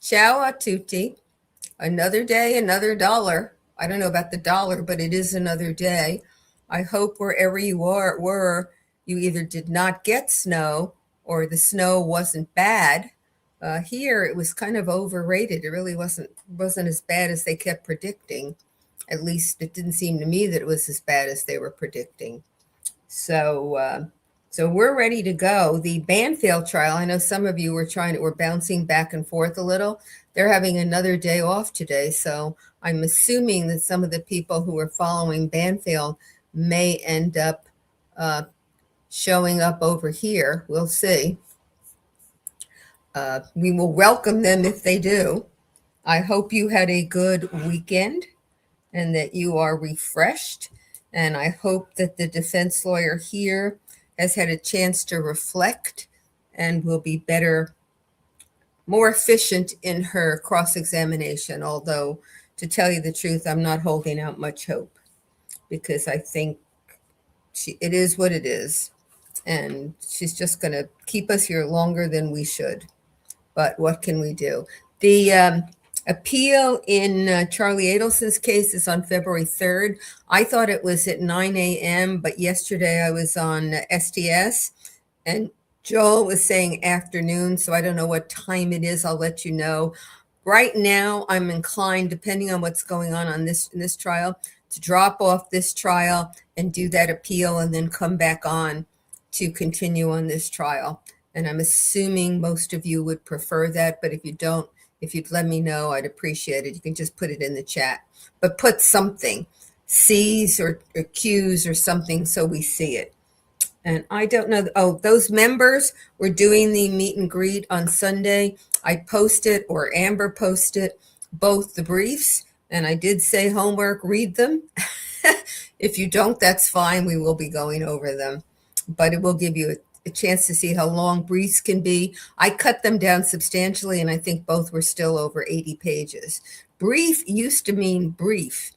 Ciao a tutti. Another day, another dollar. I don't know about the dollar, but it is another day. I hope wherever you were, you either did not get snow or the snow wasn't bad. Here, it was kind of overrated. It really wasn't as bad as they kept predicting. At least it didn't seem to me that it was as bad as they were predicting. So we're ready to go. The Banfield trial, I know some of you were bouncing back and forth a little. They're having another day off today. So I'm assuming that some of the people who are following Banfield may end up showing up over here. We'll see. We will welcome them if they do. I hope you had a good weekend and that you are refreshed. And I hope that the defense lawyer here has had a chance to reflect and will be better, more efficient in her cross-examination. Although, to tell you the truth, I'm not holding out much hope because I think it is what it is. And she's just going to keep us here longer than we should. But what can we do? The appeal in Charlie Adelson's case is on February 3rd. I thought it was at 9 a.m., but yesterday I was on STS, and Joel was saying afternoon, so I don't know what time it is. I'll let you know. Right now, I'm inclined, depending on what's going on in this trial, to drop off this trial and do that appeal and then come back on to continue on this trial. And I'm assuming most of you would prefer that, but if you don't, if you'd let me know, I'd appreciate it. You can just put it in the chat, but put something, C's or Q's or something so we see it. And I don't know. Oh, those members were doing the meet and greet on Sunday. I posted, or Amber posted, both the briefs, and I did say homework, read them. If you don't, that's fine. We will be going over them, but it will give you a chance to see how long briefs can be. I cut them down substantially, and I think both were still over 80 pages. Brief used to mean brief.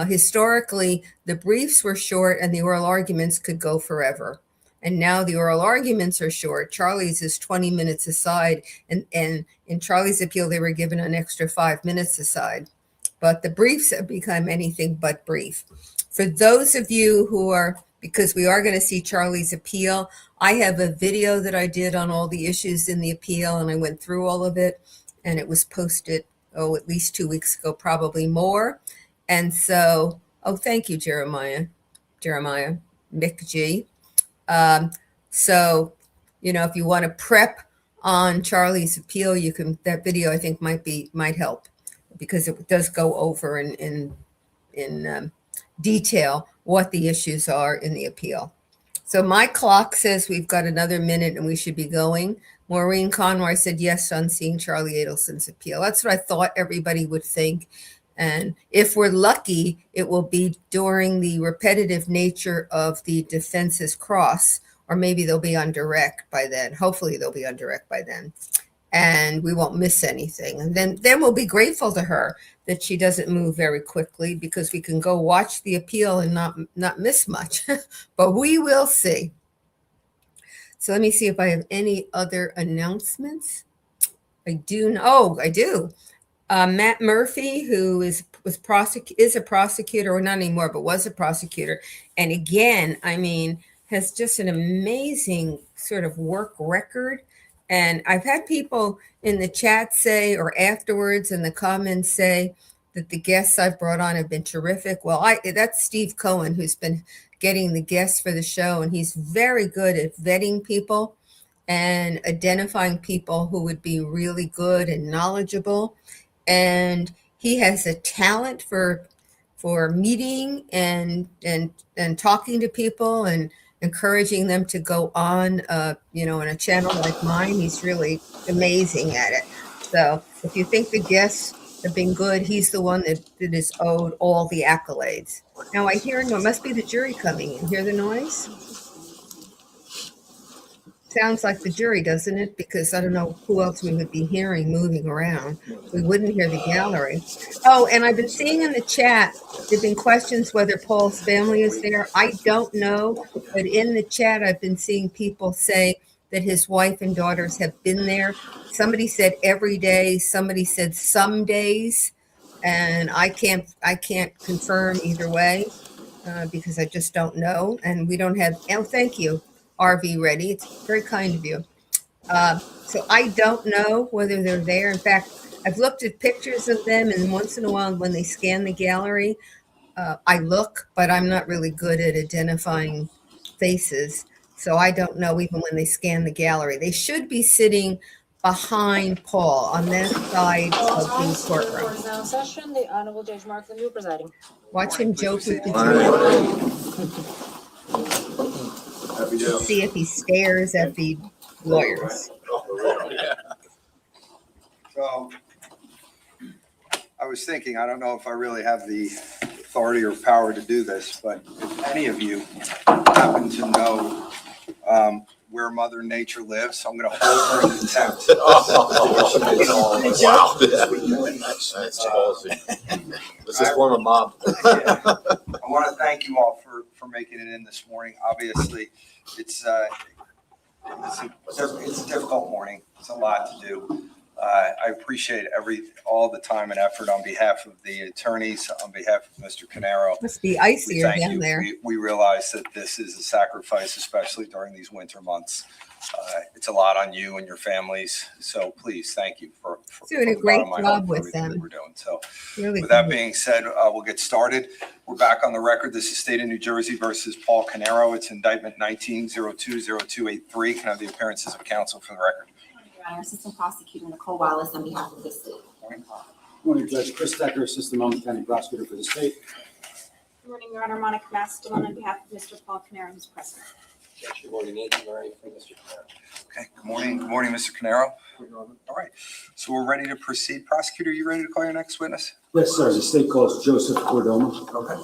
Historically, the briefs were short and the oral arguments could go forever. And now the oral arguments are short. Charlie's is 20 minutes aside, and in Charlie's appeal, they were given an extra 5 minutes aside. But the briefs have become anything but brief. For those of you who are, because we are going to see Charlie's appeal, I have a video that I did on all the issues in the appeal, and I went through all of it, and it was posted, at least 2 weeks ago, probably more. And so, thank you, Jeremiah Mick G. So, if you want to prep on Charlie's appeal, you can, that video I think might help, because it does go over in detail what the issues are in the appeal. So my clock says we've got another minute and we should be going. Maureen Conroy said yes on seeing Charlie Adelson's appeal. That's what I thought everybody would think. And if we're lucky, it will be during the repetitive nature of the defense's cross, or maybe they'll be on direct by then. Hopefully they'll be on direct by then, and we won't miss anything. And then we'll be grateful to her that she doesn't move very quickly, because we can go watch the appeal and not miss much, but we will see. So let me see if I have any other announcements. I do. I do. Matt Murphy, who is a prosecutor, or not anymore, but was a prosecutor, and again, has just an amazing sort of work record. And I've had people in the chat say, or afterwards in the comments say, that the guests I've brought on have been terrific. Well, that's Steve Cohen, who's been getting the guests for the show, and he's very good at vetting people and identifying people who would be really good and knowledgeable. And he has a talent for meeting and talking to people and encouraging them to go on, in a channel like mine. He's really amazing at it. So if you think the guests have been good, he's the one that is owed all the accolades. Now I hear, it must be the jury coming in. Hear the noise? Sounds like the jury, doesn't it? Because I don't know who else we would be hearing moving around. We wouldn't hear the gallery. Oh, and I've been seeing in the chat, there've been questions whether Paul's family is there. I don't know, but in the chat, I've been seeing people say that his wife and daughters have been there. Somebody said every day, somebody said some days, and I can't confirm either way because I just don't know, and we don't have. Oh, thank you, RV Ready. It's very kind of you. So I don't know whether they're there. In fact, I've looked at pictures of them, and once in a while, when they scan the gallery, I look, but I'm not really good at identifying faces. So I don't know even when they scan the gallery. They should be sitting behind Paul on this side of the courtroom. Court is now in session. The Honorable Judge Mark Lemieux presiding. Watch him joke with the jury. See if he stares at the lawyers. So I was thinking, I don't know if I really have the authority or power to do this, but if any of you happen to know where Mother Nature lives, I'm going to hold her in contempt. Wow. That's this is former mom. I want to thank you all for making it in this morning. Obviously, it's a difficult morning. It's a lot to do. I appreciate all the time and effort on behalf of the attorneys, on behalf of Mr. Caneiro. Must be icier down there. We realize that this is a sacrifice, especially during these winter months. It's a lot on you and your families. So please, thank you for doing a great job with them. We're doing. So really with that being said, we'll get started. We're back on the record. This is State of New Jersey versus Paul Caneiro. It's indictment 19-020283. Can I have the appearances of counsel for the record? Your Honor, Assistant Prosecutor Nicole Wallace on behalf of the state. Morning, Judge Chris Decker, Assistant Monmouth County Prosecutor for the state. Good morning, Your Honor. Monica Mastalone on behalf of Mr. Paul Caneiro, who's present. Good morning, Nathan Murray for Mr. Caneiro. Okay, good morning. Good morning, Mr. Caneiro. All right, so we're ready to proceed. Prosecutor, you ready to call your next witness? Yes, sir. The state calls Joseph Cordoma. Okay.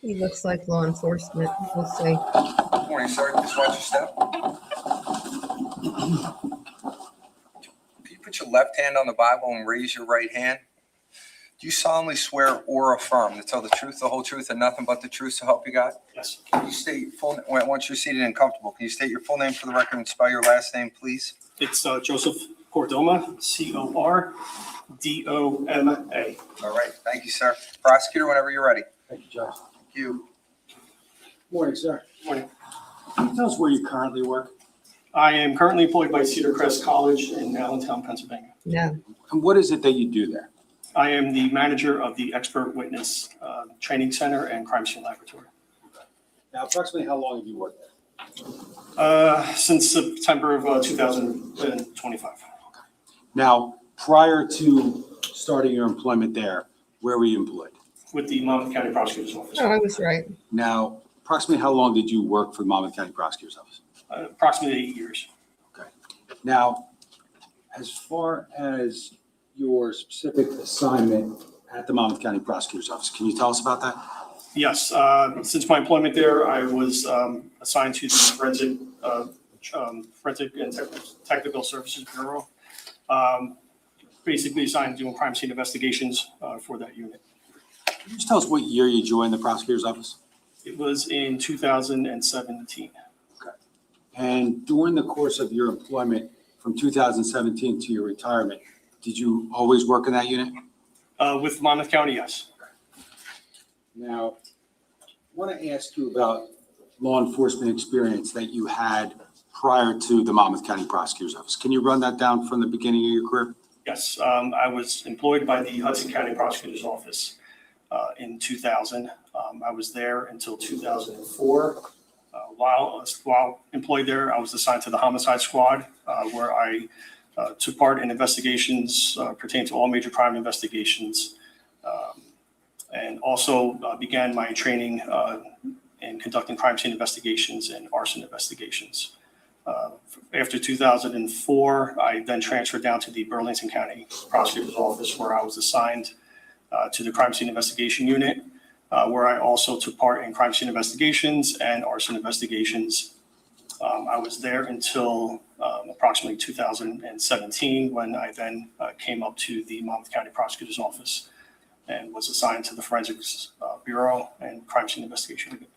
He looks like law enforcement. We'll see. Good morning, sir. Just watch your step. Can you put your left hand on the Bible and raise your right hand? Do you solemnly swear or affirm to tell the truth, the whole truth, and nothing but the truth to help you God? Yes. Can you state your full name? Once you're seated and comfortable, can you state your full name for the record and spell your last name, please? It's Joseph Cordoma, Cordoma. All right. Thank you, sir. Prosecutor, whenever you're ready. Thank you, Judge. Thank you. Morning, sir. Morning. Can you tell us where you currently work? I am currently employed by Cedar Crest College in Allentown, Pennsylvania. No. And what is it that you do there? I am the manager of the Expert Witness Training Center and Crime Scene Laboratory. Now, approximately how long have you worked there? Since September of 2025. Now, prior to starting your employment there, where were you employed? With the Monmouth County Prosecutor's Office. Oh, I was right. Now, approximately how long did you work for the Monmouth County Prosecutor's Office? Approximately 8 years. Okay. Now, as far as your specific assignment at the Monmouth County Prosecutor's Office, can you tell us about that? Yes. Since my employment there, I was assigned to the Forensic and Technical Services Bureau. Basically assigned to doing crime scene investigations for that unit. Can you just tell us what year you joined the prosecutor's office? It was in 2017. Okay. And during the course of your employment from 2017 to your retirement, did you always work in that unit? With Monmouth County, yes. Now, I want to ask you about law enforcement experience that you had prior to the Monmouth County Prosecutor's Office. Can you run that down from the beginning of your career? Yes, I was employed by the Hudson County Prosecutor's Office in 2000. I was there until 2004. While employed there, I was assigned to the Homicide Squad, where I took part in investigations pertaining to all major crime investigations, and also began my training in conducting crime scene investigations and arson investigations. After 2004, I then transferred down to the Burlington County Prosecutor's Office, where I was assigned to the Crime Scene Investigation Unit. where I also took part in crime scene investigations and arson investigations. I was there until approximately 2017, when I then came up to the Monmouth County Prosecutor's Office and was assigned to the Forensics Bureau and Crime Scene Investigation Unit.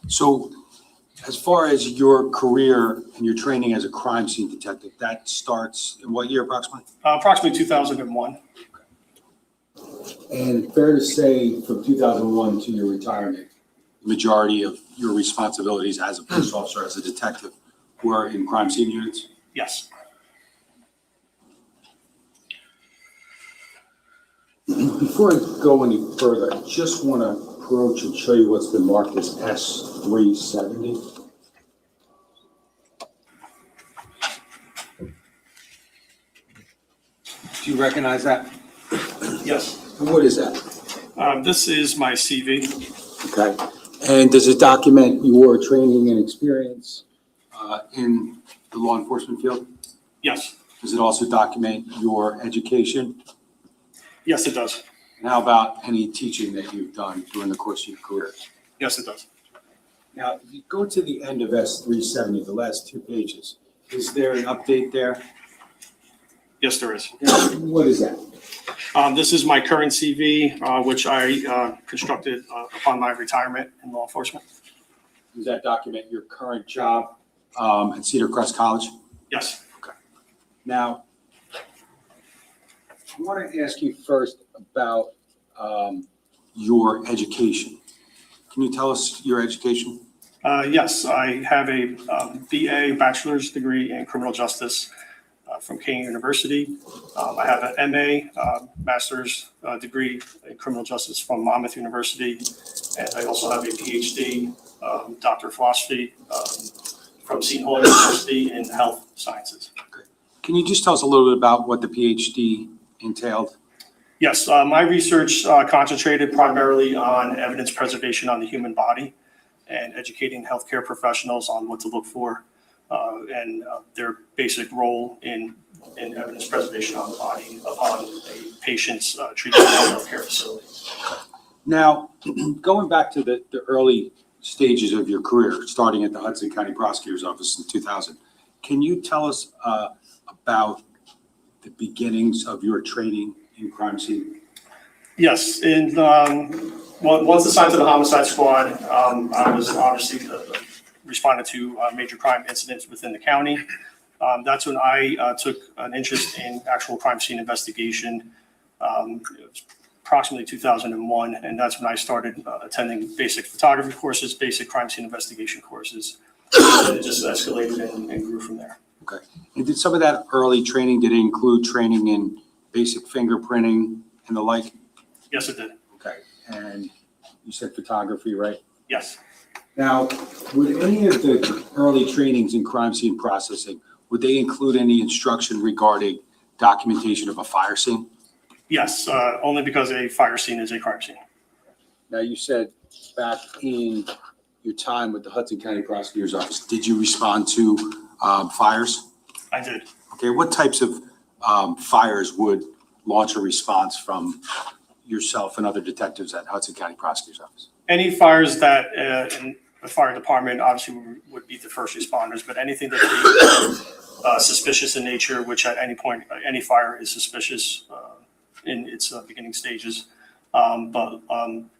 So as far as your career and your training as a crime scene detective, that starts in what year approximately? Approximately 2001. And fair to say from 2001 to your retirement, the majority of your responsibilities as a police officer, as a detective, were in crime scene units? Yes. Before I go any further, I just want to approach and show you what's been marked as S370. Do you recognize that? Yes. And what is that? This is my CV. Okay. And does it document your training and experience in the law enforcement field? Yes. Does it also document your education? Yes, it does. And how about any teaching that you've done during the course of your career? Yes, it does. Now, if you go to the end of S370, the last 2 pages, is there an update there? Yes, there is. What is that? This is my current CV, which I constructed upon my retirement in law enforcement. Does that document your current job at Cedar Crest College? Yes. Now, I want to ask you first about your education. Can you tell us your education? Yes, I have a BA, bachelor's degree in criminal justice from Caneiro University. I have an MA, master's degree in criminal justice from Monmouth University. And I also have a PhD, Doctor of Philosophy from Seton Hall University in health sciences. Can you just tell us a little bit about what the PhD entailed? Yes, my research concentrated primarily on evidence preservation on the human body and educating healthcare professionals on what to look for and their basic role in evidence preservation on the body upon a patient's treatment in a healthcare facility. Now, going back to the early stages of your career, starting at the Hudson County Prosecutor's Office in 2000, can you tell us about the beginnings of your training in crime scene? Yes, and once assigned to the homicide squad, I was obviously responded to major crime incidents within the county. That's when I took an interest in actual crime scene investigation. It was approximately 2001, and that's when I started attending basic photography courses, basic crime scene investigation courses. And it just escalated and grew from there. Okay. And did some of that early training, did it include training in basic fingerprinting and the like? Yes, it did. Okay. And you said photography, right? Yes. Now, would any of the early trainings in crime scene processing, would they include any instruction regarding documentation of a fire scene? Yes, only because a fire scene is a crime scene. Now, you said back in your time with the Hudson County Prosecutor's Office, did you respond to fires? I did. Okay, what types of fires would launch a response from yourself and other detectives at Hudson County Prosecutor's Office? Any fires that in the fire department obviously would be the first responders, but anything that is suspicious in nature, which at any point, any fire is suspicious in its beginning stages. But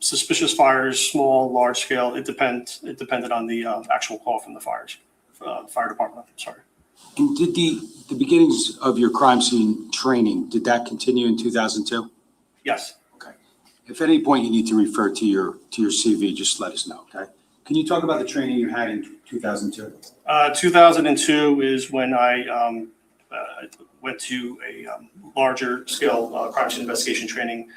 suspicious fires, small, large scale, it depended on the actual call from the fire department. Sorry. And did the beginnings of your crime scene training, did that continue in 2002? Yes. Okay. If at any point you need to refer to your CV, just let us know, okay? Can you talk about the training you had in 2002? 2002 is when I went to a larger scale crime scene investigation training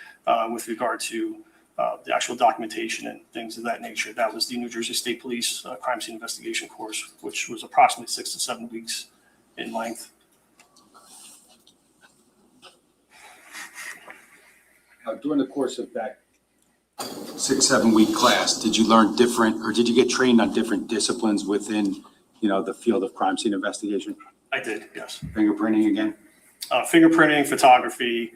with regard to the actual documentation and things of that nature. That was the New Jersey State Police crime scene investigation course, which was approximately 6 to 7 weeks in length. During the course of that 6-7 week class, did you learn different, or did you get trained on different disciplines within, the field of crime scene investigation? I did, yes. Fingerprinting again? Fingerprinting, photography,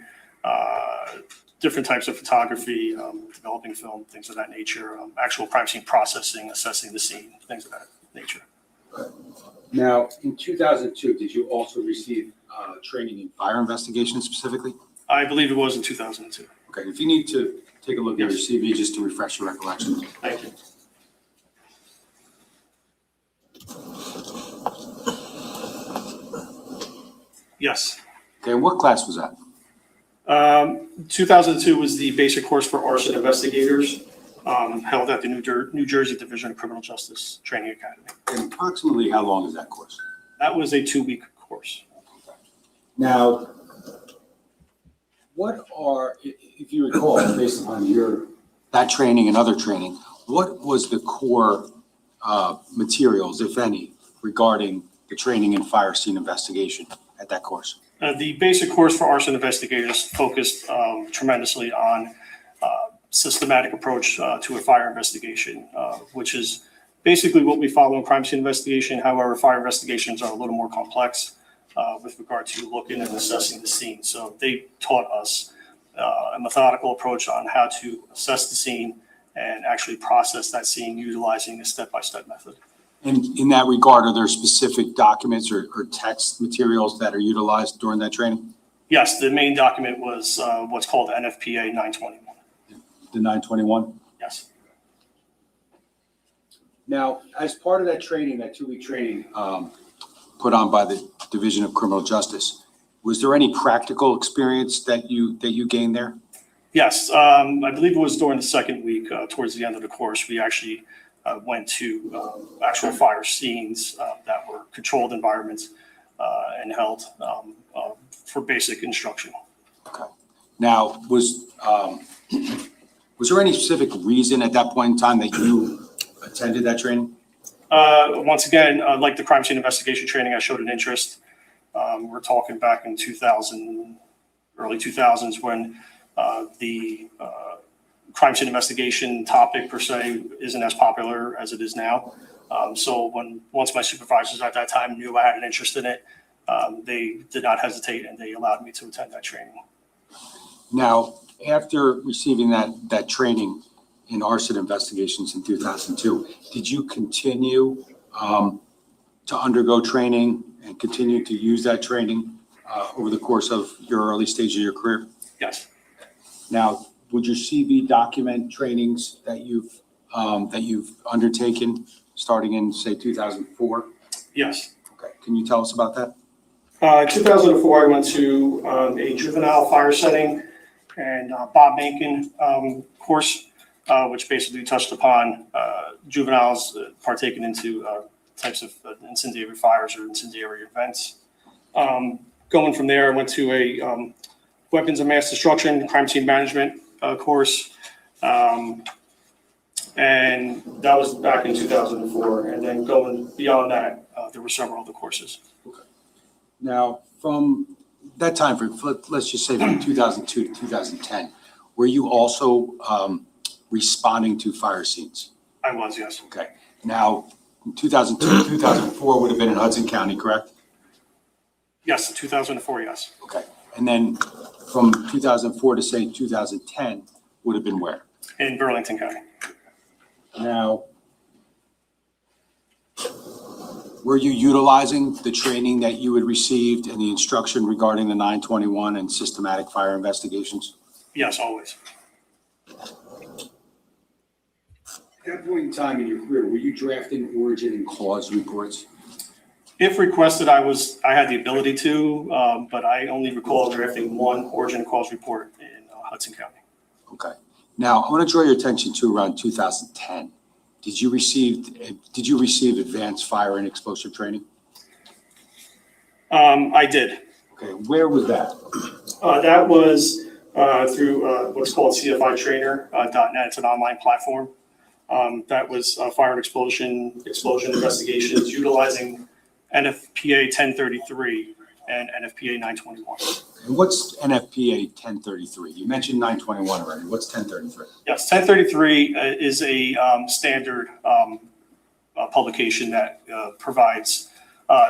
different types of photography, developing film, things of that nature, actual crime scene processing, assessing the scene, things of that nature. Now, in 2002, did you also receive training in fire investigation specifically? I believe it was in 2002. Okay, if you need to take a look at your Yes. CV just to refresh your recollection. Thank you. Yes. Okay, what class was that? 2002 was the basic course for arson investigators held at the New Jersey Division of Criminal Justice Training Academy. And approximately how long is that course? That was a 2-week course. Now, what are, if you recall, based upon that training and other training, what was the core materials, if any, regarding the training in fire scene investigation at that course? The basic course for arson investigators focused tremendously on systematic approach to a fire investigation, which is basically what we follow in crime scene investigation. However, fire investigations are a little more complex with regard to looking and assessing the scene. So they taught us a methodical approach on how to assess the scene and actually process that scene utilizing a step-by-step method. And in that regard, are there specific documents or text materials that are utilized during that training? Yes, the main document was what's called NFPA 921. The 921? Yes. Now, as part of that training, that 2-week training put on by the Division of Criminal Justice, was there any practical experience that you gained there? Yes, I believe it was during the second week, towards the end of the course, we actually went to actual fire scenes that were controlled environments and held for basic instruction. Okay. Now, was there any specific reason at that point in time that you attended that training? Once again, like the crime scene investigation training, I showed an interest. We're talking back in 2000, early 2000s, when the crime scene investigation topic per se isn't as popular as it is now. So once my supervisors at that time knew I had an interest in it, they did not hesitate and they allowed me to attend that training. Now, after receiving that training in arson investigations in 2002, did you continue to undergo training and continue to use that training over the course of your early stage of your career? Yes. Now, would your CV document trainings that you've undertaken starting in, say, 2004? Yes. Okay, can you tell us about that? 2004, I went to a juvenile fire setting and Bob Mankin course, which basically touched upon juveniles partaking into types of incendiary fires or incendiary events. Going from there, I went to a weapons of mass destruction, crime scene management course. And that was back in 2004. And then going beyond that, there were several other courses. Okay. Now, from that time, let's just say from 2002 to 2010, were you also responding to fire scenes? I was, yes. Okay. Now, 2002 to 2004 would have been in Hudson County, correct? Yes, 2004, yes. Okay. And then from 2004 to, say, 2010 would have been where? In Burlington County. Now, were you utilizing the training that you had received and the instruction regarding the 921 and systematic fire investigations? Yes, always. At that point in time in your career, were you drafting origin and cause reports? If requested, I had the ability to, but I only recall drafting one origin and cause report in Hudson County. Okay. Now, I want to draw your attention to around 2010. Did you receive advanced fire and explosive training? I did. Okay. Where was that? That was through what's called CFItrainer.net. It's an online platform. That was fire and explosion investigations utilizing NFPA 1033 and NFPA 921. And what's NFPA 1033? You mentioned 921 already. What's 1033? Yes, 1033 is a standard publication that provides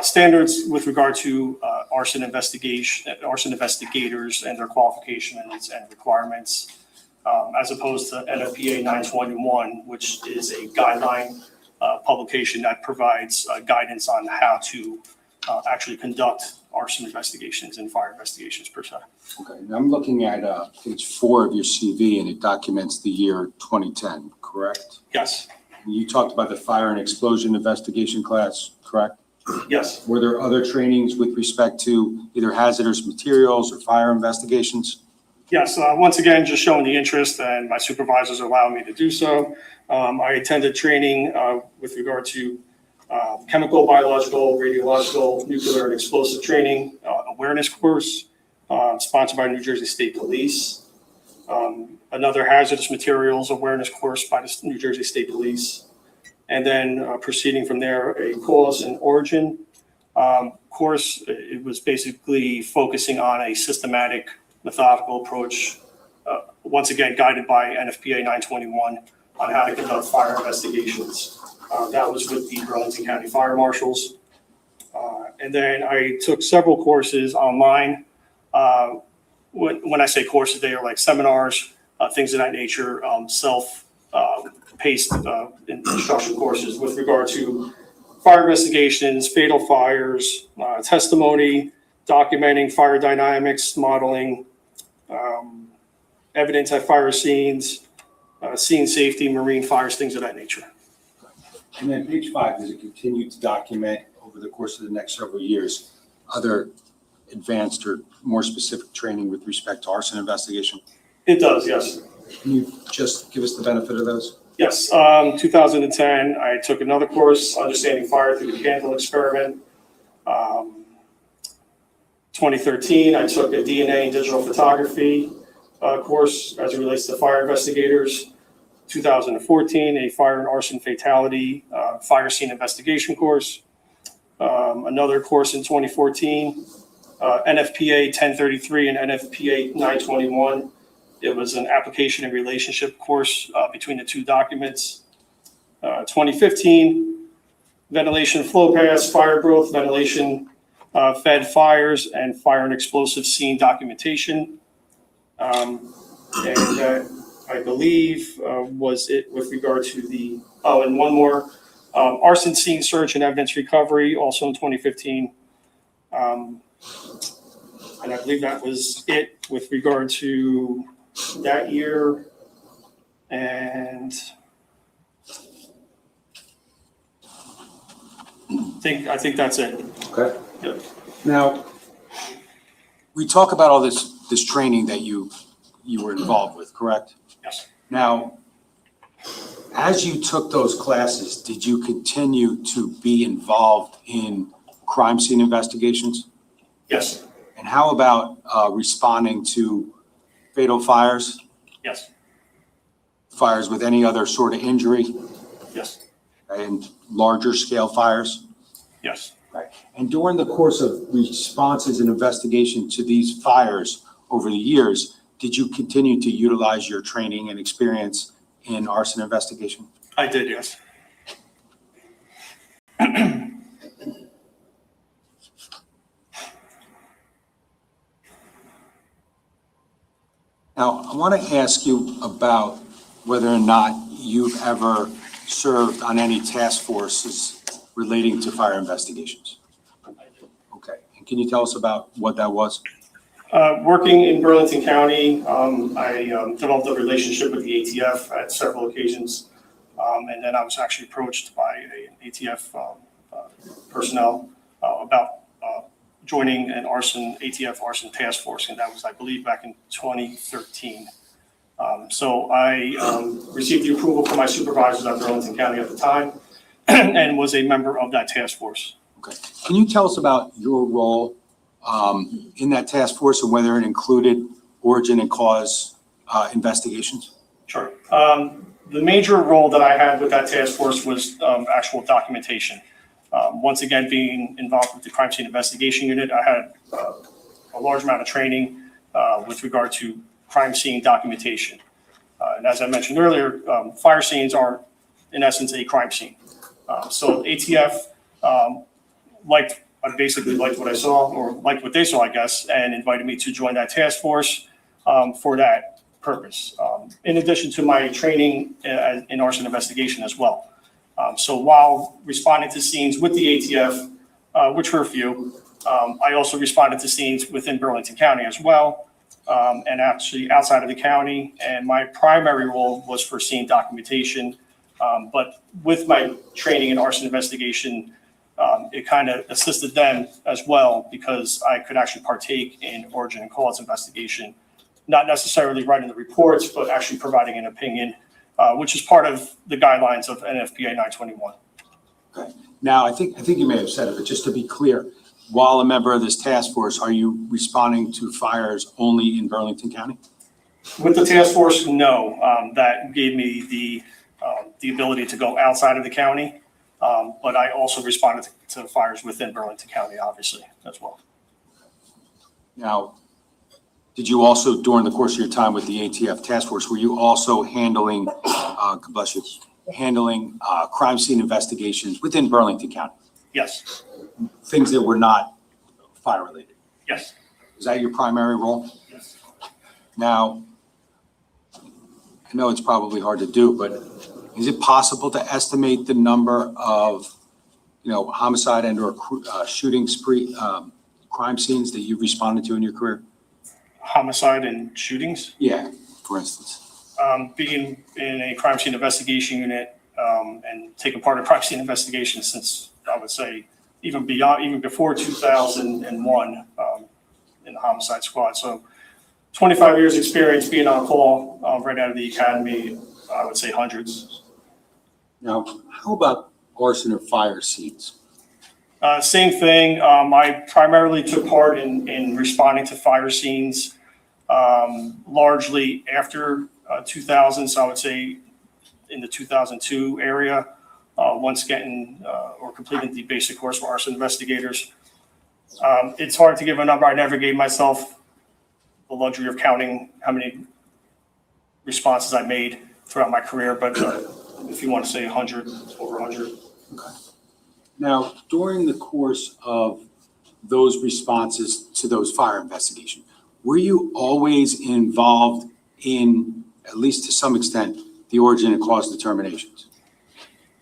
Standards with regard to arson investigators and their qualifications and requirements, as opposed to NFPA 921, which is a guideline publication that provides guidance on how to actually conduct arson investigations and fire investigations per se. Okay, and I'm looking at page 4 of your CV, and it documents the year 2010, correct? Yes, And you talked about the fire and explosion investigation class, correct? yes. Were there other trainings with respect to either hazardous materials or fire investigations? Yes, once again, just showing the interest, and my supervisors allow me to do so. I attended training with regard to chemical, biological, radiological, nuclear, and explosive training awareness course sponsored by New Jersey State Police. Another hazardous materials awareness course by the New Jersey State Police. And then proceeding from there, a cause and origin course. It was basically focusing on a systematic, methodical approach, once again guided by NFPA 921 on how to conduct fire investigations. That was with the Burlington County Fire Marshals. And then I took several courses online. When I say courses, they are like seminars, things of that nature, self-paced instruction courses with regard to fire investigations, fatal fires, testimony, documenting fire dynamics, modeling, evidence at fire scenes, scene safety, marine fires, things of that nature. And then page 5, does it continue to document over the course of the next several years other advanced or more specific training with respect to arson investigation? It does, yes. Can you just give us the benefit of those? Yes, 2010, I took another course, Understanding Fire Through the Candle Experiment. 2013, I took a DNA and digital photography course as it relates to fire investigators. 2014, a fire and arson fatality fire scene investigation course. Another course in 2014, NFPA 1033 and NFPA 921. It was an application and relationship course between the two documents. 2015, ventilation flow paths, fire growth, ventilation fed fires, and fire and explosive scene documentation. I believe was it with regard to the, and one more, arson scene search and evidence recovery, also in 2015. And I believe that was it with regard to that year. And I think that's it. Okay. Yep. Now, we talk about all this training that you were involved with, correct? Yes. Now, as you took those classes, did you continue to be involved in crime scene investigations? Yes. And how about responding to fatal fires, Yes. fires with any other sort of injury, Yes. and larger scale fires? Yes. Right. And during the course of responses and investigation to these fires over the years, did you continue to utilize your training and experience in arson investigation? I did, yes. Now, I want to ask you about whether or not you've ever served on any task forces relating to fire investigations. Okay. And can you tell us about what that was? Working in Burlington County, I developed a relationship with the ATF at several occasions. And then I was actually approached by an ATF personnel about joining an ATF arson task force. And that was, I believe, back in 2013. So I received the approval from my supervisors at Burlington County at the time and was a member of that task force. Okay. Can you tell us about your role in that task force and whether it included origin and cause investigations? Sure. The major role that I had with that task force was actual documentation. Once again, being involved with the crime scene investigation unit, I had a large amount of training with regard to crime scene documentation. And as I mentioned earlier, fire scenes are, in essence, a crime scene. So ATF I basically liked what I saw, or liked what they saw, I guess, and invited me to join that task force for that purpose. In addition to my training in arson investigation as well. So while responding to scenes with the ATF, which were a few, I also responded to scenes within Burlington County as well, and actually outside of the county. And my primary role was for scene documentation. But with my training in arson investigation, it kind of assisted them as well, because I could actually partake in origin and cause investigation, not necessarily writing the reports, but actually providing an opinion, which is part of the guidelines of NFPA 921. Okay. Now, I think you may have said it, but just to be clear, while a member of this task force, are you responding to fires only in Burlington County? With the task force, no. That gave me the ability to go outside of the county, but I also responded to fires within Burlington County, obviously, as well. Now, did you also, during the course of your time with the ATF task force, were you also handling, God bless you, handling crime scene investigations within Burlington County? Yes, Things that were not fire related? yes, Is that your primary role? yes. Now, I know it's probably hard to do, but is it possible to estimate the number of, homicide and or shooting spree, crime scenes that you've responded to in your career? Homicide and shootings. Yeah, for instance. Being in a crime scene investigation unit and taking part in crime scene investigation since, I would say, even before 2001 in the homicide squad. So 25 years experience being on call right out of the academy, I would say hundreds. Now, how about arson or fire scenes? Same thing. I primarily took part in responding to fire scenes largely after 2000. So I would say in the 2002 area, once getting or completing the basic course for arson investigators. It's hard to give a number. I never gave myself the luxury of counting how many responses I made throughout my career, but if you want to say 100, over 100. Okay. Now, during the course of those responses to those fire investigations, were you always involved in, at least to some extent, the origin and cause determinations?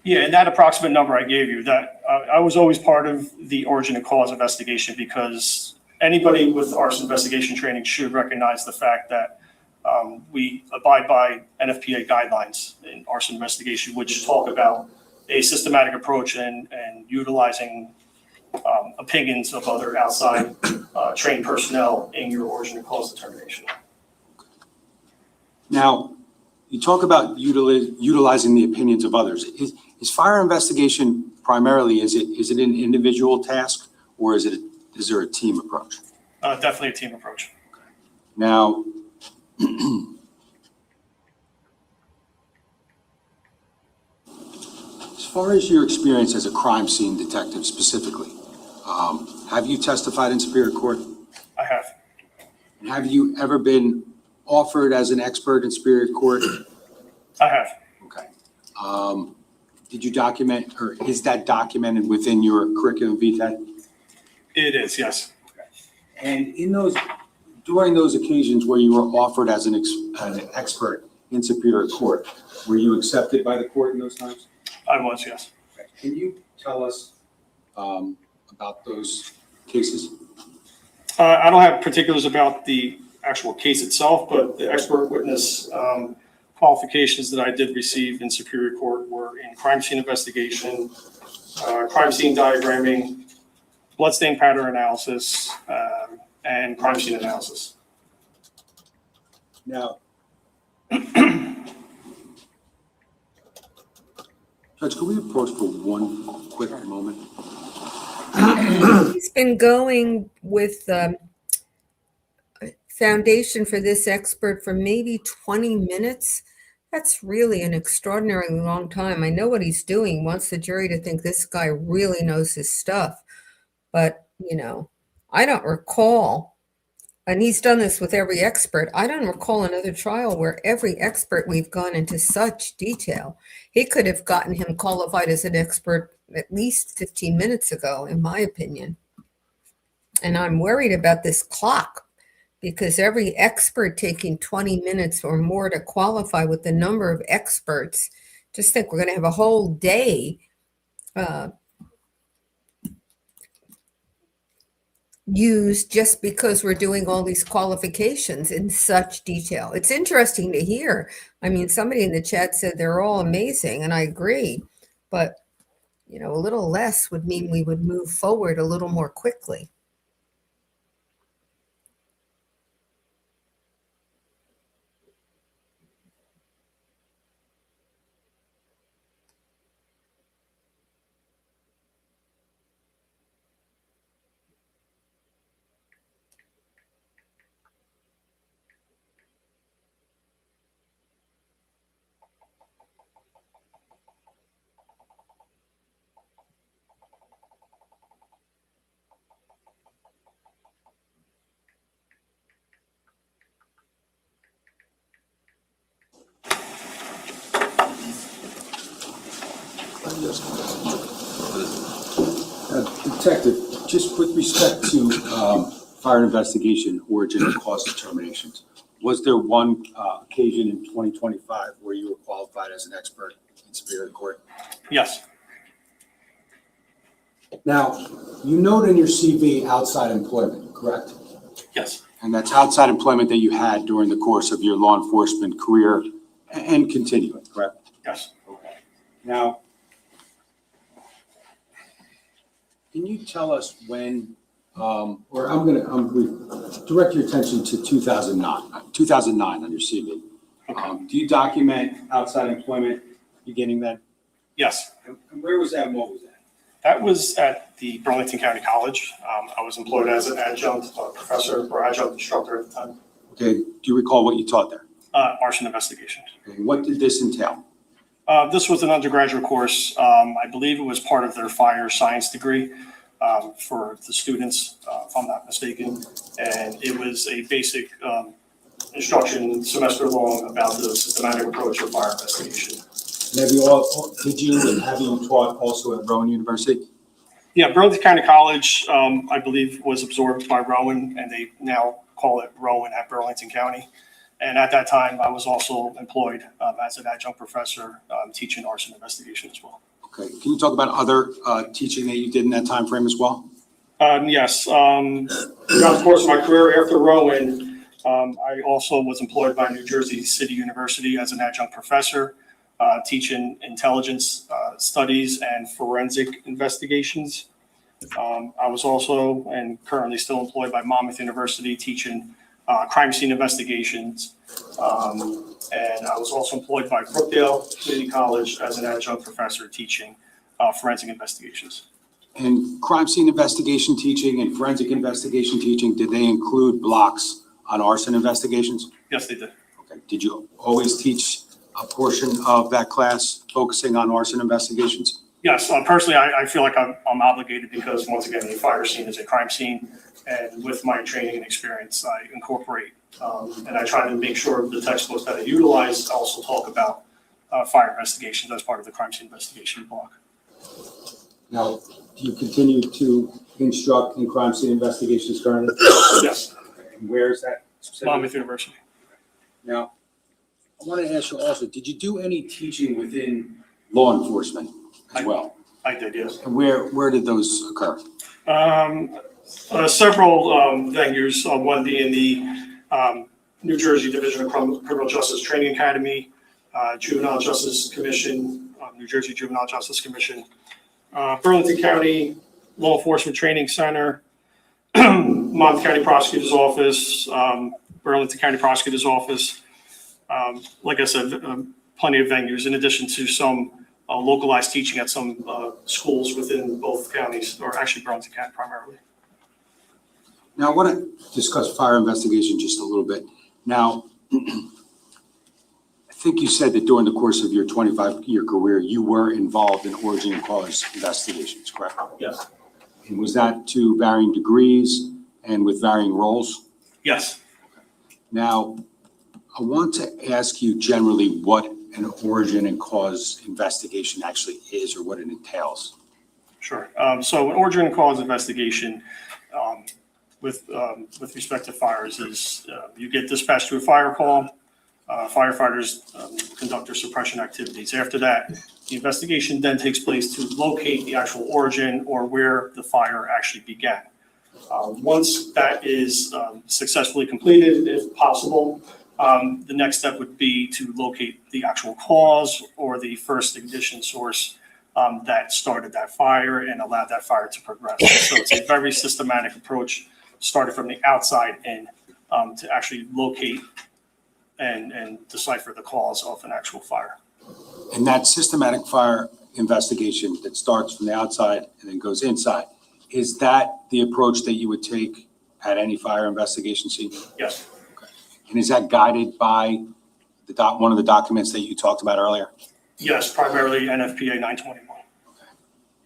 Yeah, and that approximate number I gave you, that I was always part of the origin and cause investigation, because anybody with arson investigation training should recognize the fact that we abide by NFPA guidelines in arson investigation, which talk about a systematic approach and utilizing opinions of other outside trained personnel in your origin and cause determination. Now, you talk about utilizing the opinions of others. Is fire investigation primarily, is it an individual task, or is there a team approach? Definitely a team approach. Now, as far as your experience as a crime scene detective specifically, have you testified in Superior Court? I have. And have you ever been offered as an expert in Superior Court? I have. Okay. Did you document, or is that documented within your curriculum vitae? It is, yes. And during those occasions where you were offered as an expert in Superior Court, were you accepted by the court in those times? I was, yes. Can you tell us about those cases? I don't have particulars about the actual case itself, but the expert witness qualifications that I did receive in Superior Court were in crime scene investigation, crime scene diagramming, bloodstain pattern analysis, and crime scene analysis. Now, Judge, can we approach for one quick moment? He's been going with the foundation for this expert for maybe 20 minutes. That's really an extraordinarily long time. I know what he's doing. He wants the jury to think this guy really knows his stuff. But, I don't recall, and he's done this with every expert, I don't recall another trial where every expert we've gone into such detail. He could have gotten him qualified as an expert at least 15 minutes ago, in my opinion. And I'm worried about this clock because every expert taking 20 minutes or more to qualify with the number of experts, just think we're going to have a whole day used just because we're doing all these qualifications in such detail. It's interesting to hear. I mean, somebody in the chat said they're all amazing, and I agree. But, you know, a little less would mean we would move forward a little more quickly. Detective, just with respect to fire investigation, origin, and cause determinations, was there one occasion in 2025 where you were qualified as an expert in Superior Court? Yes, Now, you note in your CV outside employment, correct? yes, And that's outside employment that you had during the course of your law enforcement career and continuing, correct? yes. Now, can you tell us when, or I'm gonna direct your attention to 2009 on your CV. Okay. Do you document outside employment beginning then? Yes, And where was that and what was that? that was at the Burlington County College. I was employed as an adjunct professor or adjunct instructor at the time. Okay, do you recall what you taught there? Arson investigations. Okay, what did this entail? This was an undergraduate course. I believe it was part of their fire science degree for the students, if I'm not mistaken. And it was a basic instruction semester long about the systematic approach of fire investigation. And have you taught also at Rowan University? Yeah, Burlington County College, I believe, was absorbed by Rowan, and they now call it Rowan at Burlington County. And at that time, I was also employed as an adjunct professor teaching arson investigation as well. Okay, can you talk about other teaching that you did in that time frame as well? Yes. Throughout the course of my career after Rowan, I also was employed by New Jersey City University as an adjunct professor, teaching intelligence studies and forensic investigations. I was also and currently still employed by Monmouth University teaching crime scene investigations. And I was also employed by Brookdale Community College as an adjunct professor teaching forensic investigations. And crime scene investigation teaching and forensic investigation teaching, did they include blocks on arson investigations? Yes, they did. Okay. Did you always teach a portion of that class focusing on arson investigations? Yes, personally, I feel like I'm obligated because, once again, a fire scene is a crime scene. And with my training and experience, I incorporate and I try to make sure the textbooks that I utilize also talk about fire investigations as part of the crime scene investigation block. Now, do you continue to instruct in crime scene investigations currently? Yes, And where is that specifically? Monmouth University. Now, I want to ask you also, did you do any teaching within law enforcement as well? I did, yes. And where did those occur? Several venues, one being the New Jersey Division of Criminal Justice Training Academy, Juvenile Justice Commission, New Jersey Juvenile Justice Commission, Burlington County Law Enforcement Training Center, Monmouth County Prosecutor's Office, Burlington County Prosecutor's Office. Like I said, plenty of venues, in addition to some localized teaching at some schools within both counties, or actually Burlington County primarily. Now, I want to discuss fire investigation just a little bit. Now, I think you said that during the course of your 25-year career, you were involved in origin and cause investigations, correct? Yes. And was that to varying degrees and with varying roles? Yes. Now, I want to ask you generally what an origin and cause investigation actually is or what it entails. Sure. So an origin and cause investigation with respect to fires is you get dispatched to a fire call. Firefighters conduct their suppression activities. After that, the investigation then takes place to locate the actual origin or where the fire actually began. Once that is successfully completed, if possible, the next step would be to locate the actual cause or the first ignition source that started that fire and allowed that fire to progress. So it's a very systematic approach, started from the outside in, to actually locate and decipher the cause of an actual fire. And that systematic fire investigation that starts from the outside and then goes inside, is that the approach that you would take at any fire investigation scene? Yes. And is that guided by one of the documents that you talked about earlier? Yes, primarily NFPA 921.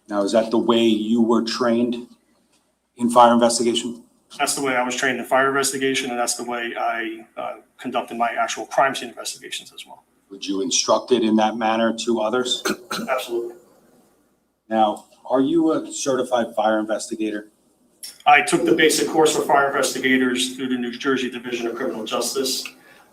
Now, is that the way you were trained in fire investigation? That's the way I was trained in fire investigation, and that's the way I conducted my actual crime scene investigations as well. Would you instruct it in that manner to others? Absolutely. Now, are you a certified fire investigator? I took the basic course for fire investigators through the New Jersey Division of Criminal Justice.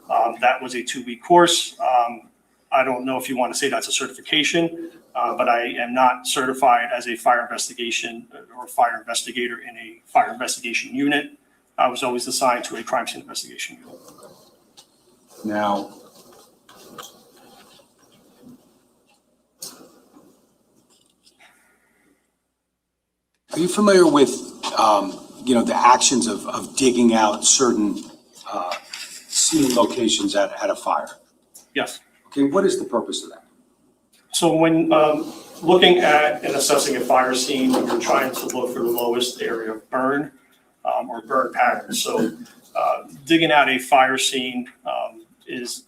That was a 2-week course. I don't know if you want to say that's a certification, but I am not certified as a fire investigation or fire investigator in a fire investigation unit. I was always assigned to a crime scene investigation unit. Now, are you familiar with, the actions of digging out certain scene locations at a fire? Yes. Okay, what is the purpose of that? So when looking at and assessing a fire scene, you're trying to look for the lowest area of burn or burn patterns. So digging out a fire scene is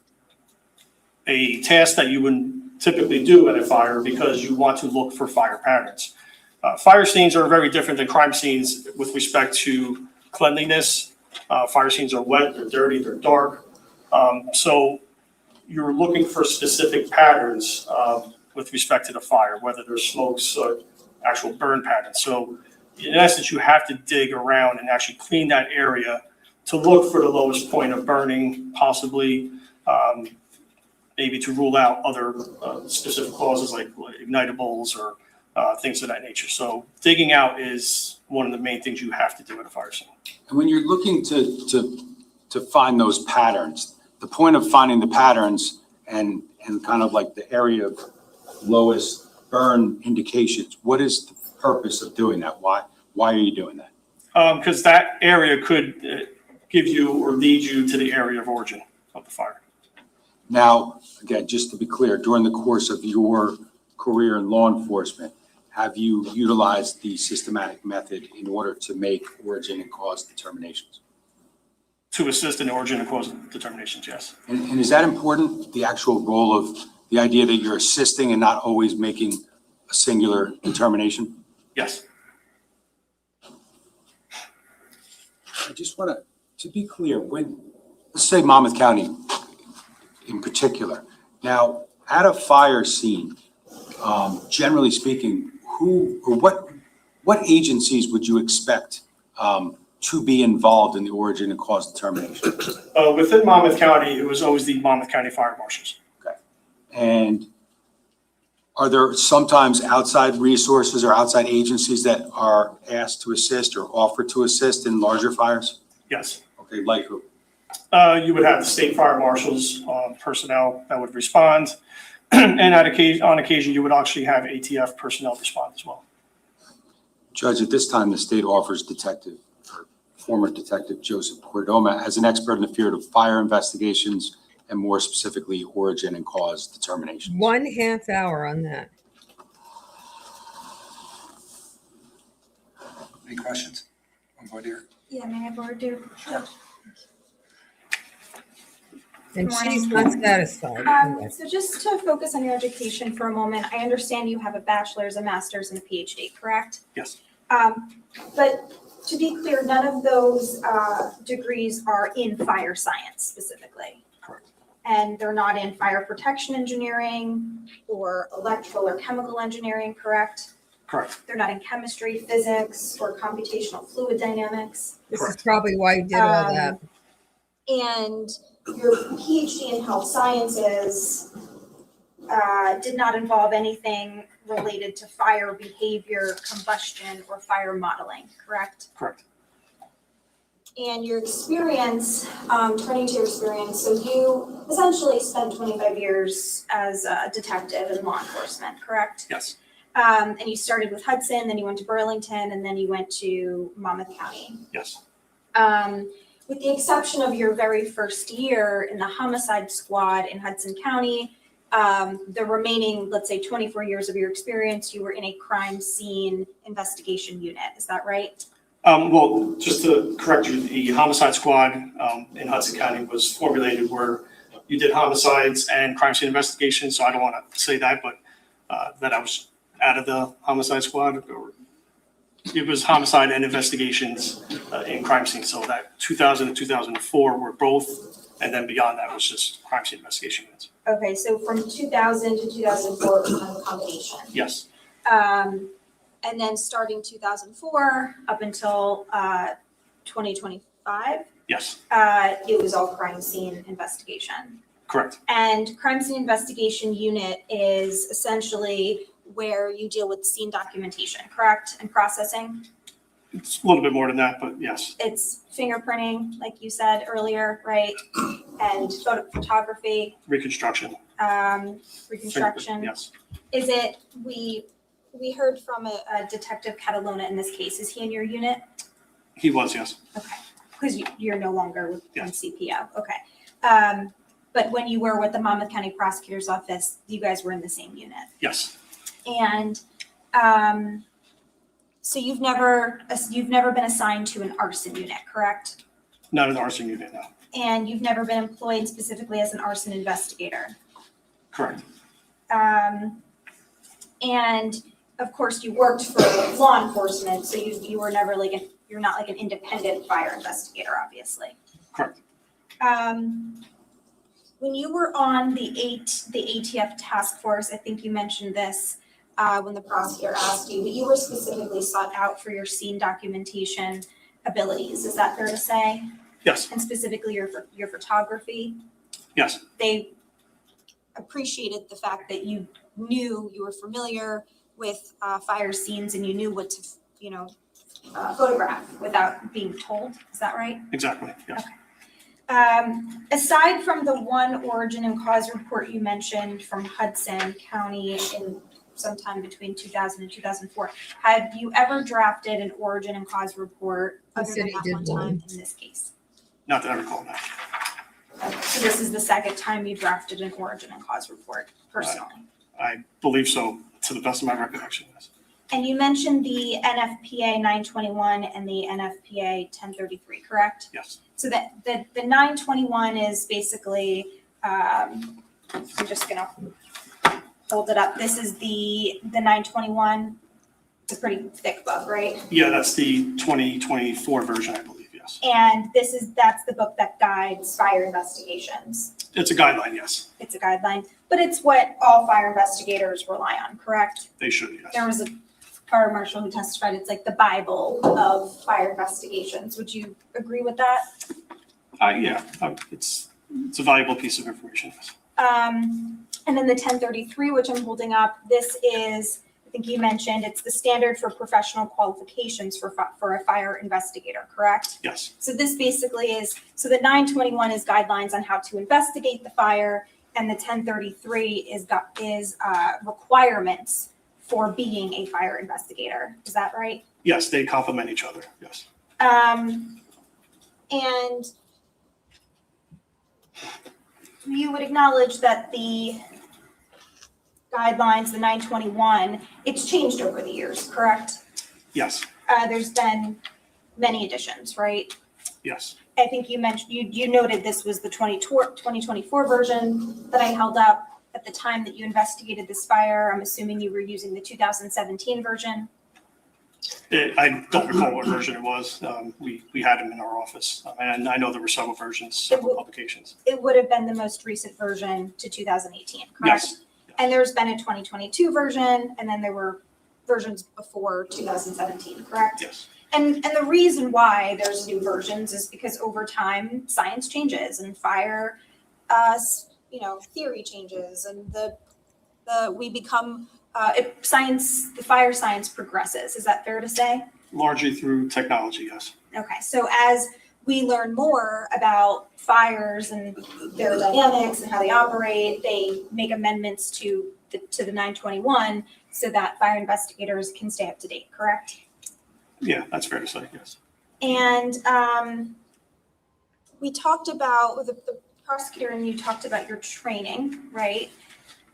a task that you wouldn't typically do at a fire because you want to look for fire patterns. Fire scenes are very different than crime scenes with respect to cleanliness. Fire scenes are wet, they're dirty, they're dark. So you're looking for specific patterns with respect to the fire, whether there's smoke, soot, actual burn patterns. So in essence, you have to dig around and actually clean that area to look for the lowest point of burning, possibly maybe to rule out other specific causes like ignitables or things of that nature. So digging out is one of the main things you have to do at a fire scene. And when you're looking to find those patterns, the point of finding the patterns and kind of like the area of lowest burn indications, what is the purpose of doing that? Why are you doing that? Because that area could give you or lead you to the area of origin of the fire. Now, again, just to be clear, during the course of your career in law enforcement, have you utilized the systematic method in order to make origin and cause determinations? To assist in origin and cause determinations, yes. And is that important, the actual role of the idea that you're assisting and not always making a singular determination? Yes. I just want to be clear, let's say Monmouth County in particular. Now, at a fire scene, generally speaking, who or what agencies would you expect to be involved in the origin and cause determination? Within Monmouth County, it was always the Monmouth County Fire Marshals. Okay. And are there sometimes outside resources or outside agencies that are asked to assist or offered to assist in larger fires? Yes. Okay, like who? You would have the state fire marshals personnel that would respond. And on occasion, you would actually have ATF personnel respond as well. Judge, at this time, the state offers former Detective Joseph Cordoma as an expert in the field of fire investigations and more specifically origin and cause determination. 1/2 hour on that. Any questions? On board here? Yeah, may I have word do? Sure. And Good she's morning. not satisfied. So just to focus on your education for a moment, I understand you have a bachelor's, a master's, and a PhD, correct? Yes. But to be clear, none of those degrees are in fire science specifically. Correct. And they're not in fire protection engineering or electrical or chemical engineering, correct? Correct. They're not in chemistry, physics, or computational fluid dynamics. This is probably why you did all that. And your PhD in health sciences did not involve anything related to fire behavior, combustion, or fire modeling, correct? Correct. And your experience, turning to your experience, so you essentially spent 25 years as a detective in law enforcement, correct? Yes. And you started with Hudson, then you went to Burlington, and then you went to Monmouth County. Yes. With the exception of your very first year in the homicide squad in Hudson County, the remaining, let's say, 24 years of your experience, you were in a crime scene investigation unit. Is that right? Well, just to correct you, the homicide squad in Hudson County was formulated where you did homicides and crime scene investigations. So I don't want to say that, but that I was out of the homicide squad. It was homicide and investigations in crime scene. So that 2000 and 2004 were both, and then beyond that was just crime scene investigation units. Okay, so from 2000 to 2004, it was kind of a combination. Yes. And then starting 2004 up until 2025, Yes. it was all crime scene investigation. Correct. And crime scene investigation unit is essentially where you deal with scene documentation, correct? And processing. It's a little bit more than that, but yes. It's fingerprinting, like you said earlier, right? And photography, Reconstruction. reconstruction. Yes. Is it, we heard from a Detective Catalona in this case. Is he in your unit? He was, yes. Okay, because you're no longer with Yes. CPO. Okay. But when you were with the Monmouth County Prosecutor's Office, you guys were in the same unit. Yes. And so you've never been assigned to an arson unit, correct? Not an arson unit, no. And you've never been employed specifically as an arson investigator. Correct. And of course, you worked for law enforcement, so you were never you're not like an independent fire investigator, obviously. Correct. When you were on the ATF task force, I think you mentioned this when the prosecutor asked you, but you were specifically sought out for your scene documentation abilities. Is that fair to say? Yes. And specifically your photography? Yes. They appreciated the fact that you were familiar with fire scenes and you knew what to, photograph without being told. Is that right? Exactly. Yes. Aside from the one origin and cause report you mentioned from Hudson County in sometime between 2000 and 2004, have you ever drafted an origin and cause report other than City that did one time one. in this case? Not that I recall that. Okay, so this is the second time you drafted an origin and cause report personally. I believe so, to the best of my recollection. Yes. And you mentioned the NFPA 921 and the NFPA 1033, correct? Yes. So that the 921 is basically, I'm just gonna hold it up. This is the 921. It's a pretty thick book, right? Yeah, that's the 2024 version, I believe. Yes. And that's the book that guides fire investigations. It's a guideline. Yes. It's a guideline, but it's what all fire investigators rely on, correct? They should. Yes. There was a fire marshal who testified it's like the Bible of fire investigations. Would you agree with that? Yeah. It's a valuable piece of information. Yes. And then the 1033, which I'm holding up, this is, I think you mentioned, it's the standard for professional qualifications for a fire investigator, correct? Yes. So this basically is, so the 921 is guidelines on how to investigate the fire, and the 1033 is requirements for being a fire investigator. Is that right? Yes, they complement each other. Yes. And you would acknowledge that the guidelines, the 921, it's changed over the years, correct? Yes. There's been many additions, right? Yes. I think you mentioned, you noted this was the 2024 version that I held up at the time that you investigated this fire. I'm assuming you were using the 2017 version. I don't recall what version it was. We had them in our office, and I know there were several versions, several publications. It would have been the most recent version to 2018, correct? Yes. And there's been a 2022 version, and then there were versions before 2017, correct? Yes. And the reason why there's new versions is because over time, science changes and fire, theory changes and the fire science progresses. Is that fair to say? Largely through technology, yes. Okay, so as we learn more about fires and their dynamics and how they operate, they make amendments to the 921 so that fire investigators can stay up to date, correct? Yeah, that's fair to say, yes. And we talked about, the prosecutor and you talked about your training, right?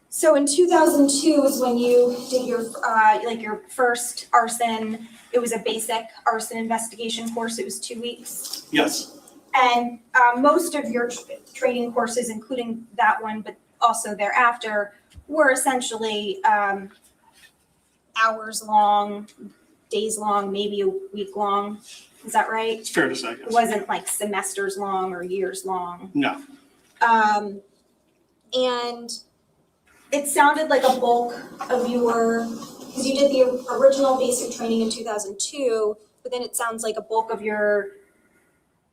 So in 2002 is when you did your first arson. It was a basic arson investigation course. It was 2 weeks. Yes, And most of your training courses, including that one, but also thereafter, were essentially hours long, days long, maybe a week long. Is that right? it's fair to say, It yes. wasn't like semesters long or years long. No, And it sounded like a bulk of because you did the original basic training in 2002, but then it sounds like a bulk of your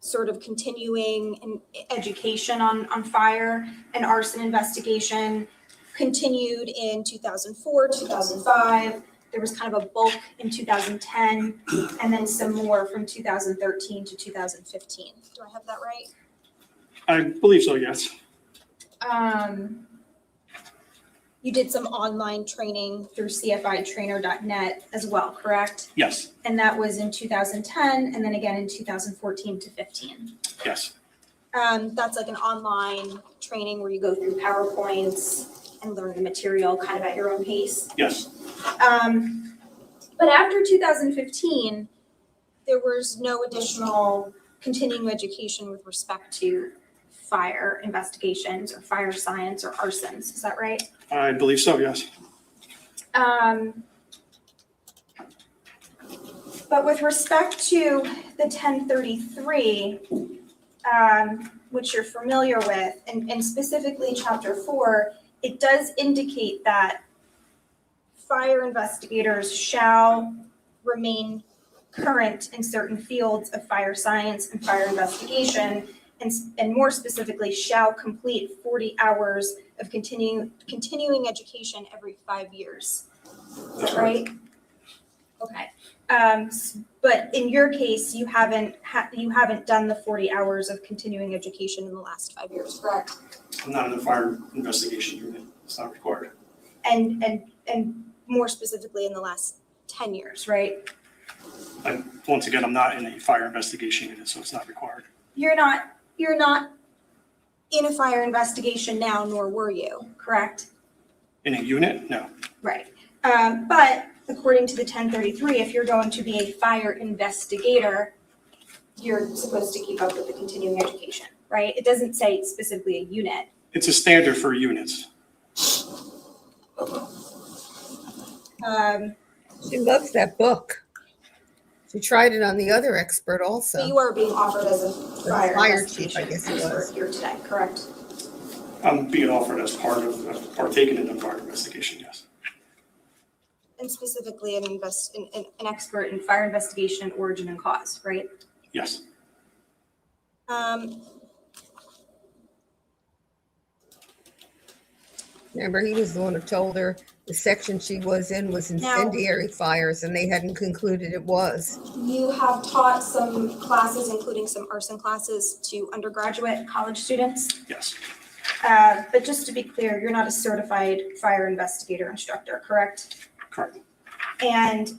sort of continuing education on fire and arson investigation continued in 2004, 2005. There was kind of a bulk in 2010, and then some more from 2013 to 2015. Do I have that right? I believe so, yes. You did some online training through cfitrainer.net as well, correct? Yes, And that was in 2010 and then again in 2014 to 15. yes, That's like an online training where you go through PowerPoints and learn the material kind of at your own pace. yes. But after 2015, there was no additional continuing education with respect to fire investigations or fire science or arsons. Is that right? I believe so, yes. But with respect to the 1033, which you're familiar with, and specifically Chapter 4, it does indicate that fire investigators shall remain current in certain fields of fire science and fire investigation, and more specifically, shall complete 40 hours of continuing education every 5 years. Is that right? Okay. But in your case, you haven't done the 40 hours of continuing education in the last 5 years, correct? I'm not in the fire investigation unit. It's not required. And more specifically in the last 10 years, right? Once again, I'm not in a fire investigation unit, so it's not required. You're not in a fire investigation now, nor were you, correct? In a unit? No. Right. But according to the 1033, if you're going to be a fire investigator, you're supposed to keep up with the continuing education, right? It doesn't say specifically a unit. It's a standard for units. She loves that book. She tried it on the other expert So also. you are being offered as a fire Fire chief, investigation I guess it expert was. here today, correct? I'm being offered as partaking in the fire investigation, yes. And specifically an expert in fire investigation, origin and cause, right? Yes. Remember, he was the one who told her the section she was in was incendiary fires, and they hadn't concluded it was. You have taught some classes, including some arson classes, to undergraduate college students. Yes. But just to be clear, you're not a certified fire investigator instructor, correct? Correct. And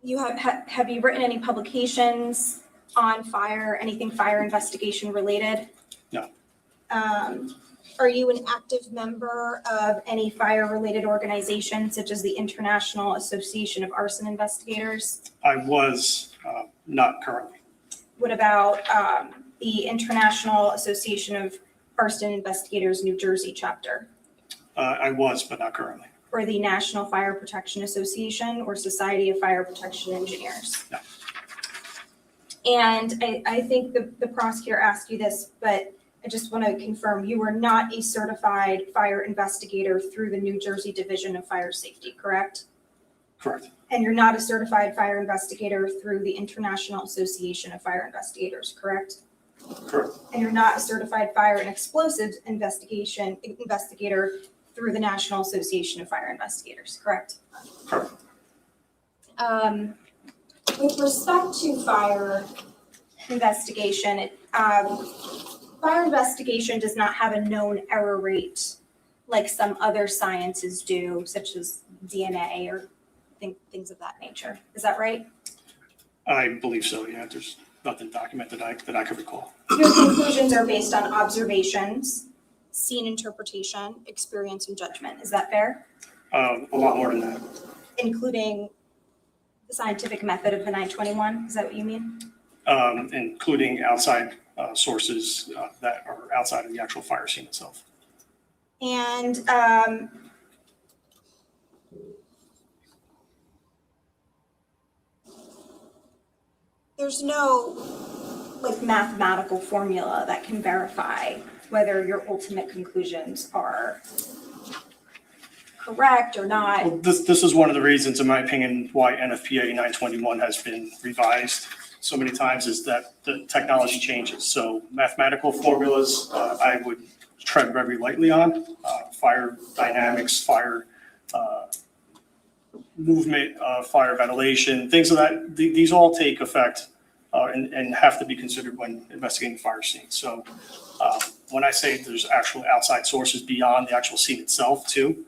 you have you written any publications on fire, anything fire investigation related? No. Are you an active member of any fire-related organization, such as the International Association of Arson Investigators? I was not currently. What about the International Association of Arson Investigators New Jersey chapter? I was, but not currently. Or the National Fire Protection Association or Society of Fire Protection Engineers? No. And I think the prosecutor asked you this, but I just want to confirm you are not a certified fire investigator through the New Jersey Division of Fire Safety, correct? Correct. And you're not a certified fire investigator through the International Association of Fire Investigators, correct? Correct. And you're not a certified fire and explosives investigator through the National Association of Fire Investigators, correct? Correct. With respect to fire investigation, fire investigation does not have a known error rate like some other sciences do, such as DNA or things of that nature. Is that right? I believe so, yeah. There's nothing documented that I could recall. Your conclusions are based on observations, scene interpretation, experience, and judgment. Is that fair? A lot more than that. Including the scientific method of the 921? Is that what you mean? Including outside sources that are outside of the actual fire scene itself. And there's no like mathematical formula that can verify whether your ultimate conclusions are correct or not. Well, this is one of the reasons, in my opinion, why NFPA 921 has been revised so many times, is that the technology changes. So mathematical formulas, I would tread very lightly on. Fire dynamics, fire movement, fire ventilation, things of that. These all take effect and have to be considered when investigating fire scenes. So when I say there's actual outside sources beyond the actual scene itself too,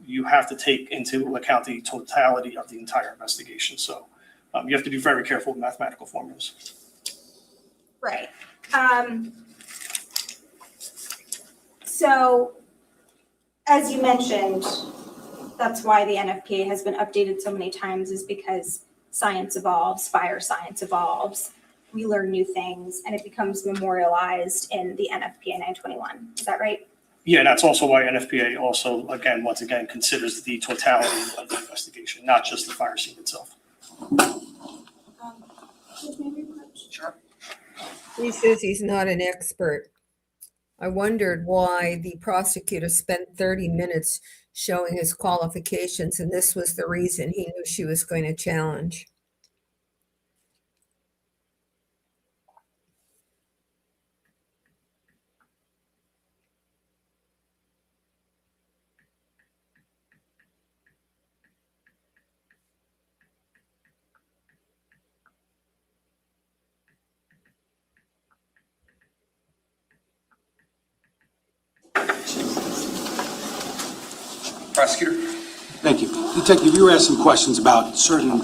you have to take into account the totality of the entire investigation. So you have to be very careful with mathematical formulas. Right. So as you mentioned, that's why the NFPA has been updated so many times, is because science evolves, fire science evolves, we learn new things, and it becomes memorialized in the NFPA 921. Is that right? Yeah, that's also why NFPA also, once again, considers the totality of the investigation, not just the fire scene itself. Sure. He says he's not an expert. I wondered why the prosecutor spent 30 minutes showing his qualifications, and this was the reason he knew she was going to challenge. Prosecutor? Thank you. Detective, you were asked some questions about certain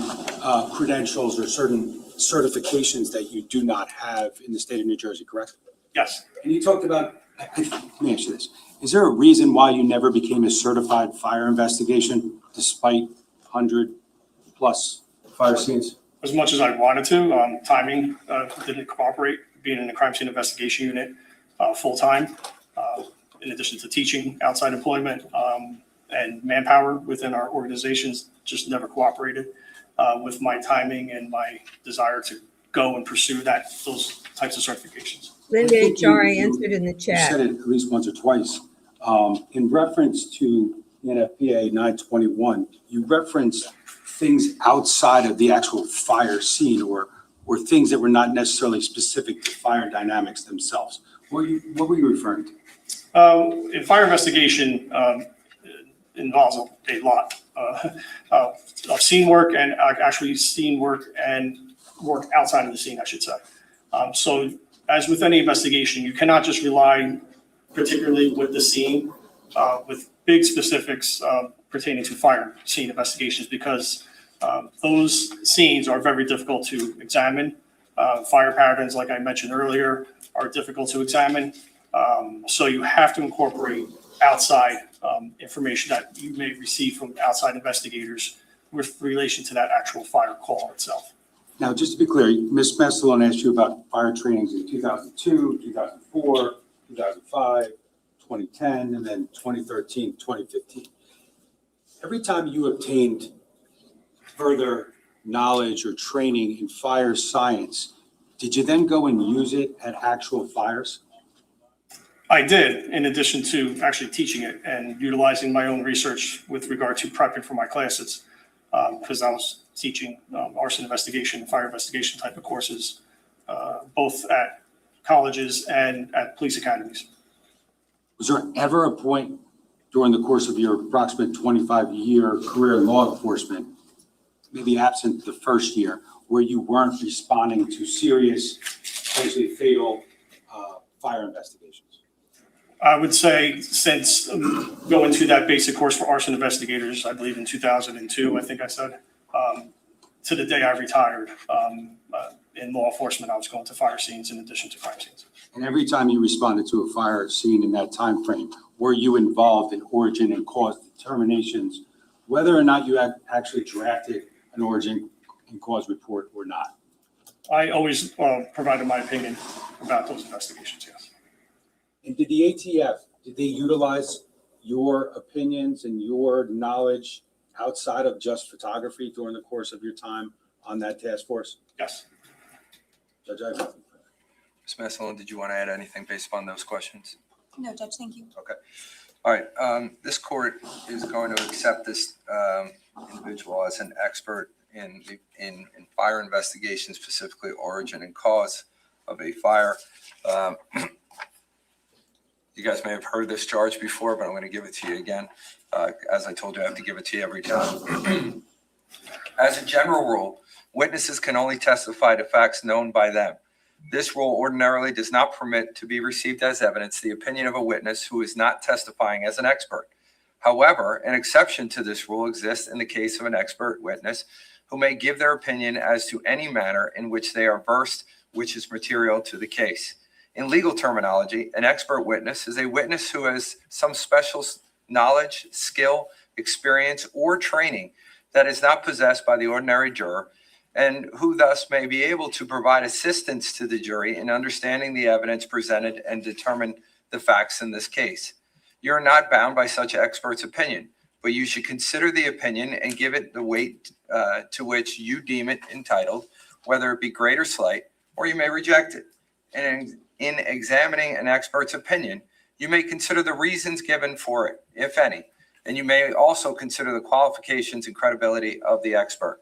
credentials or certain certifications that you do not have in the state of New Jersey, correct? Yes. And you talked about, let me ask you this. Is there a reason why you never became a certified fire investigation despite 100+ fire scenes? As much as I wanted to, timing didn't cooperate, being in the crime scene investigation unit full-time, in addition to teaching outside employment, and manpower within our organizations just never cooperated with my timing and my desire to go and pursue those types of certifications. Linda I think HR you answered in the You chat. said it at least once or twice. In reference to NFPA 921, you referenced things outside of the actual fire scene or things that were not necessarily specific to fire dynamics themselves. What were you referring to? In fire investigation, involves a lot of scene work and actually scene work and work outside of the scene, I should say. So as with any investigation, you cannot just rely particularly with the scene with big specifics pertaining to fire scene investigations, because those scenes are very difficult to examine. Fire patterns, like I mentioned earlier, are difficult to examine. So you have to incorporate outside information that you may receive from outside investigators with relation to that actual fire call itself. Now, just to be clear, Ms. Mestalone asked you about fire trainings in 2002, 2004, 2005, 2010, and then 2013, 2015. Every time you obtained further knowledge or training in fire science, did you then go and use it at actual fires? I did, in addition to actually teaching it and utilizing my own research with regard to prepping for my classes, because I was teaching arson investigation, fire investigation type of courses, both at colleges and at police academies. Was there ever a point during the course of your approximate 25-year career in law enforcement, maybe absent the first year, where you weren't responding to serious, potentially fatal fire investigations? I would say since going to that basic course for arson investigators, I believe in 2002, I think I said, to the day I retired in law enforcement, I was going to fire scenes in addition to crime scenes. And every time you responded to a fire scene in that time frame, were you involved in origin and cause determinations, whether or not you had actually drafted an origin and cause report or not? I always provided my opinion about those investigations, yes. And did the ATF, did they utilize your opinions and your knowledge outside of just photography during the course of your time on that task force? Yes. Judge, I have nothing further. Ms. Massillon, did you want to add anything based upon those questions? No, Judge, thank you. Okay. All right. This court is going to accept this individual as an expert in fire investigation, specifically origin and cause of a fire. You guys may have heard this charge before, but I'm going to give it to you again. As I told you, I have to give it to you every time. As a general rule, witnesses can only testify to facts known by them. This rule ordinarily does not permit to be received as evidence the opinion of a witness who is not testifying as an expert. However, an exception to this rule exists in the case of an expert witness who may give their opinion as to any matter in which they are versed, which is material to the case. In legal terminology, an expert witness is a witness who has some special knowledge, skill, experience, or training that is not possessed by the ordinary juror, and who thus may be able to provide assistance to the jury in understanding the evidence presented and determine the facts in this case. You are not bound by such expert's opinion, but you should consider the opinion and give it the weight to which you deem it entitled, whether it be great or slight, or you may reject it. And in examining an expert's opinion, you may consider the reasons given for it, if any, and you may also consider the qualifications and credibility of the expert.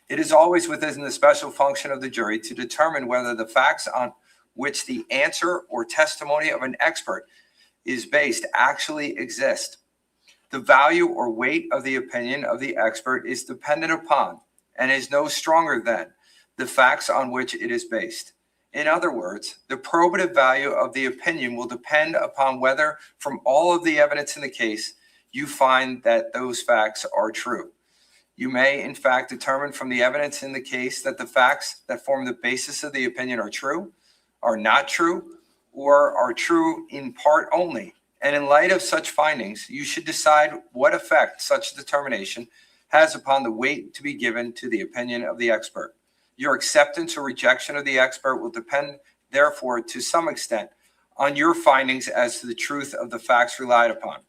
It is always within the special function of the jury to determine whether the facts on which the answer or testimony of an expert is based actually exist. The value or weight of the opinion of the expert is dependent upon and is no stronger than the facts on which it is based. In other words, the probative value of the opinion will depend upon whether, from all of the evidence in the case, you find that those facts are true. You may, in fact, determine from the evidence in the case that the facts that form the basis of the opinion are true, are not true, or are true in part only. And in light of such findings, you should decide what effect such determination has upon the weight to be given to the opinion of the expert. Your acceptance or rejection of the expert will depend, therefore, to some extent, on your findings as to the truth of the facts relied upon.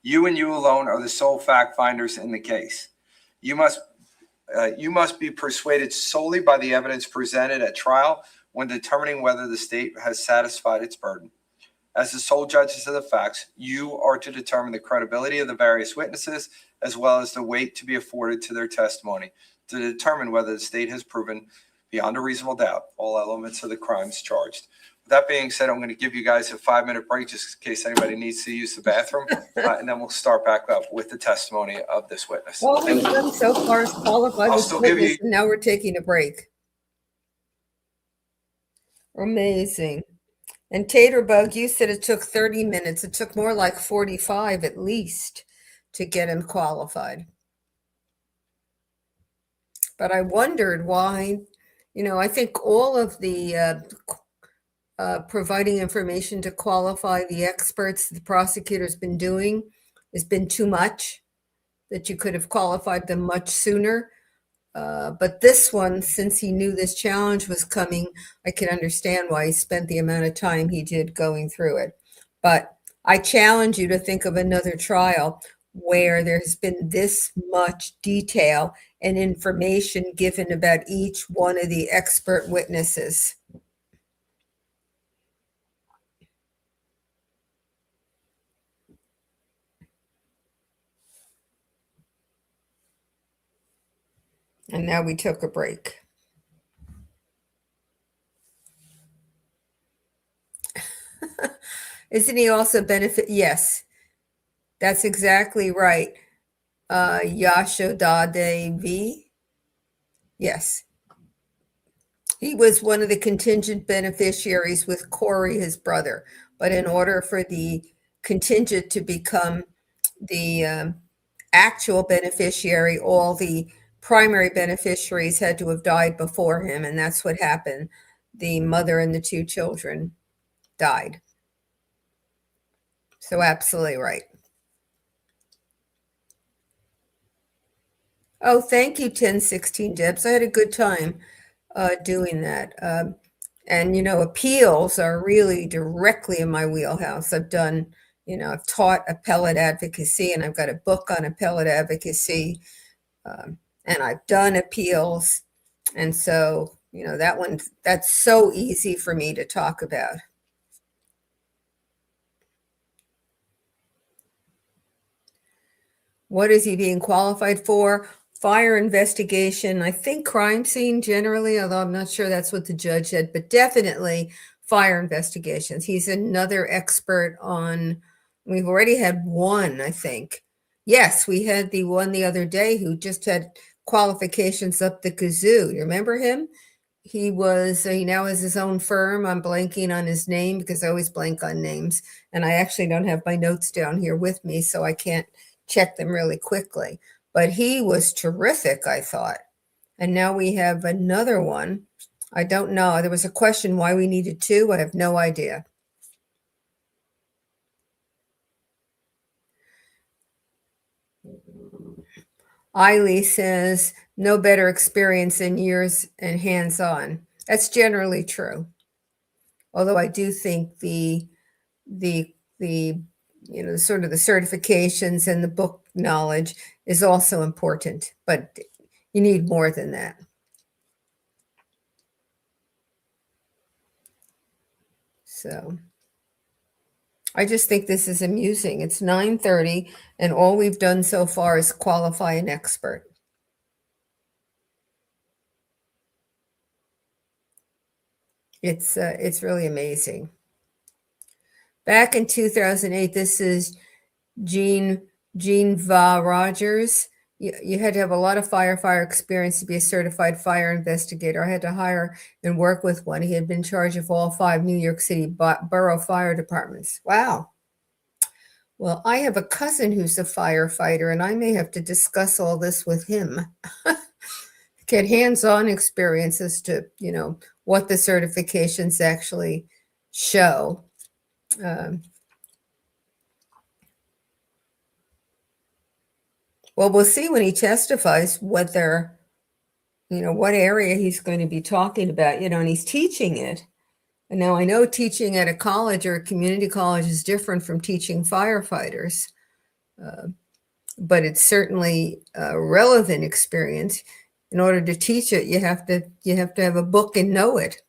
You and you alone are the sole fact finders in the case. You must be persuaded solely by the evidence presented at trial when determining whether the state has satisfied its burden. As the sole judges of the facts, you are to determine the credibility of the various witnesses as well as the weight to be afforded to their testimony to determine whether the state has proven beyond a reasonable doubt all elements of the crimes charged. With that being said, I'm going to give you guys a 5-minute break just in case anybody needs to use the bathroom, and then we'll start back up with the testimony of this witness. All we've done so far is qualify I'll this still give witness, you- and now we're taking a break. Amazing. And Taterbug, you said it took 30 minutes. It took more like 45 at least to get him qualified. But I wondered why, I think all of the providing information to qualify the experts the prosecutor's been doing has been too much, that you could have qualified them much sooner. But this one, since he knew this challenge was coming, I can understand why he spent the amount of time he did going through it. But I challenge you to think of another trial where there's been this much detail and information given about each one of the expert witnesses. And now we took a break. Isn't he also benefit? Yes, that's exactly right. Yashodade V. Yes. He was one of the contingent beneficiaries with Corey, his brother. But in order for the contingent to become the actual beneficiary, all the primary beneficiaries had to have died before him. And that's what happened. The mother and the two children died. So absolutely right. Oh, thank you, 1016 Debs. I had a good time doing that. And, appeals are really directly in my wheelhouse. I've done, I've taught appellate advocacy, and I've got a book on appellate advocacy, and I've done appeals. And so, that's so easy for me to talk about. What is he being qualified for? Fire investigation, I think crime scene generally, although I'm not sure that's what the judge said, but definitely fire investigations. He's another expert on, we've already had one, I think. Yes, we had the one the other day who just had qualifications up the kazoo. You remember him? He now has his own firm. I'm blanking on his name because I always blank on names. And I actually don't have my notes down here with me, so I can't check them really quickly. But he was terrific, I thought. And now we have another one. I don't know. There was a question why we needed two. I have no idea. Eiley says, no better experience in years and hands-on. That's generally true. Although I do think the sort of the certifications and the book knowledge is also important, but you need more than that. So I just think this is amusing. It's 9:30 and all we've done so far is qualify an expert. It's really amazing. Back in 2008, this is Jean Va Rogers. You had to have a lot of fire experience to be a certified fire investigator. I had to hire and work with one. He had been in charge of all 5 New York City borough fire departments. Wow. Well, I have a cousin who's a firefighter, and I may have to discuss all this with him. Get hands-on experience as to, what the certifications actually show. Well, we'll see when he testifies what area he's going to be talking about, and he's teaching it. And now I know teaching at a college or a community college is different from teaching firefighters, but it's certainly a relevant experience. In order to teach it, you have to have a book and know it,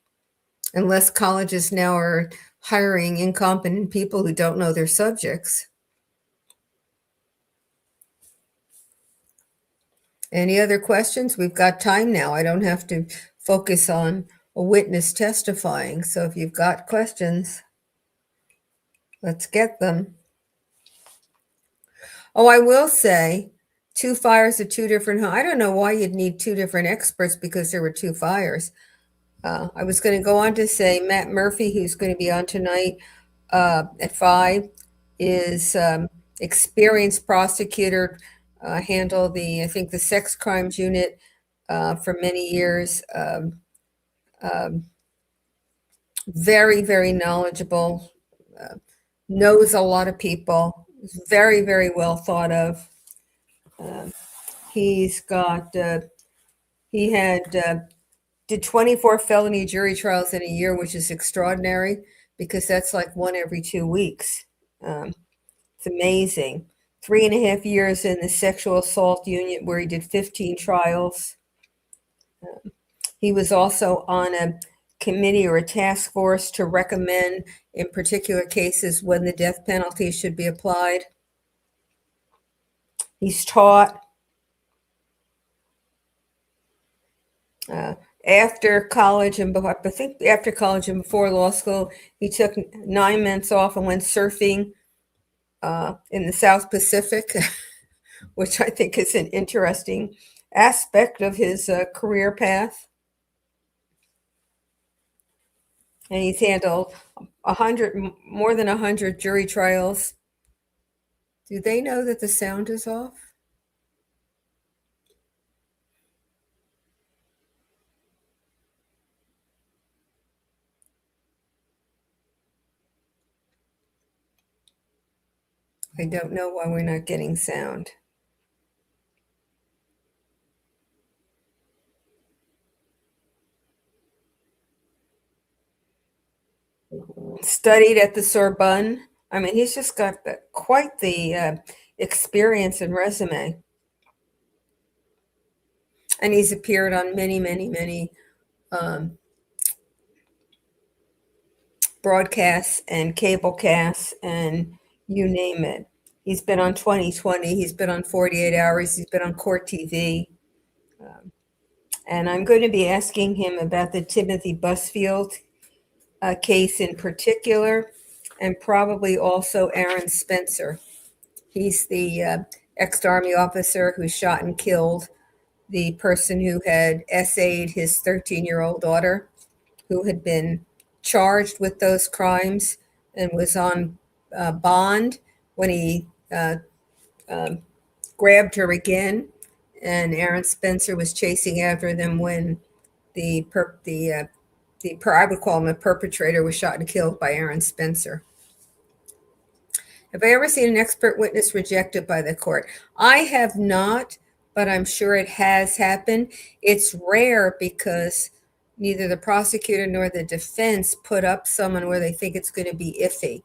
unless colleges now are hiring incompetent people who don't know their subjects. Any other questions? We've got time now. I don't have to focus on a witness testifying. So if you've got questions, let's get them. Oh, I will say 2 fires at 2 different homes. I don't know why you'd need 2 different experts because there were 2 fires. I was going to go on to say Matt Murphy, who's going to be on tonight at 5, is experienced prosecutor, handled the sex crimes unit for many years. Very, very knowledgeable, knows a lot of people, is very, very well thought of. Did 24 felony jury trials in a year, which is extraordinary because that's like 1 every 2 weeks. It's amazing. 3.5 years in the sexual assault unit where he did 15 trials. He was also on a committee or a task force to recommend in particular cases when the death penalty should be applied. He's taught. After college and I think after college and before law school, he took 9 months off and went surfing in the South Pacific, which I think is an interesting aspect of his career path. And he's handled more than 100 jury trials. Do they know that the sound is off? I don't know why we're not getting sound. Studied at the Sorbonne. I mean, he's just got quite the experience and resume. And he's appeared on many broadcasts and cable casts and you name it. He's been on 2020. He's been on 48 Hours. He's been on Court TV. And I'm going to be asking him about the Timothy Busfield case in particular, and probably also Aaron Spencer. He's the ex-Army officer who shot and killed the person who had essayed his 13-year-old daughter, who had been charged with those crimes and was on bond when he grabbed her again. And Aaron Spencer was chasing after them when I would call him a perpetrator, was shot and killed by Aaron Spencer. Have I ever seen an expert witness rejected by the court? I have not, but I'm sure it has happened. It's rare because neither the prosecutor nor the defense put up someone where they think it's going to be iffy.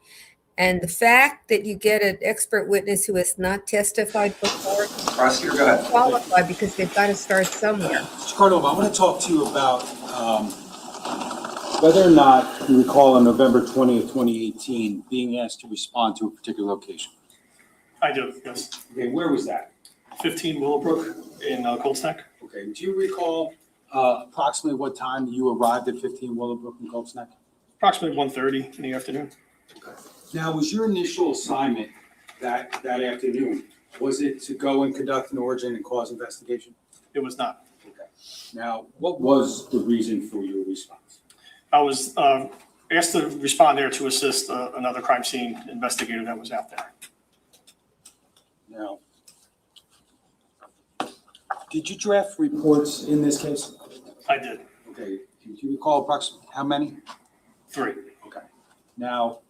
And the fact that you get an expert witness who has not testified before, Prosecutor, go ahead. qualify because they've got to start somewhere. Mr. Cardinal, I want to talk to you about whether or not you recall on November 20th, 2018, being asked to respond to a particular location. I do, yes. Okay, where was that? 15 Willowbrook in Cold Snack. Okay, do you recall approximately what time you arrived at 15 Willowbrook in Cold Snack? Approximately 1:30 in the afternoon. Okay. Now, was your initial assignment that afternoon, was it to go and conduct an origin and cause investigation? It was not. Okay. Now, what was the reason for your response? I was asked to respond there to assist another crime scene investigator that was out there. Now, did you draft reports in this case? I did. Okay. Do you recall approximately how many? 3. Okay. Now,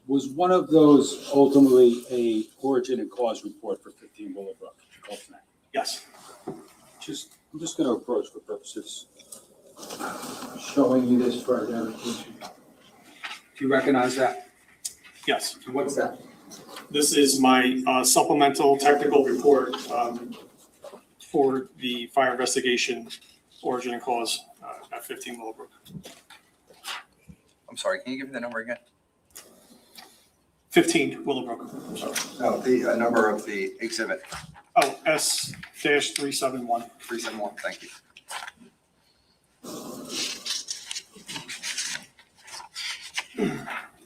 was one of those ultimately a origin and cause report for 15 Willowbrook? Yes. I'm just going to approach for purposes showing you this for identification. Do you recognize that? Yes. And what's that? This is my supplemental technical report for the fire investigation origin and cause at 15 Willowbrook. I'm sorry, can you give me the number again? 15 Willowbrook. I'm sorry. No, the number of the exhibit, Oh, S-371. 371, thank you.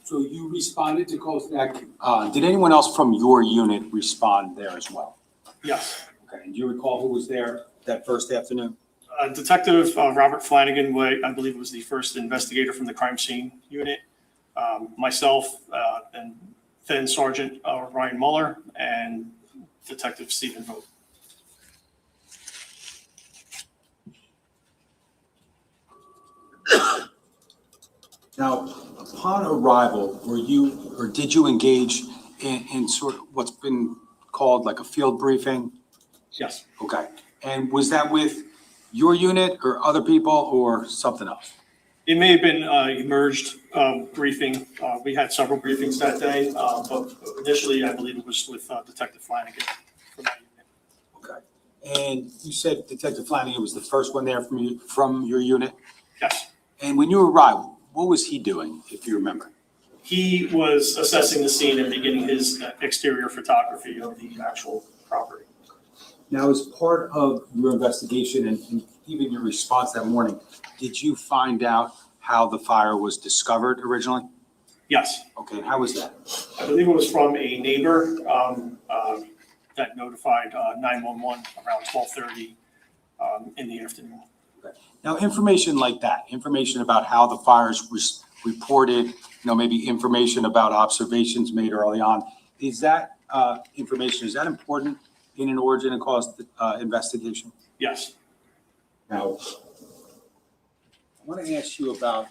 So you responded to Cold Snack. Did anyone else from your unit respond there as well? Yes. Okay. And do you recall who was there that first afternoon? Detective Robert Flanagan, I believe, was the first investigator from the crime scene unit. Myself and then Sergeant Ryan Muller and Detective Stephen Vogt. Now, upon arrival, did you engage in sort of what's been called like a field briefing? Yes. Okay. And was that with your unit or other people or something else? It may have been emerged briefing. We had several briefings that day, but initially I believe it was with Detective Flanagan from that unit. Okay. And you said Detective Flanagan was the first one there from your unit? Yes. And when you arrived, what was he doing, if you remember? He was assessing the scene and beginning his exterior photography of the actual property. Now, as part of your investigation and even your response that morning, did you find out how the fire was discovered originally? Yes, Okay, how was that? I believe it was from a neighbor that notified 911 around 12:30 in the afternoon. Now, information like that, information about how the fires was reported, maybe information about observations made early on, is that information, is that important in an origin and cause investigation? Yes. Now, I want to ask you about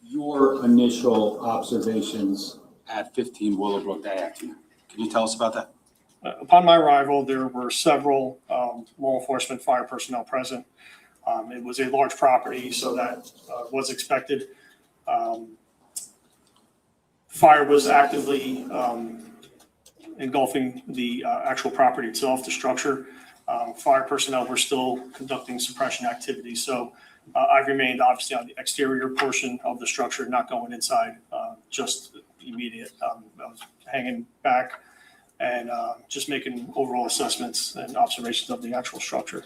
your initial observations at 15 Willowbrook that afternoon. Can you tell us about that? Upon my arrival, there were several law enforcement fire personnel present. It was a large property, so that was expected. Fire was actively engulfing the actual property itself, the structure. Fire personnel were still conducting suppression activities. So I've remained obviously on the exterior portion of the structure, not going inside, just immediate. I was hanging back and just making overall assessments and observations of the actual structure.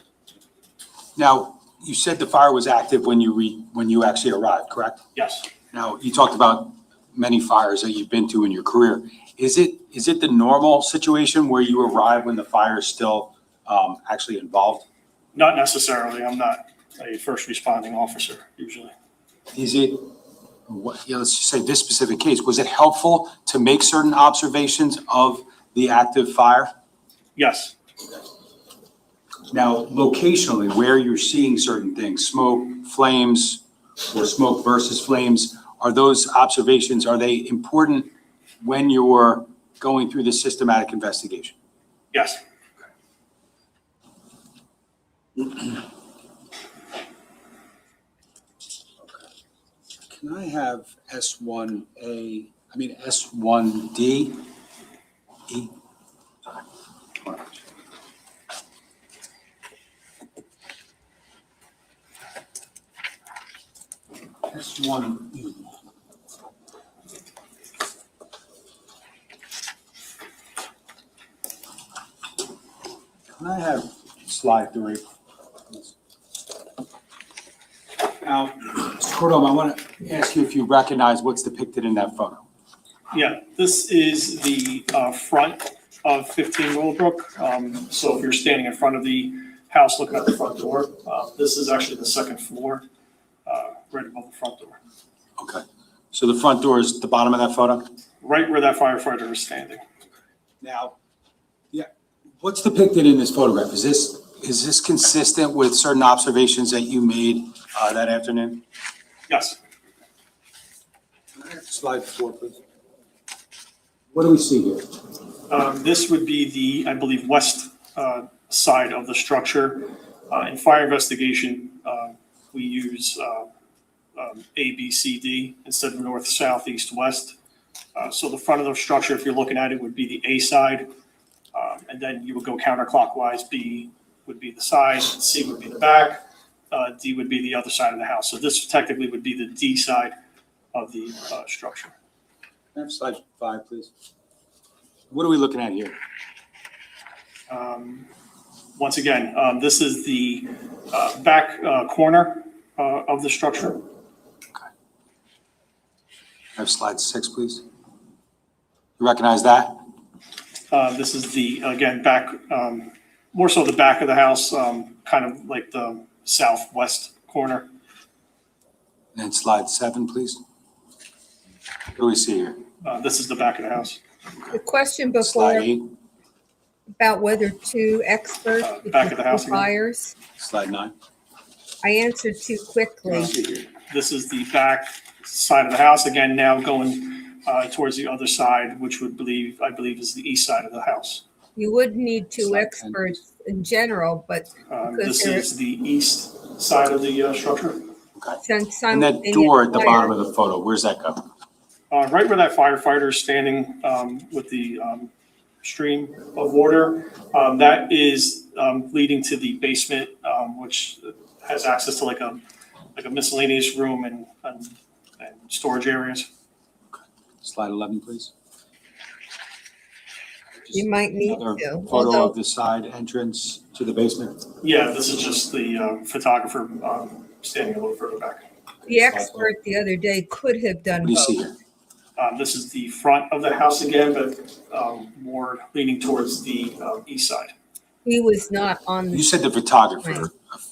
Now, you said the fire was active when you actually arrived, correct? Yes. Now, you talked about many fires that you've been to in your career. Is it the normal situation where you arrive when the fire is still actually involved? Not necessarily. I'm not a first responding officer usually. Is it, let's just say this specific case, was it helpful to make certain observations of the active fire? Yes. Now, locationally, where you're seeing certain things, smoke, flames, or smoke versus flames, are those observations, are they important when you're going through the systematic investigation? Yes. Can I have S1D? E? S1E. Can I have slide 3? Now, Mr. Cordova, I want to ask you if you recognize what's depicted in that photo. Yeah, this is the front of 15 Willowbrook. So if you're standing in front of the house looking at the front door, this is actually the second floor, right above the front door. Okay, so the front door is the bottom of that photo? Right where that firefighter is standing. Now, yeah, what's depicted in this photograph? Is this consistent with certain observations that you made that afternoon? Yes. Slide 4, please. What do we see here? This would be the, I believe, west side of the structure. In fire investigation, we use A, B, C, D instead of north, south, east, west. So the front of the structure, if you're looking at it, would be the A side. And then you would go counterclockwise. B would be the side, C would be the back, D would be the other side of the house. So this technically would be the D side of the structure. Next, slide 5, please. What are we looking at here? Once again, this is the back corner of the structure. Okay. Have slide 6, please. You recognize that? This is the, again, back, more so the back of the house, kind of like the southwest corner. And then slide 7, please. What do we see here? This is the back of the house. The question Slide before 8, about whether 2 experts Back of the house again. fires, slide 9. I answered too quickly. This is the back side of the house, again, now going towards the other side, which would I believe is the east side of the house. You would need 2 Slide 10. experts in general, but because This is the east side of the structure. Okay. And that door at the bottom of the photo, where's that go? Right where that firefighter is standing with the stream of water, that is leading to the basement, which has access to like a miscellaneous room and storage areas. Slide 11, please. You might need Another to, photo although of the side entrance to the basement. Yeah, this is just the photographer standing a little further back. the expert the other day could have What done do you see both. here? This is the front of the house again, but more leaning towards the east side. He was not on You the, said the photographer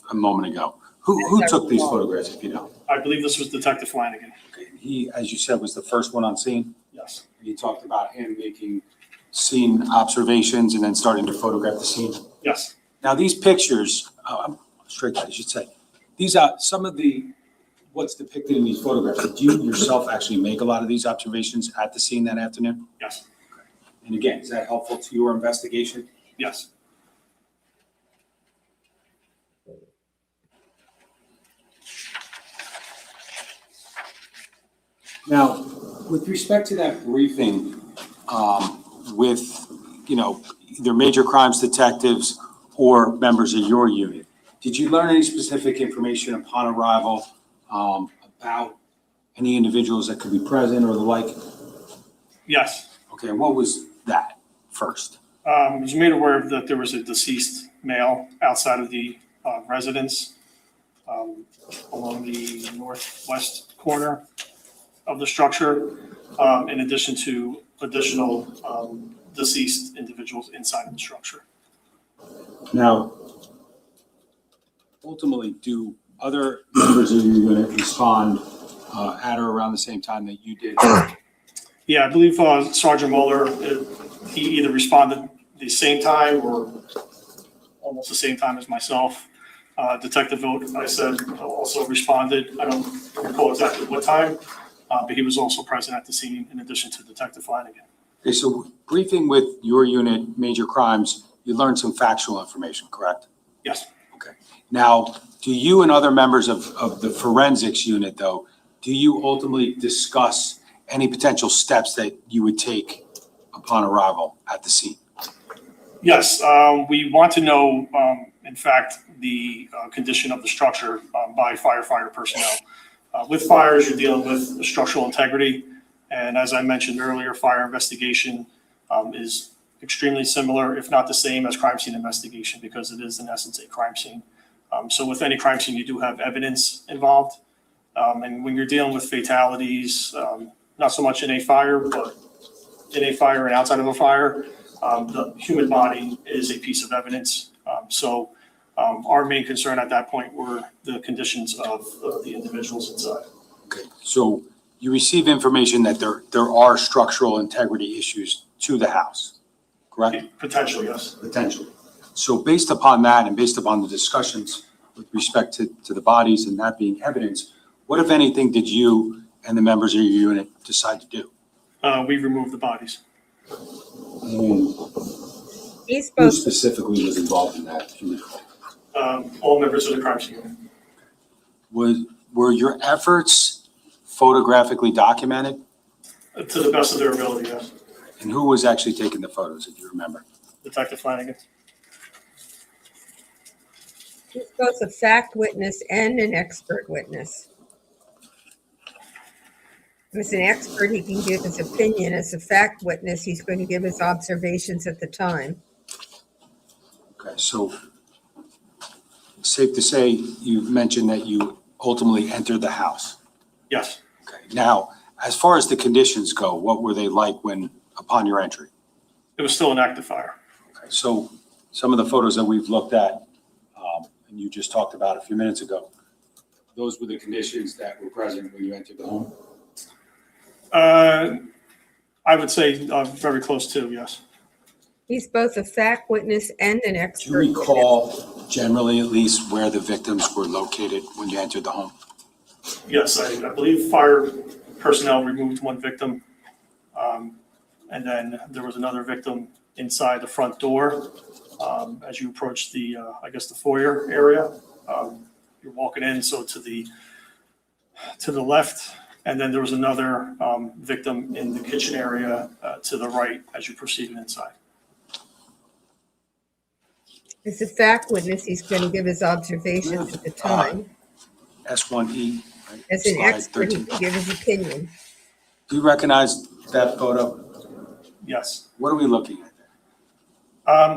a moment ago. Who took these photographs, if you know? I believe this was Detective Flanagan. Okay, he, as you said, was the first one on scene. Yes. You talked about him making scene observations and then starting to photograph the scene. Yes. Now, these pictures, straight cut, I should say, these are some of what's depicted in these photographs. Did you yourself actually make a lot of these observations at the scene that afternoon? Yes. And again, is that helpful to your investigation? Yes. Now, with respect to that briefing, with, either major crimes detectives or members of your unit, did you learn any specific information upon arrival, about any individuals that could be present or the like? Yes. Okay, and what was that first? I was made aware that there was a deceased male outside of the residence along the northwest corner of the structure, in addition to additional deceased individuals inside of the structure. Now, ultimately, do other members of your unit respond at or around the same time that you did? Yeah, I believe Sergeant Mueller, he either responded the same time or almost the same time as myself. Detective Vogt, I said, also responded. I don't recall exactly what time, but he was also present at the scene in addition to Detective Flanagan. Okay, so briefing with your unit, major crimes, you learned some factual information, correct? Yes. Okay. Now, do you and other members of the forensics unit, though, do you ultimately discuss any potential steps that you would take upon arrival at the scene? Yes, we want to know, in fact, the condition of the structure by firefighter personnel. With fires, you're dealing with structural integrity. And as I mentioned earlier, fire investigation is extremely similar, if not the same, as crime scene investigation, because it is, in essence, a crime scene. So with any crime scene, you do have evidence involved. And when you're dealing with fatalities, not so much in a fire, but in a fire and outside of a fire, the human body is a piece of evidence. So our main concern at that point were the conditions of the individuals inside. Okay, so you receive information that there are structural integrity issues to the house, correct? Potentially, yes. Potentially. So based upon that and based upon the discussions with respect to the bodies and that being evidence, what, if anything, did you and the members of your unit decide to do? We removed the bodies. he's Who both, specifically was involved in that, if you recall? All members of the crime scene. Were your efforts photographically documented? To the best of their ability, yes. And who was actually taking the photos, if you remember? Detective Flanagan. he's both a fact witness and an expert witness. As an expert, he can give his opinion. As a fact witness, he's going to give his observations at the time. Okay, so safe to say you've mentioned that you ultimately entered the house. Yes. Okay, now, as far as the conditions go, what were they like upon your entry? It was still an active fire. Okay, so some of the photos that we've looked at, and you just talked about a few minutes ago, those were the conditions that were present when you entered the home? I would say very close to, yes. He's both a fact witness and an Do you expert witness. recall generally at least where the victims were located when you entered the home? Yes, I believe fire personnel removed one victim. And then there was another victim inside the front door. As you approach the, the foyer area, you're walking in, so to the left. And then there was another victim in the kitchen area to the right as you proceeded inside. As a fact witness, he's going to give his observations at the time. S1E. right? As an Slide expert, he 13. can give his opinion. Do you recognize that photo? Yes. What are we looking at there?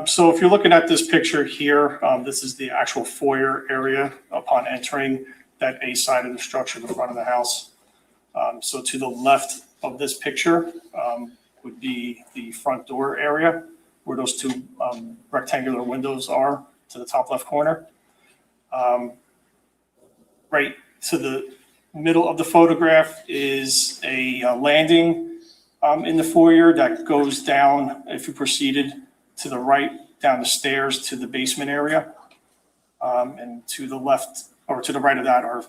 So if you're looking at this picture here, this is the actual foyer area upon entering that A side of the structure, the front of the house. So to the left of this picture would be the front door area where those two rectangular windows are to the top left corner. Right to the middle of the photograph is a landing in the foyer that goes down, if you proceeded to the right, down the stairs to the basement area. And to the left, or to the right of that are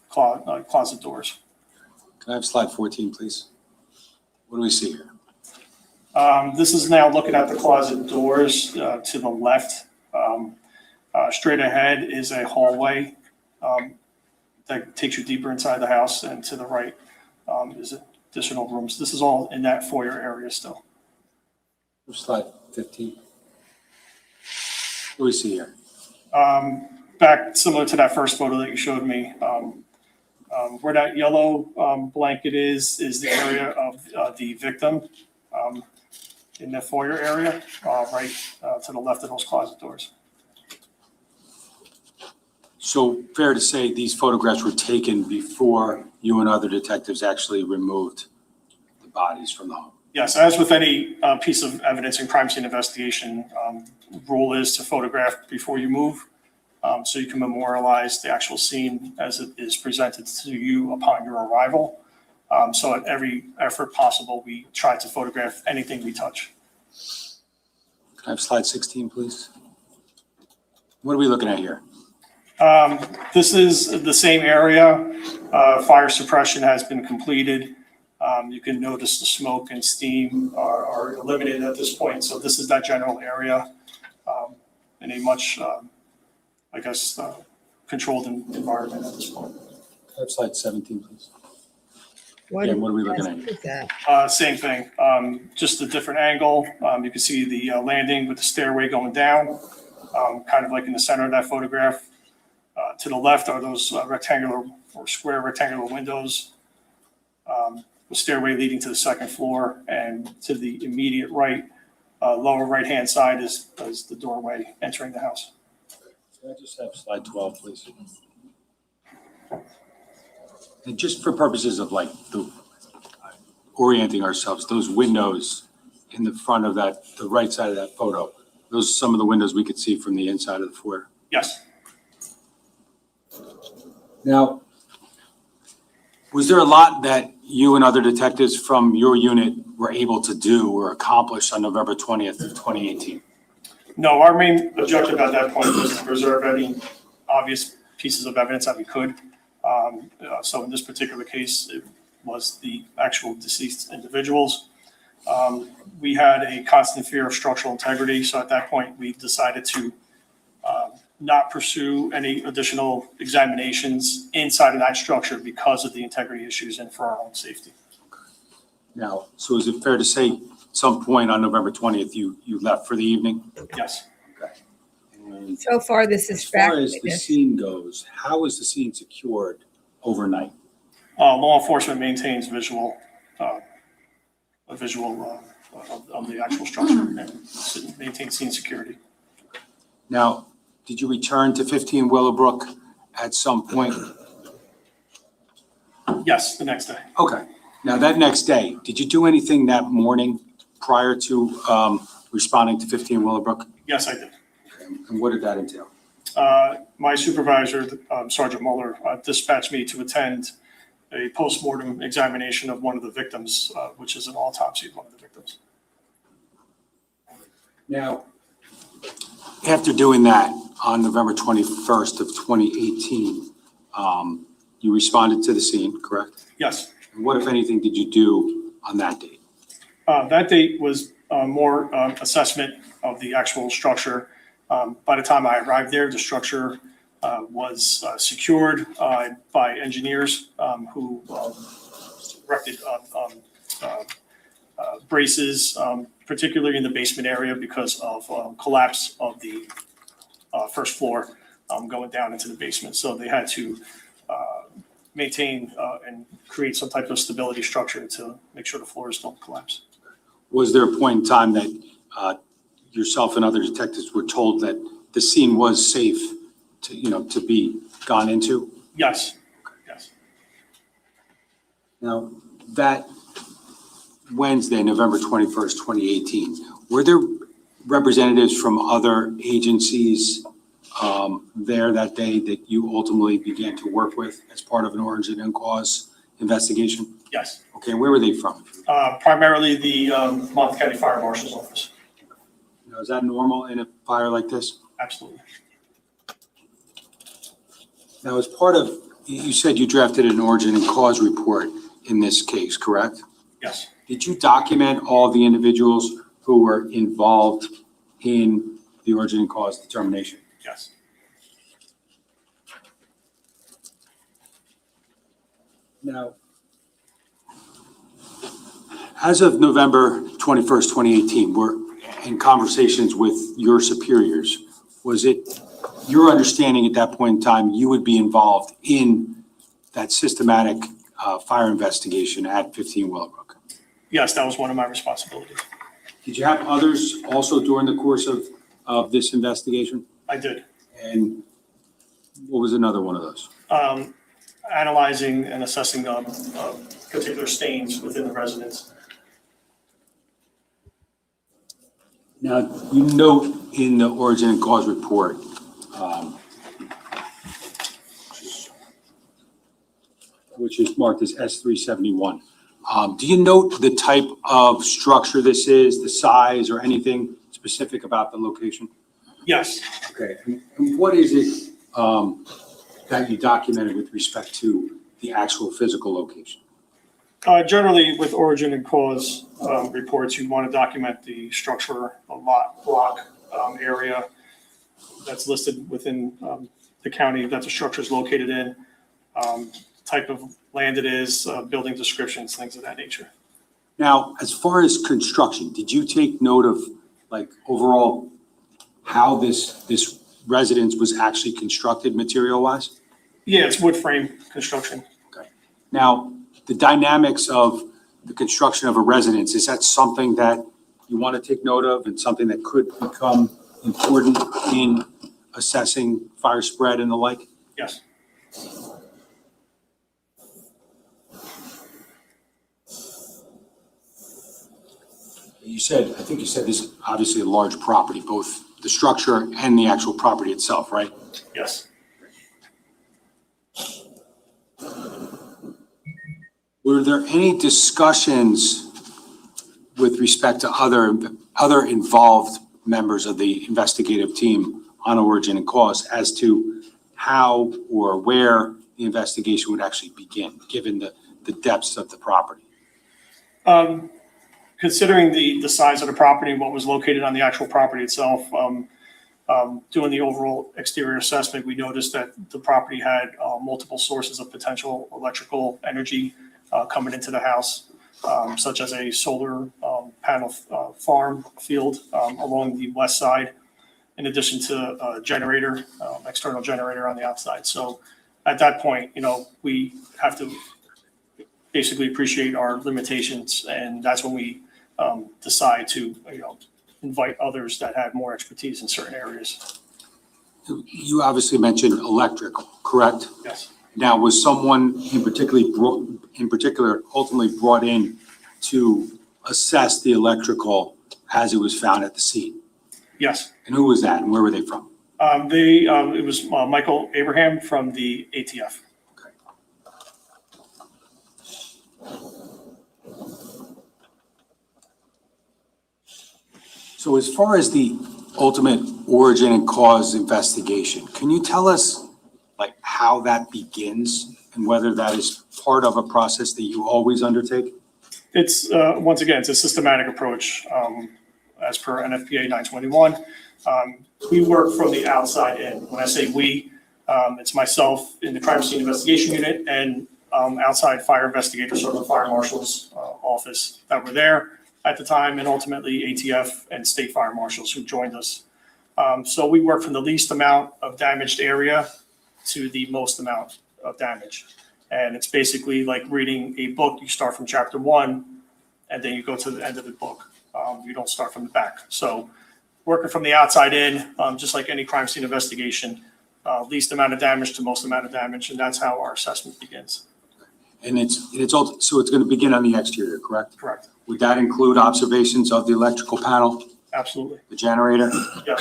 closet doors. Can I have slide 14, please? What do we see here? This is now looking at the closet doors to the left. Straight ahead is a hallway that takes you deeper inside the house, and to the right is additional rooms. This is all in that foyer area still. Slide 15. What do we see here? Back similar to that first photo that you showed me, where that yellow blanket is the area of the victim in the foyer area, right to the left of those closet doors. So fair to say these photographs were taken before you and other detectives actually removed the bodies from the home? Yes, as with any piece of evidence in crime scene investigation, rule is to photograph before you move, so you can memorialize the actual scene as it is presented to you upon your arrival. So at every effort possible, we try to photograph anything we touch. Can I have slide 16, please? What are we looking at here? This is the same area. Fire suppression has been completed. You can notice the smoke and steam are eliminated at this point. So this is that general area in a much, I guess, controlled environment at this point. Can I have slide 17, please? What Yeah, what are we looking at? is that? Same thing, just a different angle. You can see the landing with the stairway going down, kind of like in the center of that photograph. To the left are those rectangular or square rectangular windows, the stairway leading to the second floor, and to the immediate right, lower right-hand side is the doorway entering the house. Can I just have slide 12, please? And just for purposes of like the orienting ourselves, those windows in the front of that, the right side of that photo, those are some of the windows we could see from the inside of the foyer. Yes. Now, was there a lot that you and other detectives from your unit were able to do or accomplish on November 20th of 2018? No, our main objective at that point was to preserve any obvious pieces of evidence that we could. So in this particular case, it was the actual deceased individuals. We had a constant fear of structural integrity. So at that point, we decided to not pursue any additional examinations inside of that structure because of the integrity issues and for our own safety. Now, so is it fair to say at some point on November 20th, you left for the evening? Yes. And So far, this is as far fact as the witness. scene goes, how is the scene secured overnight? Law enforcement maintains a visual of the actual structure and maintains scene security. Now, did you return to 15 Willowbrook at some point? Yes, the next day. Okay. Now, that next day, did you do anything that morning prior to responding to 15 Willowbrook? Yes, I did. And what did that entail? My supervisor, Sergeant Mueller, dispatched me to attend a post-mortem examination of one of the victims, which is an autopsy of one of the victims. Now, after doing that on November 21st of 2018, you responded to the scene, correct? Yes. And what, if anything, did you do on that date? That date was more assessment of the actual structure. By the time I arrived there, the structure was secured by engineers who erected braces, particularly in the basement area because of collapse of the first floor going down into the basement. So they had to maintain and create some type of stability structure to make sure the floors don't collapse. Was there a point in time that yourself and other detectives were told that the scene was safe to be gone into? Yes, yes. Now, that Wednesday, November 21st, 2018, were there representatives from other agencies there that day that you ultimately began to work with as part of an origin and cause investigation? Yes. Okay, where were they from? Primarily the Monmouth County Fire Marshal's Office. Now, is that normal in a fire like this? Absolutely. Now, as part of, you said you drafted an origin and cause report in this case, correct? Yes. Did you document all the individuals who were involved in the origin and cause determination? Yes. Now, as of November 21st, 2018, we're in conversations with your superiors. Was it your understanding at that point in time you would be involved in that systematic fire investigation at 15 Willowbrook? Yes, that was one of my responsibilities. Did you have others also during the course of this investigation? I did. And what was another one of those? Analyzing and assessing particular stains within the residence. Now, you note in the origin and cause report, which is marked as S371. Do you note the type of structure this is, the size, or anything specific about the location? Yes. Okay, and what is it that you documented with respect to the actual physical location? Generally, with origin and cause reports, you want to document the structure, a lot, block, area that's listed within the county that the structure is located in, type of land it is, building descriptions, things of that nature. Now, as far as construction, did you take note of, like, overall how this residence was actually constructed material-wise? Yeah, it's wood frame construction. Okay. Now, the dynamics of the construction of a residence, is that something that you want to take note of and something that could become important in assessing fire spread and the like? Yes. I think you said this is obviously a large property, both the structure and the actual property itself, right? Yes. Were there any discussions with respect to other involved members of the investigative team on origin and cause as to how or where the investigation would actually begin, given the depths of the property? Considering the size of the property and what was located on the actual property itself, doing the overall exterior assessment, we noticed that the property had multiple sources of potential electrical energy coming into the house, such as a solar panel farm field along the west side, in addition to a generator, external generator on the outside. So at that point, we have to basically appreciate our limitations, and that's when we decide to, invite others that have more expertise in certain areas. You obviously mentioned electrical, correct? Yes. Now, was someone in particular ultimately brought in to assess the electrical as it was found at the scene? Yes. And who was that, and where were they from? It was Michael Abraham from the ATF. So as far as the ultimate origin and cause investigation, can you tell us, like, how that begins and whether that is part of a process that you always undertake? It's, once again, it's a systematic approach, as per NFPA 921. We work from the outside in. When I say we, it's myself in the crime scene investigation unit and outside fire investigators from the fire marshal's office that were there at the time, and ultimately ATF and state fire marshals who joined us. So we work from the least amount of damaged area to the most amount of damage. And it's basically like reading a book. You start from chapter 1 and then you go to the end of the book. You don't start from the back. So working from the outside in, just like any crime scene investigation, least amount of damage to most amount of damage, and that's how our assessment begins. And so it's going to begin on the exterior, correct? Correct. Would that include observations of the electrical panel, Absolutely. the generator, Yes.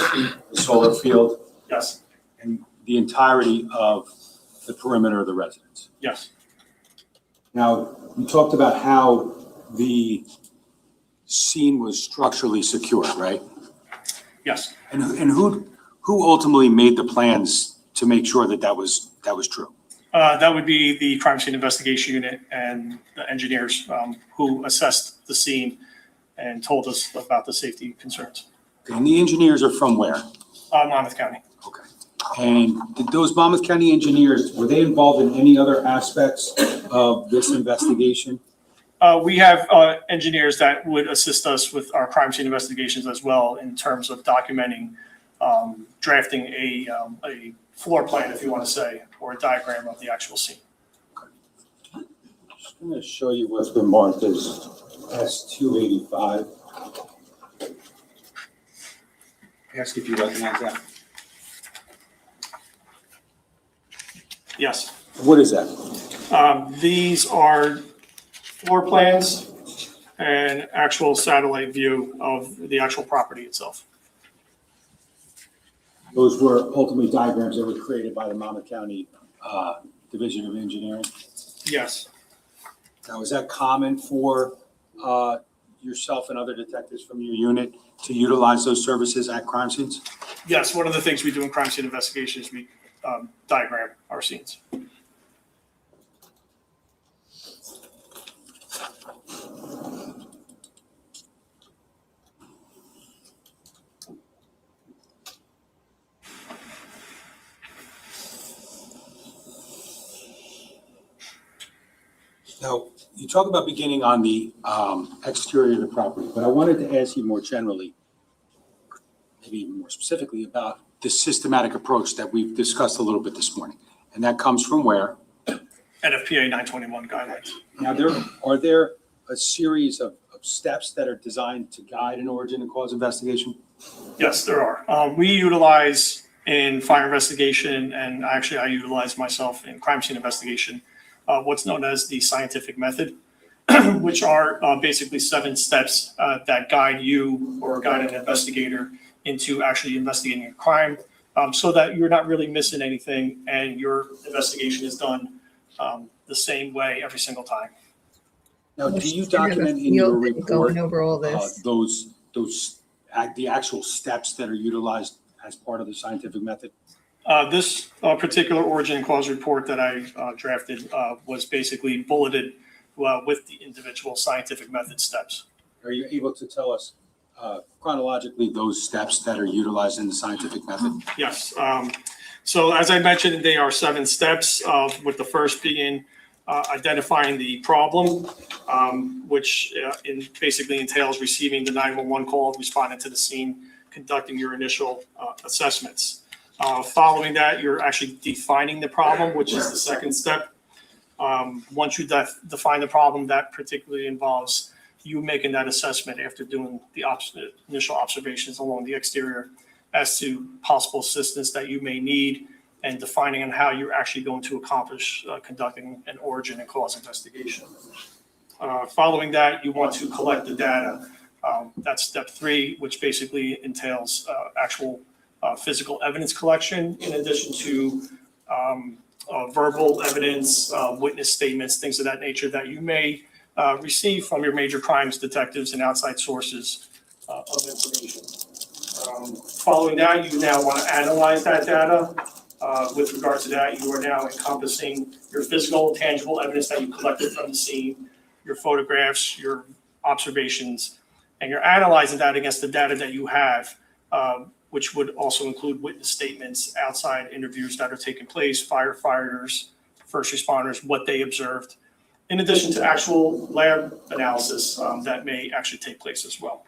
the solar field, Yes. and the entirety of the perimeter of the residence? Yes. Now, you talked about how the scene was structurally secure, right? Yes. And who ultimately made the plans to make sure that that was true? That would be the crime scene investigation unit and the engineers who assessed the scene and told us about the safety concerns. And the engineers are from where? Monmouth County. Okay. And did those Monmouth County engineers, were they involved in any other aspects of this investigation? We have engineers that would assist us with our crime scene investigations as well in terms of documenting, drafting a floor plan, if you want to say, or a diagram of the actual scene. Just going to show you what's been marked as S285. Ask if you recognize that. Yes. What is that? These are floor plans and actual satellite view of the actual property itself. Those were ultimately diagrams that were created by the Monmouth County Division of Engineering. Yes. Now, is that common for yourself and other detectives from your unit to utilize those services at crime scenes? Yes, one of the things we do in crime scene investigations, we diagram our scenes. Now, you talk about beginning on the exterior of the property, but I wanted to ask you more generally, maybe even more specifically, about the systematic approach that we've discussed a little bit this morning. And that comes from where? NFPA 921 guidelines. Now, are there a series of steps that are designed to guide an origin and cause investigation? Yes, there are. We utilize in fire investigation, and actually I utilize myself in crime scene investigation, what's known as the scientific method, which are basically 7 steps that guide you or guide an investigator into actually investigating a crime, so that you're not really missing anything and your investigation is done the same way every single time. Now, do you document in your report going over all this? the actual steps that are utilized as part of the scientific method? This particular origin and cause report that I drafted was basically bulleted with the individual scientific method steps. Are you able to tell us chronologically those steps that are utilized in the scientific method? Yes. So as I mentioned, they are 7 steps, with the first being identifying the problem, which basically entails receiving the 911 call, responding to the scene, conducting your initial assessments. Following that, you're actually defining the problem, which is the second step. Once you define the problem, that particularly involves you making that assessment after doing the initial observations along the exterior as to possible assistance that you may need, and defining on how you're actually going to accomplish conducting an origin and cause investigation. Following that, you want to collect the data. That's step 3, which basically entails actual physical evidence collection, in addition to verbal evidence, witness statements, things of that nature that you may receive from your major crimes detectives and outside sources of information. Following that, you now want to analyze that data. With regard to that, you are now encompassing your physical, tangible evidence that you collected from the scene, your photographs, your observations, and you're analyzing that against the data that you have, which would also include witness statements, outside interviews that are taking place, firefighters, first responders, what they observed, in addition to actual lab analysis that may actually take place as well.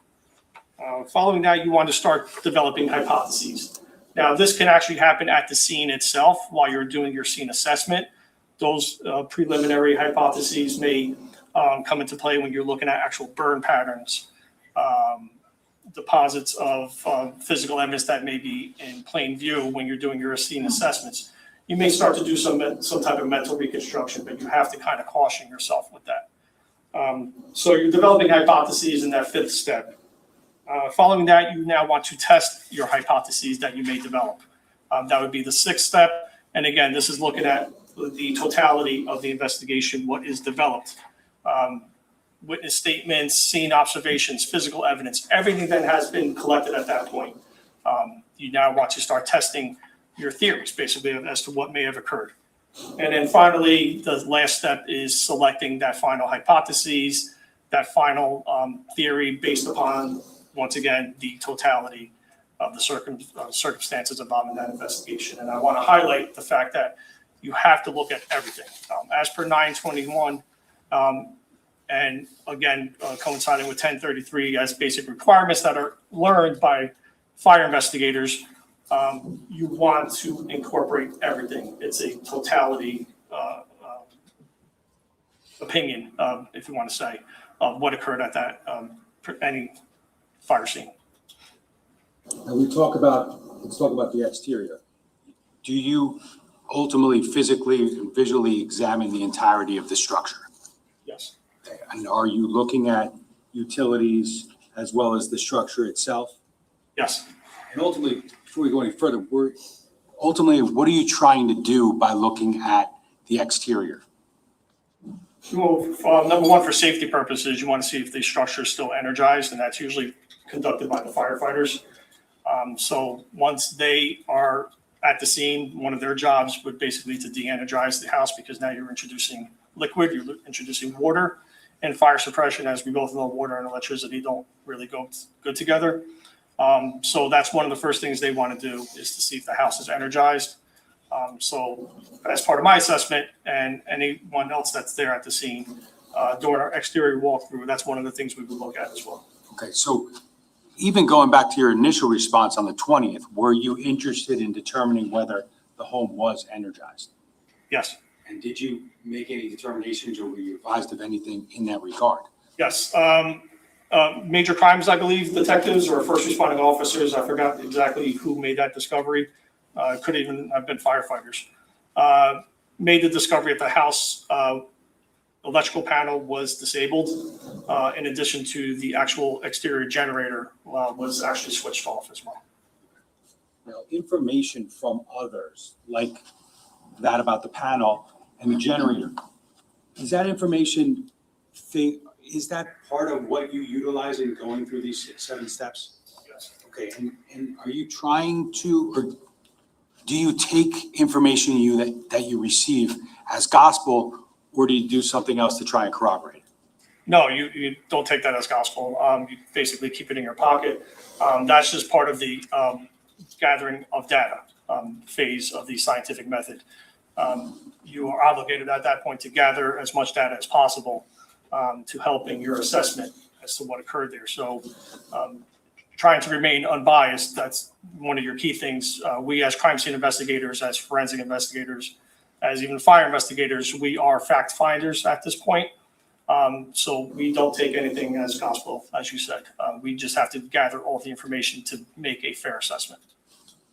Following that, you want to start developing hypotheses. Now, this can actually happen at the scene itself while you're doing your scene assessment. Those preliminary hypotheses may come into play when you're looking at actual burn patterns, deposits of physical evidence that may be in plain view when you're doing your scene assessments, you may start to do some type of mental reconstruction, but you have to kind of caution yourself with that. So you're developing hypotheses in that fifth step. Following that, you now want to test your hypotheses that you may develop. That would be the sixth step. And again, this is looking at the totality of the investigation, what is developed. Witness statements, scene observations, physical evidence, everything that has been collected at that point. You now want to start testing your theories, basically, as to what may have occurred. And then finally, the last step is selecting that final hypothesis, that final theory based upon, once again, the totality of the circumstances involving that investigation. And I want to highlight the fact that you have to look at everything. As per 921, and again, coinciding with 1033 as basic requirements that are learned by fire investigators, you want to incorporate everything. It's a totality opinion, if you want to say, of what occurred at that any fire scene. Now let's talk about the exterior. Do you ultimately physically and visually examine the entirety of the structure? Yes. And are you looking at utilities as well as the structure itself? Yes. And ultimately, before we go any further, what are you trying to do by looking at the exterior? Well, number one, for safety purposes, you want to see if the structure is still energized, and that's usually conducted by the firefighters. So once they are at the scene, one of their jobs would basically to de-energize the house, because now you're introducing liquid, you're introducing water, and fire suppression, as we both know, water and electricity don't really go good together. So that's one of the first things they want to do, is to see if the house is energized. So as part of my assessment, and anyone else that's there at the scene, during our exterior walkthrough, that's one of the things we would look at as well. Okay, so even going back to your initial response on the 20th, were you interested in determining whether the home was energized? Yes. And did you make any determinations, or were you advised of anything in that regard? Yes. Major crimes, I believe, detectives or first responding officers, I forgot exactly who made that discovery. Could even have been firefighters. Made the discovery at the house. Electrical panel was disabled, in addition to the actual exterior generator was actually switched off as well. Now, information from others, like that about the panel and the generator, is that information is that part of what you utilize in going through these 7 steps? Yes. Okay, and are you trying to, or do you take information that you receive as gospel, or do you do something else to try and corroborate? No, you don't take that as gospel. You basically keep it in your pocket. That's just part of the gathering of data phase of the scientific method. You are obligated at that point to gather as much data as possible to help in your assessment as to what occurred there. So trying to remain unbiased, that's one of your key things. We as crime scene investigators, as forensic investigators, as even fire investigators, we are fact finders at this point. So we don't take anything as gospel, as you said. We just have to gather all the information to make a fair assessment.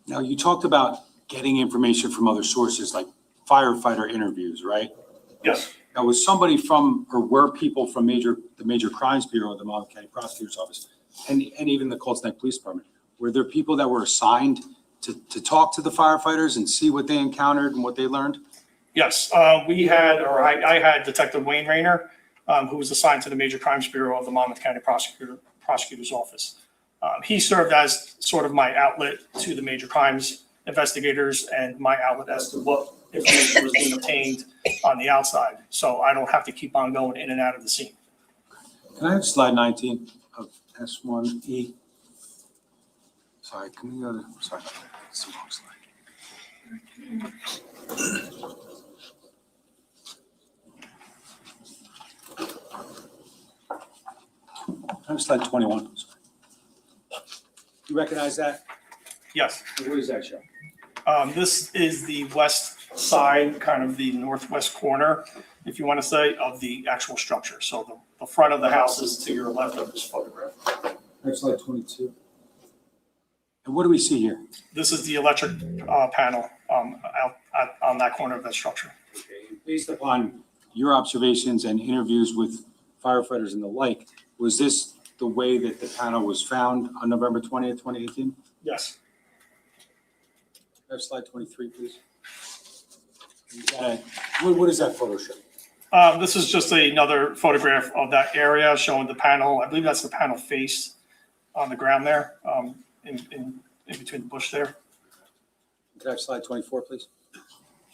Now, you talked about getting information from other sources like firefighter interviews, right? Yes. Now, was somebody from, or were people from the Major Crimes Bureau, the Monmouth County Prosecutor's Office, and even the Colts Neck Police Department, were there people that were assigned to talk to the firefighters and see what they encountered and what they learned? Yes, we had, or I had Detective Wayne Rayner, who was assigned to the Major Crimes Bureau of the Monmouth County Prosecutor's Office. He served as sort of my outlet to the major crimes investigators and my outlet as to what information was being obtained on the outside. So I don't have to keep on going in and out of the scene. Can I have slide 19 of S1E? Sorry, can we go to, sorry, it's the wrong slide. I'm slide 21. Sorry. You recognize that? Yes. What does that show? This is the west side, kind of the northwest corner, if you want to say, of the actual structure. So the front of the house is to your left of this photograph. Next slide 22. And what do we see here? This is the electric panel out on that corner of that structure. Okay, and based upon your observations and interviews with firefighters and the like, was this the way that the panel was found on November 20th, 2018? Yes. Next slide 23, please. What is that photo show? This is just another photograph of that area showing the panel. I believe that's the panel face on the ground there, in between the bush there. Can I have slide 24, please?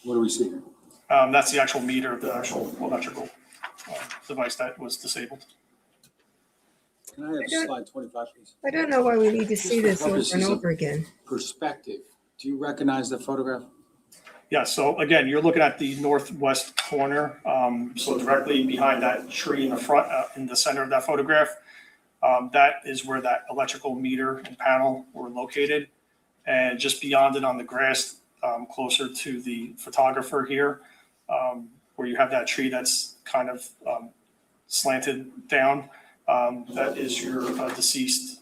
What do we see here? That's the actual meter, the actual electrical device that was disabled. Can I have I don't- slide 25, please? I don't know why we need to see this over and Purposes of- over again. Perspective. Do you recognize the photograph? Yeah, so again, you're looking at the northwest corner, so directly behind that tree in the front, in the center of that photograph. That is where that electrical meter and panel were located. And just beyond it on the grass, closer to the photographer here, where you have that tree that's kind of slanted down, that is your deceased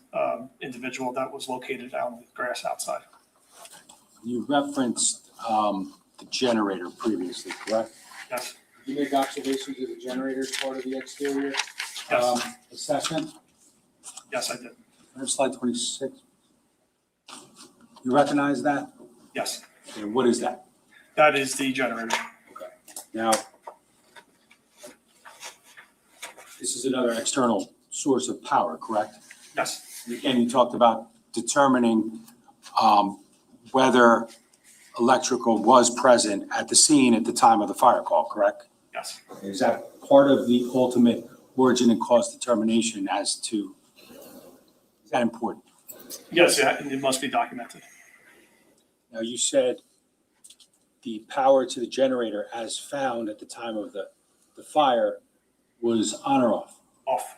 individual that was located out in the grass outside. You referenced the generator previously, correct? Yes, Did you make observations of the generator as part of the exterior yes, assessment? yes, I did. Can I have slide 26? You recognize that? Yes, And what is that? that is the generator. Okay. Now, this is another external source of power, correct? Yes, And again, you talked about determining whether electrical was present at the scene at the time of the fire call, correct? yes, Is that part of the ultimate origin and cause determination as to, is that important? yes, yeah, it must be documented. Now, you said the power to the generator as found at the time of the fire was on or off? Off.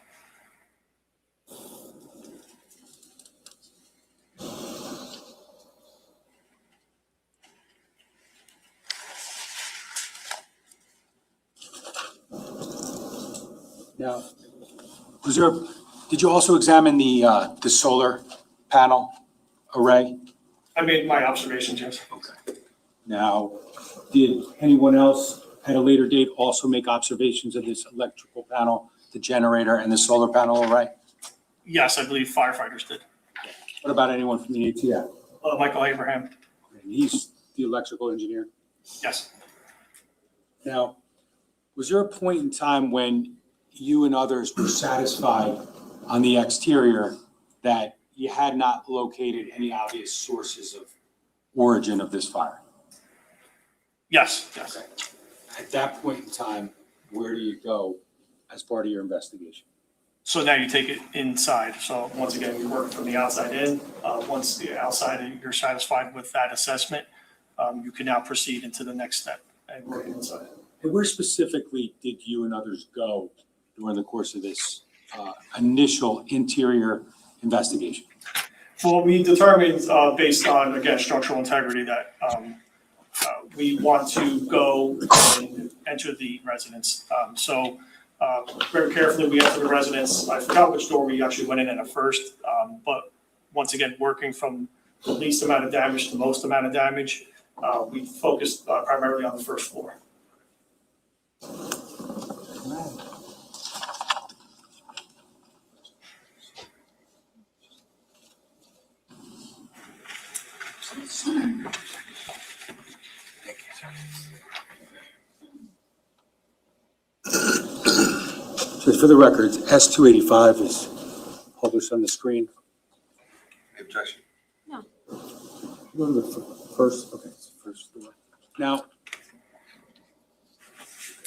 Now, did you also examine the solar panel array? I made my observations, yes. Okay. Now, did anyone else at a later date also make observations of this electrical panel, the generator, and the solar panel array? Yes, I believe firefighters did. What about anyone from the ATF? Michael Abraham, He's the electrical engineer. yes. Now, was there a point in time when you and others were satisfied on the exterior that you had not located any obvious sources of origin of this fire? Yes, yes. Okay. At that point in time, where do you go as part of your investigation? So now you take it inside. So once again, we work from the outside in. Once the outside, you're satisfied with that assessment, you can now proceed into the next step and work inside. And where specifically did you and others go during the course of this initial interior investigation? Well, we determined, based on, again, structural integrity, that we want to go and enter the residence. So very carefully, we entered the residence. I forgot which door we actually went in at first, but once again, working from the least amount of damage to the most amount of damage, we focused primarily on the first floor. So for the record, S285 is published on the screen. Any objection? Go to the first, okay, it's the first floor. Now.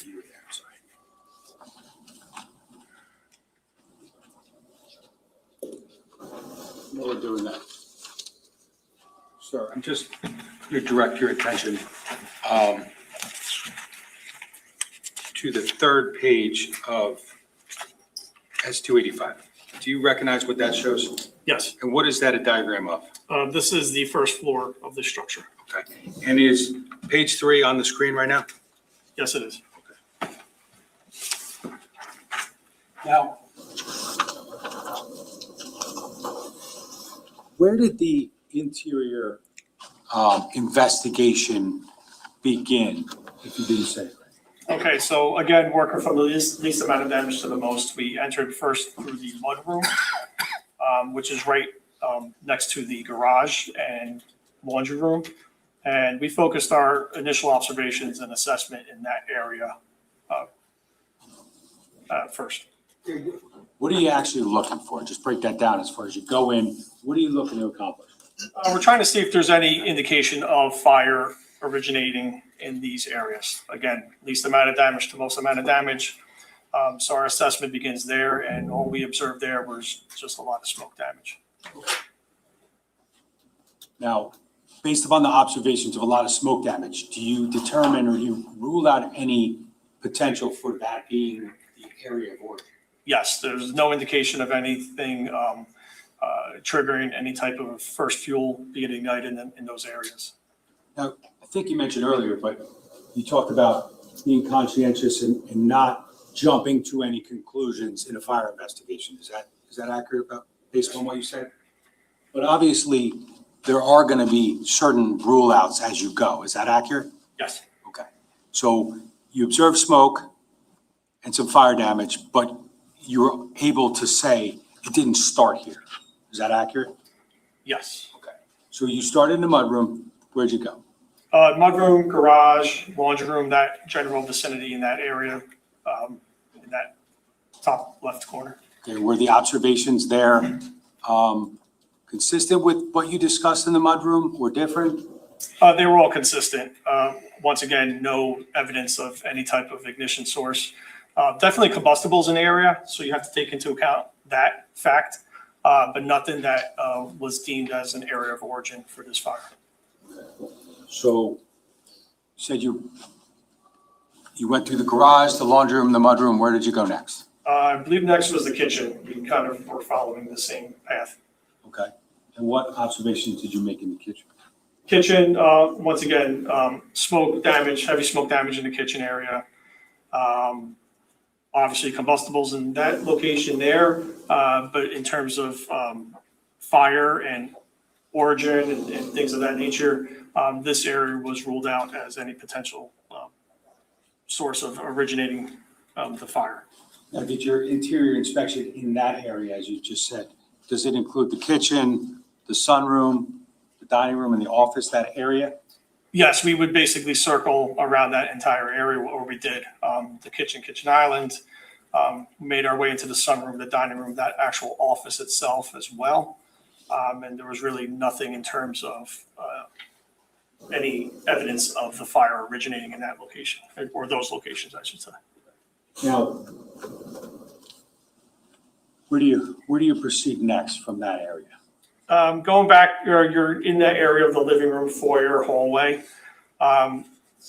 You were there, sorry. While we're doing that. Sir, I'm just going to direct your attention to the third page of S285. Do you recognize what that shows? Yes, And what is that a diagram of? this is the first floor of the structure. Okay. And is page 3 on the screen right now? Yes, it is. Now, where did the interior investigation begin, if you didn't say it? Okay, so again, working from the least amount of damage to the most, we entered first through the mudroom, which is right next to the garage and laundry room. And we focused our initial observations and assessment in that area first. What are you actually looking for? Just break that down as far as you go in. What are you looking to accomplish? We're trying to see if there's any indication of fire originating in these areas. Again, least amount of damage to most amount of damage. So our assessment begins there, and all we observed there was just a lot of smoke damage. Now, based upon the observations of a lot of smoke damage, do you determine or you rule out any potential for that being the area of origin? Yes, there's no indication of anything triggering any type of first fuel being ignited in those areas. Now, I think you mentioned earlier, but you talked about being conscientious and not jumping to any conclusions in a fire investigation. Is that accurate based on what you said? But obviously, there are going to be certain rule outs as you go. Is that accurate? Yes, Okay. So you observe smoke and some fire damage, but you were able to say it didn't start here. Is that accurate? yes. Okay. So you started in the mudroom. Where'd you go? Mudroom, garage, laundry room, that general vicinity in that area, in that top left corner. Okay. Were the observations there consistent with what you discussed in the mudroom or different? They were all consistent. Once again, no evidence of any type of ignition source. Definitely combustibles in the area, so you have to take into account that fact, but nothing that was deemed as an area of origin for this fire. So you said you went through the garage, the laundry room, the mudroom. Where did you go next? I believe next was the kitchen. We kind of were following the same path. Okay. And what observations did you make in the kitchen? Kitchen, once again, smoke damage, heavy smoke damage in the kitchen area. Obviously combustibles in that location there, but in terms of fire and origin and things of that nature, this area was ruled out as any potential source of originating the fire. Now, did your interior inspection in that area, as you just said, does it include the kitchen, the sunroom, the dining room, and the office, that area? Yes, we would basically circle around that entire area where we did the kitchen island, made our way into the sunroom, the dining room, that actual office itself as well. And there was really nothing in terms of any evidence of the fire originating in that location, or those locations, I should say. Now, where do you proceed next from that area? Going back, you're in that area of the living room, foyer, hallway.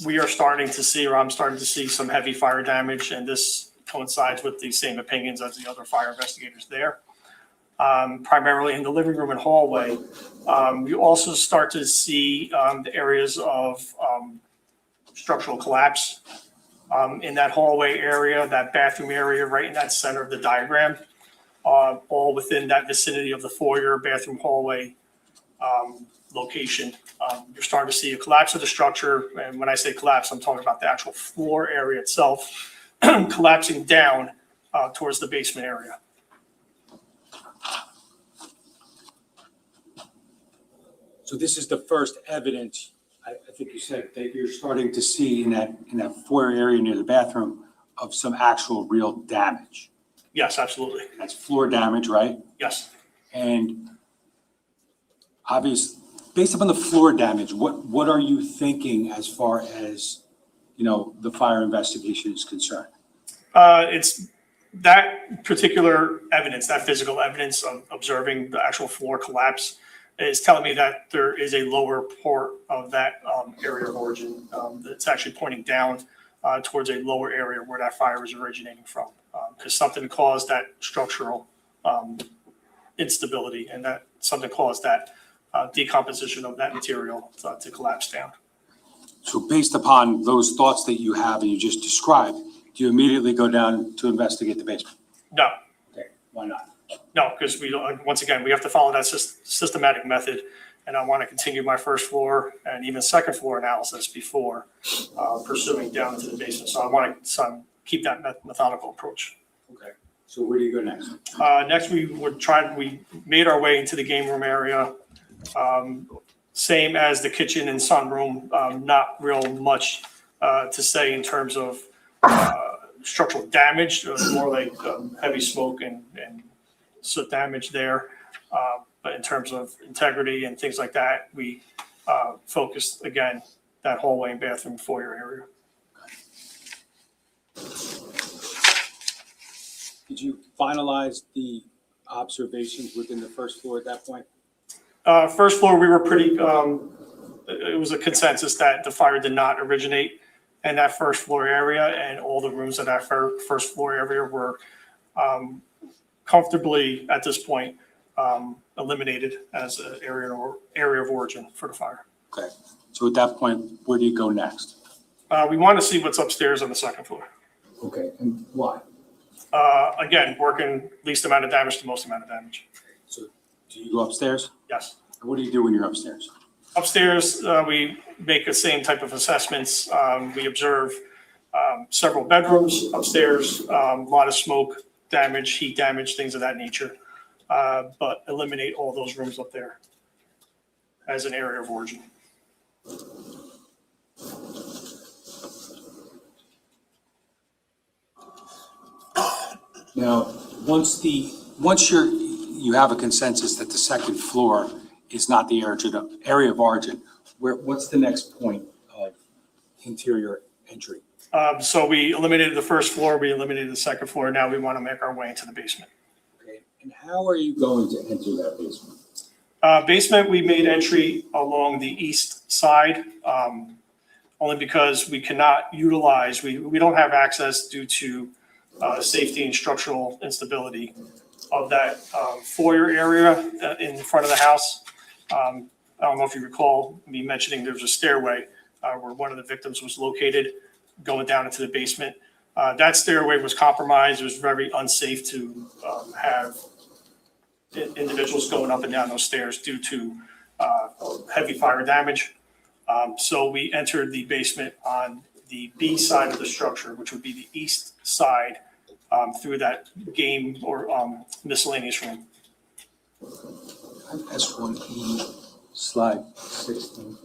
We are starting to see, or I'm starting to see, some heavy fire damage, and this coincides with the same opinions as the other fire investigators there. Primarily in the living room and hallway. You also start to see the areas of structural collapse in that hallway area, that bathroom area, right in that center of the diagram, all within that vicinity of the foyer, bathroom, hallway location. You're starting to see a collapse of the structure. And when I say collapse, I'm talking about the actual floor area itself collapsing down towards the basement area. So this is the first evidence, I think you said, that you're starting to see in that foyer area near the bathroom of some actual real damage. Yes, absolutely. That's floor damage, right? Yes. And based upon the floor damage, what are you thinking as far as, the fire investigation is concerned? It's that particular evidence, that physical evidence of observing the actual floor collapse is telling me that there is a lower part of that area of origin that's actually pointing down towards a lower area where that fire is originating from. Because something caused that structural instability, and that something caused that decomposition of that material to collapse down. So based upon those thoughts that you have and you just described, do you immediately go down to investigate the basement? No. Okay, why not? No, because we don't, once again, we have to follow that systematic method. And I want to continue my first floor and even second floor analysis before pursuing down into the basement. So I want to keep that methodical approach. Okay. So where do you go next? Next, we made our way into the game room area. Same as the kitchen and sunroom, not real much to say in terms of structural damage, more like heavy smoke and soot damage there. But in terms of integrity and things like that, we focused, again, that hallway and bathroom foyer area. Did you finalize the observations within the first floor at that point? First floor, we were pretty, it was a consensus that the fire did not originate in that first floor area, and all the rooms in that first floor area were comfortably, at this point, eliminated as an area of origin for the fire. Okay. So at that point, where do you go next? We want to see what's upstairs on the second floor. Okay. And why? Again, working least amount of damage to most amount of damage. So do you go upstairs? Yes. And what do you do when you're upstairs? Upstairs, we make the same type of assessments. We observe several bedrooms upstairs, a lot of smoke damage, heat damage, things of that nature. But eliminate all those rooms up there as an area of origin. Now, once you have a consensus that the second floor is not the area of origin, what's the next point of interior entry? So we eliminated the first floor, we eliminated the second floor. Now we want to make our way into the basement. Okay. And how are you going to enter that basement? Basement, we made entry along the east side, only because we cannot utilize, we don't have access due to safety and structural instability of that foyer area in front of the house. I don't know if you recall me mentioning there's a stairway where one of the victims was located going down into the basement. That stairway was compromised. It was very unsafe to have individuals going up and down those stairs due to heavy fire damage. So we entered the basement on the B side of the structure, which would be the east side, through that game or miscellaneous room. S1E slide 16.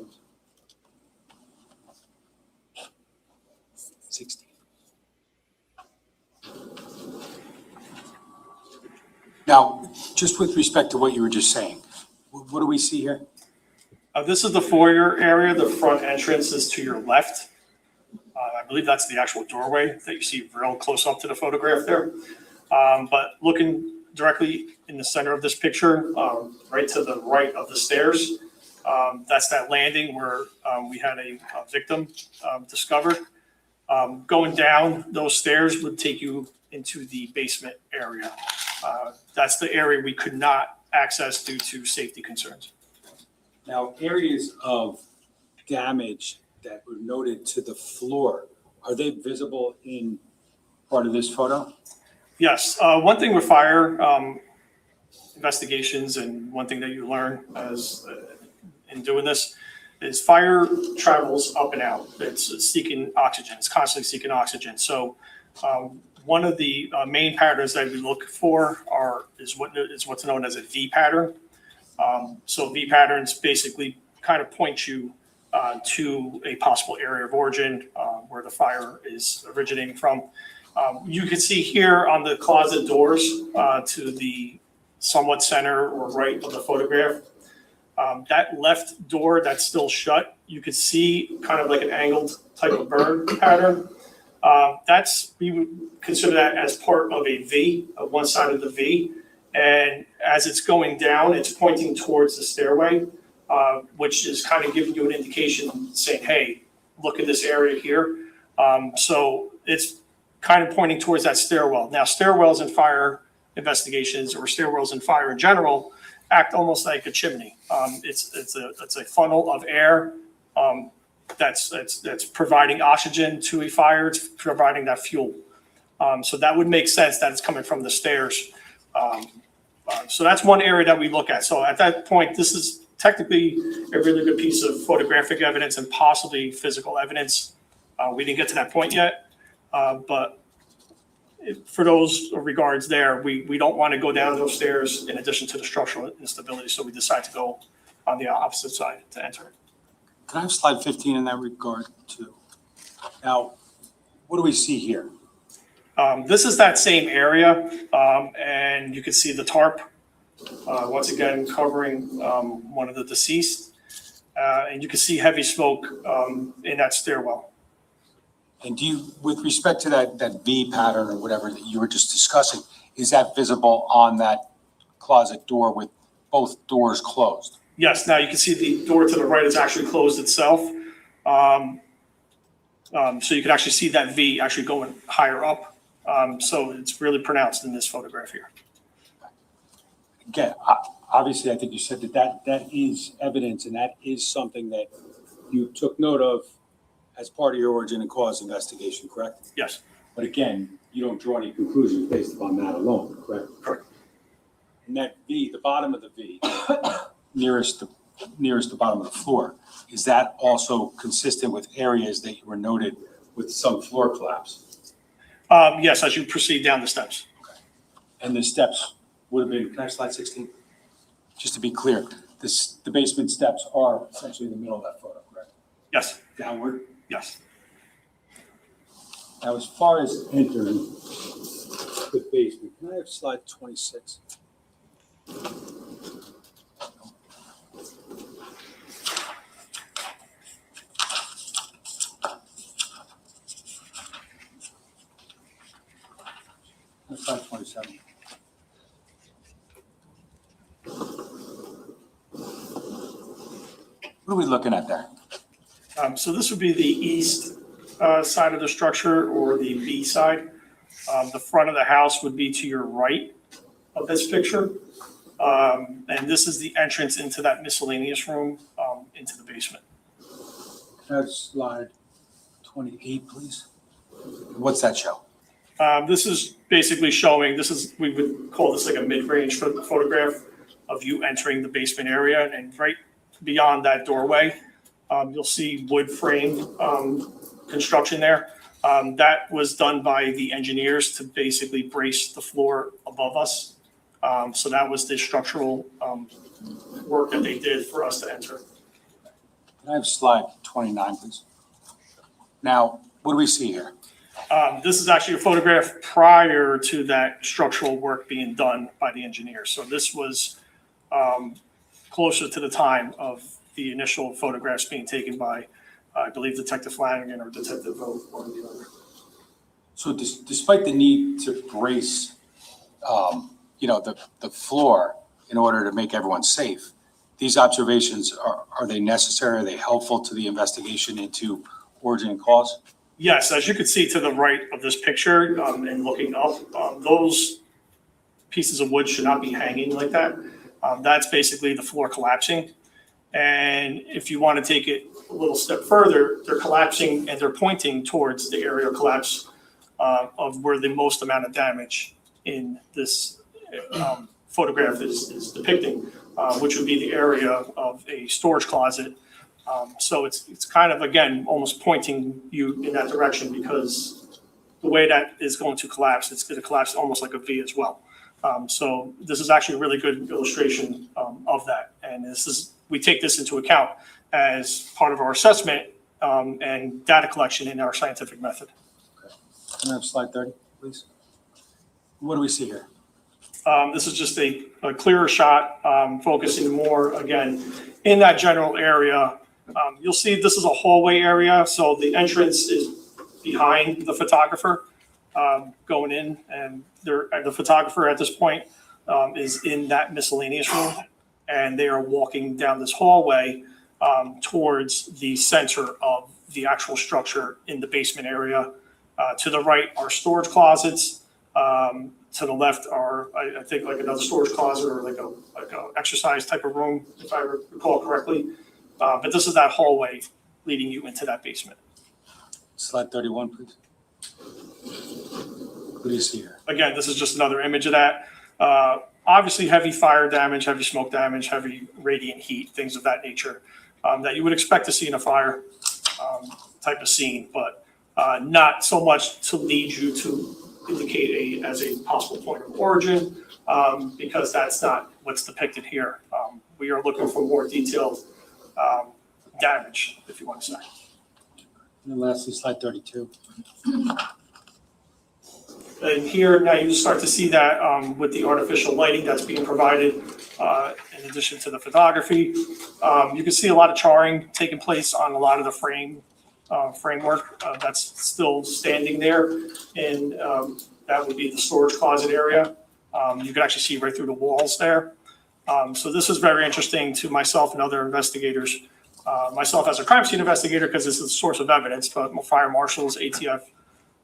16. Now, just with respect to what you were just saying, what do we see here? This is the foyer area. The front entrance is to your left. I believe that's the actual doorway that you see real close up to the photograph there. But looking directly in the center of this picture, right to the right of the stairs, that's that landing where we had a victim discovered. Going down those stairs would take you into the basement area. That's the area we could not access due to safety concerns. Now, areas of damage that were noted to the floor, are they visible in part of this photo? Yes. One thing with fire investigations, and one thing that you learn as in doing this, is fire travels up and out. It's seeking oxygen. It's constantly seeking oxygen. So one of the main patterns that we look for is what's known as a V pattern. So V patterns basically kind of point you to a possible area of origin where the fire is originating from. You can see here on the closet doors to the somewhat center or right of the photograph, that left door that's still shut, you could see kind of like an angled type of burn pattern. We would consider that as part of a V, of one side of the V. And as it's going down, it's pointing towards the stairway, which is kind of giving you an indication saying, hey, look at this area here. So it's kind of pointing towards that stairwell. Now, stairwells in fire investigations, or stairwells in fire in general, act almost like a chimney. It's a funnel of air that's providing oxygen to a fire. It's providing that fuel. So that would make sense that it's coming from the stairs So that's one area that we look at. So at that point, this is technically a really good piece of photographic evidence and possibly physical evidence. We didn't get to that point yet, but for those regards there, we don't want to go down those stairs in addition to the structural instability, so we decide to go on the opposite side to enter. Can I have slide 15 in that regard too? Now, what do we see here? This is that same area, and you can see the tarp, once again, covering one of the deceased. And you can see heavy smoke in that stairwell. And do you, with respect to that V pattern or whatever that you were just discussing, is that visible on that closet door with both doors closed? Yes, now you can see the door to the right is actually closed itself. So you can actually see that V actually going higher up. So it's really pronounced in this photograph here. Again, obviously, I think you said that is evidence and that is something that you took note of as part of your origin and cause investigation, correct? Yes. But again, you don't draw any conclusions based upon that alone, correct? Correct. And that V, the bottom of the V, nearest the bottom of the floor, is that also consistent with areas that you were noted with some floor collapse? Yes, as you proceed down the steps. And the steps would have been, can I have slide 16? Just to be clear, the basement steps are essentially in the middle of that photo, correct? Yes, Downward? yes. Now, as far as entering the basement, can I have slide 26? Slide 27. What are we looking at there? So this would be the east side of the structure, or the B side. The front of the house would be to your right of this picture. And this is the entrance into that miscellaneous room, into the basement. Can I have slide 28, please? What's that show? This is basically showing, we would call this like a mid-range photograph of you entering the basement area, and right beyond that doorway, you'll see wood frame construction there. That was done by the engineers to basically brace the floor above us. So that was the structural work that they did for us to enter. Can I have slide 29, please? Now, what do we see here? This is actually a photograph prior to that structural work being done by the engineers. So this was closer to the time of the initial photographs being taken by, I believe, Detective Flanagan or Detective Vogt, one or the other. So despite the need to brace, the floor in order to make everyone safe, these observations, are they necessary? Are they helpful to the investigation into origin and cause? Yes, as you can see to the right of this picture, and looking up, those pieces of wood should not be hanging like that. That's basically the floor collapsing. And if you want to take it a little step further, they're collapsing and they're pointing towards the area of collapse of where the most amount of damage in this photograph is depicting, which would be the area of a storage closet. So it's kind of, again, almost pointing you in that direction, because the way that is going to collapse, it's going to collapse almost like a V as well. So this is actually a really good illustration of that. And we take this into account as part of our assessment and data collection in our scientific method. Okay. Can I have slide 30, please? What do we see here? This is just a clearer shot, focusing more, again, in that general area. You'll see this is a hallway area, so the entrance is behind the photographer going in, and the photographer at this point is in that miscellaneous room, and they are walking down this hallway towards the center of the actual structure in the basement area. To the right are storage closets. To the left are, I think, like another storage closet or like a exercise type of room, if I recall correctly. But this is that hallway leading you into that basement. Slide 31, please. What do you see here? Again, this is just another image of that. Obviously, heavy fire damage, heavy smoke damage, heavy radiant heat, things of that nature that you would expect to see in a fire type of scene, but not so much to lead you to indicate as a possible point of origin, because that's not what's depicted here. We are looking for more detailed damage, if you want to say. And then lastly, slide 32. And here now you start to see that with the artificial lighting that's being provided, in addition to the photography. You can see a lot of charring taking place on a lot of the framework that's still standing there, and that would be the storage closet area. You can actually see right through the walls there. So this is very interesting to myself and other investigators. Myself as a crime scene investigator, because this is a source of evidence, but fire marshals, ATF,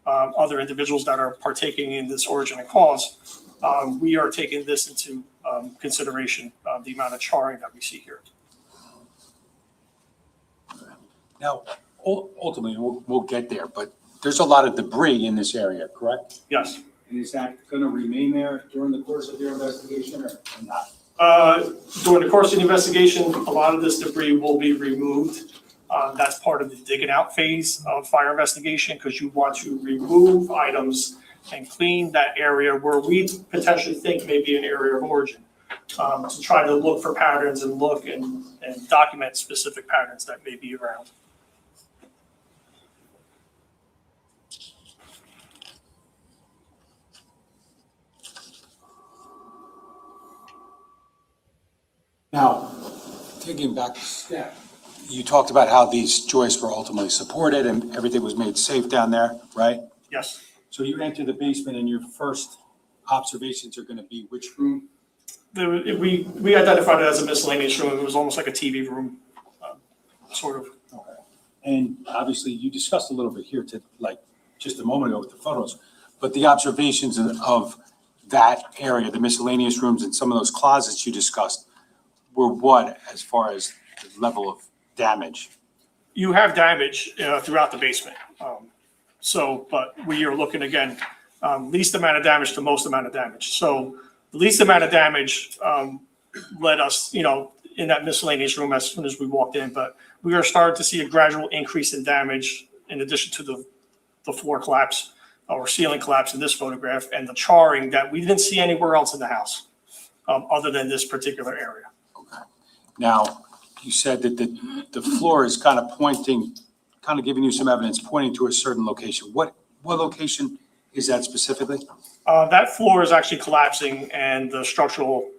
other individuals that are partaking in this origin and cause, we are taking this into consideration, the amount of charring that we see here. Now, ultimately, we'll get there, but there's a lot of debris in this area, correct? Yes. And is that going to remain there during the course of your investigation or not? During the course of the investigation, a lot of this debris will be removed. That's part of the digging out phase of fire investigation, because you want to remove items and clean that area where we potentially think may be an area of origin, to try to look for patterns and look and document specific patterns that may be around. Now, taking back a step, you talked about how these joists were ultimately supported and everything was made safe down there, right? Yes. So you enter the basement and your first observations are going to be which room? We identified it as a miscellaneous room. It was almost like a TV room, sort of. Okay. And obviously you discussed a little bit here just a moment ago with the photos, but the observations of that area, the miscellaneous rooms and some of those closets you discussed were what as far as the level of damage? You have damage throughout the basement. But we are looking again, least amount of damage to most amount of damage. So the least amount of damage led us, in that miscellaneous room as soon as we walked in. But we are starting to see a gradual increase in damage in addition to the floor collapse or ceiling collapse in this photograph, and the charring that we didn't see anywhere else in the house other than this particular area. Okay. Now, you said that the floor is kind of giving you some evidence pointing to a certain location. What location is that specifically? That floor is actually collapsing, and the structural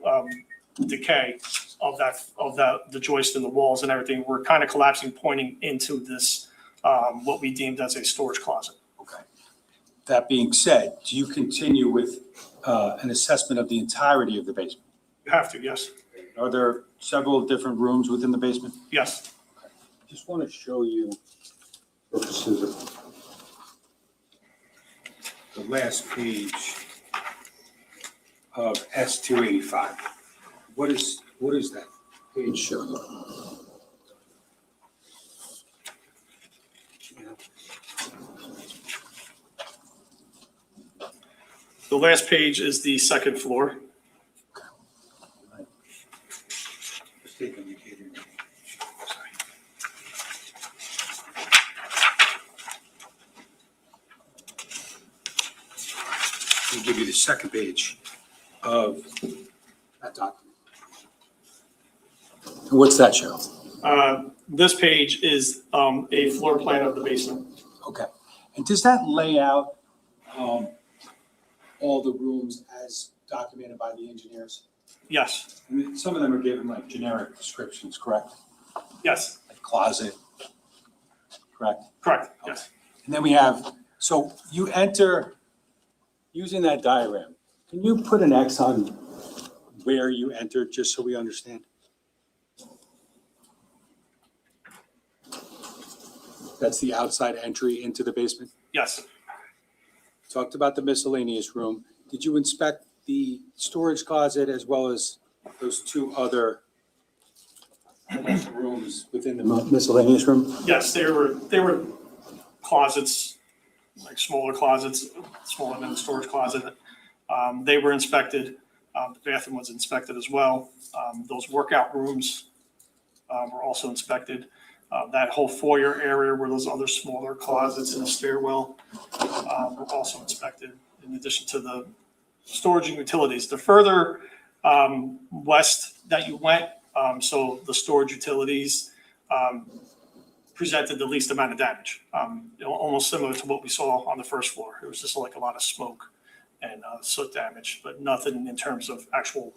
decay of the joist and the walls and everything were kind of collapsing, pointing into this, what we deemed as a storage closet. Okay. That being said, do you continue with an assessment of the entirety of the basement? You have to, yes. Are there several different rooms within the basement? Yes. Just want to show you purposes of the last page of S285. What is that page showing? The last page is the second floor. I'll give you the second page of that document. And what's that show? This page is a floor plan of the basement. Okay. And does that lay out all the rooms as documented by the engineers? Yes. I mean, some of them are given like generic descriptions, correct? Yes. Like closet, correct? Correct. Yes. And then we have, so you enter, using that diagram, can you put an X on where you entered, just so we understand? That's the outside entry into the basement? Yes. Talked about the miscellaneous room. Did you inspect the storage closet as well as those two other rooms within the miscellaneous room? Yes, they were closets, like smaller closets, smaller than the storage closet. They were inspected. The bathroom was inspected as well. Those workout rooms were also inspected. That whole foyer area where those other smaller closets in the stairwell were also inspected, in addition to the storage and utilities. The further west that you went, so the storage utilities presented the least amount of damage, almost similar to what we saw on the first floor. It was just like a lot of smoke and soot damage, but nothing in terms of actual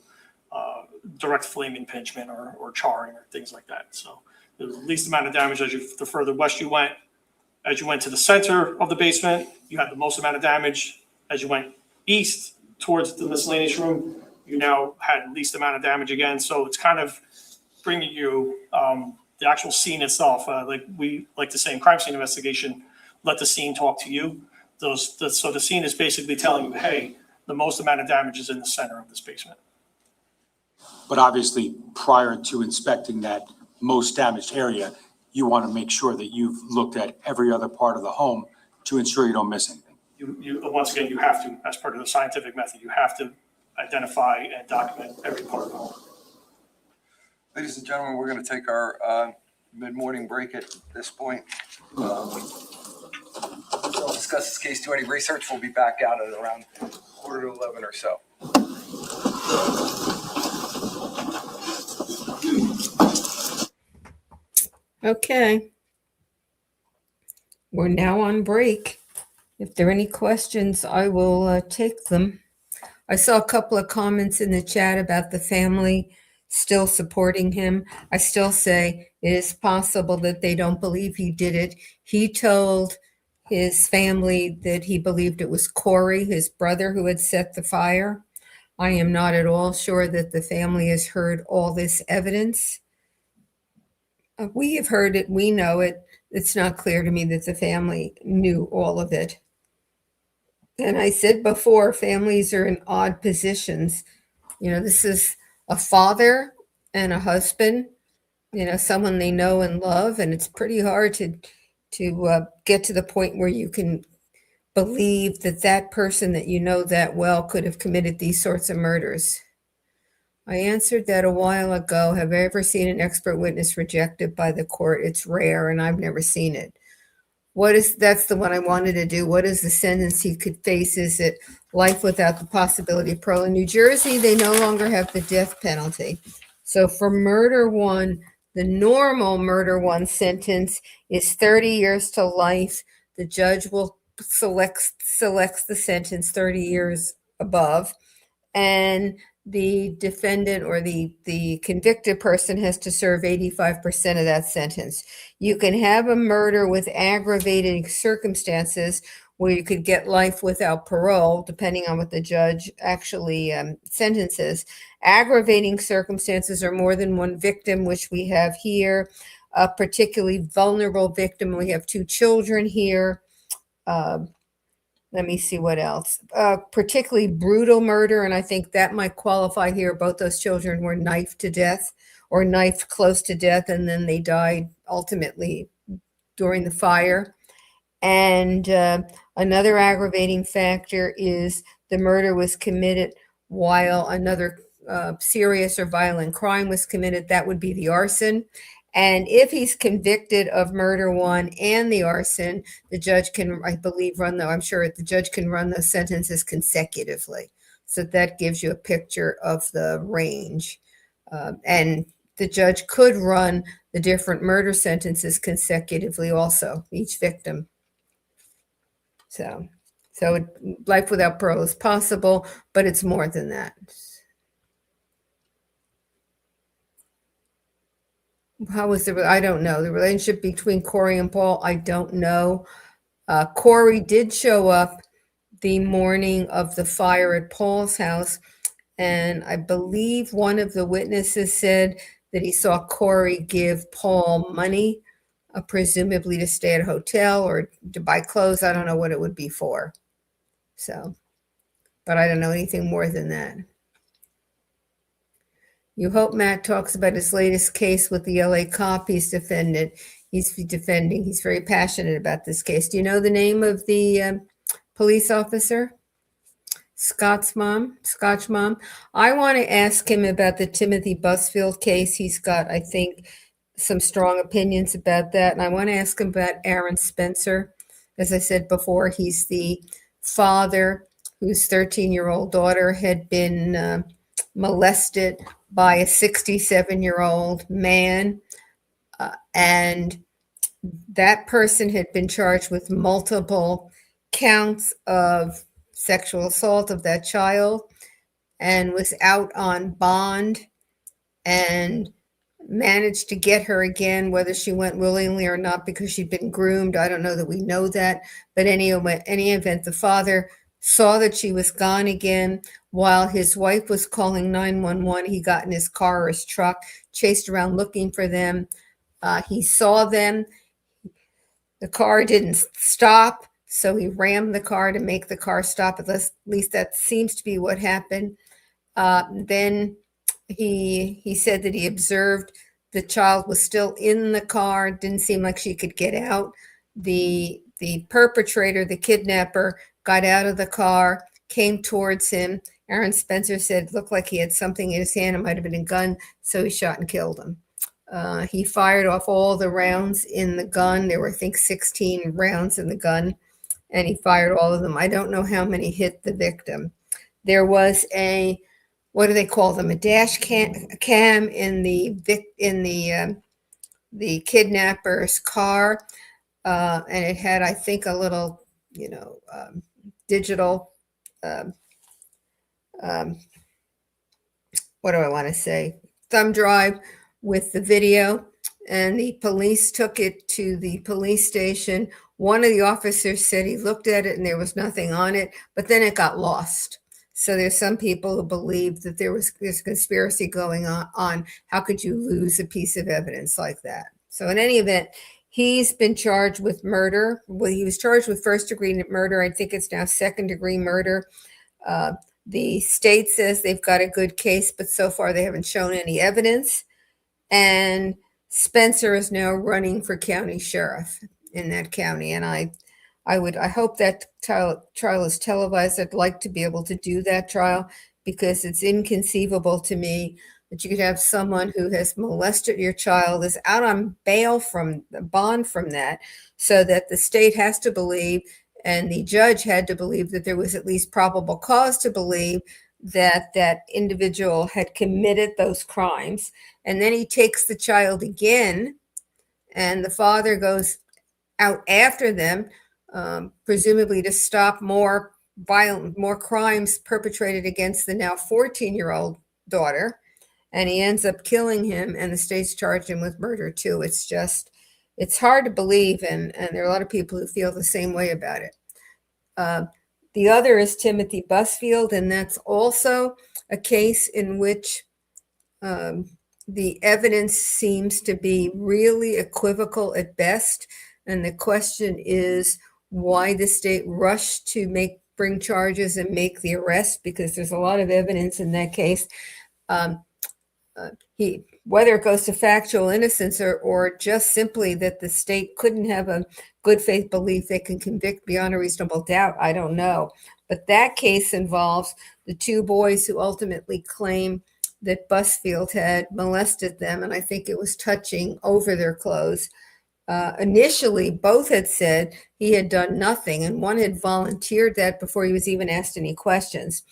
direct flame impingement or charring or things like that. So the least amount of damage the further west you went. As you went to the center of the basement, you had the most amount of damage. As you went east towards the miscellaneous room, you now had least amount of damage again. So it's kind of bringing you the actual scene itself. Like we like to say in crime scene investigation, let the scene talk to you. So the scene is basically telling you, hey, the most amount of damage is in the center of this basement. But obviously, prior to inspecting that most damaged area, you want to make sure that you've looked at every other part of the home to ensure you don't miss anything. You once again, you have to, as part of the scientific method, you have to identify and document every part of the home. Ladies and gentlemen, we're going to take our mid-morning break at this point. We'll discuss this case, do any research. We'll be back out at around 10:45 or so. Okay. We're now on break. If there are any questions, I will take them. I saw a couple of comments in the chat about the family still supporting him. I still say it is possible that they don't believe he did it. He told his family that he believed it was Corey, his brother, who had set the fire. I am not at all sure that the family has heard all this evidence. We have heard it. We know it. It's not clear to me that the family knew all of it. And I said before, families are in odd positions. You know, this is a father and a husband, you know, someone they know and love. And it's pretty hard to get to the point where you can believe that that person that you know that well could have committed these sorts of murders. I answered that a while ago. Have I ever seen an expert witness rejected by the court? It's rare, and I've never seen it. That's the one I wanted to do. What is the sentence he could face? Is it life without the possibility of parole? In New Jersey, they no longer have the death penalty. So for murder one, the normal murder one sentence is 30 years to life. The judge will selects the sentence 30 years above, and the defendant or the convicted person has to serve 85% of that sentence. You can have a murder with aggravating circumstances where you could get life without parole, depending on what the judge actually sentences. Aggravating circumstances are more than one victim, which we have here. A particularly vulnerable victim. We have 2 children here. Let me see what else. Particularly brutal murder, and I think that might qualify here. Both those children were knifed to death or knifed close to death, and then they died ultimately during the fire. And another aggravating factor is the murder was committed while another serious or violent crime was committed. That would be the arson. And if he's convicted of murder one and the arson, the judge can, I believe, I'm sure the judge can run those sentences consecutively. So that gives you a picture of the range. And the judge could run the different murder sentences consecutively also, each victim. So life without parole is possible, but it's more than that. How was I don't know. The relationship between Corey and Paul, I don't know. Corey did show up the morning of the fire at Paul's house, and I believe one of the witnesses said that he saw Corey give Paul money, presumably to stay at a hotel or to buy clothes. I don't know what it would be for. So, but I don't know anything more than that. You hope Matt talks about his latest case with the LA cop he's defending. He's very passionate about this case. Do you know the name of the police officer? Scotch Mom. I want to ask him about the Timothy Busfield case. He's got, I think, some strong opinions about that. And I want to ask him about Aaron Spencer. As I said before, he's the father whose 13-year-old daughter had been molested by a 67-year-old man. And that person had been charged with multiple counts of sexual assault of that child and was out on bond and managed to get her again, whether she went willingly or not because she'd been groomed. I don't know that we know that. But any event, the father saw that she was gone again. While his wife was calling 911, he got in his car or his truck, chased around looking for them. He saw them. The car didn't stop, so he rammed the car to make the car stop. At least that seems to be what happened. Then he said that he observed the child was still in the car. Didn't seem like she could get out. The perpetrator, the kidnapper, got out of the car, came towards him. Aaron Spencer said it looked like he had something in his hand. It might have been a gun, so he shot and killed him. He fired off all the rounds in the gun. There were, I think, 16 rounds in the gun, and he fired all of them. I don't know how many hit the victim. There was a, what do they call them? A dash cam in the kidnapper's car, and it had, I think, a little, digital. What do I want to say? Thumb drive with the video, and the police took it to the police station. One of the officers said he looked at it and there was nothing on it, but then it got lost. So there's some people who believe that there's conspiracy going on. How could you lose a piece of evidence like that? So in any event, he's been charged with murder. Well, he was charged with first-degree murder. I think it's now second-degree murder. The state says they've got a good case, but so far they haven't shown any evidence. And Spencer is now running for county sheriff in that county. And I hope that trial is televised. I'd like to be able to do that trial because it's inconceivable to me that you could have someone who has molested your child is out on bail from the bond from that, so that the state has to believe and the judge had to believe that there was at least probable cause to believe that that individual had committed those crimes. And then he takes the child again, and the father goes out after them, presumably to stop more crimes perpetrated against the now 14-year-old daughter. And he ends up killing him, and the state's charged him with murder too. It's hard to believe, and there are a lot of people who feel the same way about it. The other is Timothy Busfield, and that's also a case in which the evidence seems to be really equivocal at best. And the question is why the state rushed to bring charges and make the arrest, because there's a lot of evidence in that case. Whether it goes to factual innocence or just simply that the state couldn't have a good faith belief they can convict beyond a reasonable doubt, I don't know. But that case involves the two boys who ultimately claim that Busfield had molested them, and I think it was touching over their clothes. Initially, both had said he had done nothing, and one had volunteered that before he was even asked any questions.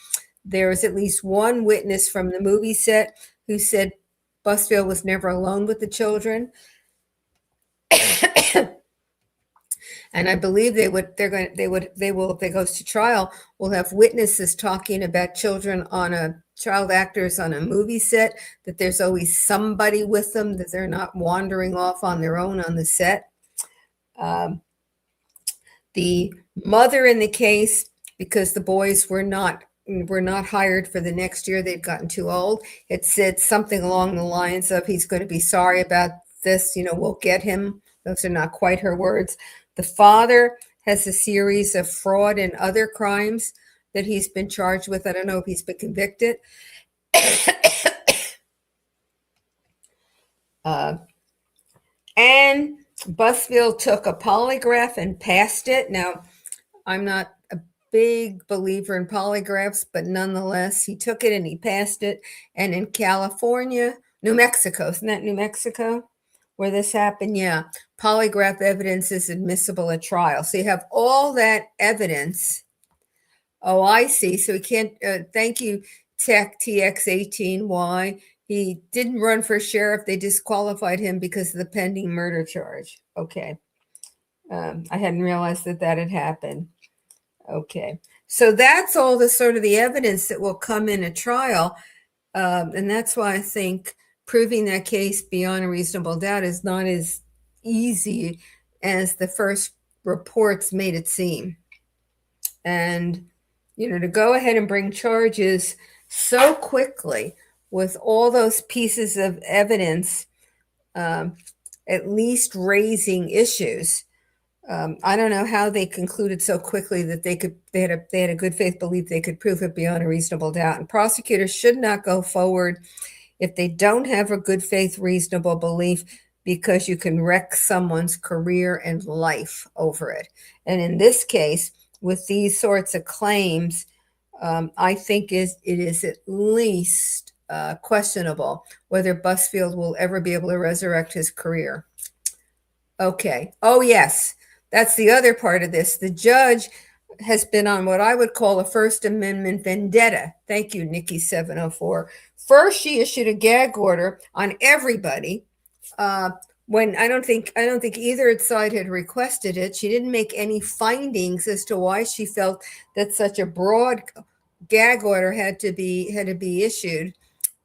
There was at least one witness from the movie set who said Busfield was never alone with the children. And I believe they will, if it goes to trial, will have witnesses talking about child actors on a movie set, that there's always somebody with them, that they're not wandering off on their own on the set. The mother in the case, because the boys were not hired for the next year, they'd gotten too old, it said something along the lines of, he's going to be sorry about this, we'll get him. Those are not quite her words. The father has a series of fraud and other crimes that he's been charged with. I don't know if he's been convicted. And Busfield took a polygraph and passed it. Now, I'm not a big believer in polygraphs, but nonetheless, he took it and he passed it. And in California, New Mexico, isn't that New Mexico where this happened? Yeah. Polygraph evidence is admissible at trial. So you have all that evidence. Oh, I see. So he can't, thank you, Tech TX18Y. He didn't run for sheriff. They disqualified him because of the pending murder charge. Okay. I hadn't realized that that had happened. Okay. So that's all the sort of the evidence that will come in a trial. And that's why I think proving that case beyond a reasonable doubt is not as easy as the first reports made it seem. And, you know, to go ahead and bring charges so quickly with all those pieces of evidence, at least raising issues. I don't know how they concluded so quickly that they had a good faith belief they could prove it beyond a reasonable doubt. And prosecutors should not go forward if they don't have a good faith, reasonable belief, because you can wreck someone's career and life over it. And in this case, with these sorts of claims, I think it is at least questionable whether Busfield will ever be able to resurrect his career. Okay. Oh, yes. That's the other part of this. The judge has been on what I would call a First Amendment vendetta. Thank you, Nikki 704. First, she issued a gag order on everybody. When I don't think either side had requested it. She didn't make any findings as to why she felt that such a broad gag order had to be issued.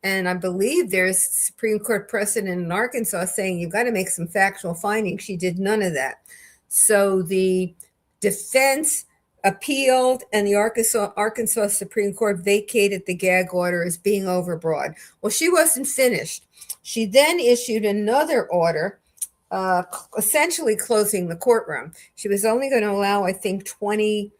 And I believe there's Supreme Court precedent in Arkansas saying you've got to make some factual findings. She did none of that. So the defense appealed, and the Arkansas Supreme Court vacated the gag order as being overbroad. Well, she wasn't finished. She then issued another order, essentially closing the courtroom. She was only going to allow, I think, 20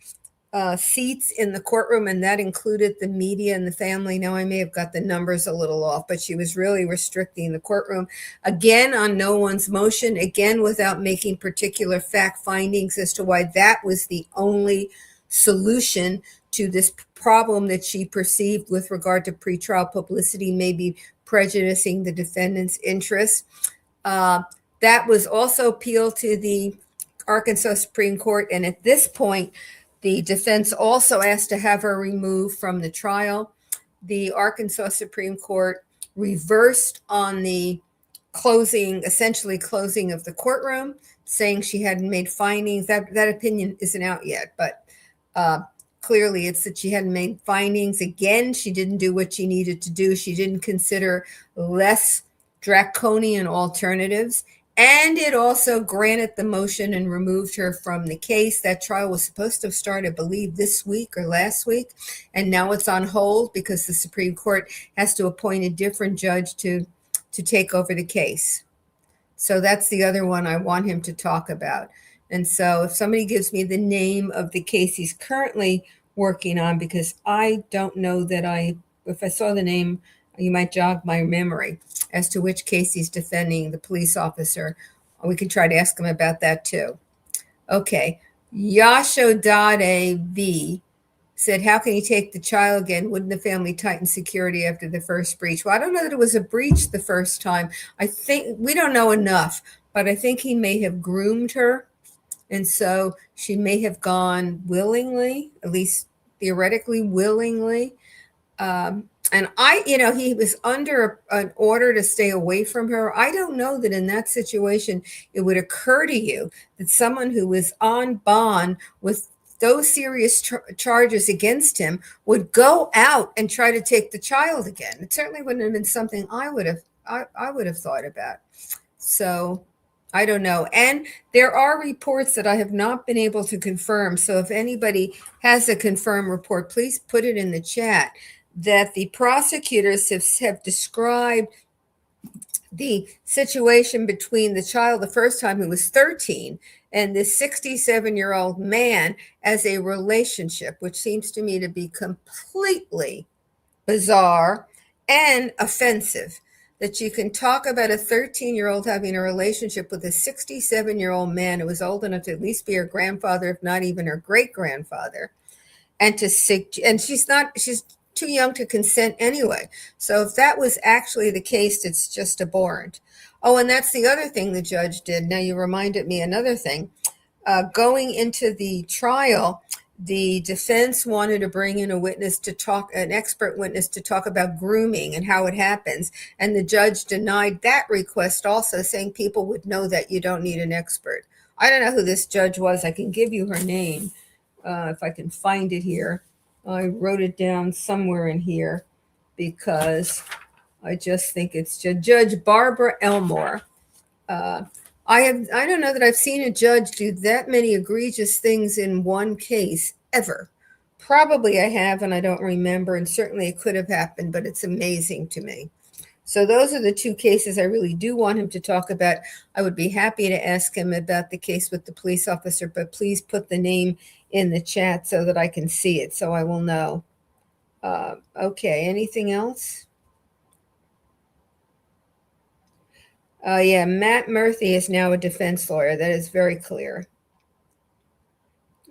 seats in the courtroom, and that included the media and the family. Now, I may have got the numbers a little off, but she was really restricting the courtroom, again, on no one's motion, again, without making particular fact findings as to why that was the only solution to this problem that she perceived with regard to pretrial publicity, maybe prejudicing the defendant's interests. That was also appealed to the Arkansas Supreme Court, and at this point, the defense also asked to have her removed from the trial. The Arkansas Supreme Court reversed on the essentially closing of the courtroom, saying she hadn't made findings. That opinion isn't out yet, but clearly it's that she hadn't made findings. Again, she didn't do what she needed to do. She didn't consider less draconian alternatives. And it also granted the motion and removed her from the case. That trial was supposed to have started, I believe, this week or last week. And now it's on hold because the Supreme Court has to appoint a different judge to take over the case. So that's the other one I want him to talk about. And so if somebody gives me the name of the case he's currently working on, because I don't know that if I saw the name, you might jog my memory as to which case he's defending the police officer. We can try to ask him about that too. Okay. Yashodade V said, how can you take the child again? Wouldn't the family tighten security after the first breach? Well, I don't know that it was a breach the first time. I think we don't know enough, but I think he may have groomed her. And so she may have gone willingly, at least theoretically willingly. And he was under an order to stay away from her. I don't know that in that situation, it would occur to you that someone who was on bond with those serious charges against him would go out and try to take the child again. It certainly wouldn't have been something I would have thought about. So I don't know. And there are reports that I have not been able to confirm. So if anybody has a confirmed report, please put it in the chat, that the prosecutors have described the situation between the child the first time, who was 13, and this 67-year-old man as a relationship, which seems to me to be completely bizarre and offensive. That you can talk about a 13-year-old having a relationship with a 67-year-old man who was old enough to at least be her grandfather, if not even her great-grandfather. and and she's too young to consent anyway. So if that was actually the case, it's just abhorrent. Oh, and that's the other thing the judge did. Now you reminded me another thing. Going into the trial, the defense wanted to bring in an expert witness to talk about grooming and how it happens. And the judge denied that request also, saying people would know that you don't need an expert. I don't know who this judge was. I can give you her name if I can find it here. I wrote it down somewhere in here because I just think it's Judge Barbara Elmore. I don't know that I've seen a judge do that many egregious things in one case ever. Probably I have, and I don't remember, and certainly it could have happened, but it's amazing to me. So those are the two cases I really do want him to talk about. I would be happy to ask him about the case with the police officer, but please put the name in the chat so that I can see it, so I will know. Okay, anything else? Yeah, Matt Murphy is now a defense lawyer. That is very clear.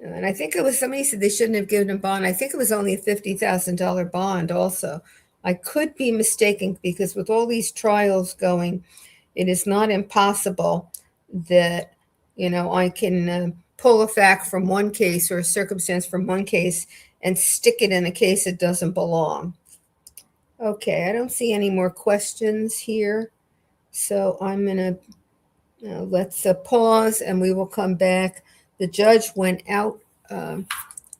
And I think it was somebody said they shouldn't have given him bond. I think it was only a $50,000 bond also. I could be mistaken because with all these trials going, it is not impossible that, I can pull a fact from one case or a circumstance from one case and stick it in a case that doesn't belong. Okay, I don't see any more questions here. So I'm going to let's pause and we will come back. The judge went out.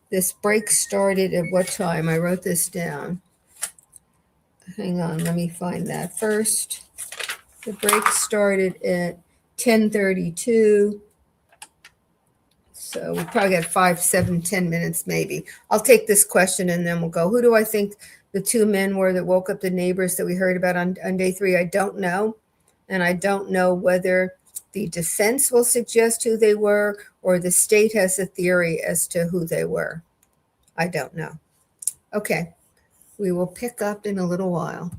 This break started at what time? I wrote this down. Hang on, let me find that first. The break started at 10:32. So we probably got 5, 7, 10 minutes maybe. I'll take this question and then we'll go. Who do I think the two men were that woke up the neighbors that we heard about on day 3? I don't know. And I don't know whether the defense will suggest who they were or the state has a theory as to who they were. I don't know. Okay, we will pick up in a little while.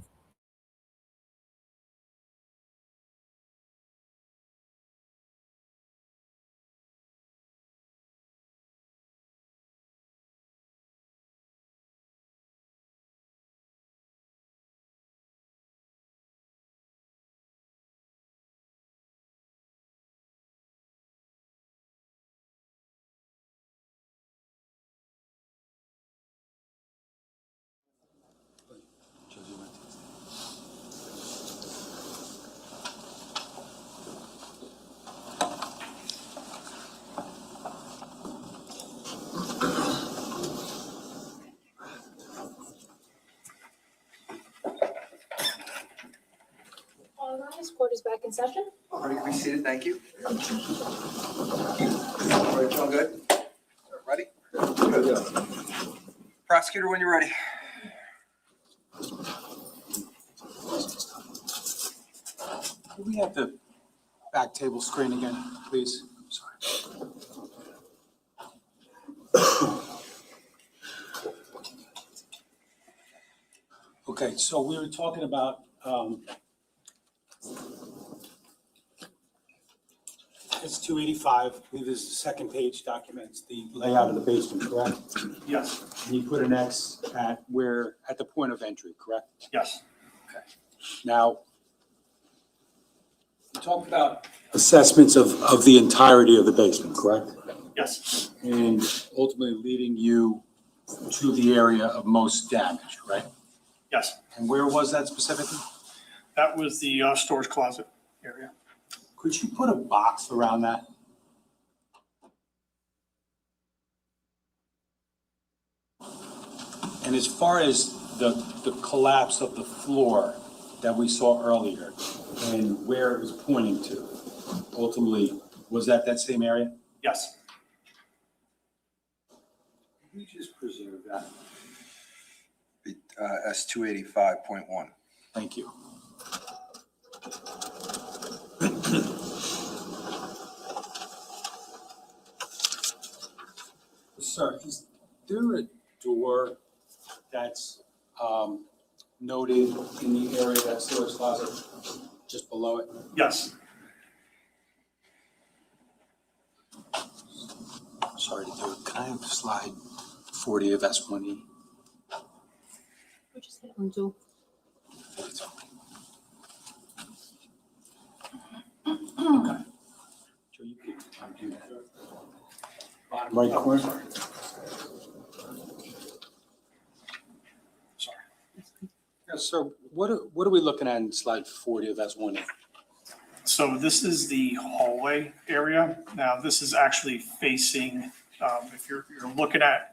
All rise, court is back in session. All right, be seated, thank you. All right, all good? Ready? Good. Prosecutor, when you're ready. Can we have the back table screen again, please? Sorry. Okay, so we were talking about it's 285, I believe this is the second page, documents the layout of the basement, correct? Yes, And you put an X at the point of entry, correct? yes, Now, you talked about assessments of the entirety of the basement, correct? yes, And ultimately leading you to the area of most damage, right? yes. And where was that specifically? That was the storage closet area. Could you put a box around that? And as far as the collapse of the floor that we saw earlier and where it was pointing to, ultimately, was that same area? Yes. Can you just preserve that? S285.1. Thank you. Sir, is there a door that's noted in the area of that storage closet, just below it? Yes. Sorry to do it. Can I have slide 40 of S1E. We just hit on Zoom. Okay. Joe, you can do that. Bottom right corner. Sorry. Yes, sir. What are we looking at in slide 40 of S1E? So this is the hallway area. Now, this is actually facing, if you're looking at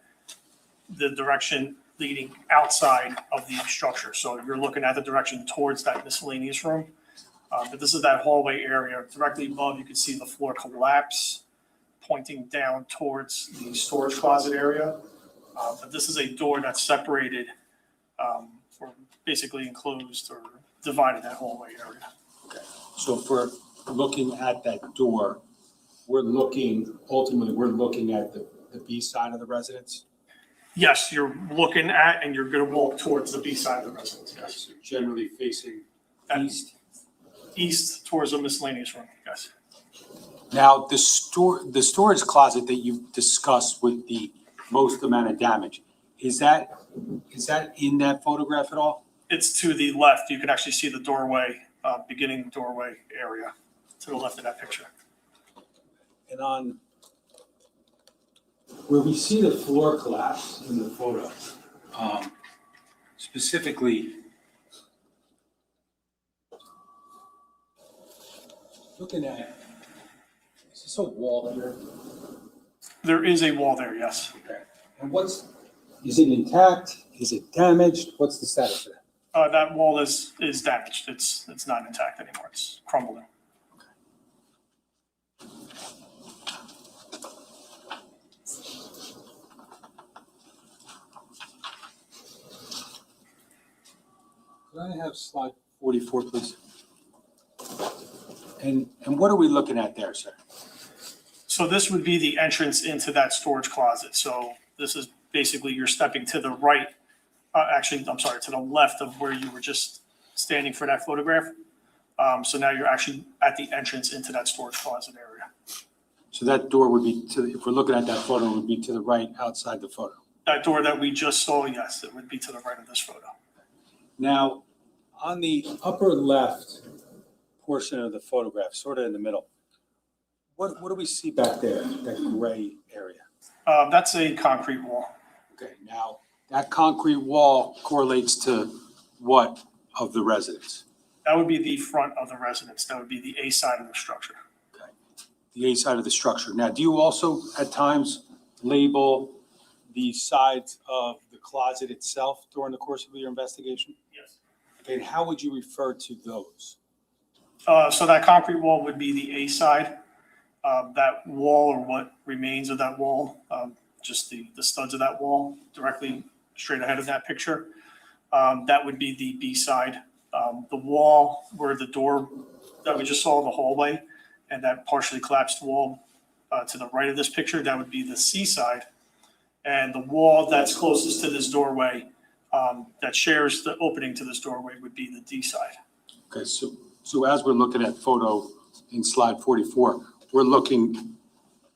the direction leading outside of the structure. So you're looking at the direction towards that miscellaneous room. But this is that hallway area. Directly above, you can see the floor collapse, pointing down towards the storage closet area. But this is a door that's separated, or basically enclosed or divided that hallway area. So if we're looking at that door, ultimately, we're looking at the B side of the residence? Yes, you're looking at and you're going to walk towards the B side of the residence, yes. So generally facing east. East towards the miscellaneous room, yes. Now, the storage closet that you've discussed with the most amount of damage, is that in that photograph at all? It's to the left. You can actually see the doorway, beginning doorway area to the left of that picture. And on where we see the floor collapse in the photo, specifically, looking at, is this a wall here? There is a wall there, yes. Okay. And is it intact? Is it damaged? What's the status of that? That wall is damaged. It's not intact anymore. It's crumbling. Could I have slide 44, please? And what are we looking at there, sir? So this would be the entrance into that storage closet. So this is basically you're stepping to the right, to the left of where you were just standing for that photograph. So now you're actually at the entrance into that storage closet area. So that door would be if we're looking at that photo, it would be to the right outside the photo. That door that we just saw, yes, it would be to the right of this photo. Now, on the upper left portion of the photograph, sort of in the middle, what do we see back there, that gray area? That's a concrete wall. Okay, now, that concrete wall correlates to what of the residence? That would be the front of the residence. That would be the A side of the structure. Okay, the A side of the structure. Now, do you also at times label the sides of the closet itself during the course of your investigation? Yes. Okay, and how would you refer to those? So that concrete wall would be the A side. That wall, or what remains of that wall, just the studs of that wall directly straight ahead of that picture, that would be the B side. The wall where the door that we just saw, the hallway, and that partially collapsed wall to the right of this picture, that would be the C side. And the wall that's closest to this doorway, that shares the opening to this doorway, would be the D side. Okay, so as we're looking at photo in slide 44, we're looking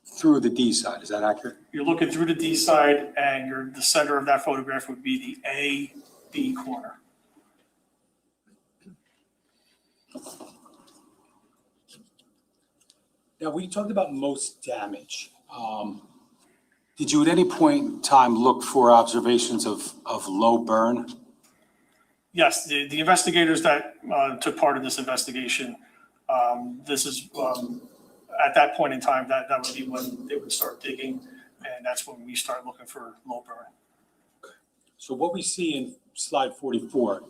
through the D side, is that accurate? You're looking through the D side, and the center of that photograph would be the A-B corner. Now, we talked about most damage. Did you at any point in time look for observations of low burn? Yes, the investigators that took part in this investigation, this is, at that point in time, that would be when they would start digging, and that's when we start looking for low burn. So what we see in slide 44,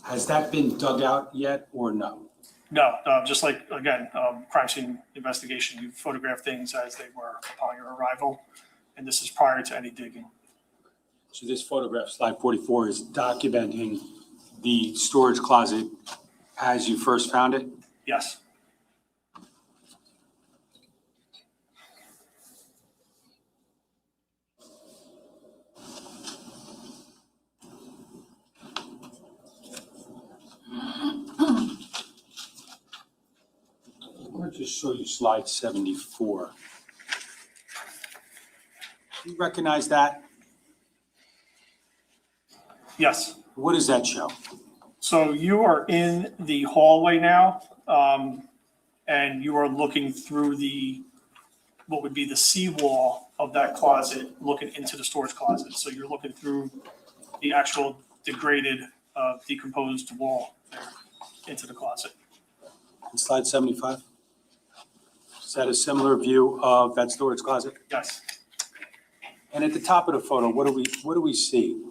has that been dug out yet or no? No, just like, again, crime scene investigation, you photograph things as they were upon your arrival, and this is prior to any digging. So this photograph, slide 44, is documenting the storage closet as you first found it? Yes. I'm going to just show you slide 74. Do you recognize that? Yes. What does that show? So you are in the hallway now, and you are looking through what would be the seawall of that closet, looking into the storage closet. So you're looking through the actual degraded, decomposed wall there into the closet. On slide 75? Is that a similar view of that storage closet? Yes. And at the top of the photo, what do we see?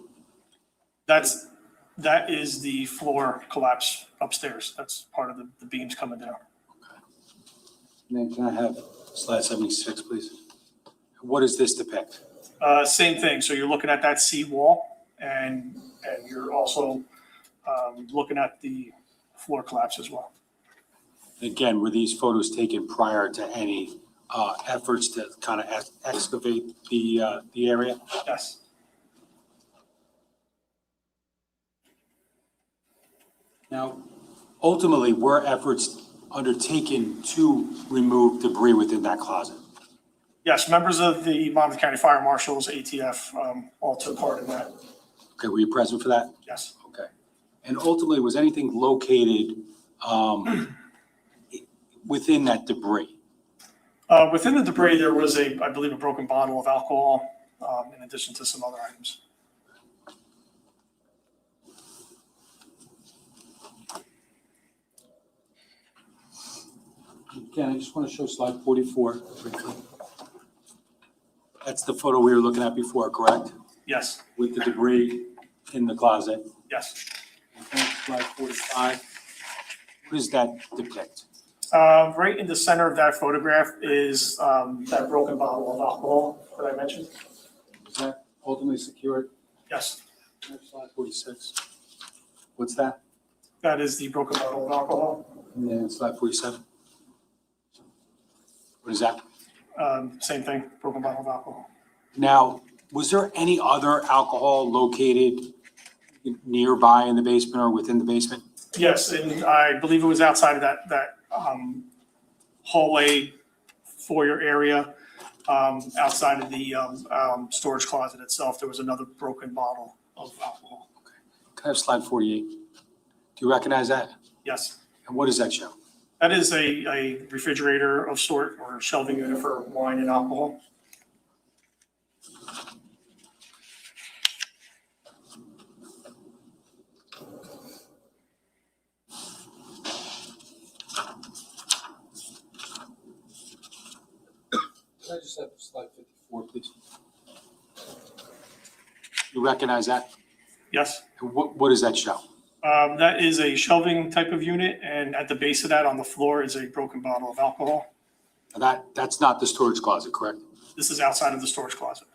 That is the floor collapse upstairs. That's part of the beams coming down. And then can I have slide 76, please? What does this depict? Same thing. So you're looking at that seawall, and you're also looking at the floor collapse as well. Again, were these photos taken prior to any efforts to kind of excavate the area? Yes. Now, ultimately, were efforts undertaken to remove debris within that closet? Yes, members of the Monmouth County Fire Marshals, ATF, all took part in that. Okay, were you present for that? Yes. Okay. And ultimately, was anything located within that debris? Within the debris, there was I believe, a broken bottle of alcohol, in addition to some other items. Again, I just want to show slide 44 briefly. That's the photo we were looking at before, correct? Yes. With the debris in the closet. Yes. Okay, slide 45. What does that depict? Right in the center of that photograph is that broken bottle of alcohol that I mentioned. Is that ultimately secured? Yes. Slide 46. What's that? That is the broken bottle of alcohol. And then slide 47. What is that? Same thing, broken bottle of alcohol. Now, was there any other alcohol located nearby in the basement or within the basement? Yes, and I believe it was outside of that hallway foyer area, outside of the storage closet itself. There was another broken bottle of alcohol. Can I have slide 48? Do you recognize that? Yes. And what does that show? That is a refrigerator of sort, or shelving unit for wine and alcohol. Can I just have slide 54, please? You recognize that? Yes. And what does that show? That is a shelving type of unit, and at the base of that on the floor is a broken bottle of alcohol. That's not the storage closet, correct? This is outside of the storage closet.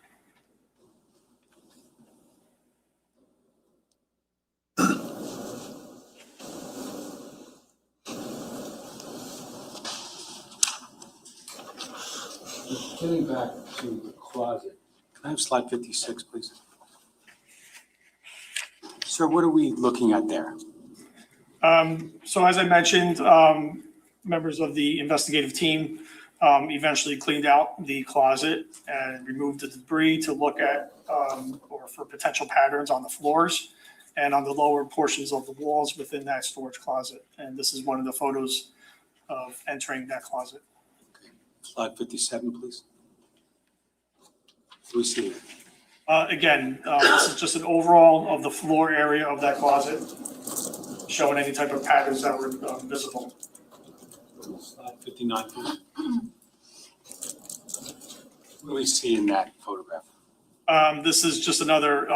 Getting back to the closet. Can I have slide 56, please? Sir, what are we looking at there? So as I mentioned, members of the investigative team eventually cleaned out the closet and removed the debris to look at or for potential patterns on the floors and on the lower portions of the walls within that storage closet. And this is one of the photos of entering that closet. Slide 57, please. What do we see? Again, this is just an overall of the floor area of that closet, showing any type of patterns that were visible. Slide 59, please. What do we see in that photograph? This is just another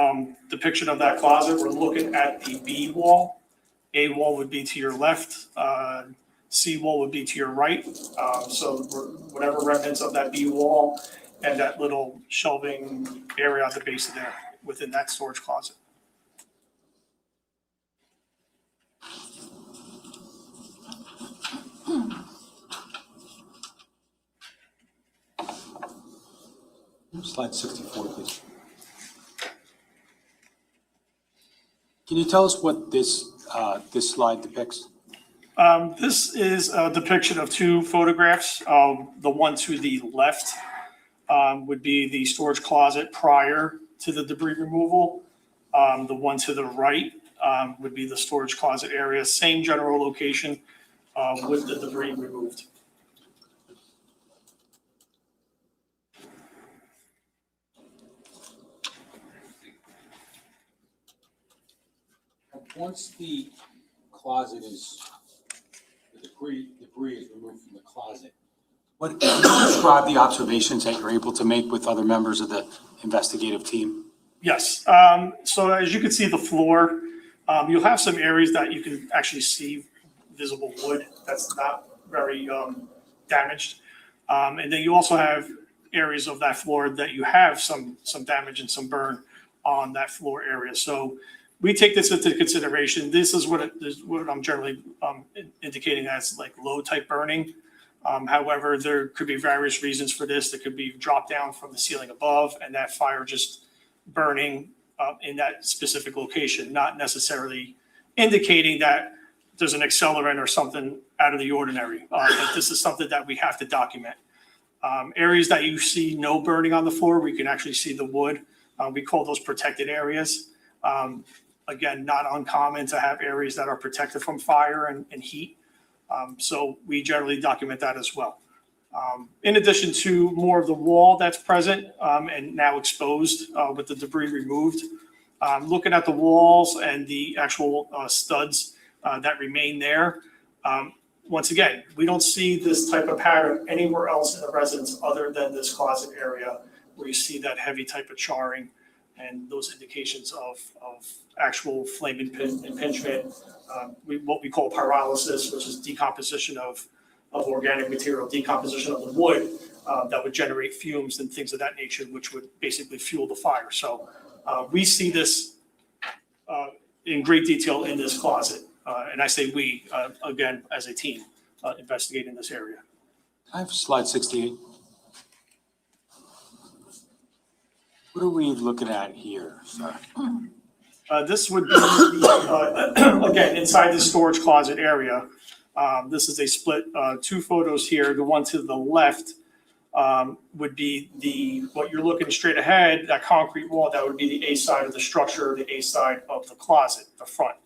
depiction of that closet. We're looking at the B wall. A wall would be to your left. C wall would be to your right. So whatever remnants of that B wall and that little shelving area at the base of there within that storage closet. Slide 64, please. Can you tell us what this slide depicts? This is a depiction of two photographs. The one to the left would be the storage closet prior to the debris removal. The one to the right would be the storage closet area, same general location with the debris removed. Once the closet is, the debris is removed from the closet, what, can you describe the observations that you're able to make with other members of the investigative team? Yes. So as you can see the floor, you'll have some areas that you can actually see visible wood that's not very damaged. And then you also have areas of that floor that you have some damage and some burn on that floor area. So we take this into consideration. This is what I'm generally indicating as like low type burning. However, there could be various reasons for this. There could be drop down from the ceiling above and that fire just burning in that specific location, not necessarily indicating that there's an accelerant or something out of the ordinary. But this is something that we have to document. Areas that you see no burning on the floor, we can actually see the wood. We call those protected areas. Again, not uncommon to have areas that are protected from fire and heat. So we generally document that as well. In addition to more of the wall that's present and now exposed with the debris removed, looking at the walls and the actual studs that remain there. Once again, we don't see this type of pattern anywhere else in the residence other than this closet area where you see that heavy type of charring and those indications of actual flame impingement, what we call pyrolysis, which is decomposition of organic material, decomposition of the wood that would generate fumes and things of that nature, which would basically fuel the fire. So we see this in great detail in this closet. And I say we, again, as a team, investigating this area. I have slide 68. What are we looking at here, sir? This would be, again, inside the storage closet area. This is a split, two photos here. The one to the left would be what you're looking straight ahead, that concrete wall, that would be the A side of the structure, the A side of the closet, the front.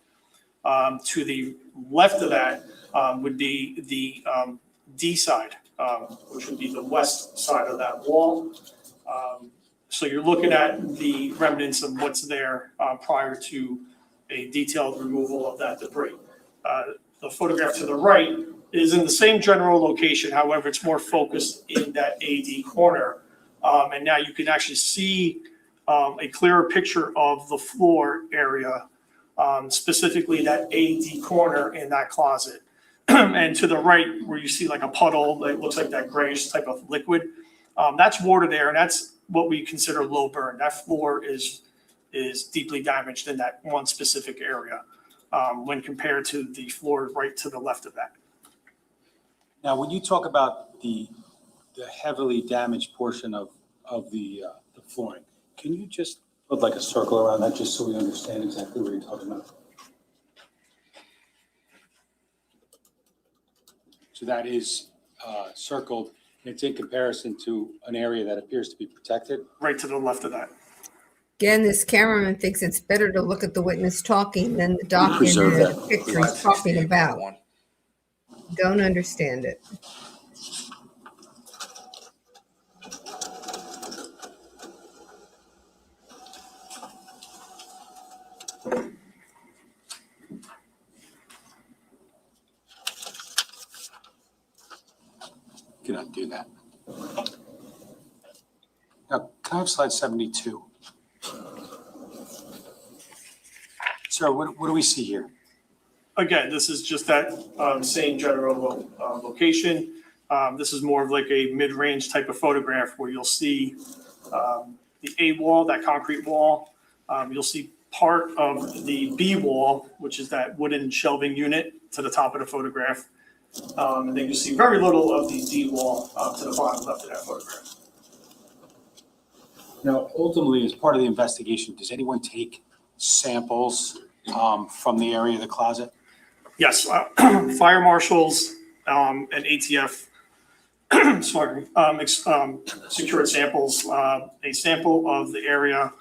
To the left of that would be the D side, which would be the west side of that wall. So you're looking at the remnants of what's there prior to a detailed removal of that debris. The photograph to the right is in the same general location. However, it's more focused in that AD corner. And now you can actually see a clearer picture of the floor area, specifically that AD corner in that closet. And to the right, where you see like a puddle that looks like that grayish type of liquid, that's water there, and that's what we consider low burn. That floor is deeply damaged in that one specific area when compared to the floor right to the left of that. Now, when you talk about the heavily damaged portion of the flooring, can you just put like a circle around that just so we understand exactly what you're talking about? So that is circled. It's in comparison to an area that appears to be protected. Right to the left of that. Again, this cameraman thinks it's better to look at the witness talking than the document Preserve and that. the picture he's talking about. Don't understand it. Can undo that. Now, can I have slide 72? Sir, what do we see here? Again, this is just that same general location. This is more of like a mid-range type of photograph where you'll see the A wall, that concrete wall. You'll see part of the B wall, which is that wooden shelving unit to the top of the photograph. And then you see very little of the D wall to the bottom left of that photograph. Now, ultimately, as part of the investigation, does anyone take samples from the area of the closet? Yes, fire marshals and ATF, sorry, secured samples. A sample of the area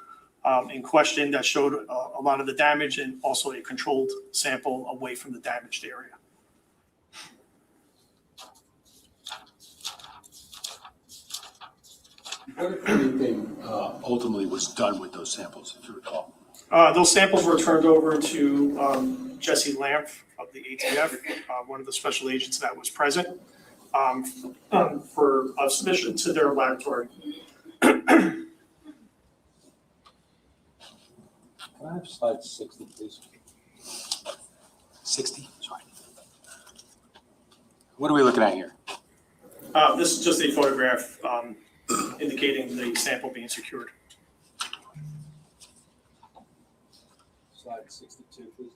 in question that showed a lot of the damage, and also a controlled sample away from the damaged area. What, if anything, ultimately was done with those samples, if you recall? Those samples were turned over to Jesse Lamp of the ATF, one of the special agents that was present, for submission to their laboratory. Can I have slide 60, please? 60, sorry. What are we looking at here? This is just a photograph indicating the sample being secured. Slide 62, please.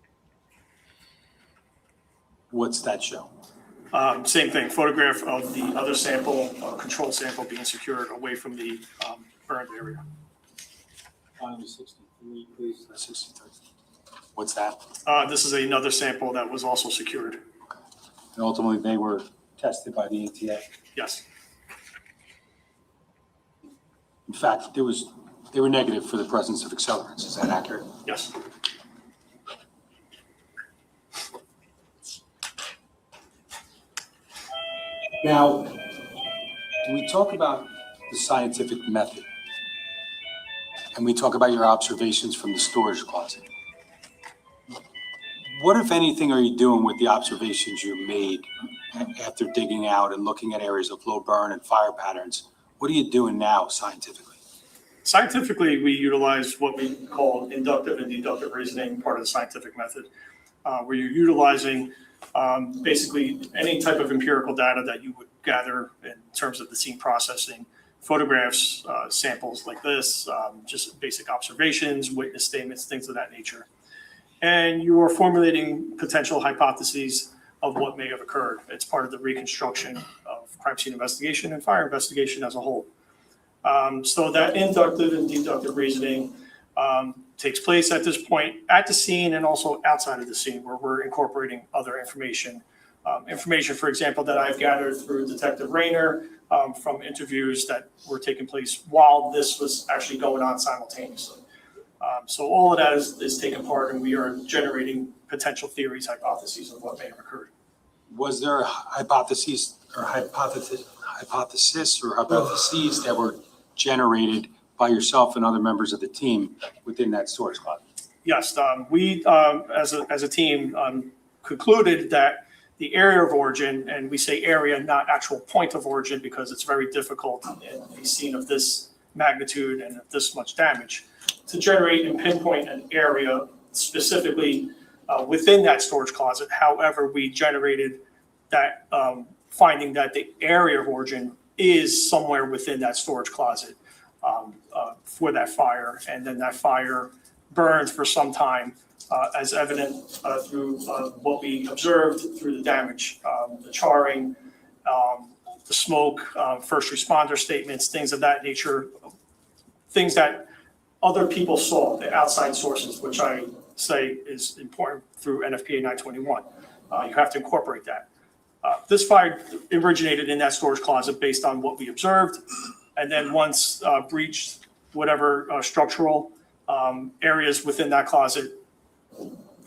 What's that show? Same thing, photograph of the other sample, control sample being secured away from the burned area. Finally, 63, please. 63. What's that? This is another sample that was also secured. And ultimately, they were tested by the ATF. Yes. In fact, they were negative for the presence of accelerants. Is that accurate? Yes. Now, when we talk about the scientific method, and we talk about your observations from the storage closet, what, if anything, are you doing with the observations you made after digging out and looking at areas of low burn and fire patterns? What are you doing now scientifically? Scientifically, we utilize what we call inductive and deductive reasoning, part of the scientific method, where you're utilizing basically any type of empirical data that you would gather in terms of the scene processing, photographs, samples like this, just basic observations, witness statements, things of that nature. And you are formulating potential hypotheses of what may have occurred. It's part of the reconstruction of crime scene investigation and fire investigation as a whole. So that inductive and deductive reasoning takes place at this point at the scene and also outside of the scene, where we're incorporating other information. Information, for example, that I've gathered through Detective Rayner from interviews that were taking place while this was actually going on simultaneously. So all of that is taking part, and we are generating potential theories, hypotheses of what may have occurred. Was there hypotheses that were generated by yourself and other members of the team within that storage closet? Yes, we as a team concluded that the area of origin, and we say area, not actual point of origin, because it's very difficult in a scene of this magnitude and of this much damage to generate and pinpoint an area specifically within that storage closet. However, we generated that finding that the area of origin is somewhere within that storage closet for that fire, and then that fire burned for some time, as evident through what we observed through the damage, the charring, the smoke, first responder statements, things of that nature, things that other people saw, the outside sources, which I say is important through NFPA 921. You have to incorporate that. This fire originated in that storage closet based on what we observed, and then once breached whatever structural areas within that closet,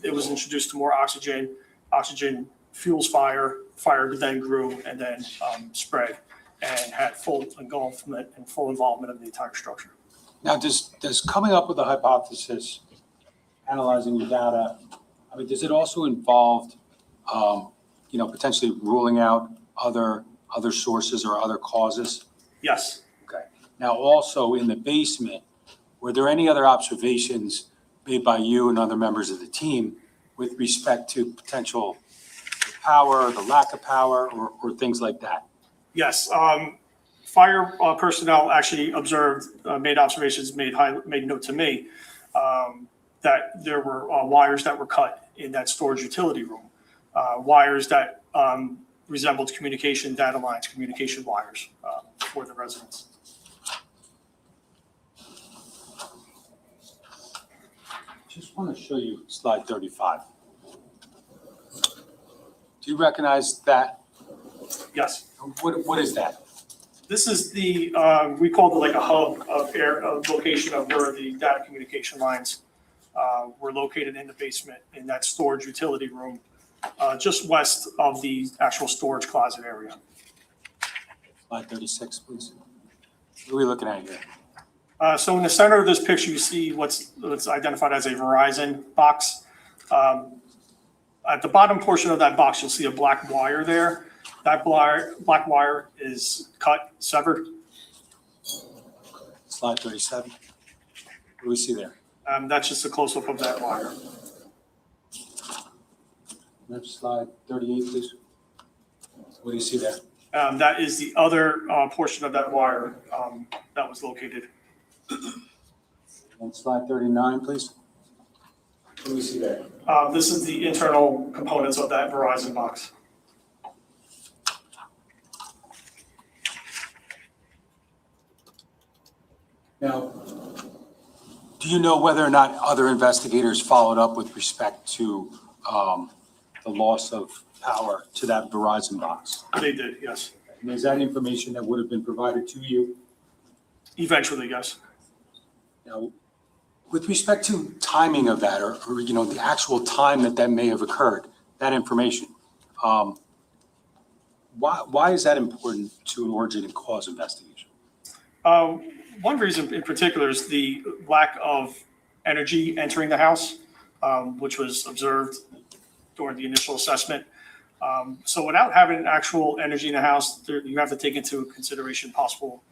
it was introduced to more oxygen. Oxygen fuels fire. Fire then grew and then spread and had full engulfment and full involvement of the entire structure. Now, does coming up with a hypothesis, analyzing your data, I mean, does it also involve, potentially ruling out other sources or other causes? Yes. Okay. Now, also in the basement, were there any other observations made by you and other members of the team with respect to potential power, the lack of power, or things like that? Yes. Fire personnel actually observed, made observations, made note to me that there were wires that were cut in that storage utility room, wires that resembled communication data lines, communication wires for the residents. Just want to show you slide 35. Do you recognize that? Yes. What is that? This is the, we call it like a hub of location of where the data communication lines were located in the basement in that storage utility room, just west of the actual storage closet area. Slide 36, please. What are we looking at here? So in the center of this picture, you see what's identified as a Verizon box. At the bottom portion of that box, you'll see a black wire there. That black wire is cut, severed. Slide 37. What do we see there? That's just a close-up of that wire. Next slide 38, please. What do you see there? That is the other portion of that wire that was located. And slide 39, please. What do we see there? This is the internal components of that Verizon box. Now, do you know whether or not other investigators followed up with respect to the loss of power to that Verizon box? They did, yes. And is that information that would have been provided to you? Eventually, yes. Now, with respect to timing of that, or the actual time that may have occurred, that information, why is that important to an origin and cause investigation? One reason in particular is the lack of energy entering the house, which was observed during the initial assessment. So without having actual energy in the house, you have to take into consideration possible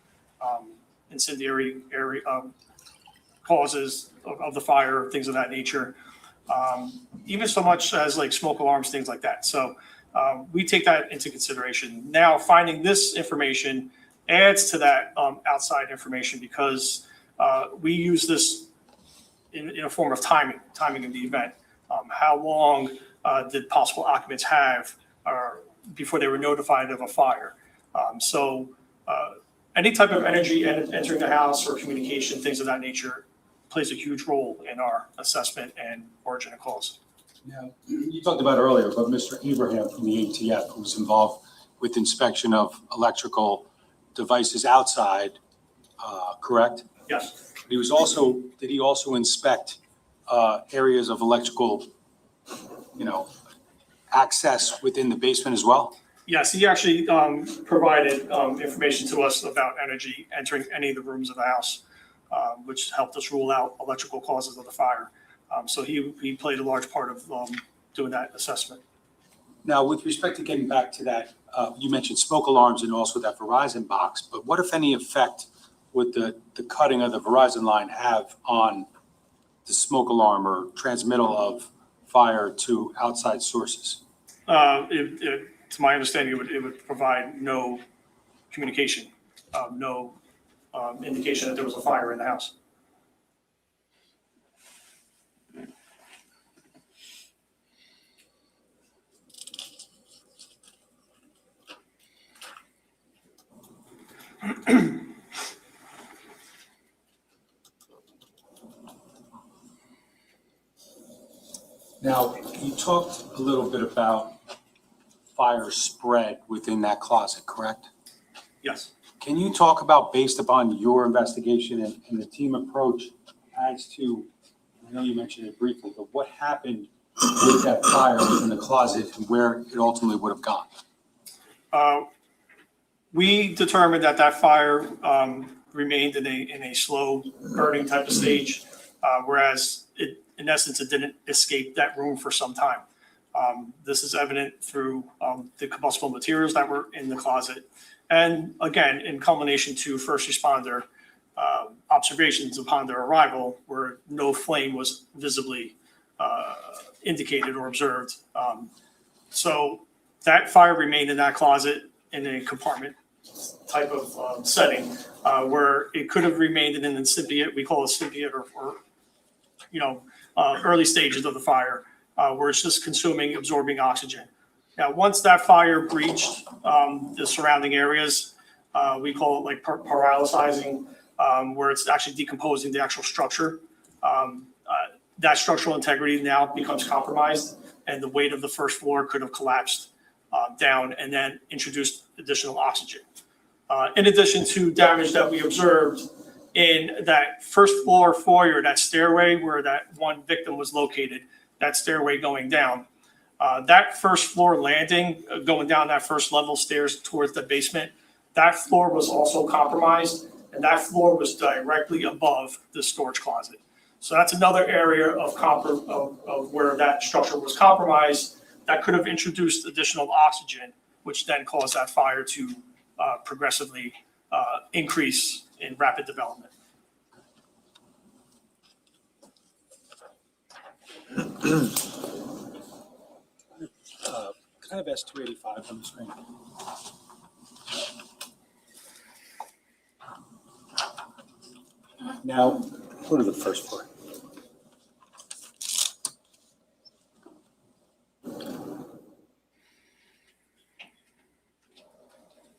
incendiary area causes of the fire, things of that nature. Even so much as like smoke alarms, things like that. So we take that into consideration. Now, finding this information adds to that outside information because we use this in a form of timing of the event. How long did possible occupants have before they were notified of a fire? So any type of energy entering the house or communication, things of that nature, plays a huge role in our assessment and origin of cause. Now, you talked about earlier, but Mr. Abraham from the ATF, who was involved with inspection of electrical devices outside, correct? Yes. Did he also inspect areas of electrical, access within the basement as well? Yes, he actually provided information to us about energy entering any of the rooms of the house, which helped us rule out electrical causes of the fire. So he played a large part of doing that assessment. Now, with respect to getting back to that, you mentioned smoke alarms and also that Verizon box, but what, if any, effect would the cutting of the Verizon line have on the smoke alarm or transmittal of fire to outside sources? To my understanding, it would provide no communication, no indication that there was a fire in the house. Now, you talked a little bit about fire spread within that closet, correct? Yes. Can you talk about, based upon your investigation and the team approach, as to, I know you mentioned it briefly, but what happened with that fire within the closet and where it ultimately would have gone? We determined that fire remained in a slow burning type of stage, whereas in essence, it didn't escape that room for some time. This is evident through the combustible materials that were in the closet. And again, in culmination to first responder observations upon their arrival, where no flame was visibly indicated or observed. So that fire remained in that closet in a compartment type of setting where it could have remained in an incipient, we call it incipient or early stages of the fire, where it's just consuming, absorbing oxygen. Now, once that fire breached the surrounding areas, we call it like paralyzing, where it's actually decomposing the actual structure. That structural integrity now becomes compromised, and the weight of the first floor could have collapsed down and then introduced additional oxygen. in addition to damage that we observed in that first floor foyer, that stairway where that one victim was located, that stairway going down. That first floor landing, going down that first level stairs towards the basement, that floor was also compromised, and that floor was directly above the storage closet. So that's another area of where that structure was compromised that could have introduced additional oxygen, which then caused that fire to progressively increase in rapid development. Kind of S285 on the screen. Now, go to the first floor.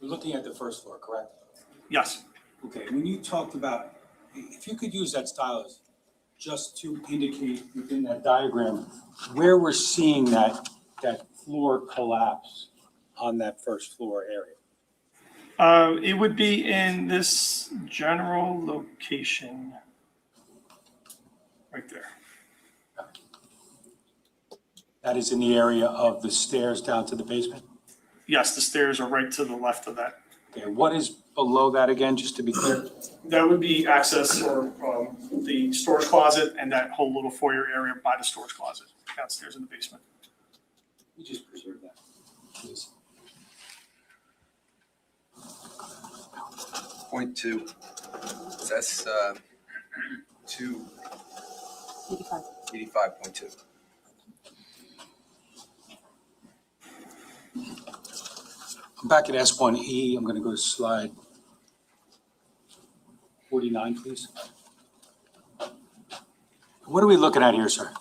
We're looking at the first floor, correct? Yes. Okay, when you talked about, if you could use that stylus just to indicate within that diagram where we're seeing that floor collapse on that first floor area. It would be in this general location right there. That is in the area of the stairs down to the basement? Yes, the stairs are right to the left of that. Okay, what is below that again, just to be clear? That would be access or the storage closet and that whole little foyer area by the storage closet downstairs in the basement. You just preserve that, please. Point two. That's 285.2. I'm back at S1E. I'm going to go to slide 49, please. What are we looking at here, sir?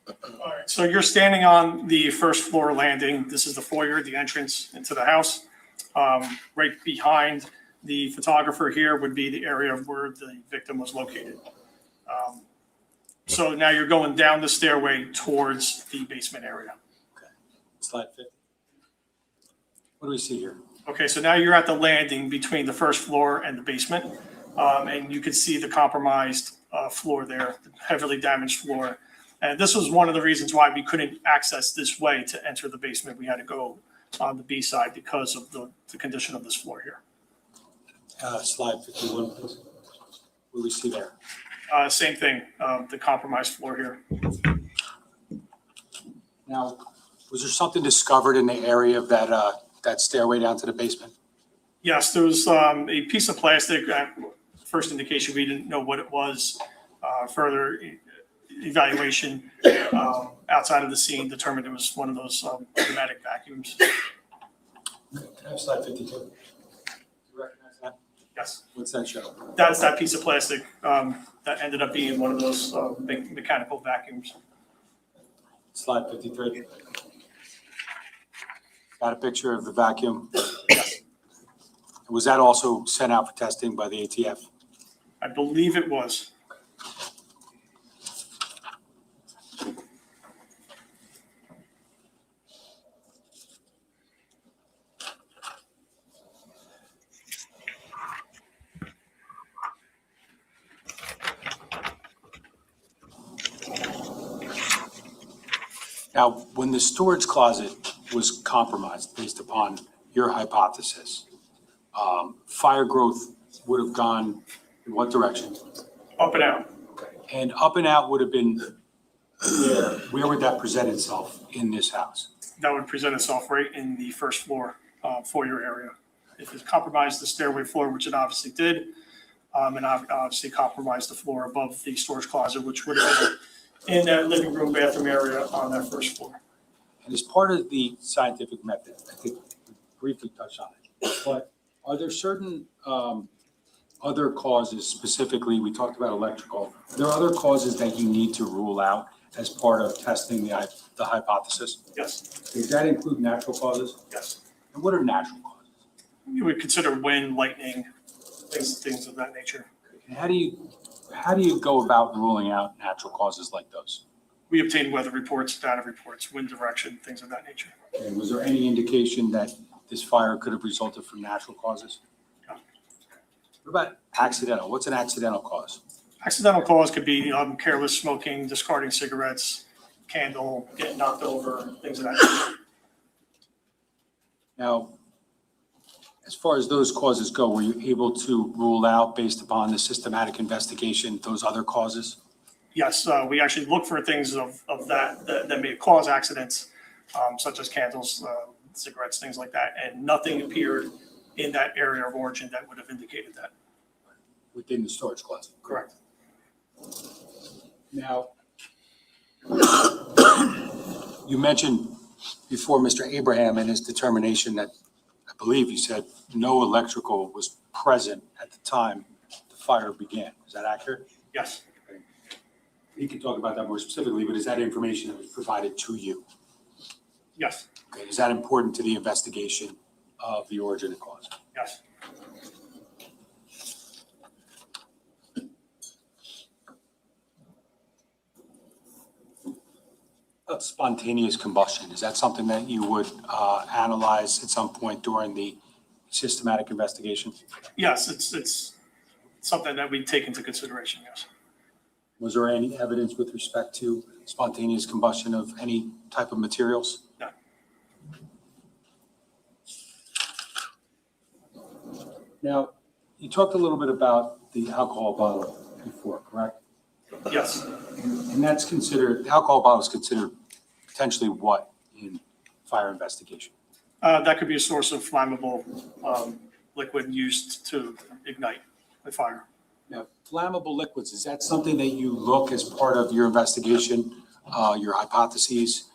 All right, so you're standing on the first floor landing. This is the foyer, the entrance into the house. Right behind the photographer here would be the area where the victim was located. So now you're going down the stairway towards the basement area. Okay. Slide 50. What do we see here? Okay, so now you're at the landing between the first floor and the basement. And you can see the compromised floor there, the heavily damaged floor. And this was one of the reasons why we couldn't access this way to enter the basement. We had to go on the B side because of the condition of this floor here. Slide 51, please. What do we see there? Same thing, the compromised floor here. Now, was there something discovered in the area of that stairway down to the basement? Yes, there was a piece of plastic. First indication, we didn't know what it was. Further evaluation outside of the scene determined it was one of those pneumatic vacuums. Can I have slide 52? Do you recognize that? Yes, What's that show? that's that piece of plastic that ended up being one of those mechanical vacuums. Slide 53. Got a picture of the vacuum? Yes, Was that also sent out for testing by the ATF? I believe it was. Now, when the storage closet was compromised, based upon your hypothesis, fire growth would have gone in what direction? Up and out. And up and out would have been where would that present itself in this house? That would present itself right in the first floor foyer area. If it compromised the stairway floor, which it obviously did, and obviously compromised the floor above the storage closet, which would have been in that living room, bathroom area on that first floor. And as part of the scientific method, I think we briefly touched on it, but are there certain other causes, specifically, we talked about electrical, are there other causes that you need to rule out as part of testing the hypothesis? Yes, Does that include natural causes? yes. And what are natural causes? You would consider wind, lightning, things of that nature. And how do you go about ruling out natural causes like those? We obtain weather reports, data reports, wind direction, things of that nature. And was there any indication that this fire could have resulted from natural causes? What about accidental? What's an accidental cause? Accidental cause could be careless smoking, discarding cigarettes, candle, getting knocked over, things of that nature. Now, as far as those causes go, were you able to rule out, based upon the systematic investigation, those other causes? Yes, we actually look for things of that may cause accidents, such as candles, cigarettes, things like that, and nothing appeared in that area of origin that would have indicated that. Within the storage closet? Correct. Now, you mentioned before Mr. Abraham and his determination that, I believe you said, no electrical was present at the time the fire began. Is that accurate? Yes. He can talk about that more specifically, but is that information that was provided to you? Yes. Okay, is that important to the investigation of the origin and cause? Yes. Spontaneous combustion, is that something that you would analyze at some point during the systematic investigation? Yes, it's something that we take into consideration, yes. Was there any evidence with respect to spontaneous combustion of any type of materials? No. Now, you talked a little bit about the alcohol bottle before, correct? Yes. And that's considered, the alcohol bottle is considered potentially what in fire investigation? That could be a source of flammable liquid used to ignite the fire. Now, flammable liquids, is that something that you look as part of your investigation, your hypotheses,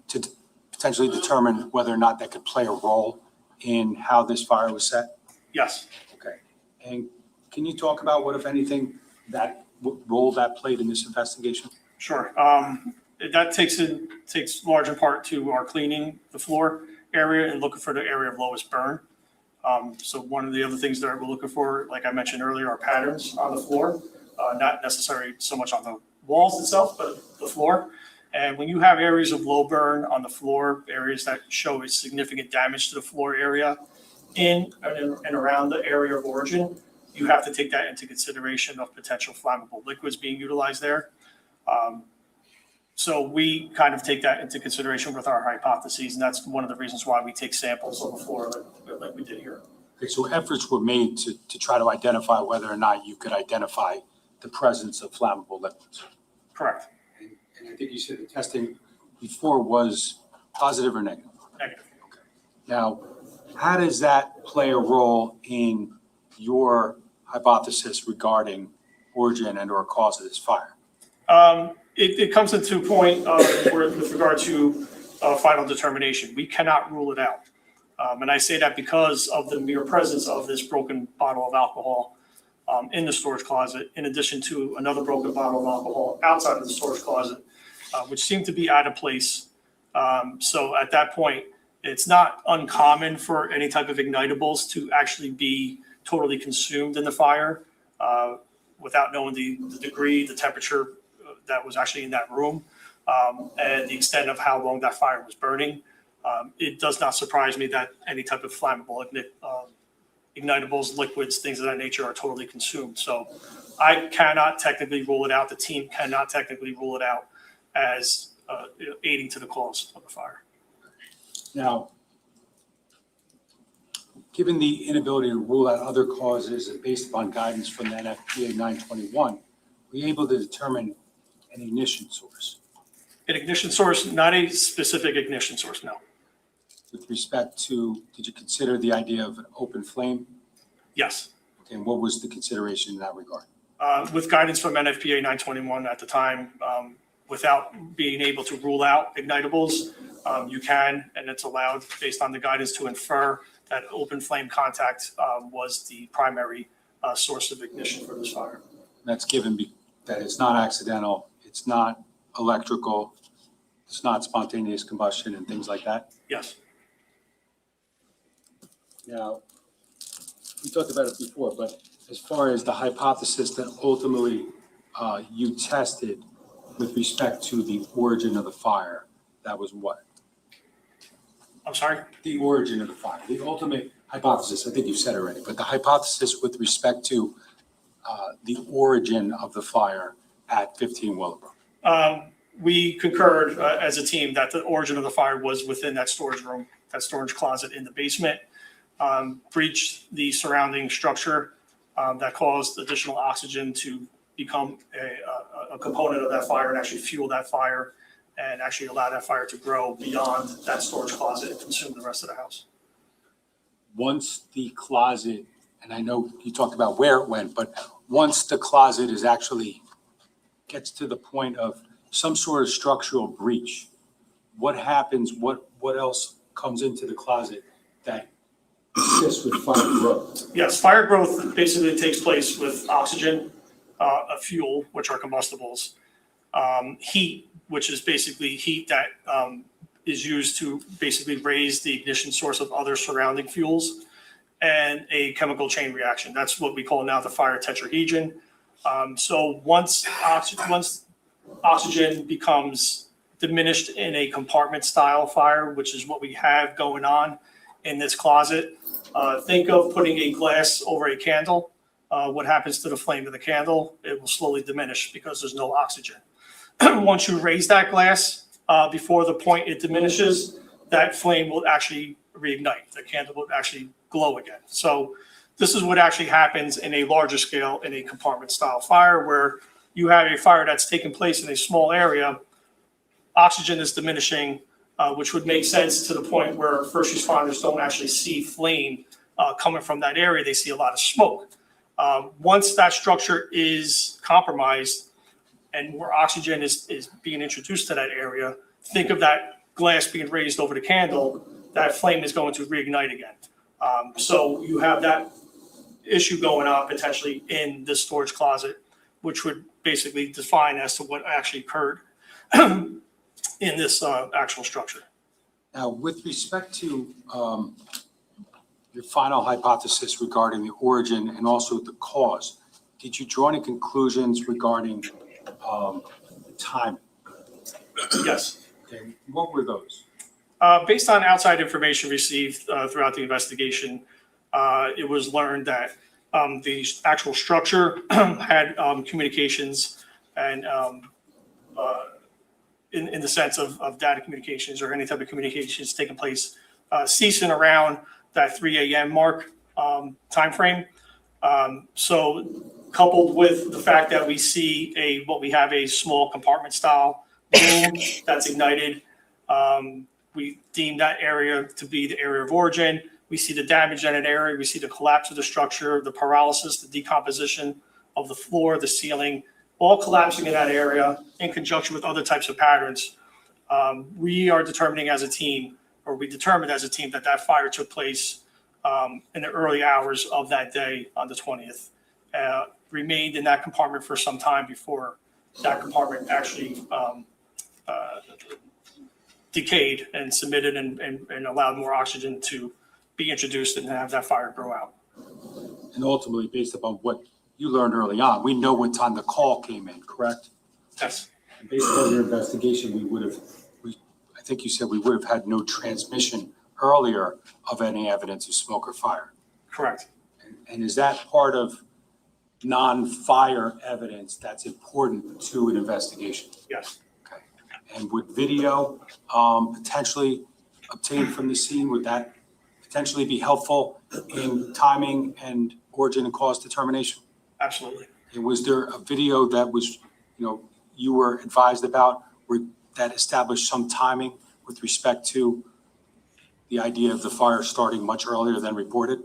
to potentially determine whether or not that could play a role in how this fire was set? Yes. Okay. And can you talk about what, if anything, that role that played in this investigation? Sure. That takes large in part to our cleaning the floor area and looking for the area of lowest burn. So one of the other things that we're looking for, like I mentioned earlier, are patterns on the floor, not necessarily so much on the walls itself, but the floor. And when you have areas of low burn on the floor, areas that show a significant damage to the floor area in and around the area of origin, you have to take that into consideration of potential flammable liquids being utilized there. So we kind of take that into consideration with our hypotheses, and that's one of the reasons why we take samples of the floor like we did here. Okay, so efforts were made to try to identify whether or not you could identify the presence of flammable liquids. Correct. And I think you said the testing before was positive or negative? Negative. Okay. Now, how does that play a role in your hypothesis regarding origin and or cause of this fire? It comes into a point with regard to final determination. We cannot rule it out. And I say that because of the mere presence of this broken bottle of alcohol in the storage closet, in addition to another broken bottle of alcohol outside of the storage closet, which seemed to be out of place. So at that point, it's not uncommon for any type of ignitables to actually be totally consumed in the fire without knowing the degree, the temperature that was actually in that room, and the extent of how long that fire was burning. It does not surprise me that any type of flammable ignitables, liquids, things of that nature are totally consumed. So I cannot technically rule it out. The team cannot technically rule it out as aiding to the cause of the fire. Now, given the inability to rule out other causes and based upon guidance from the NFPA 921, were you able to determine an ignition source? An ignition source, not a specific ignition source, no. With respect to, did you consider the idea of an open flame? Yes. Okay, and what was the consideration in that regard? With guidance from NFPA 921 at the time, without being able to rule out ignitables, you can, and it's allowed based on the guidance to infer that open flame contact was the primary source of ignition for this fire. That's given that it's not accidental, it's not electrical, it's not spontaneous combustion and things like that? Yes. Now, we talked about it before, but as far as the hypothesis that ultimately you tested with respect to the origin of the fire, that was what? I'm sorry? The origin of the fire, the ultimate hypothesis, I think you've said already, but the hypothesis with respect to the origin of the fire at 15 Willowbrook. We concurred as a team that the origin of the fire was within that storage room, that storage closet in the basement, breached the surrounding structure that caused additional oxygen to become a component of that fire and actually fuel that fire and actually allow that fire to grow beyond that storage closet and consume the rest of the house. Once the closet, and I know you talked about where it went, but once the closet is actually gets to the point of some sort of structural breach, what happens, what else comes into the closet that assists with fire growth? Yes, fire growth basically takes place with oxygen, a fuel, which are combustibles, heat, which is basically heat that is used to basically raise the ignition source of other surrounding fuels, and a chemical chain reaction. That's what we call now the fire tetrahedron. So once oxygen becomes diminished in a compartment style fire, which is what we have going on in this closet, think of putting a glass over a candle. What happens to the flame of the candle? It will slowly diminish because there's no oxygen. Once you raise that glass, before the point it diminishes, that flame will actually reignite. The candle will actually glow again. So this is what actually happens in a larger scale in a compartment style fire, where you have a fire that's taking place in a small area. Oxygen is diminishing, which would make sense to the point where first responders don't actually see flame coming from that area. They see a lot of smoke. Once that structure is compromised and more oxygen is being introduced to that area, think of that glass being raised over the candle, that flame is going to reignite again. So you have that issue going on potentially in the storage closet, which would basically define as to what actually occurred in this actual structure. Now, with respect to your final hypothesis regarding the origin and also the cause, did you draw any conclusions regarding the time? Yes. Okay, what were those? Based on outside information received throughout the investigation, it was learned that the actual structure had communications and in the sense of data communications or any type of communications taking place, ceasing around that 3 a.m. mark timeframe. So coupled with the fact that we see what we have a small compartment style room that's ignited, we deem that area to be the area of origin. We see the damage in an area. We see the collapse of the structure, the paralysis, the decomposition of the floor, the ceiling, all collapsing in that area in conjunction with other types of patterns. We are determining as a team, or we determined as a team, that that fire took place in the early hours of that day on the 20th. Remained in that compartment for some time before that compartment actually decayed and submitted and allowed more oxygen to be introduced and have that fire grow out. And ultimately, based upon what you learned early on, we know what time the call came in, correct? Yes, And based on your investigation, I think you said we would have had no transmission earlier of any evidence of smoke or fire. correct. And is that part of non-fire evidence that's important to an investigation? Yes, Okay. And would video potentially obtained from the scene, would that potentially be helpful in timing and origin and cause determination? absolutely. And was there a video that was, you were advised about that established some timing with respect to the idea of the fire starting much earlier than reported?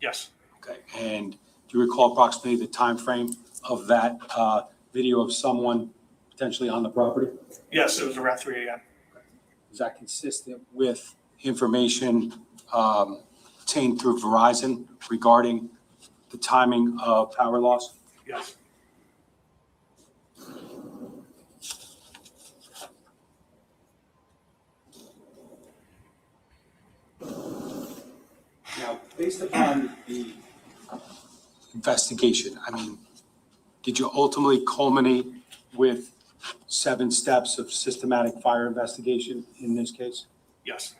Yes, Okay. And do you recall approximately the time frame of that video of someone potentially on the property? yes, it was around 3 a.m. Is that consistent with information obtained through Verizon regarding the timing of power loss? Yes. Now, based upon the investigation, did you ultimately culminate with 7 steps of systematic fire investigation in this case? Yes,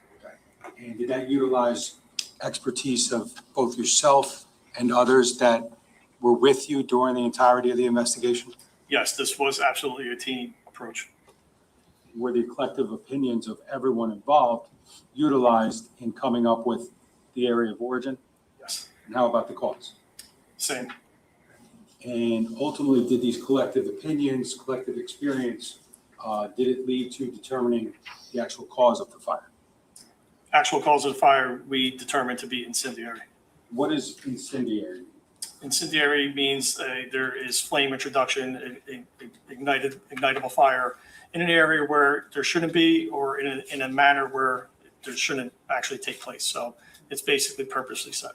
And did that utilize expertise of both yourself and others that were with you during the entirety of the investigation? Yes, this was absolutely a team approach. Were the collective opinions of everyone involved utilized in coming up with the area of origin? Yes, And how about the cause? same. And ultimately, did these collective opinions, collective experience, did it lead to determining the actual cause of the fire? Actual cause of the fire, we determined to be incendiary. What is incendiary? Incendiary means there is flame introduction, ignitable fire in an area where there shouldn't be, or in a manner where there shouldn't actually take place. So it's basically purposely set.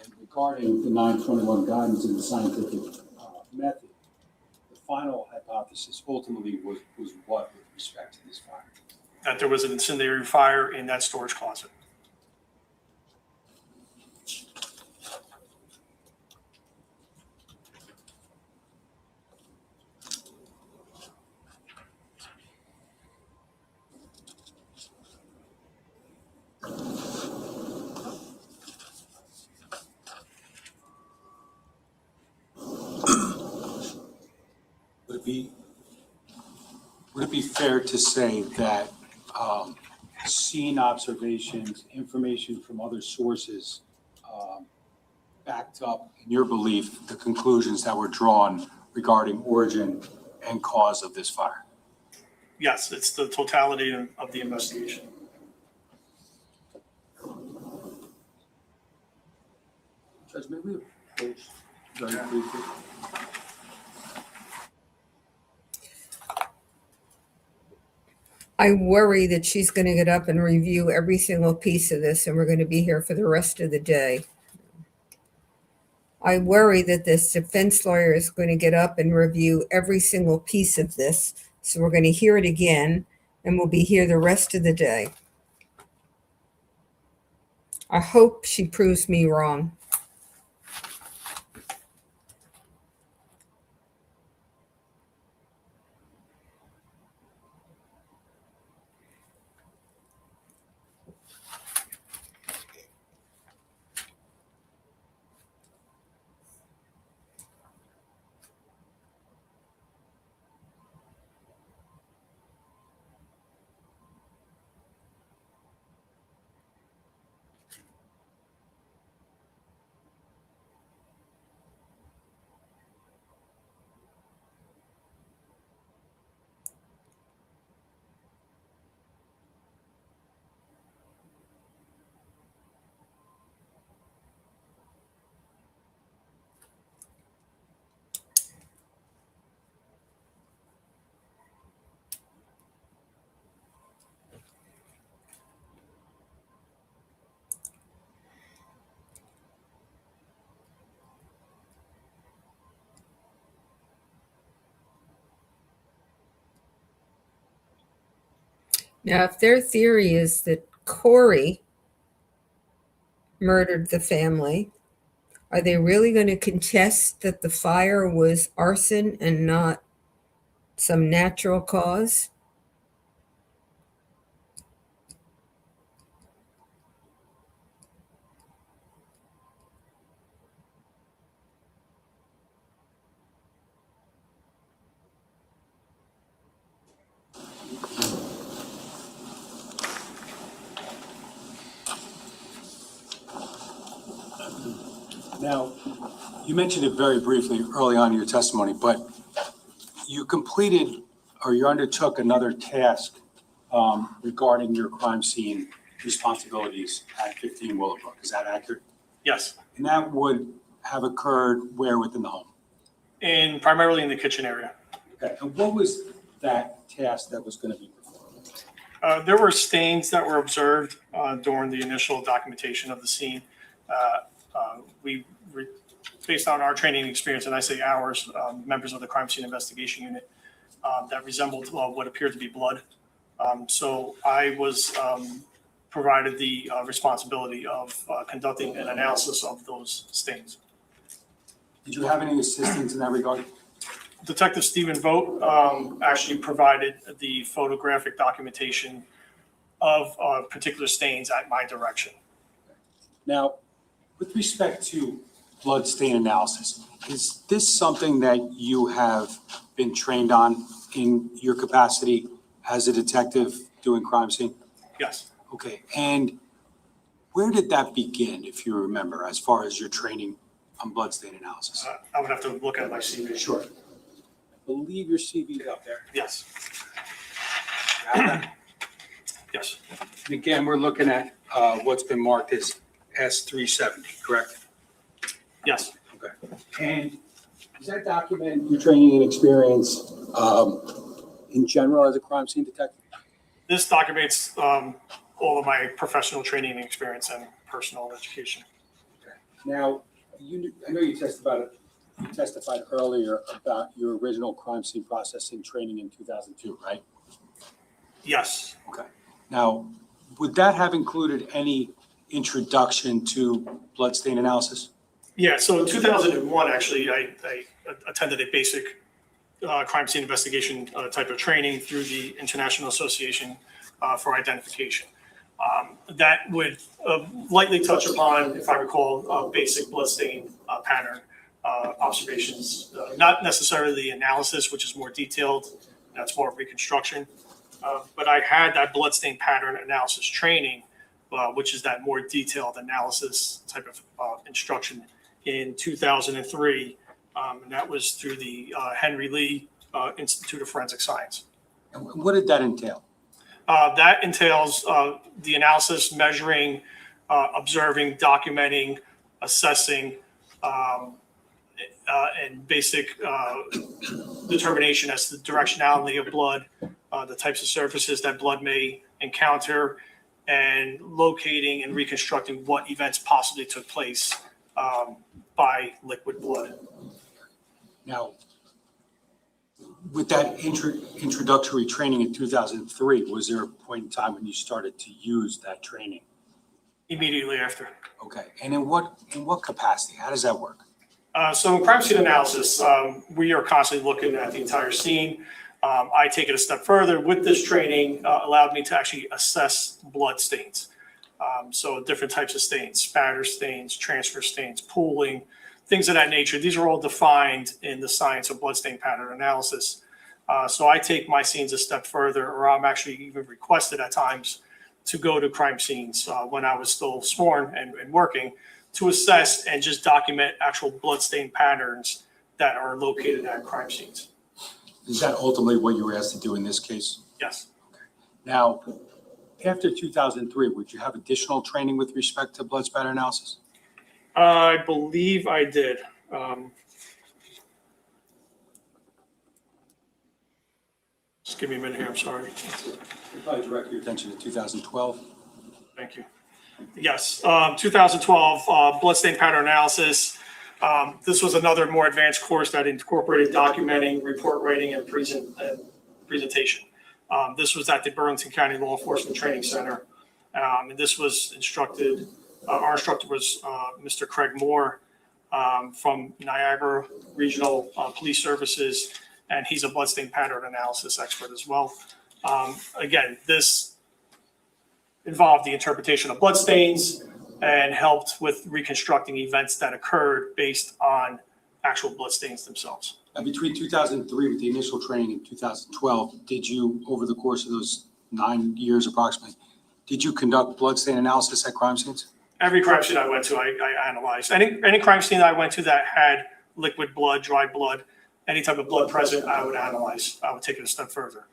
And regarding the 921 guidance in the scientific method, the final hypothesis ultimately was what with respect to this fire? That there was an incendiary fire in that storage closet. Would it be fair to say that scene observations, information from other sources backed up, in your belief, the conclusions that were drawn regarding origin and cause of this fire? Yes, it's the totality of the investigation. Judge, may we approach very briefly? I worry that she's going to get up and review every single piece of this, and we're going to be here for the rest of the day. I worry that this defense lawyer is going to get up and review every single piece of this. So we're going to hear it again, and we'll be here the rest of the day. I hope she proves me wrong. Now, if their theory is that Corey murdered the family, are they really going to contest that the fire was arson and not some natural cause? Now, you mentioned it very briefly early on in your testimony, but you completed or you undertook another task regarding your crime scene responsibilities at 15 Willowbrook. Is that accurate? Yes, And that would have occurred where within the home? and primarily in the kitchen area. Okay. And what was that task that was going to be performed? There were stains that were observed during the initial documentation of the scene. Based on our training and experience, and I say ours, members of the crime scene investigation unit, that resembled what appeared to be blood. So I was provided the responsibility of conducting an analysis of those stains. Did you have any assistance in that regard? Detective Stephen Vogt actually provided the photographic documentation of particular stains at my direction. Now, with respect to blood stain analysis, is this something that you have been trained on in your capacity as a detective doing crime scene? Yes. Okay, and where did that begin, if you remember, as far as your training on blood stain analysis? I would have to look at my CV. Sure. I believe your CV is up there. Yes. Yes. And again, we're looking at what's been marked as S370, correct? Yes. Okay. And does that document your training and experience in general as a crime scene detective? This documents all of my professional training and experience and personal education. Now, I know you testified earlier about your original crime scene processing training in 2002, right? Yes. Okay. Now, would that have included any introduction to blood stain analysis? Yeah, so in 2001, actually, I attended a basic crime scene investigation type of training through the International Association for Identification. That would lightly touch upon, if I recall, basic blood stain pattern observations, not necessarily the analysis, which is more detailed. That's more of reconstruction. But I had that blood stain pattern analysis training, which is that more detailed analysis type of instruction in 2003. And that was through the Henry Lee Institute of Forensic Science. And what did that entail? That entails the analysis, measuring, observing, documenting, assessing, and basic determination as to the directionality of blood, the types of surfaces that blood may encounter, and locating and reconstructing what events possibly took place by liquid blood. Now, with that introductory training in 2003, was there a point in time when you started to use that training? Immediately after. Okay, and in what capacity? How does that work? So in crime scene analysis, we are constantly looking at the entire scene. I take it a step further. With this training, allowed me to actually assess blood stains. So different types of stains, spatter stains, transfer stains, pooling, things of that nature. These are all defined in the science of bloodstain pattern analysis. So I take my scenes a step further, or I'm actually even requested at times to go to crime scenes when I was still sworn and working to assess and just document actual bloodstain patterns that are located at crime scenes. Is that ultimately what you were asked to do in this case? Yes. Now, after 2003, would you have additional training with respect to blood spatter analysis? I believe I did. Just give me a minute here, I'm sorry. I'll probably direct your attention to 2012. Thank you. Yes, 2012, bloodstain pattern analysis. This was another more advanced course that incorporated documenting, report writing, and presentation. This was at the Burlington County Law Enforcement Training Center. And this was instructed, our instructor was Mr. Craig Moore from Niagara Regional Police Services, and he's a bloodstain pattern analysis expert as well. Again, this involved the interpretation of bloodstains and helped with reconstructing events that occurred based on actual bloodstains themselves. Now, between 2003 with the initial training and 2012, did you, over the course of those 9 years approximately, did you conduct bloodstain analysis at crime scenes? Every crime scene I went to, I analyzed. Any crime scene that I went to that had liquid blood, dry blood, any type of blood present, I would analyze. I would take it a step further.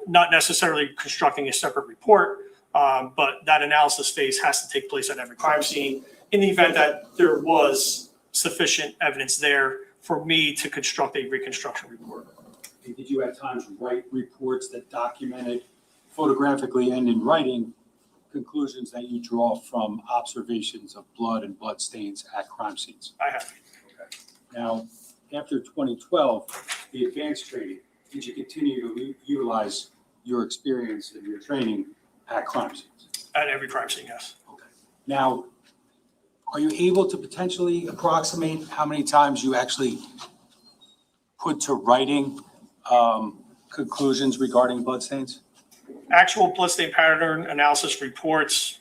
Not necessarily constructing a separate report, but that analysis phase has to take place at every crime scene in the event that there was sufficient evidence there for me to construct a reconstruction report. And did you at times write reports that documented photographically and in writing conclusions that you draw from observations of blood and blood stains at crime scenes? I have. Okay. Now, after 2012, the advanced training, did you continue to utilize your experience and your training at crime scenes? At every crime scene, yes. Okay. Now, are you able to potentially approximate how many times you actually put to writing conclusions regarding bloodstains? Actual bloodstain pattern analysis reports,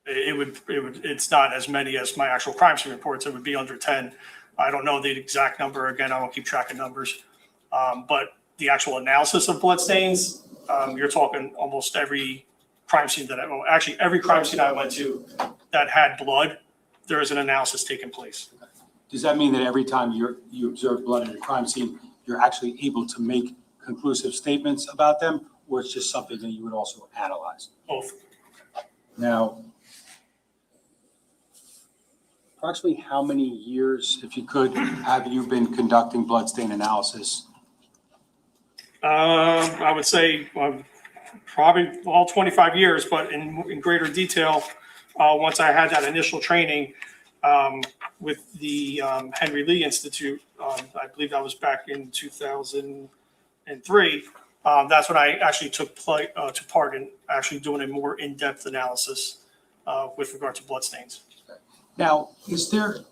It's not as many as my actual crime scene reports. It would be under 10. I don't know the exact number. Again, I don't keep track of numbers. But the actual analysis of bloodstains, you're talking almost every crime scene actually every crime scene I went to that had blood, there is an analysis taking place. Does that mean that every time you observe blood at a crime scene, you're actually able to make conclusive statements about them, or it's just something that you would also analyze? Both. Now, approximately how many years, if you could, have you been conducting bloodstain analysis? I would say probably all 25 years, but in greater detail, once I had that initial training with the Henry Lee Institute, I believe that was back in 2003. That's when I actually took part in actually doing a more in-depth analysis with regard to bloodstains. Now, is there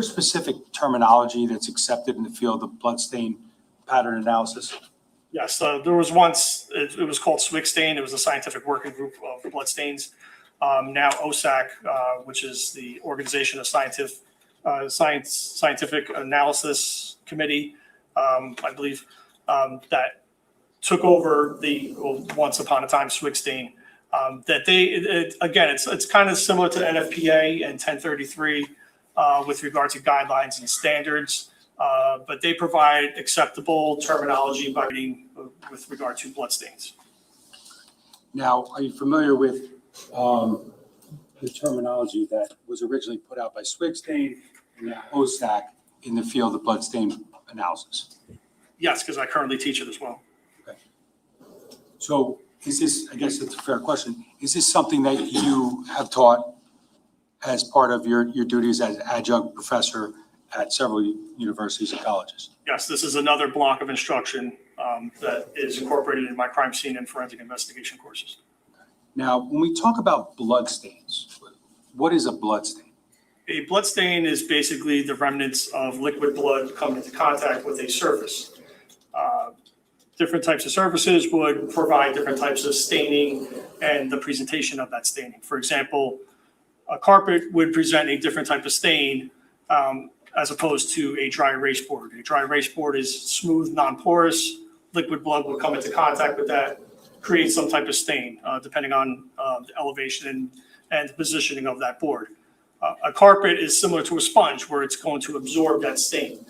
specific terminology that's accepted in the field of bloodstain pattern analysis? Yes, there was once, it was called SWIG stain. It was a scientific working group of bloodstains. Now OSAC, which is the Organization of Scientific Analysis Committee, I believe, that took over once upon a time SWIG stain. Again, it's kind of similar to NFPA and 1033 with regard to guidelines and standards. But they provide acceptable terminology with regard to bloodstains. Now, are you familiar with the terminology that was originally put out by SWIG stain and now OSAC in the field of bloodstain analysis? Yes, because I currently teach it as well. Okay. So is this, I guess it's a fair question, is this something that you have taught as part of your duties as adjunct professor at several universities and colleges? Yes, this is another block of instruction that is incorporated in my crime scene and forensic investigation courses. Now, when we talk about bloodstains, what is a bloodstain? A bloodstain is basically the remnants of liquid blood coming into contact with a surface. Different types of surfaces would provide different types of staining and the presentation of that staining. For example, a carpet would present a different type of stain as opposed to a dry erase board. A dry erase board is smooth, non-porous. Liquid blood will come into contact with that, create some type of stain, depending on the elevation and the positioning of that board. A carpet is similar to a sponge where it's going to absorb that stain.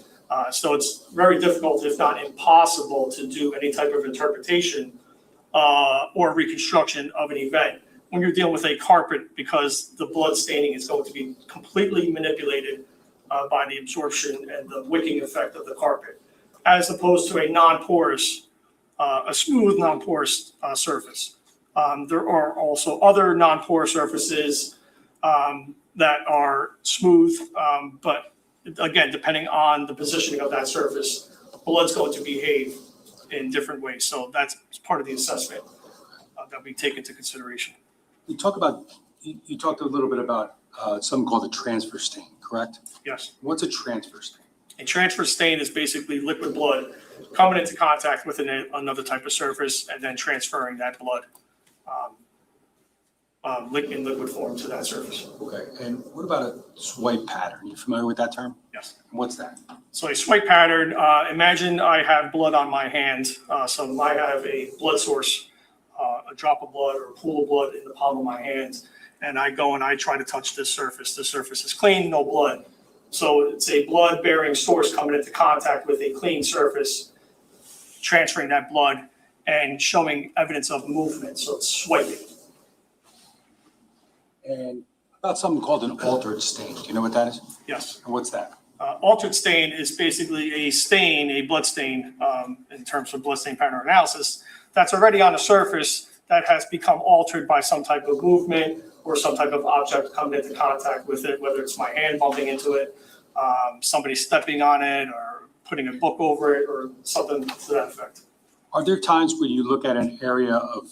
So it's very difficult, if not impossible, to do any type of interpretation or reconstruction of an event when you're dealing with a carpet, because the blood staining is going to be completely manipulated by the absorption and the wicking effect of the carpet, as opposed to a non-porous, a smooth non-porous surface. There are also other non-porous surfaces that are smooth, but again, depending on the positioning of that surface, blood's going to behave in different ways. So that's part of the assessment that we take into consideration. You talked a little bit about something called a transfer stain, correct? Yes. What's a transfer stain? A transfer stain is basically liquid blood coming into contact with another type of surface and then transferring that blood in liquid form to that surface. Okay, and what about a swipe pattern? You familiar with that term? Yes. And what's that? So a swipe pattern, imagine I have blood on my hand. So I have a blood source, a drop of blood or a pool of blood in the palm of my hand. And I go and I try to touch this surface. The surface is clean, no blood. So it's a blood-bearing source coming into contact with a clean surface, transferring that blood and showing evidence of movement. So it's swiping. And about something called an altered stain. Do you know what that is? Yes. And what's that? Altered stain is basically a stain, a blood stain, in terms of blood stain pattern analysis, that's already on the surface that has become altered by some type of movement or some type of object coming into contact with it, whether it's my hand bumping into it, somebody stepping on it, or putting a book over it, or something to that effect. Are there times when you look at an area of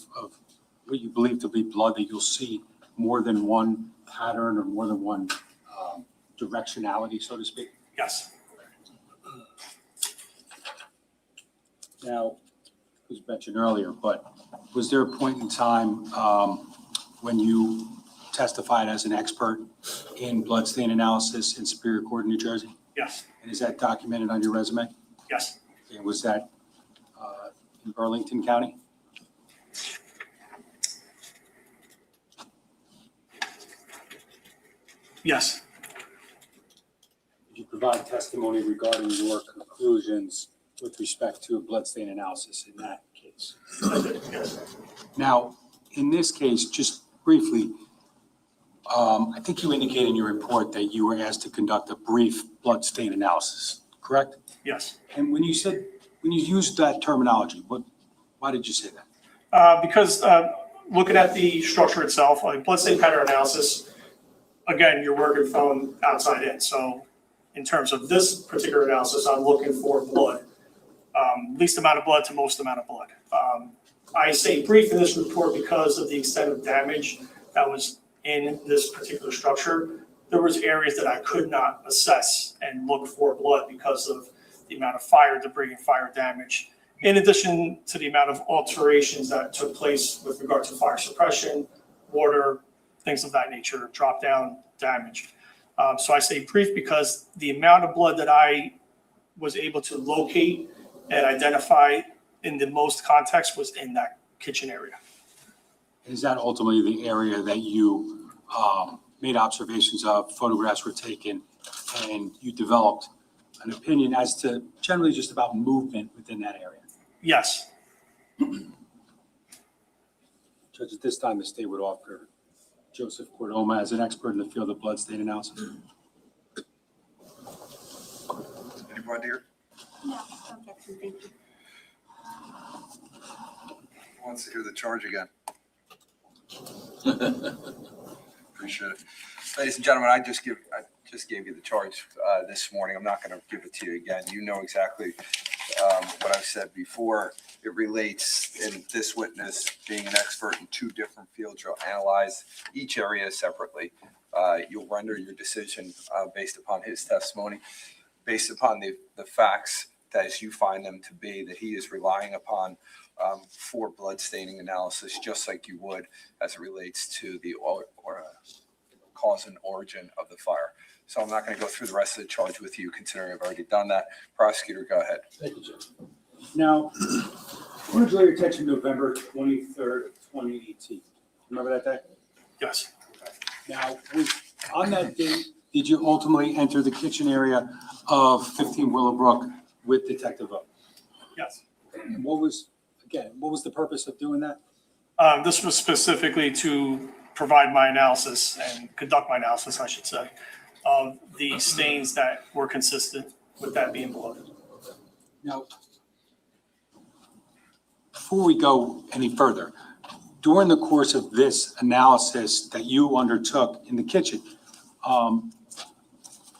what you believe to be blood that you'll see more than one pattern or more than one directionality, so to speak? Yes. Now, it was mentioned earlier, but was there a point in time when you testified as an expert in bloodstain analysis in Superior Court in New Jersey? Yes, And is that documented on your resume? yes, And was that in Burlington County? yes, Did you provide testimony regarding your conclusions with respect to bloodstain analysis in that case? I did, yes. Now, in this case, just briefly, I think you indicated in your report that you were asked to conduct a brief bloodstain analysis, correct? Yes. And when you used that terminology, why did you say that? Because looking at the structure itself, like bloodstain pattern analysis, again, you're working from outside in. So in terms of this particular analysis, I'm looking for blood, least amount of blood to most amount of blood. I say brief in this report because of the extent of damage that was in this particular structure. There was areas that I could not assess and look for blood because of the amount of fire debris and fire damage, in addition to the amount of alterations that took place with regard to fire suppression, water, things of that nature, drop down damage. So I say brief because the amount of blood that I was able to locate and identify in the most context was in that kitchen area. Is that ultimately the area that you made observations of, photographs were taken, and you developed an opinion as to generally just about movement within that area? Yes, Judge, at this time, the state would offer Joseph Cordoma as an expert in the field of bloodstain analysis. Anybody here No, objection, thank you. wants to hear the charge again? Appreciate it. Ladies and gentlemen, I just gave you the charge this morning. I'm not going to give it to you again. You know exactly what I've said before. It relates in this witness being an expert in two different fields. You'll analyze each area separately. You'll render your decision based upon his testimony, based upon the facts that as you find them to be, that he is relying upon for blood staining analysis, just like you would as it relates to the cause and origin of the fire. So I'm not going to go through the rest of the charge with you, considering I've already done that. Prosecutor, go ahead. Thank you, Judge. Now, I want to draw your attention to November 23rd, 2018. Remember that day? yes, Now, on that date, did you ultimately enter the kitchen area of 15 Willowbrook with Detective O? yes. And what was the purpose of doing that? This was specifically to provide my analysis and conduct my analysis, I should say, of the stains that were consistent with that being blood. Now, before we go any further, during the course of this analysis that you undertook in the kitchen,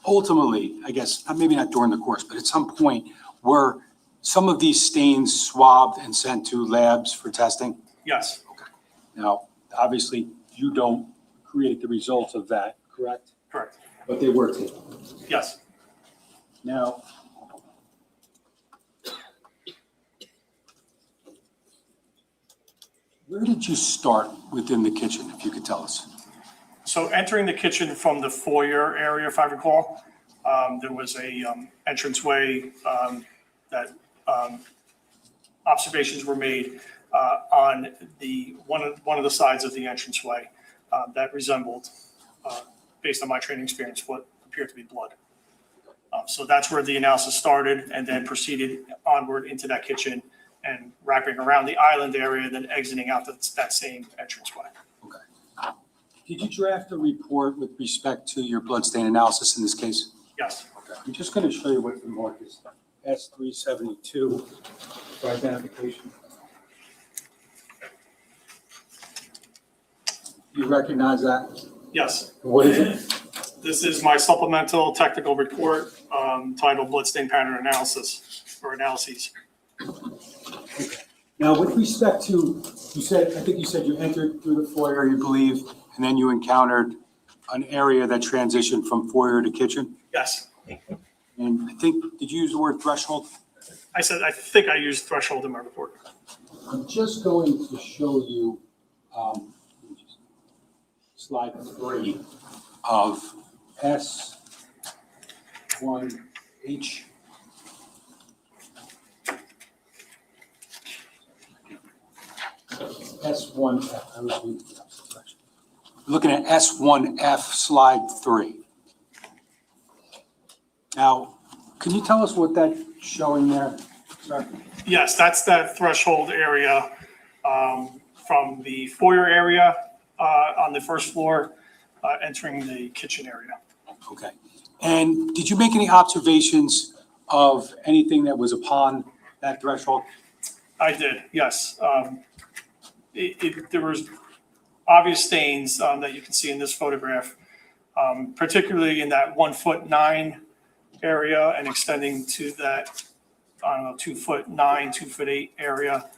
ultimately, I guess, maybe not during the course, but at some point, were some of these stains swabbed and sent to labs for testing? Yes, Okay. Now, obviously, you don't create the results of that, correct? correct. But they were taken. Yes. Now, where did you start within the kitchen, if you could tell us? So entering the kitchen from the foyer area, if I recall, there was a entranceway that observations were made on the one of the sides of the entranceway that resembled, based on my training experience, what appeared to be blood. So that's where the analysis started, and then proceeded onward into that kitchen and wrapping around the island area, and then exiting out that same entranceway. Okay. Did you draft a report with respect to your bloodstain analysis in this case? Yes. Okay. I'm just going to show you what the mark is. S372 for identification. You recognize that? Yes. What is it? This is my supplemental technical report titled Bloodstain Pattern Analysis or Analyses. Now, with respect to, I think you said you entered through the foyer, you believe, and then you encountered an area that transitioned from foyer to kitchen? Yes. And I think, did you use the word threshold? I think I used threshold in my report. I'm just going to show you slide 3 of S1H. S1F. I was reading the opposite direction. Looking at S1F, slide 3. Now, can you tell us what that's showing there, sir? Yes, that's that threshold area from the foyer area on the first floor, entering the kitchen area. Okay. And did you make any observations of anything that was upon that threshold? I did, yes. There was obvious stains that you can see in this photograph, particularly in that 1'9" area and extending to that, I don't know, 2'9", 2'8" area.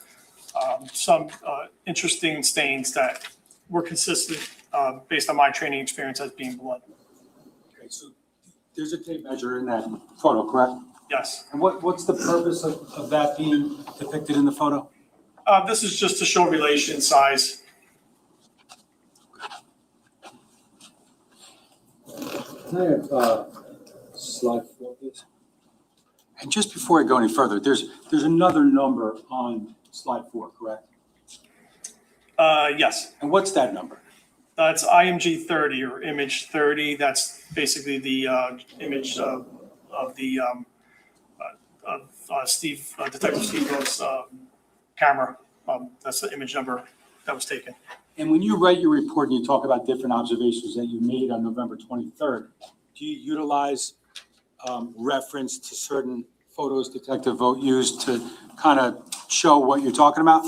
Some interesting stains that were consistent based on my training experience as being blood. Okay, so there's a tape measure in that photo, correct? Yes. And what's the purpose of that being depicted in the photo? This is just to show relation size. Can I have slide 4, please? And just before I go any further, there's another number on slide 4, correct? Yes. And what's that number? That's IMG 30 or image 30. That's basically the image of Detective Steve Rowe's camera. That's the image number that was taken. And when you write your report and you talk about different observations that you made on November 23rd, do you utilize reference to certain photos Detective Vogt used to kind of show what you're talking about?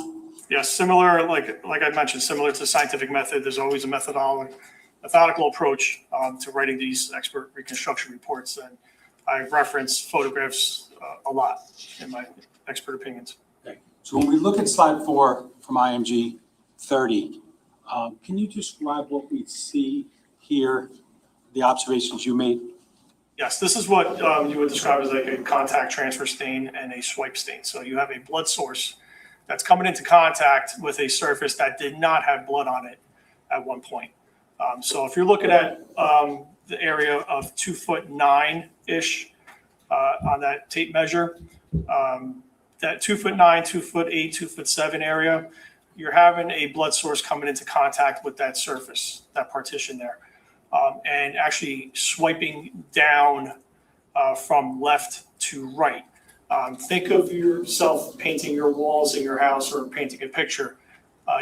Yes, similar, like I mentioned, similar to scientific method, there's always a methodical approach to writing these expert reconstruction reports. And I reference photographs a lot in my expert opinions. Okay. So when we look at slide 4 from IMG 30, can you describe what we see here, the observations you made? Yes, this is what you would describe as like a contact transfer stain and a swipe stain. So you have a blood source that's coming into contact with a surface that did not have blood on it at one point. So if you're looking at the area of 2'9" on that tape measure, that 2'9", 2'8", 2'7" area, you're having a blood source coming into contact with that surface, that partition there, and actually swiping down from left to right. Think of yourself painting your walls in your house or painting a picture.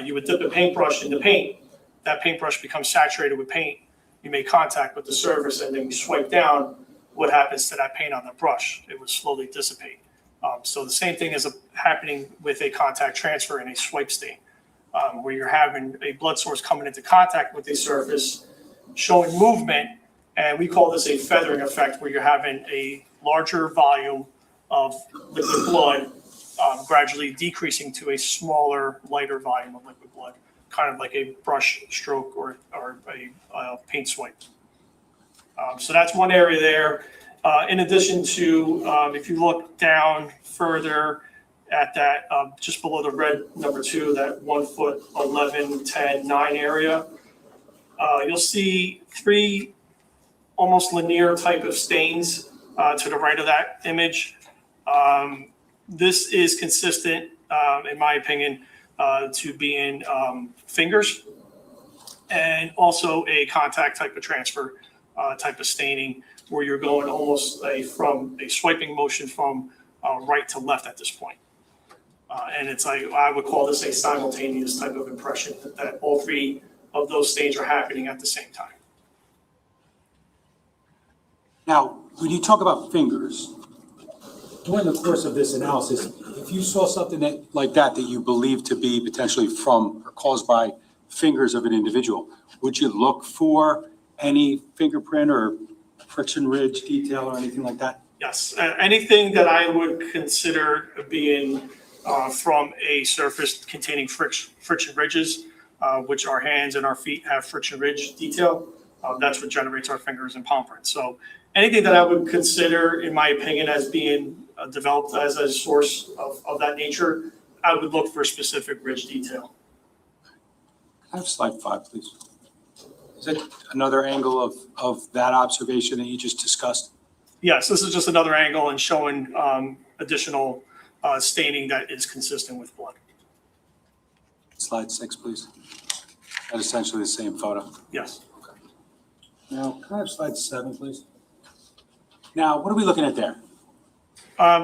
You would dip a paintbrush in the paint. That paintbrush becomes saturated with paint. You make contact with the surface and then you swipe down. What happens to that paint on the brush? It would slowly dissipate. So the same thing is happening with a contact transfer and a swipe stain, where you're having a blood source coming into contact with the surface, showing movement. And we call this a feathering effect, where you're having a larger volume of liquid blood gradually decreasing to a smaller, lighter volume of liquid blood, kind of like a brush stroke or a paint swipe. So that's one area there. In addition to, if you look down further at that, just below the red number 2, that 1'11", 10, 9 area, you'll see 3 almost linear type of stains to the right of that image. This is consistent, in my opinion, to being fingers, and also a contact type of transfer type of staining, where you're going almost from a swiping motion from right to left at this point. And it's like, I would call this a simultaneous type of impression, that all 3 of those stains are happening at the same time. Now, when you talk about fingers, during the course of this analysis, if you saw something like that you believe to be potentially from or caused by fingers of an individual, would you look for any fingerprint or friction ridge detail or anything like that? Yes, anything that I would consider being from a surface containing friction ridges, which our hands and our feet have friction ridge detail, that's what generates our fingers and palm prints. So anything that I would consider, in my opinion, as being developed as a source of that nature, I would look for specific ridge detail. Can I have slide 5, please? Is that another angle of that observation that you just discussed? Yes, this is just another angle and showing additional staining that is consistent with blood. Slide 6, please. That's essentially the same photo. Yes. Now, can I have slide 7, please? Now, what are we looking at there?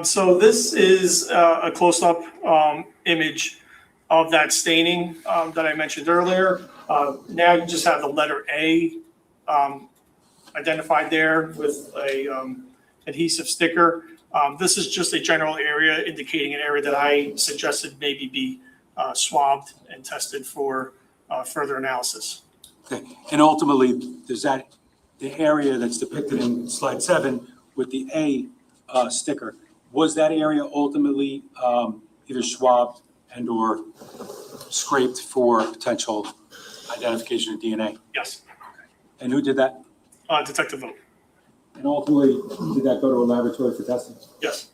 So this is a close-up image of that staining that I mentioned earlier. Now you just have the letter A identified there with a adhesive sticker. This is just a general area indicating an area that I suggested maybe be swabbed and tested for further analysis. Okay, and ultimately, does that, the area that's depicted in slide 7 with the A sticker, was that area ultimately either swabbed and or scraped for potential identification of DNA? Yes, And who did that? Detective Vogt. And ultimately, did that go to a laboratory for testing? Yes.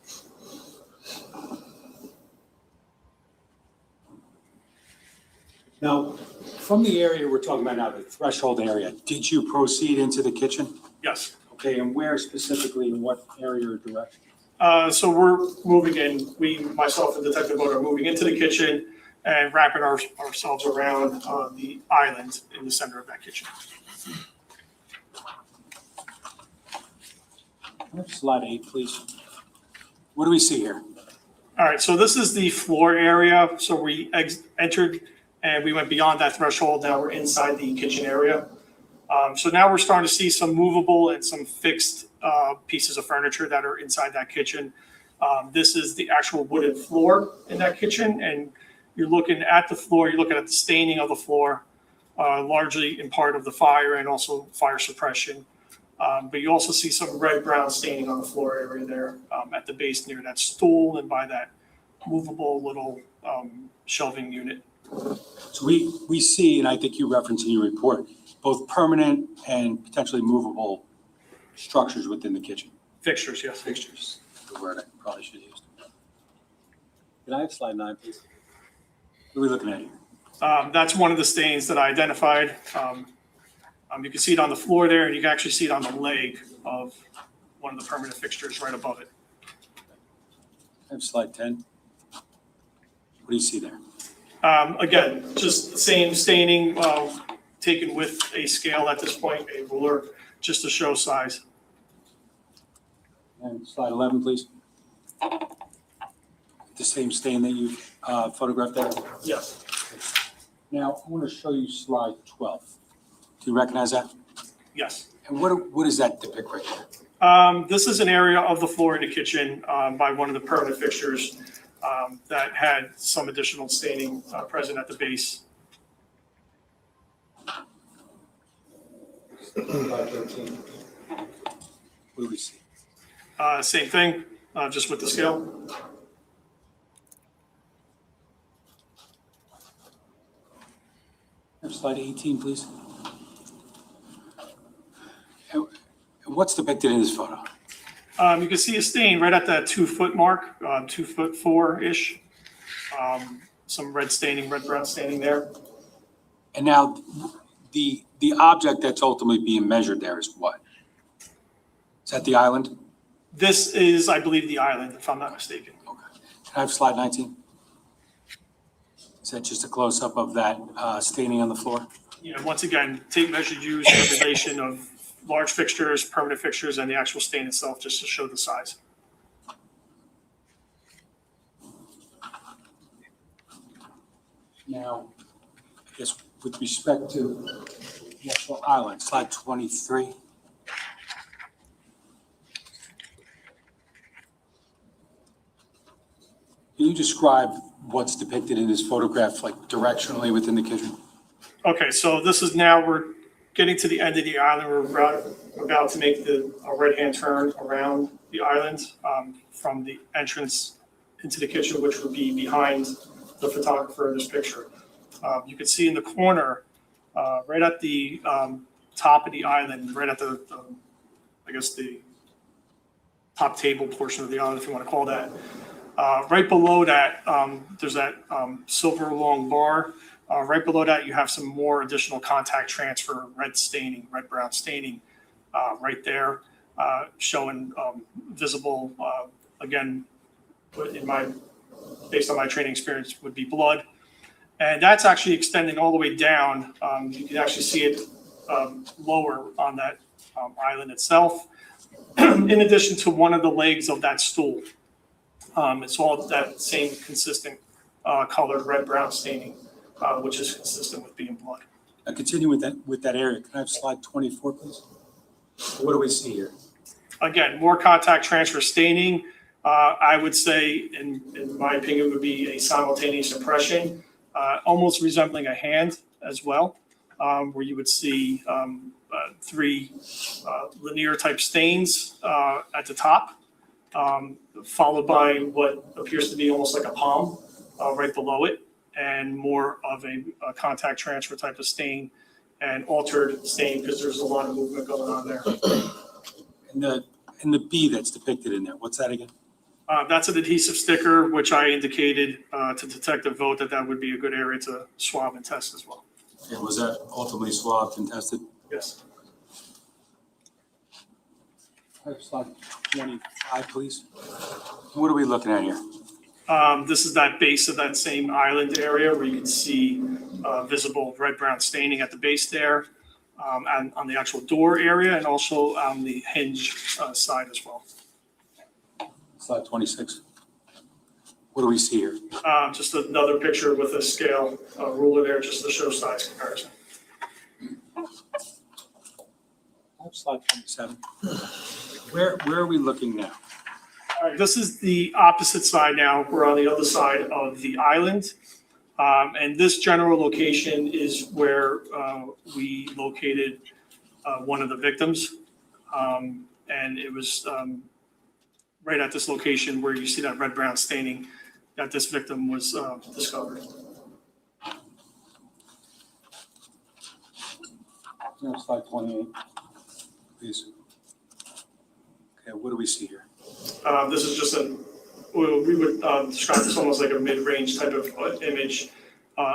Now, from the area we're talking about now, the threshold area, did you proceed into the kitchen? Yes. Okay, and where specifically, in what area or direction? So we're moving in, myself and Detective Vogt are moving into the kitchen and wrapping ourselves around the island in the center of that kitchen. Slide 8, please. What do we see here? All right, so this is the floor area. So we entered and we went beyond that threshold. Now we're inside the kitchen area. So now we're starting to see some movable and some fixed pieces of furniture that are inside that kitchen. This is the actual wooden floor in that kitchen, and you're looking at the floor, you're looking at the staining of the floor, largely in part of the fire and also fire suppression. But you also see some red-brown staining on the floor area there at the base near that stool and by that movable little shelving unit. So we see, and I think you referenced in your report, both permanent and potentially movable structures within the kitchen. Fixtures, yes. Fixtures, the word I probably should have used. Can I have slide 9, please? What are we looking at here? That's one of the stains that I identified. You can see it on the floor there, and you can actually see it on the leg of one of the permanent fixtures right above it. I have slide 10. What do you see there? Again, just the same staining taken with a scale at this point, a ruler, just to show size. And slide 11, please. The same stain that you photographed there? Yes. Now, I want to show you slide 12. Do you recognize that? Yes. And what does that depict right there? This is an area of the floor in the kitchen by one of the permanent fixtures that had some additional staining present at the base. Slide 13. What do we see? Same thing, just with the scale. Slide 18, please. And what's depicted in this photo? You can see a stain right at that 2-foot mark, 2'4" some red staining, red brown staining there. And now the object that's ultimately being measured there is what? Is that the island? This is, I believe, the island, if I'm not mistaken. Okay. Can I have slide 19? Is that just a close-up of that staining on the floor? You know, once again, tape measure used for relation of large fixtures, permanent fixtures, and the actual stain itself, just to show the size. Now, I guess with respect to the actual island, slide 23. Can you describe what's depicted in this photograph, like directionally within the kitchen? Okay, so this is now, we're getting to the end of the island. We're about to make a right-hand turn around the island from the entrance into the kitchen, which would be behind the photographer in this picture. You can see in the corner, right at the top of the island, right at the I guess the top table portion of the island, if you want to call that. Right below that, there's that silver long bar. Right below that, you have some more additional contact transfer, red-brown staining right there, showing visible, again, based on my training experience, would be blood. And that's actually extending all the way down. You can actually see it lower on that island itself, in addition to one of the legs of that stool. It's all that same consistent colored red-brown staining, which is consistent with being blood. Now continue with that area. Can I have slide 24, please? What do we see here? Again, more contact transfer staining. I would say, in my opinion, would be a simultaneous impression, almost resembling a hand as well, where you would see 3 linear type stains at the top, followed by what appears to be almost like a palm right below it, and more of a contact transfer type of stain and altered stain because there's a lot of movement going on there. And the B that's depicted in there, what's that again? That's an adhesive sticker, which I indicated to Detective Vogt that would be a good area to swab and test as well. Yeah, was that ultimately swabbed and tested? Yes. Slide 25, please. What are we looking at here? This is that base of that same island area where you can see visible red-brown staining at the base there, and on the actual door area, and also on the hinge side as well. Slide 26. What do we see here? Just another picture with a scale ruler there, just to show size comparison. Slide 27. Where are we looking now? All right, this is the opposite side now. We're on the other side of the island. And this general location is where we located one of the victims. And it was right at this location where you see that red-brown staining that this victim was discovered. No, slide 28, please. Okay, what do we see here? This is just we would describe this almost like a mid-range type of image,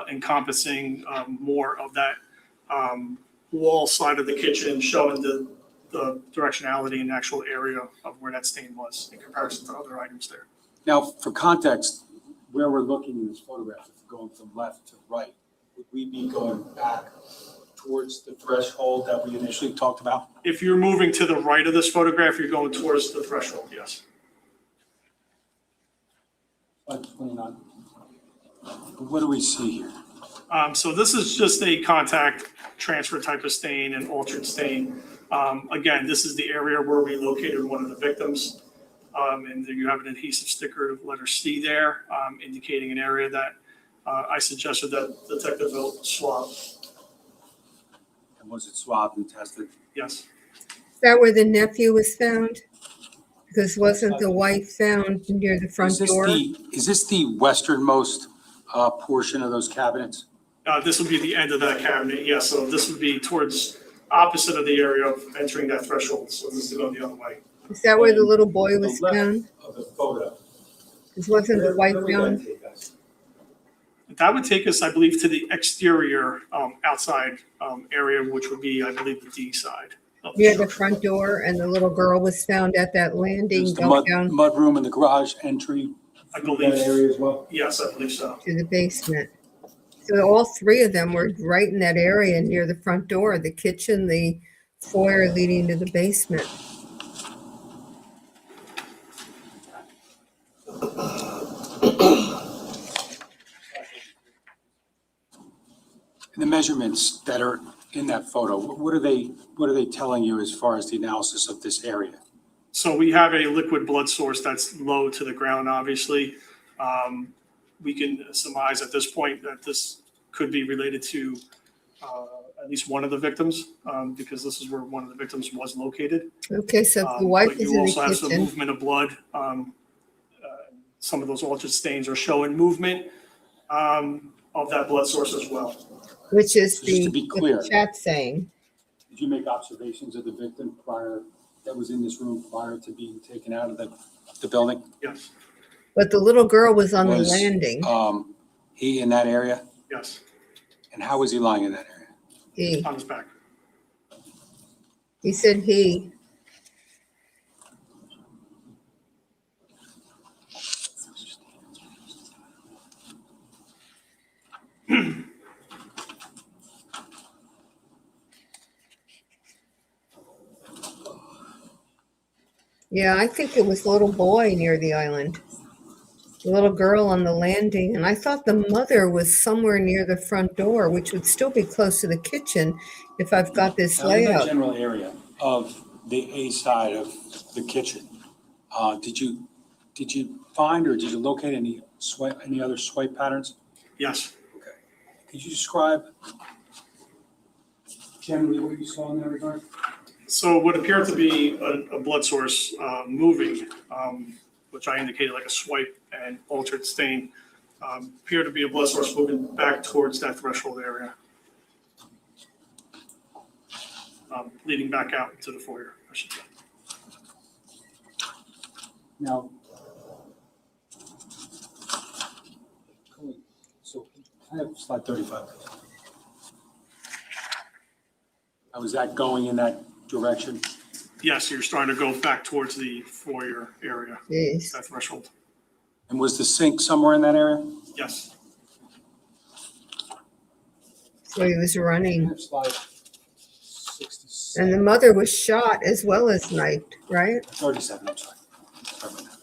encompassing more of that wall side of the kitchen, showing the directionality and actual area of where that stain was in comparison to other items there. Now, for context, where we're looking in this photograph, if we're going from left to right, would we be going back towards the threshold that we initially talked about? If you're moving to the right of this photograph, you're going towards the threshold, yes. Slide 29. What do we see here? So this is just a contact transfer type of stain and altered stain. Again, this is the area where we located one of the victims. And there you have an adhesive sticker, letter C there, indicating an area that I suggested that Detective Vogt swab. And was it swabbed and tested? Yes. Is that where the nephew was found? Because wasn't the wife found near the front door? Is this the westernmost portion of those cabinets? This would be the end of that cabinet, yes. So this would be towards opposite of the area of entering that threshold. So this is going the other way. Is that where the little boy was found? Of the photo. Because wasn't the wife found? That would take us, I believe, to the exterior outside area, which would be, I believe, the D side. Near the front door, and the little girl was found at that landing There's the going down mud room and the garage entry. I believe, That area as well? yes, I believe so. to the basement. So all 3 of them were right in that area near the front door, the kitchen, the foyer leading to the basement. And the measurements that are in that photo, what are they telling you as far as the analysis of this area? So we have a liquid blood source that's low to the ground, obviously. We can surmise at this point that this could be related to at least one of the victims, because this is where one of the victims was located. Okay, so if the wife But is you in also the have some kitchen. movement of blood. Some of those altered stains are showing movement of that blood source as well. Which is Just to be the clear. chat saying. Did you make observations of the victim that was in this room prior to being taken out of the building? Yes, But the little girl was on the Was, landing. He in that area? yes. And how was he lying in that area? He. on his back. He said he. Yeah, I think it was a little boy near the island. The little girl on the landing. And I thought the mother was somewhere near the front door, which would still be close to the kitchen if I've got this Now, in that layout. general area of the A side of the kitchen, did you find or did you locate any other swipe patterns? Yes. Okay. Could you describe generally what you saw in that regard? So what appeared to be a blood source moving, which I indicated like a swipe and altered stain, appeared to be a blood source moving back towards that threshold area, leading back out into the foyer, I should say. Now, so I have slide 35. Now, was that going in that direction? Yes, you're starting to go back towards the foyer area, Jeez. that threshold. And was the sink somewhere in that area? Yes. So he was I running. have slide 67. And the mother was shot as well as knifed, right? 37, I'm sorry. Sorry about that.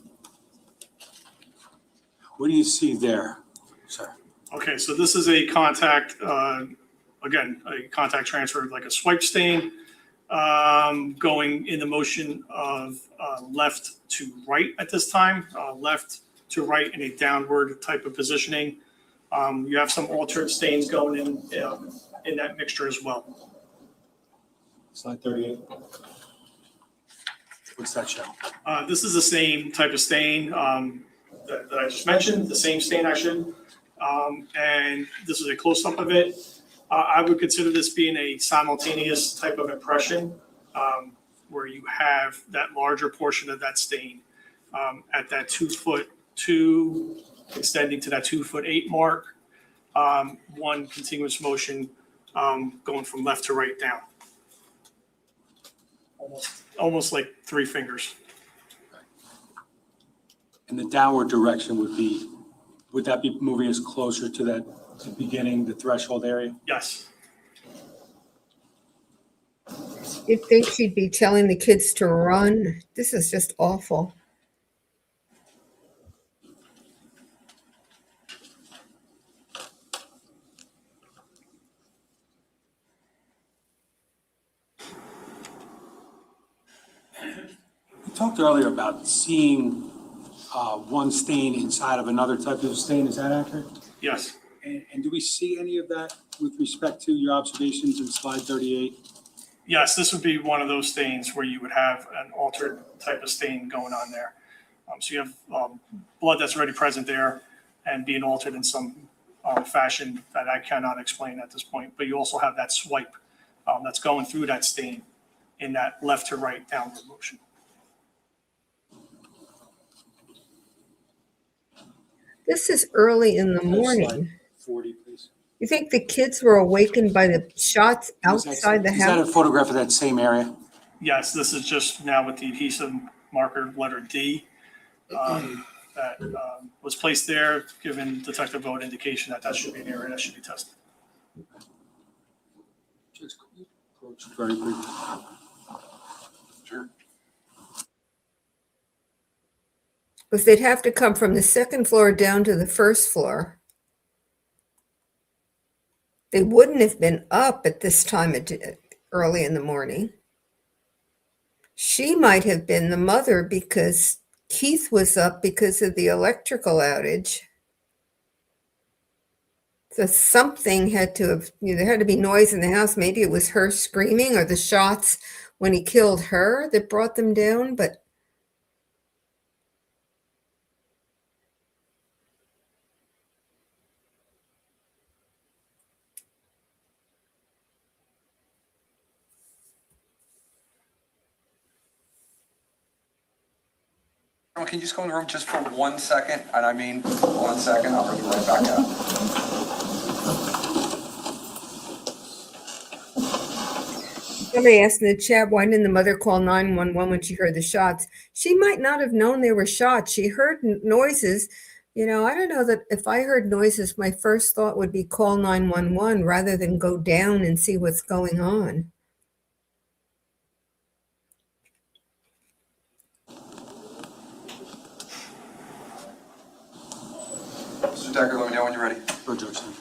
What do you see there, sir? Okay, so this is a contact, again, a contact transfer, like a swipe stain, going in the motion of left to right at this time, left to right in a downward type of positioning. You have some altered stains going in that mixture as well. Slide 38. What's that show? This is the same type of stain that I just mentioned, the same stain actually. And this is a close-up of it. I would consider this being a simultaneous type of impression where you have that larger portion of that stain at that 2'2", extending to that 2'8" mark. One continuous motion going from left to right down. Almost like 3 fingers. And the downward direction would that be moving us closer to the beginning, the threshold area? Yes. You'd think she'd be telling the kids to run. This is just awful. You talked earlier about seeing one stain inside of another type of stain. Is that accurate? Yes. And do we see any of that with respect to your observations in slide 38? Yes, this would be one of those stains where you would have an altered type of stain going on there. So you have blood that's already present there and being altered in some fashion that I cannot explain at this point. But you also have that swipe that's going through that stain in that left to right downward motion. This is early in the Slide morning. 40, please. You think the kids were awakened by the shots outside the Is that a house? photograph of that same area? Yes, this is just now with the adhesive marker letter D that was placed there, giving Detective Vogt indication that that should be an area that should be tested. Just approach very briefly. Sure. Because they'd have to come from the second floor down to the first floor. They wouldn't have been up at this time early in the morning. She might have been the mother because Keith was up because of the electrical outage. So something had to have, there had to be noise in the house. Maybe it was her screaming or the shots when he killed her that brought them down, but Can you just go in the room just for 1 second? And I mean, 1 second, I'll bring you right back out. Somebody asked in the chat, why didn't the mother call 911 when she heard the shots? She might not have known they were shots. She heard noises. You know, I don't know that if I heard noises, my first thought would be call 911 rather than go down and see what's going on. Mr. Decker, let me know when you're ready. Objection.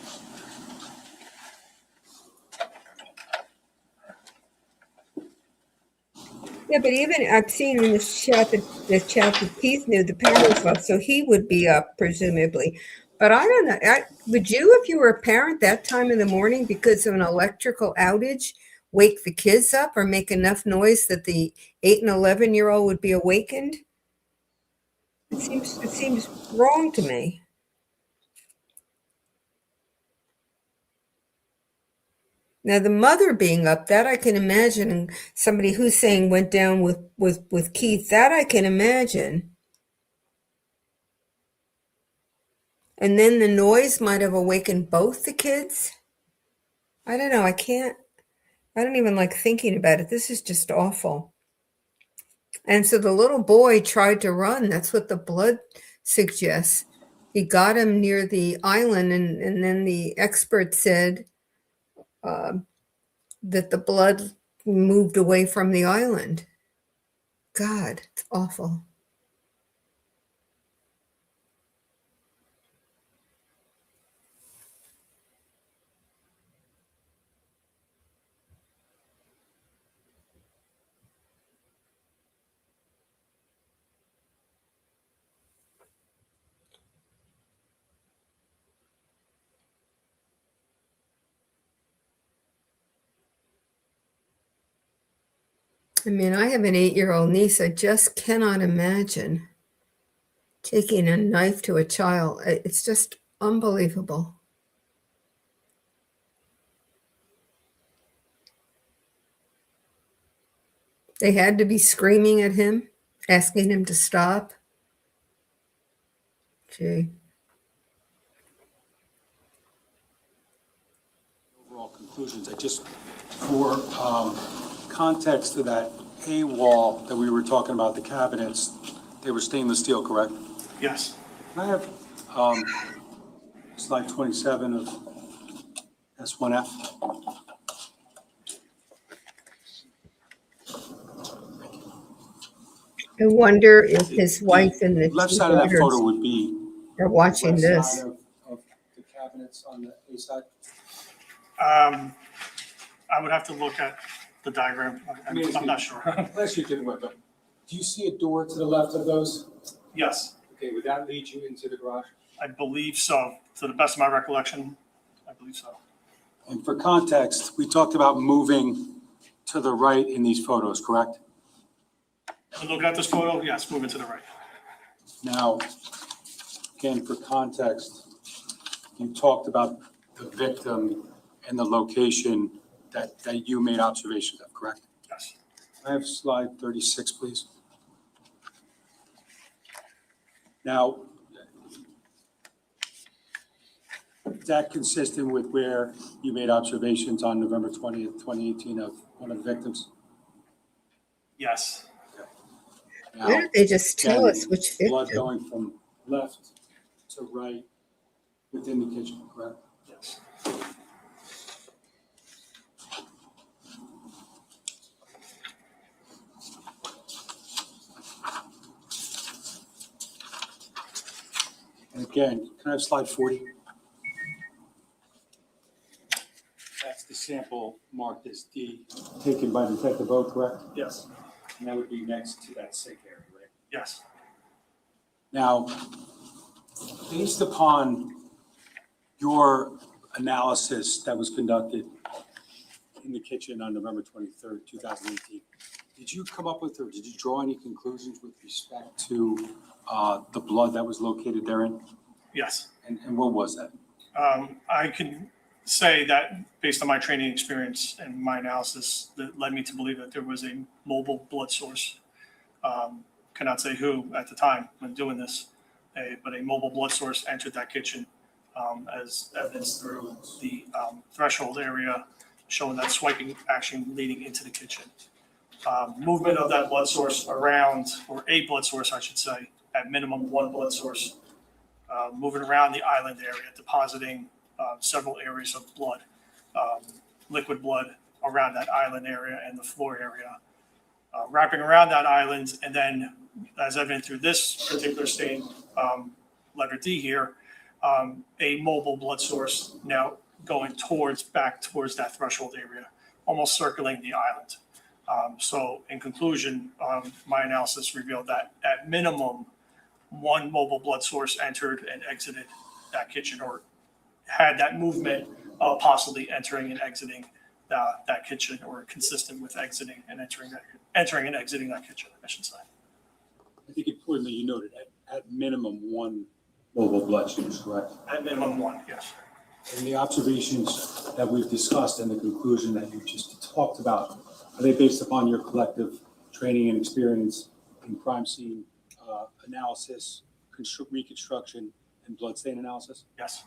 Yeah, but even I've seen in the chat that Keith knew the power was off, so he would be up presumably. But I don't know. Would you, if you were a parent that time in the morning because of an electrical outage, wake the kids up or make enough noise that the 8 and 11-year-old would be awakened? It seems wrong to me. Now, the mother being up, that I can imagine. And somebody who's saying went down with Keith, that I can imagine. And then the noise might have awakened both the kids. I don't know. I don't even like thinking about it. This is just awful. And so the little boy tried to run. That's what the blood suggests. He got him near the island, and then the expert said that the blood moved away from the island. God, it's awful. I mean, I have an 8-year-old niece. I just cannot imagine taking a knife to a child. It's just unbelievable. They had to be screaming at him, asking him to stop. Gee. Overall conclusions, I just, for context to that A wall that we were talking about, the cabinets, they were stainless steel, correct? Yes. Can I have slide 27 of S1F? I wonder if his wife and the Left two side of that photo daughters would be are watching left this. side of the cabinets on the A side. I would have to look at the diagram. I'm not sure. Unless you didn't, but do you see a door to the left of those? Yes, Okay, would that lead you into the garage? I believe so. To the best of my recollection, I believe so. And for context, we talked about moving to the right in these photos, correct? Looking at this photo, yes, moving to the right. Now, again, for context, you talked about the victim and the location that you made observations of, correct? Yes. I have slide 36, please. Now, is that consistent with where you made observations on November 20th, 2018 of one of the victims? Yes. Now, Why don't they just tell again, us which blood victim? going from left to right within the kitchen, correct? Yes. And again, can I have slide 40? That's the sample marked as D. Taken by Detective O, correct? Yes. And that would be next to that sink area, right? Yes. Now, based upon your analysis that was conducted in the kitchen on November 23rd, 2018, did you come up with or did you draw any conclusions with respect to the blood that was located therein? Yes. And what was that? I can say that based on my training experience and my analysis, that led me to believe that there was a mobile blood source. Cannot say who at the time when doing this, but a mobile blood source entered that kitchen as evidenced through the threshold area showing that swiping action leading into the kitchen. Movement of that blood source around, or a blood source, I should say, at minimum one blood source, moving around the island area, depositing several areas of blood, liquid blood around that island area and the floor area, wrapping around that island, and then, as evident through this particular stain, letter D here, a mobile blood source now going back towards that threshold area, almost circling the island. So in conclusion, my analysis revealed that at minimum, one mobile blood source entered and exited that kitchen, or had that movement of possibly entering and exiting that kitchen, or consistent with exiting and entering and exiting that kitchen, I should say. I think importantly, you noted at minimum one mobile blood source, correct? At minimum one, yes. And the observations that we've discussed and the conclusion that you just talked about, are they based upon your collective training and experience in crime scene analysis, reconstruction, and bloodstain analysis? Yes.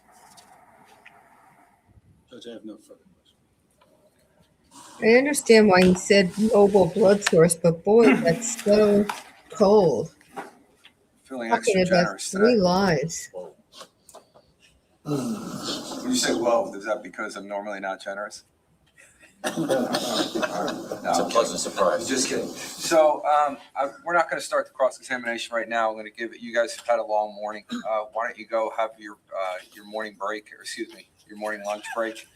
Judge, I have no further questions. I understand why he said mobile blood source, but boy, that's so cold. Feeling Talking extra about generous 3 today. lives. When you say whoa, is that because I'm normally not generous? It's a pleasant surprise. Just kidding. So we're not going to start the cross-examination right now. I'm going to give it. You guys have had a long morning. Why don't you go have your morning break, or excuse me, your morning lunch break.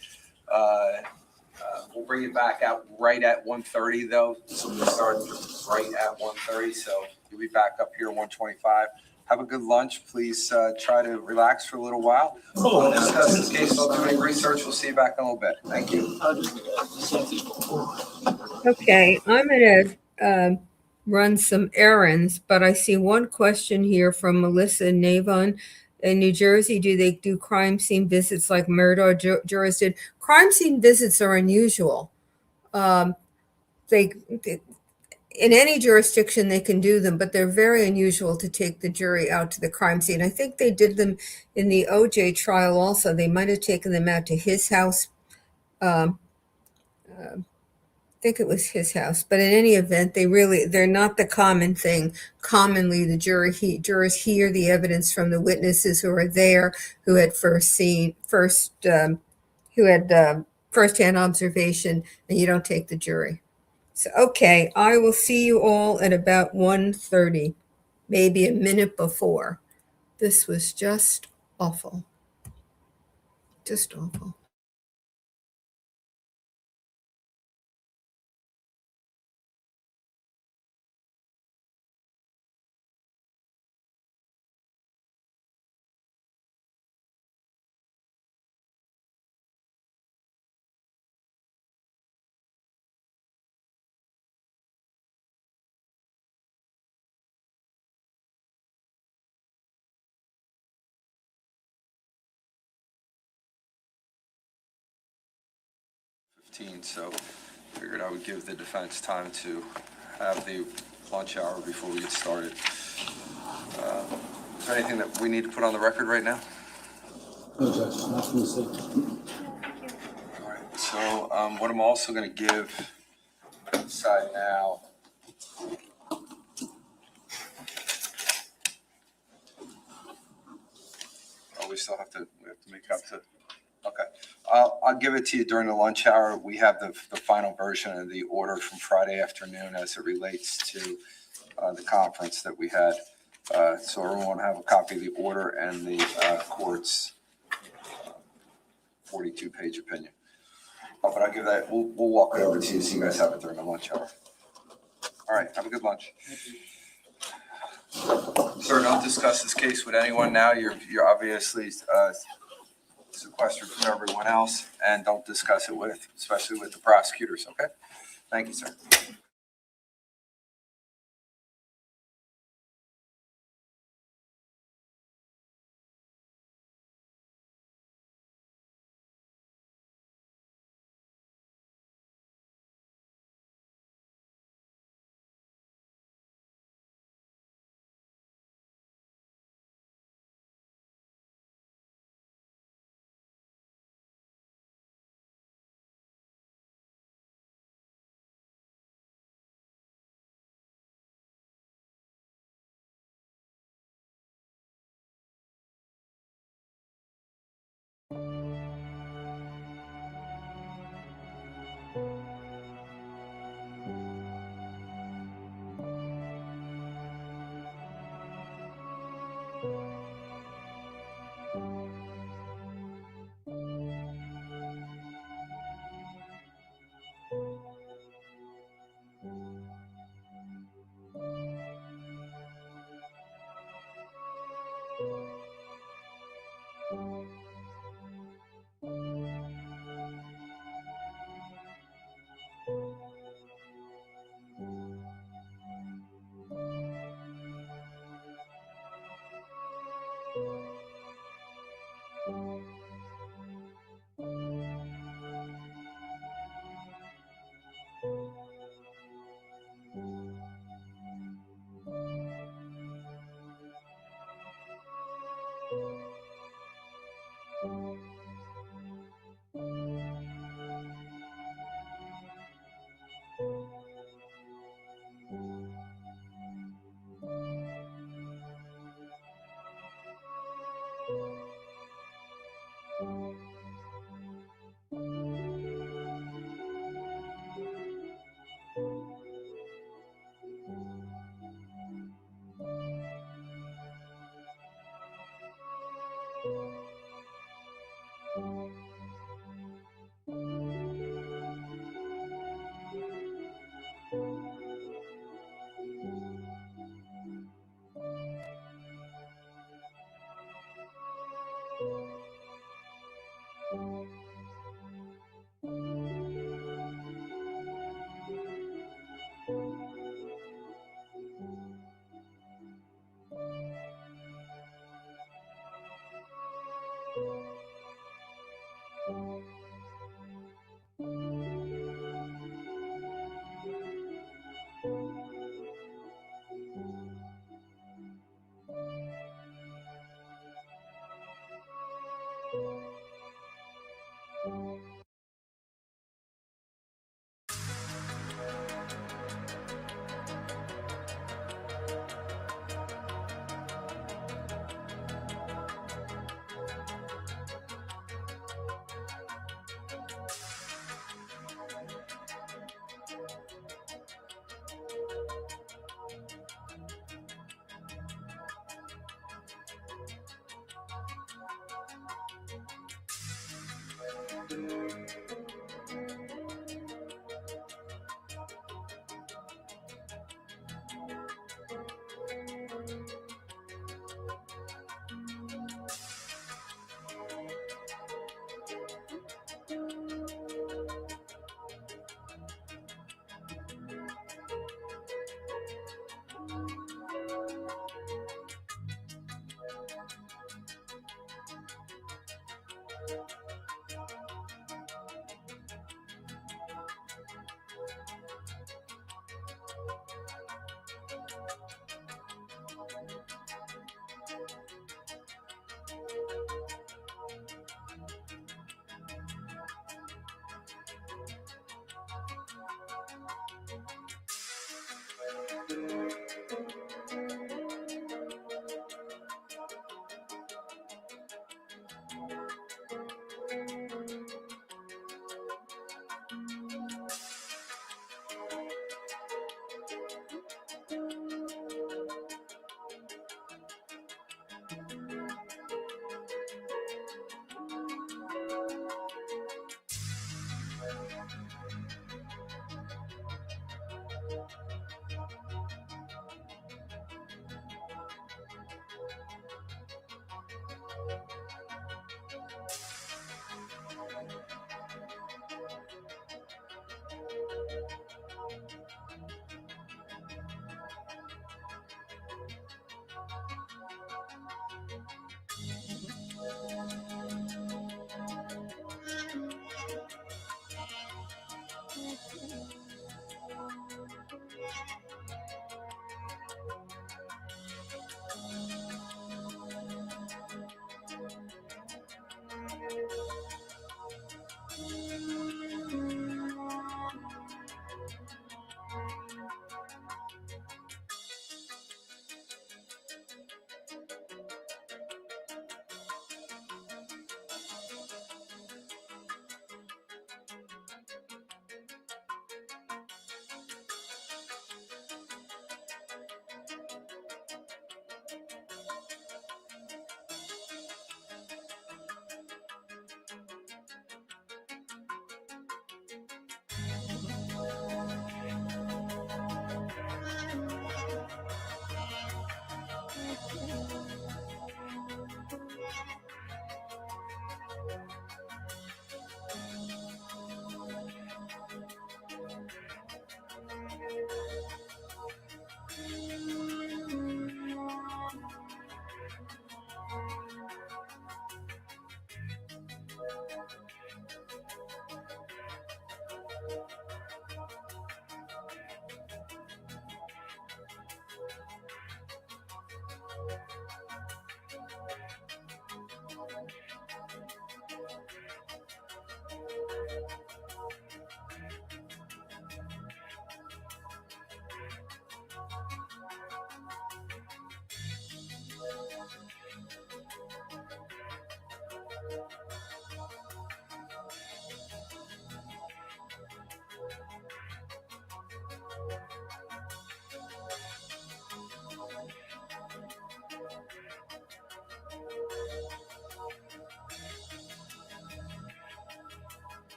We'll bring you back out right at 1:30 though. So we'll start right at 1:30. So you'll be back up here at 1:25. Have a good lunch. Please try to relax for a little while. We'll discuss this case. I'll do any research. We'll see you back in a little bit. Thank you. Okay, I'm going to run some errands, but I see one question here from Melissa Navon. In New Jersey, do they do crime scene visits like murder jurors did? Crime scene visits are unusual. They in any jurisdiction they can do them, but they're very unusual to take the jury out to the crime scene. I think they did them in the OJ trial also. They might have taken them out to his house. I think it was his house, but in any event, they're not the common thing. Commonly, the jurors hear the evidence from the witnesses who are there, who had firsthand observation, and you don't take the jury. So, okay, I will see you all at about 1:30, maybe a minute before. This was just awful. Just awful. So figured I would give the defense time to have the lunch hour before we get started. Is there anything that we need to put on the record right now? No, Judge, nothing to say. All right, so what I'm also going to give side now. Oh, we have to make up to. Okay, I'll give it to you during the lunch hour. We have the final version of the order from Friday afternoon as it relates to the conference that we had. So everyone have a copy of the order and the court's 42-page opinion. But I'll give that. We'll walk it over to you so you guys have it during the lunch hour. All right, have a good lunch. Sir, don't discuss this case with anyone now. You're obviously sequestered from everyone else, and don't discuss it especially with the prosecutors, okay? Thank you, sir.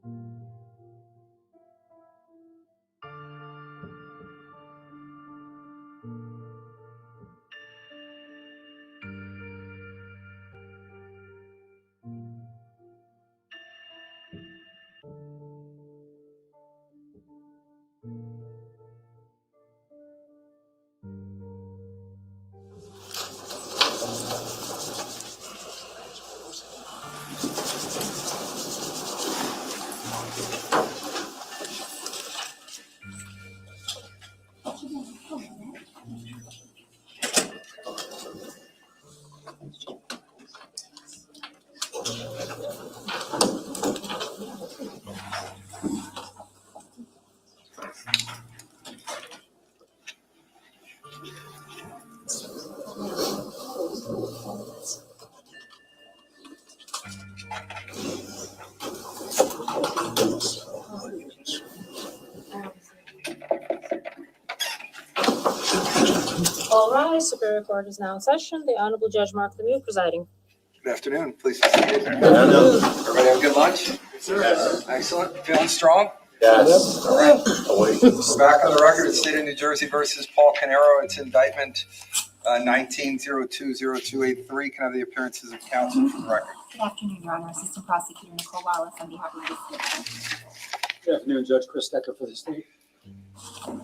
you. rise. Superior Court is now in session. The Honorable Judge Mark Lemieux presiding. Good afternoon. Please be seated. Everybody have a good lunch? Yes. Excellent. Feeling strong? Yes. All right. Awake. Back on the record, it's State of New Jersey versus Paul Caneiro. It's indictment 19-020283. Can I have the appearances of counsel for the record? Good afternoon, Your Honor. Assistant Prosecutor Nicole Wallace on behalf of the state. Good afternoon, Judge Chris Decker for the state. Good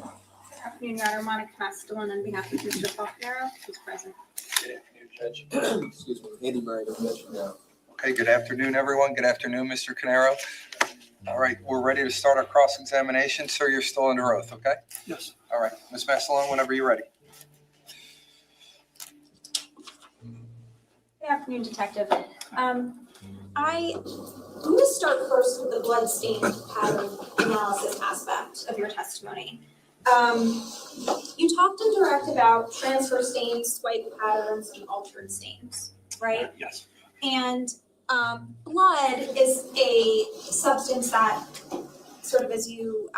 afternoon, Your Honor. Monica Castellan on behalf of Mr. Paul Caneiro, who's present. Good afternoon, Judge. Excuse me, Andy Murray, Judge. Okay, good afternoon, everyone. Good afternoon, Mr. Caneiro. All right, we're ready to start our cross-examination. Sir, you're still under oath, okay? Yes. All right, Ms. Mastellon, whenever you're ready. Good afternoon, Detective. I'm going to start first with the bloodstain pattern analysis aspect of your testimony. You talked in direct about transfer stains, swipe patterns, and altered stains, right? Yes. And blood is a substance that, sort of as you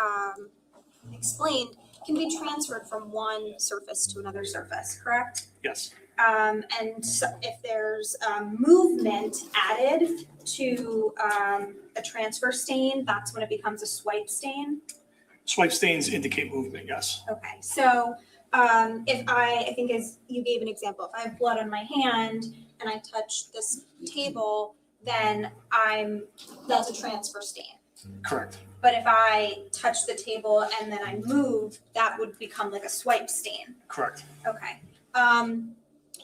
explained, can be transferred from one surface to another surface, correct? Yes. And so if there's movement added to a transfer stain, that's when it becomes a swipe stain. Swipe stains indicate movement, yes. Okay, so if I think as you gave an example, if I have blood on my hand and I touch this table, then that's a transfer stain. Correct. But if I touch the table and then I move, that would become like a swipe stain. Correct. Okay.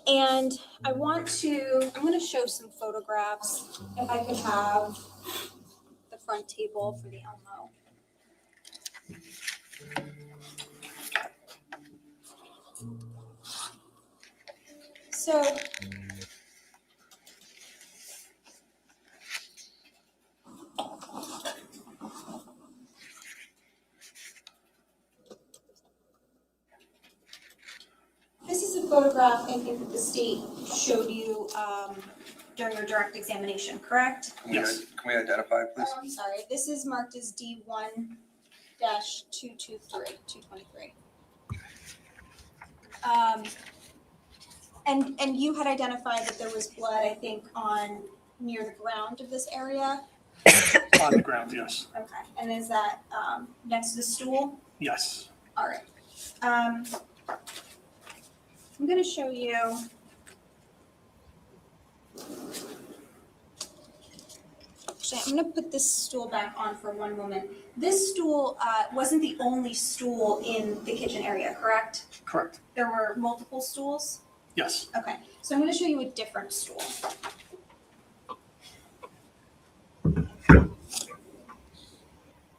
And I'm going to show some photographs. If I could have the front table for the Elmo. So this is a photograph I think that the state showed you during your direct examination, correct? Yes. Can we identify, please? Oh, I'm sorry. This is marked as D1-223. And you had identified that there was blood, I think, near the ground of this area. On the ground, yes. Okay. And is that next to the stool? Yes. All right. I'm going to show you. Actually, I'm going to put this stool back on for one moment. This stool wasn't the only stool in the kitchen area, correct? Correct. There were multiple stools? Yes. Okay, so I'm going to show you a different stool.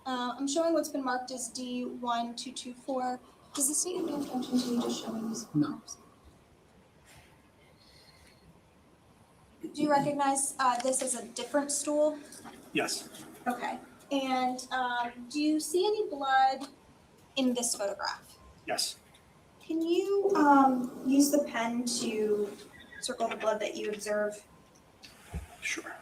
I'm showing what's been marked as D1-224. Does the state pay attention to you just showing these? No. Do you recognize this as a different stool? Yes. Okay. And do you see any blood in this photograph? Yes. Can you use the pen to circle the blood that you observe? Sure.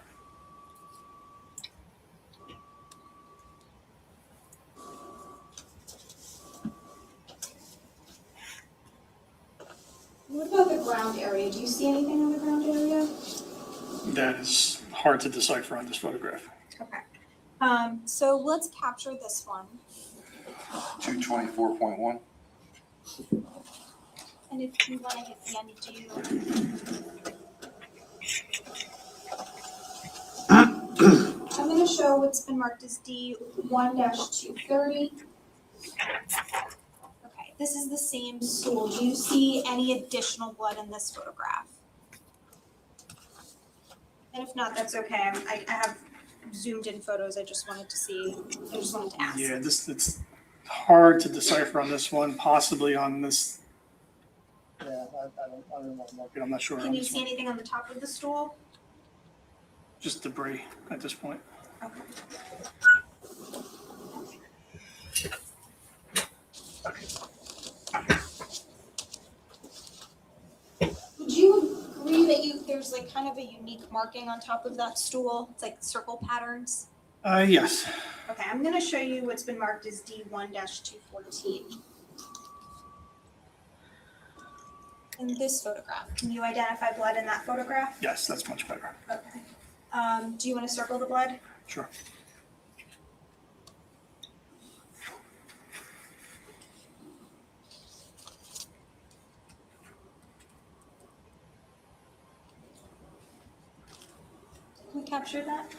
What about the ground area? Do you see anything on the ground area? That is hard to decipher on this photograph. Okay. So let's capture this one. 224.1. And if you want to hit the end, I'm going to show what's been marked as D1-230. Okay, this is the same stool. Do you see any additional blood in this photograph? And if not, that's okay. I have zoomed in photos. I just wanted to ask. Yeah, it's hard to decipher on this one, possibly on this. Yeah, I don't want to mark it. I'm not sure. Can you see anything on the top of the stool? Just debris at this point. Okay. Would you agree that there's like kind of a unique marking on top of that stool? It's like circle patterns. Yes. Okay, I'm going to show you what's been marked as D1-214. in this photograph, can you identify blood in that photograph? Yes, that's much better. Okay. Do you want to circle the blood? Sure. Can we capture that?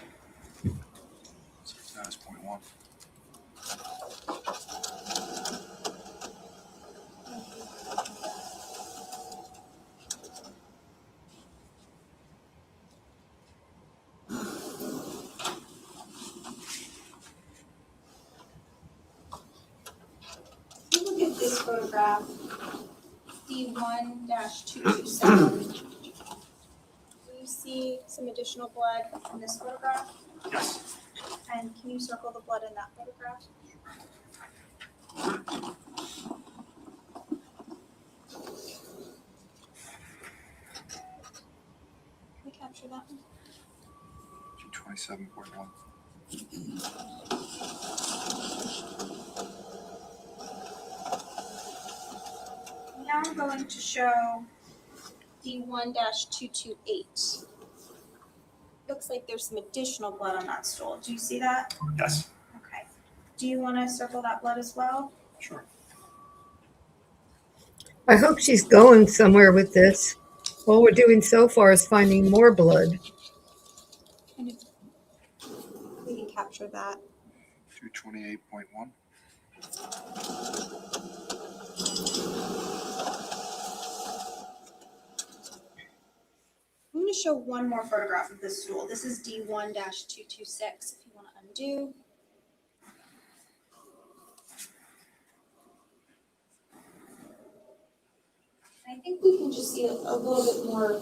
That is 0.1. If you look at this photograph, D1-227, do you see some additional blood in this photograph? Yes. And can you circle the blood in that photograph? Can we capture that one? 27.1. Now I'm going to show D1-228. Looks like there's some additional blood on that stool. Do you see that? Yes. Okay. Do you want to circle that blood as well? Sure. I hope she's going somewhere with this. All we're doing so far is finding more blood. And if we can capture that. 228.1. I'm going to show one more photograph of this stool. This is D1-226 if you want to undo. I think we can just see a little bit more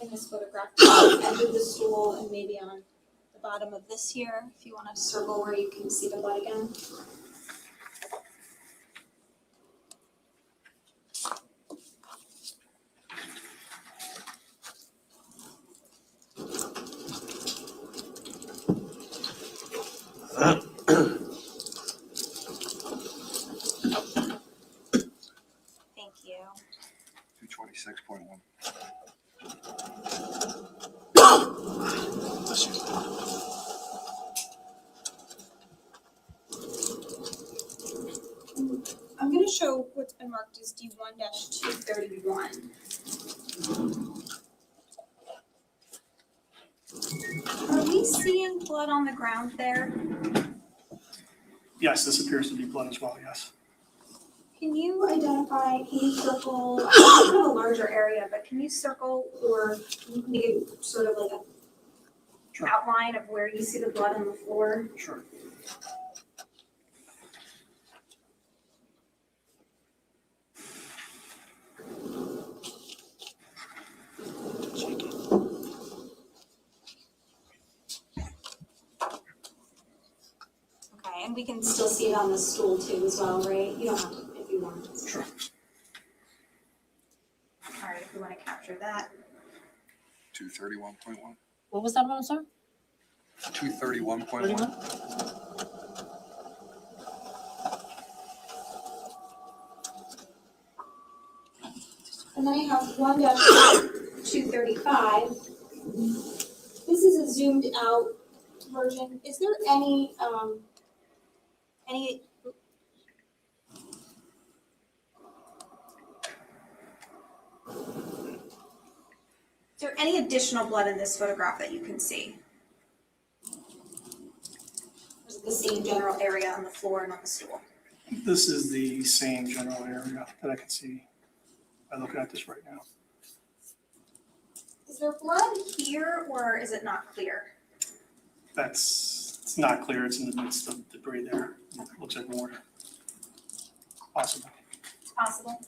in this photograph. The edge of the stool and maybe on the bottom of this here, if you want to circle where you can see the blood again. Thank you. 226.1. I'm going to show what's been marked as D1-231. Are we seeing blood on the ground there? Yes, this appears to be blood as well, yes. Can you circle, kind of a larger area, but can you circle or make it sort of like a Sure. outline of where you see the blood on the floor? Sure. Okay, and we can still see it on the stool too as well, right? You don't have to if you want. Sure. All right, if we want to capture that. 231.1. What was that one, sir? 231.1. And then I have 1-235. This is a zoomed out version. Is there any is there any additional blood in this photograph that you can see? Or is it the same general area on the floor and on the stool? This is the same general area that I can see by looking at this right now. Is there blood here or is it not clear? It's not clear. It's in the midst of debris there. It looks like water. Possible. It's possible.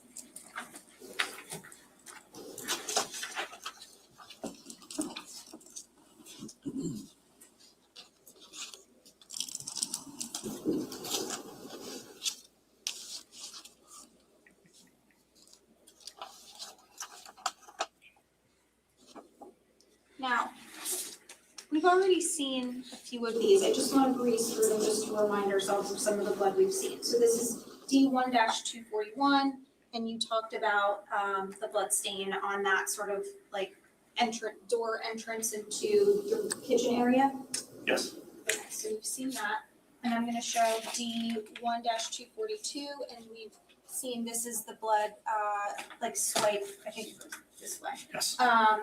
Now, we've already seen a few of these. I just want to breeze through them just to remind ourselves of some of the blood we've seen. So this is D1-241 and you talked about the blood stain on that sort of like door entrance into your kitchen area. Yes. Okay, so we've seen that, and I'm gonna show D1-242, and we've seen this is the blood, like swipe, I think this way, Yes. on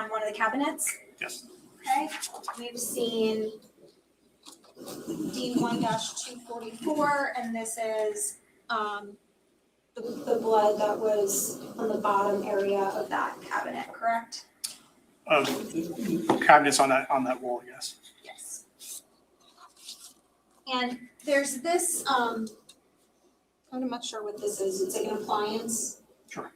one of the cabinets, Yes. okay? We've seen D1-244, and this is, the blood that was on the bottom area of that cabinet, correct? Cabinets on that wall, yes. Yes. And there's this, I'm not sure what this is, it's like an appliance. Sure.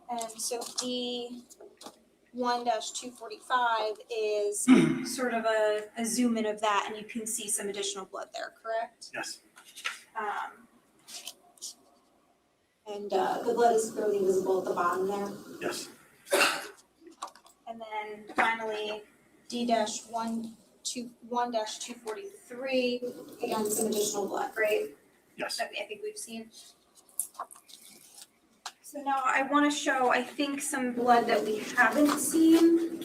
And so D1-245 is sort of a zoom in of that, and you can see some additional blood there, correct? Yes. And the blood is clearly visible at the bottom there. Yes. And then finally, D-1-243, again, some additional blood, right? Yes. That I think we've seen. So now I want to show, I think, some blood that we haven't seen.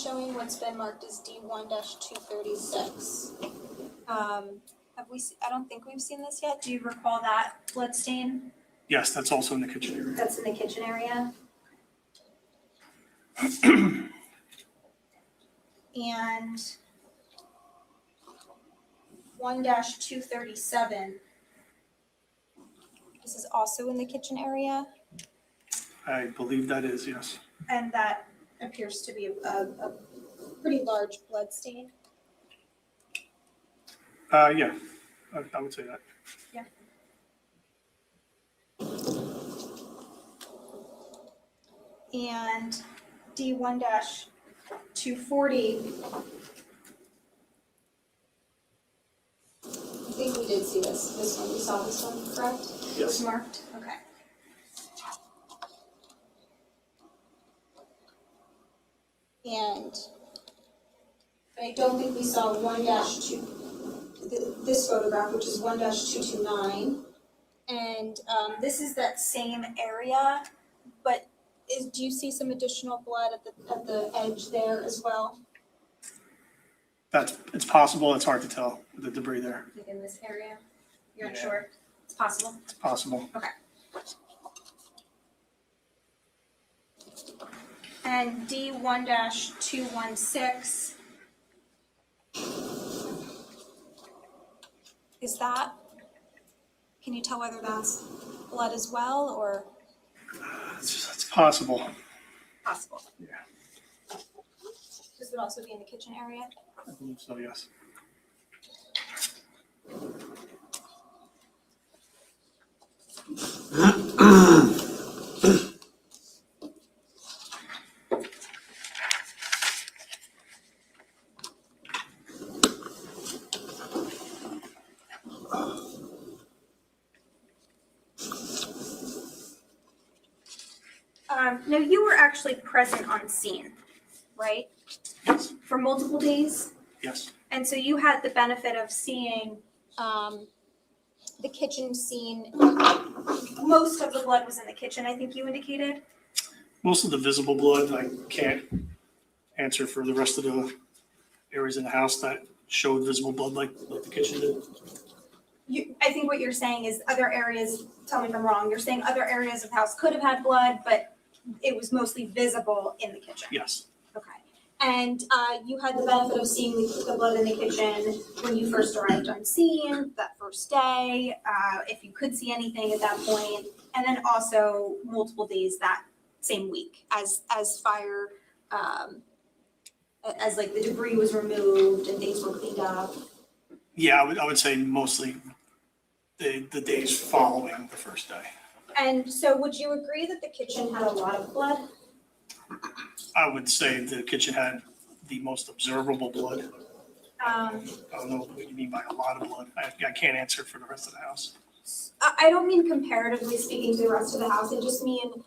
Showing what's been marked as D1-236. I don't think we've seen this yet. Do you recall that blood stain? Yes, that's also in the kitchen area. That's in the kitchen area. And 1-237. This is also in the kitchen area, I believe that is, yes. and that appears to be a pretty large blood stain. Yeah, I would say that. Yeah. And D1-240. I think we did see this one, we saw this one, correct? It was Yes. marked, okay. But I don't think we saw 1-2, this photograph, which is 1-229. And this is that same area, but do you see some additional blood at the edge there as well? It's possible. It's hard to tell the debris there. Like in this area? You're Yeah. unsure? It's possible? It's possible. Okay. And D1-216. Is that, can you tell whether that's blood as well or It's possible. possible? Yeah. This would also be in the kitchen area? I believe so, yes. Now you were actually present on scene, right? Yes. For multiple days? Yes. And so you had the benefit of seeing the kitchen scene. Most of the blood was in the kitchen, I think you indicated? Most of the visible blood, I can't answer for the rest of the areas in the house that showed visible blood like the kitchen did. I think what you're saying is other areas, tell me if I'm wrong, you're saying other areas of the house could have had blood, but it was mostly visible in the kitchen? Yes. Okay. And you had the benefit of seeing the blood in the kitchen when you first arrived on scene, that first day, if you could see anything at that point, and then also multiple days that same week as fire, as like the debris was removed and things were cleaned up. Yeah, I would say mostly the days following the first day. And so would you agree that the kitchen had a lot of blood? I would say the kitchen had the most observable blood. I don't know what you mean by a lot of blood. I can't answer for the rest of the house. I don't mean comparatively speaking to the rest of the house. I just mean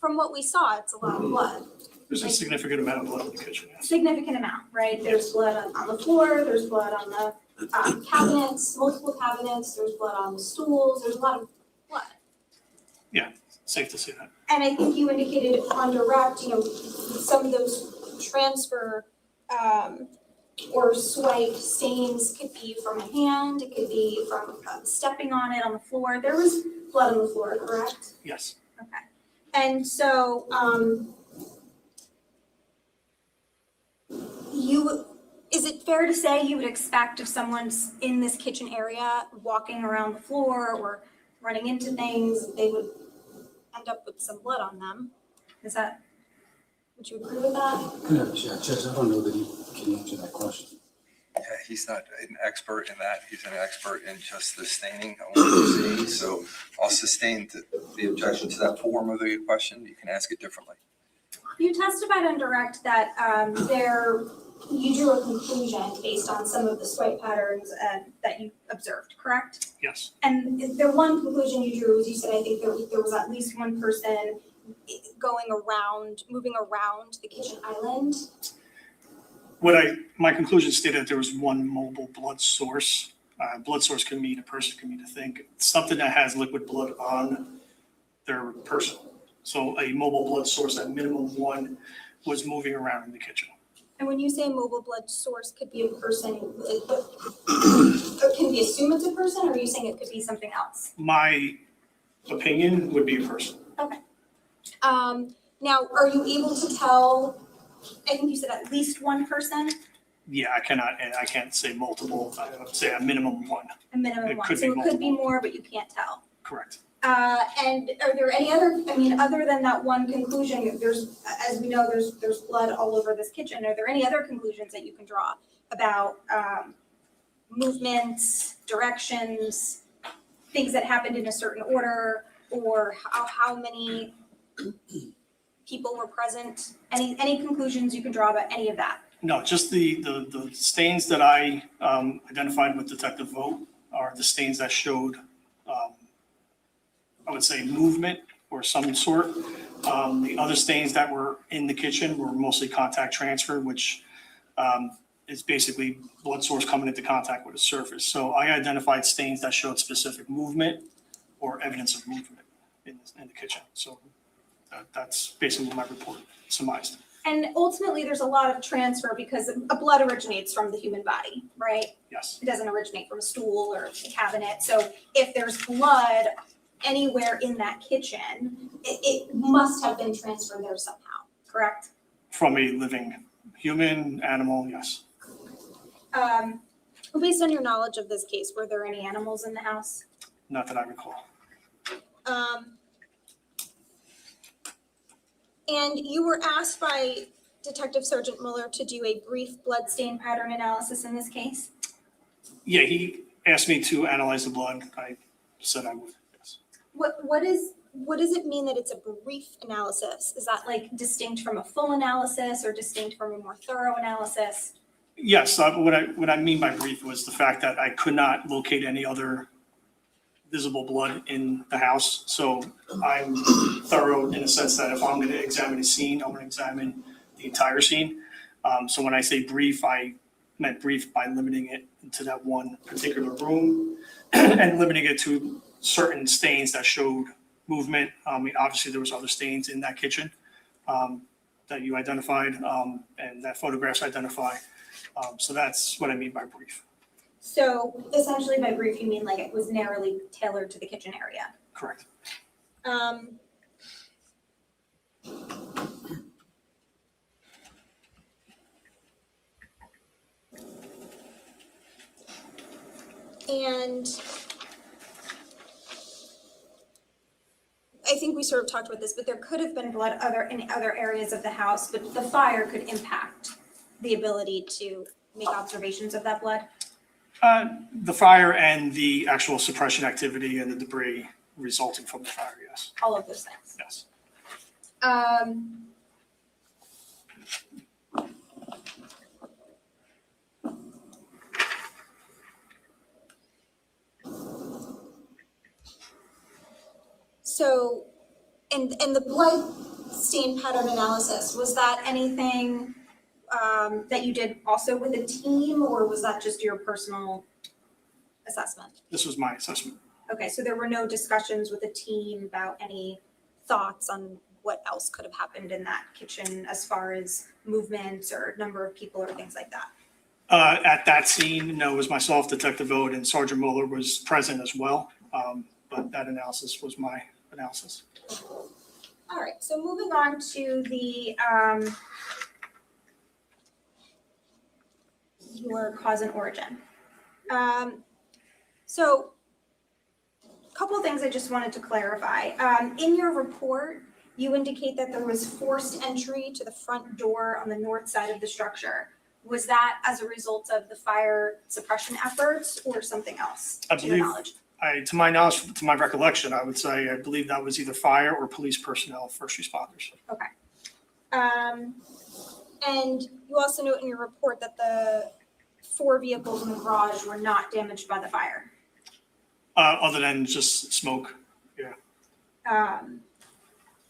from what we saw, it's a lot of blood. There's a significant amount of blood in the kitchen, yes. Significant amount, right? There's blood on the floor, there's blood on the cabinets, multiple cabinets, there's blood on the stools, there's a lot of blood. Safe to say that. And I think you indicated on direct, some of those transfer or swipe stains could be from a hand, it could be from stepping on it on the floor. There was blood on the floor, correct? Yes. Okay. And so, is it fair to say you would expect if someone's in this kitchen area, walking around the floor or running into things, they would end up with some blood on them? Would you agree with that? Yeah, Judge, I don't know that he can answer that question. Yeah, he's not an expert in that. He's an expert in just the staining on what you see. So I'll sustain the objection to that form of the question. You can ask it differently. You testified on direct that you drew a conclusion based on some of the swipe patterns that you observed, correct? Yes. And the one conclusion you drew was you said, I think there was at least one person moving around the kitchen island. My conclusion stated that there was one mobile blood source. Blood source can mean a person, can mean a thing. Something that has liquid blood on their person. So a mobile blood source, at minimum one, was moving around in the kitchen. And when you say mobile blood source could be a person, can we assume it's a person, or are you saying it could be something else? My opinion would be a person. Okay. Now, are you able to tell, I think you said at least one person? Yeah, I can't say multiple. I would say a minimum one. A minimum It one. could So be it could be multiple. more, but you can't tell. Correct. And are there any other than that one conclusion, as we know, there's blood all over this kitchen. Are there any other conclusions that you can draw about movements, directions, things that happened in a certain order, or how many people were present? Any conclusions you can draw about any of that? No, just the stains that I identified with Detective Vogt are the stains that showed, I would say, movement or some sort. The other stains that were in the kitchen were mostly contact transfer, which is basically blood source coming into contact with a surface. So I identified stains that showed specific movement or evidence of movement in the kitchen. So that's basically what my report surmised. And ultimately, there's a lot of transfer because blood originates from the human body, right? Yes. It doesn't originate from a stool or a cabinet. So if there's blood anywhere in that kitchen, it must have been transferred there somehow, correct? From a living human, animal, yes. Based on your knowledge of this case, were there any animals in the house? Not that I recall. And you were asked by Detective Sergeant Mueller to do a brief blood stain pattern analysis in this case? Yeah, he asked me to analyze the blood. I said I would, yes. What does it mean that it's a brief analysis? Is that like distinct from a full analysis or distinct from a more thorough analysis? Yes, what I mean by brief was the fact that I could not locate any other visible blood in the house. So I'm thorough in the sense that if I'm going to examine a scene, I'm going to examine the entire scene. So when I say brief, I meant brief by limiting it to that one particular room and limiting it to certain stains that showed movement. I mean, obviously there was other stains in that kitchen that you identified and that photographs identify. So that's what I mean by brief. So essentially by brief, you mean like it was narrowly tailored to the kitchen area? Correct. And I think we sort of talked about this, but there could have been blood in other areas of the house, but the fire could impact the ability to make observations of that blood? The fire and the actual suppression activity and the debris resulting from the fire, yes. All of those things. Yes. So, and the blood stain pattern analysis, was that anything that you did also with a team, or was that just your personal assessment? This was my assessment. Okay, so there were no discussions with the team about any thoughts on what else could have happened in that kitchen as far as movements or number of people or things like that? At that scene, no, it was myself, Detective Ode, and Sergeant Mueller was present as well. But that analysis was my analysis. All right, so moving on to the your cause and origin. So a couple of things I just wanted to clarify. In your report, you indicate that there was forced entry to the front door on the north side of the structure. Was that as a result of the fire suppression efforts or something else, I to your believe- knowledge? To my knowledge, to my recollection, I would say I believe that was either fire or police personnel, first responders. Okay. And you also note in your report that the 4 vehicles in the garage were not damaged by the fire. Other than just smoke.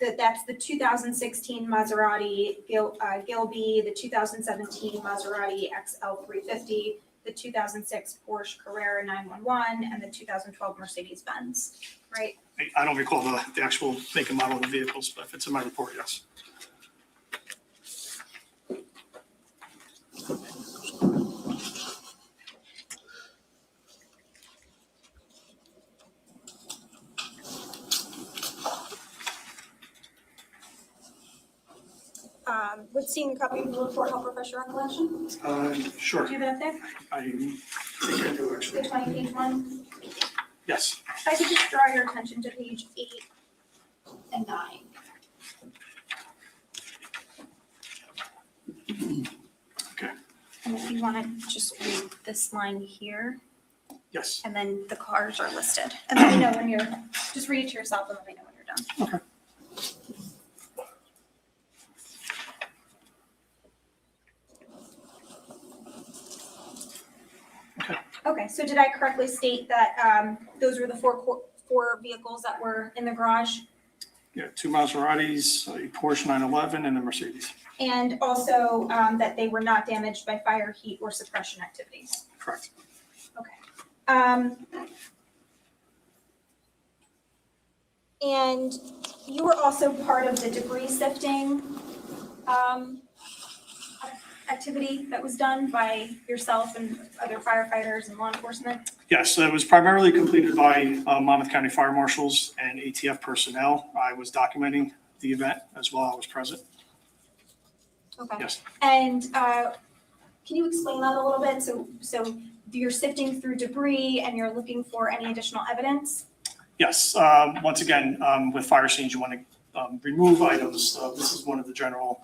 That's the 2016 Maserati Gilby, the 2017 Maserati XL350, the 2006 Porsche Carrera 911, and the 2012 Mercedes-Benz, right? I don't recall the actual make and model of the vehicles, but if it's in my report, yes. Would seeing a copy of the report help refresh your recollection? Sure. Do you have it up there? I think I do The actually. 20-page one? Yes. If I could just draw your attention to page 8 and 9. Okay. And if you want to just read this line here, Yes. and then the cars are listed. And let me know when you're, just read it to yourself and let me know when you're done. Okay. Okay, so did I correctly state that those were the four vehicles that were in the garage? Yeah, 2 Maseratis, a Porsche 911, and a Mercedes. And also that they were not damaged by fire, heat, or suppression activities? Correct. Okay. And you were also part of the debris sifting activity that was done by yourself and other firefighters and law enforcement? Yes, it was primarily completed by Monmouth County Fire Marshals and ATF personnel. I was documenting the event as well. I was present. Okay. Yes. And can you explain that a little bit? So you're sifting through debris and you're looking for any additional evidence? Yes. Once again, with fire scenes, you want to remove items. This is one of the general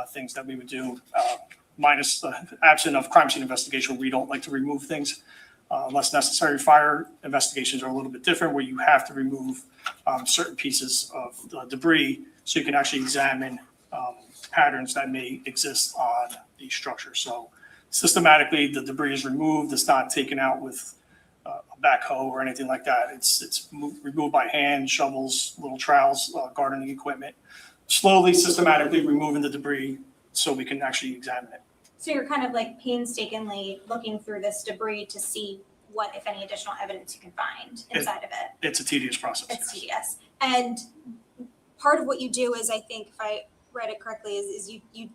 things that we would do, minus the absent of crime scene investigation, where we don't like to remove things unless necessary. Fire investigations are a little bit different, where you have to remove certain pieces of debris so you can actually examine patterns that may exist on the structure. So systematically, the debris is removed. It's not taken out with a backhoe or anything like that. It's removed by hand, shovels, little trowels, gardening equipment, slowly, systematically removing the debris so we can actually examine it. So you're kind of like painstakingly looking through this debris to see what, if any, additional evidence you can find inside of it. It's a tedious process. It's tedious. And part of what you do is, I think, if I read it correctly, is you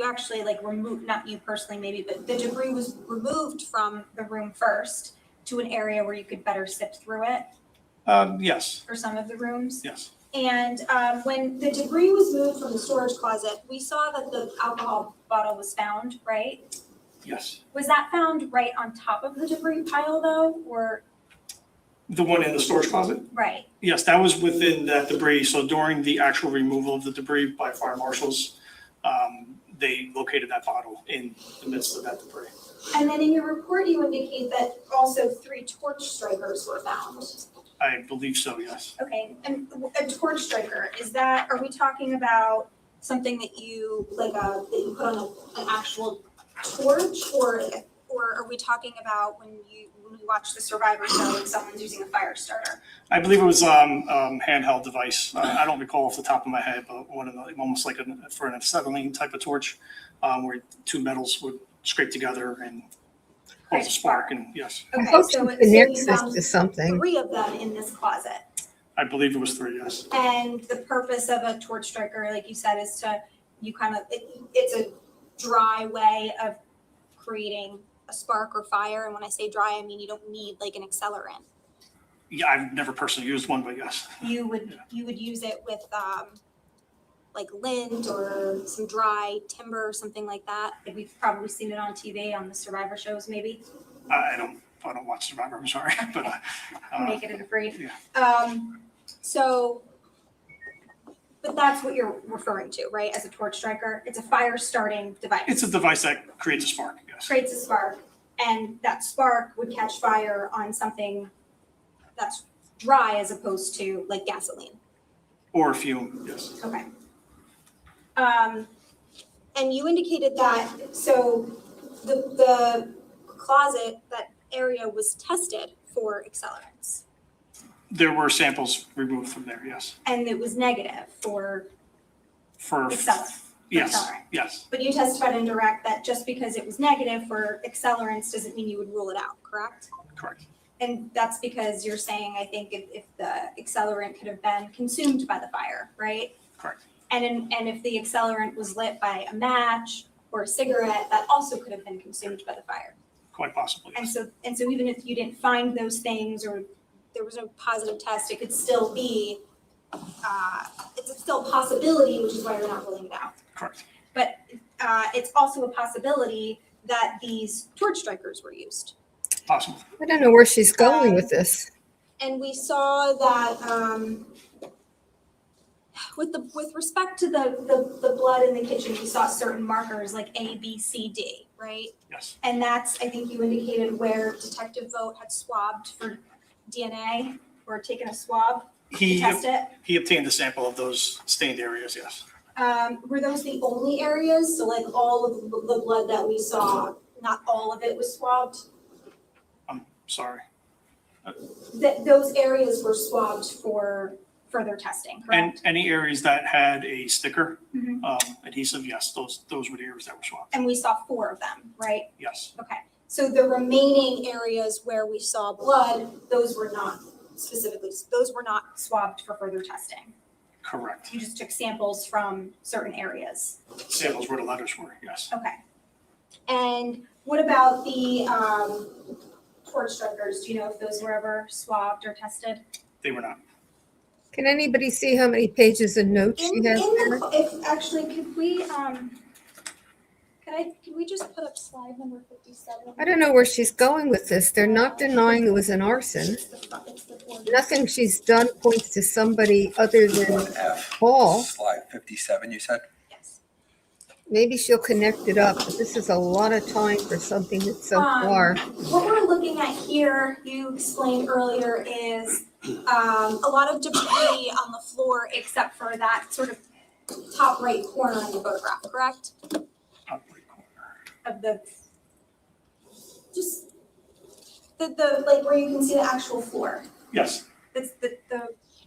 actually like remove, not you personally maybe, but the debris was removed from the room first to an area where you could better sift through it Yes, for some of the rooms. yes. And when the debris was moved from the storage closet, we saw that the alcohol bottle was found, right? Yes. Was that found right on top of the debris pile though, or? The one in the storage closet? Right. Yes, that was within that debris. So during the actual removal of the debris by fire marshals, they located that bottle in the midst of that debris. And then in your report, you indicate that also 3 torch strikers were found. I believe so, yes. Okay, and a torch striker, are we talking about something that you, like that you put on an actual torch, or or are we talking about when we watch the Survivor show and someone's using a fire starter? I believe it was handheld device. I don't recall off the top of my head, but one of the, almost like for an acetylene type of torch, where two metals would scrape together and cause a spark. And yes, I Okay, hope she so connects you this found to something. 3 of them in this closet. I believe it was 3. Yes. And the purpose of a torch striker, like you said, is to, it's a dry way of creating a spark or fire. And when I say dry, I mean you don't need like an accelerant. Yeah, I've never personally used one, but yes. You would use it with like lint or some dry timber or something like that. Like we've probably seen it on TV on the Survivor shows, maybe. I don't watch Survivor. I'm sorry, but Make it in a brief. Yeah. But that's what you're referring to, right? As a torch striker, it's a fire starting device. it's a device that creates a spark. Yes. Creates a spark, and that spark would catch fire on something that's dry as opposed to like gasoline. Or a fume. Yes. Okay. And you indicated that, so the closet, that area was tested for accelerants, There were samples removed from there. Yes. and it was negative for For accelerant. yes. accelerant. Yes. But you testified in direct that just because it was negative for accelerants doesn't mean you would rule it out, correct? Correct. And that's because you're saying, I think, if the accelerant could have been consumed by the fire, right? Correct. And if the accelerant was lit by a match or a cigarette, that also could have been consumed by the fire. Quite possibly. And Yes. so even if you didn't find those things or there was no positive test, it could still be, it's still a possibility, which is why you're not ruling it out. Correct. But it's also a possibility that these torch strikers were used. Possible. I don't know where she's going with this. And we saw that with respect to the blood in the kitchen, we saw certain markers like A, B, C, D, right? Yes. And that's, I think you indicated where Detective Vogt had swabbed for DNA or taken a swab to test it. He obtained a sample of those stained areas. Yes. Were those the only areas? So like all of the blood that we saw, not all of it was swabbed? I'm sorry. That those areas were swabbed for further testing, And correct? any areas that had a sticker Mhm. adhesive, yes, those were the areas that were swabbed. And we saw 4 of them, right? Yes. Okay. So the remaining areas where we saw blood, those were not swabbed for further testing. Correct. You just took samples from certain areas. Samples where the letters were. Yes. Okay. And what about the torch strikers? Do you know if those were ever swabbed or tested? They were not. Can anybody see how many pages of notes she has there? Could we just put up slide number 57? I don't know where she's going with this. They're not denying it was an arson. Nothing she's done points to somebody other than F. Paul. Slide 57, you said? Yes. Maybe she'll connect it up, but this is a lot of time for something that's so far. What we're looking at here, you explained earlier, is a lot of debris on the floor except for that sort of top right corner in the photograph, correct? Top right corner. Of the, just the like where you can see the actual floor. Yes. That's the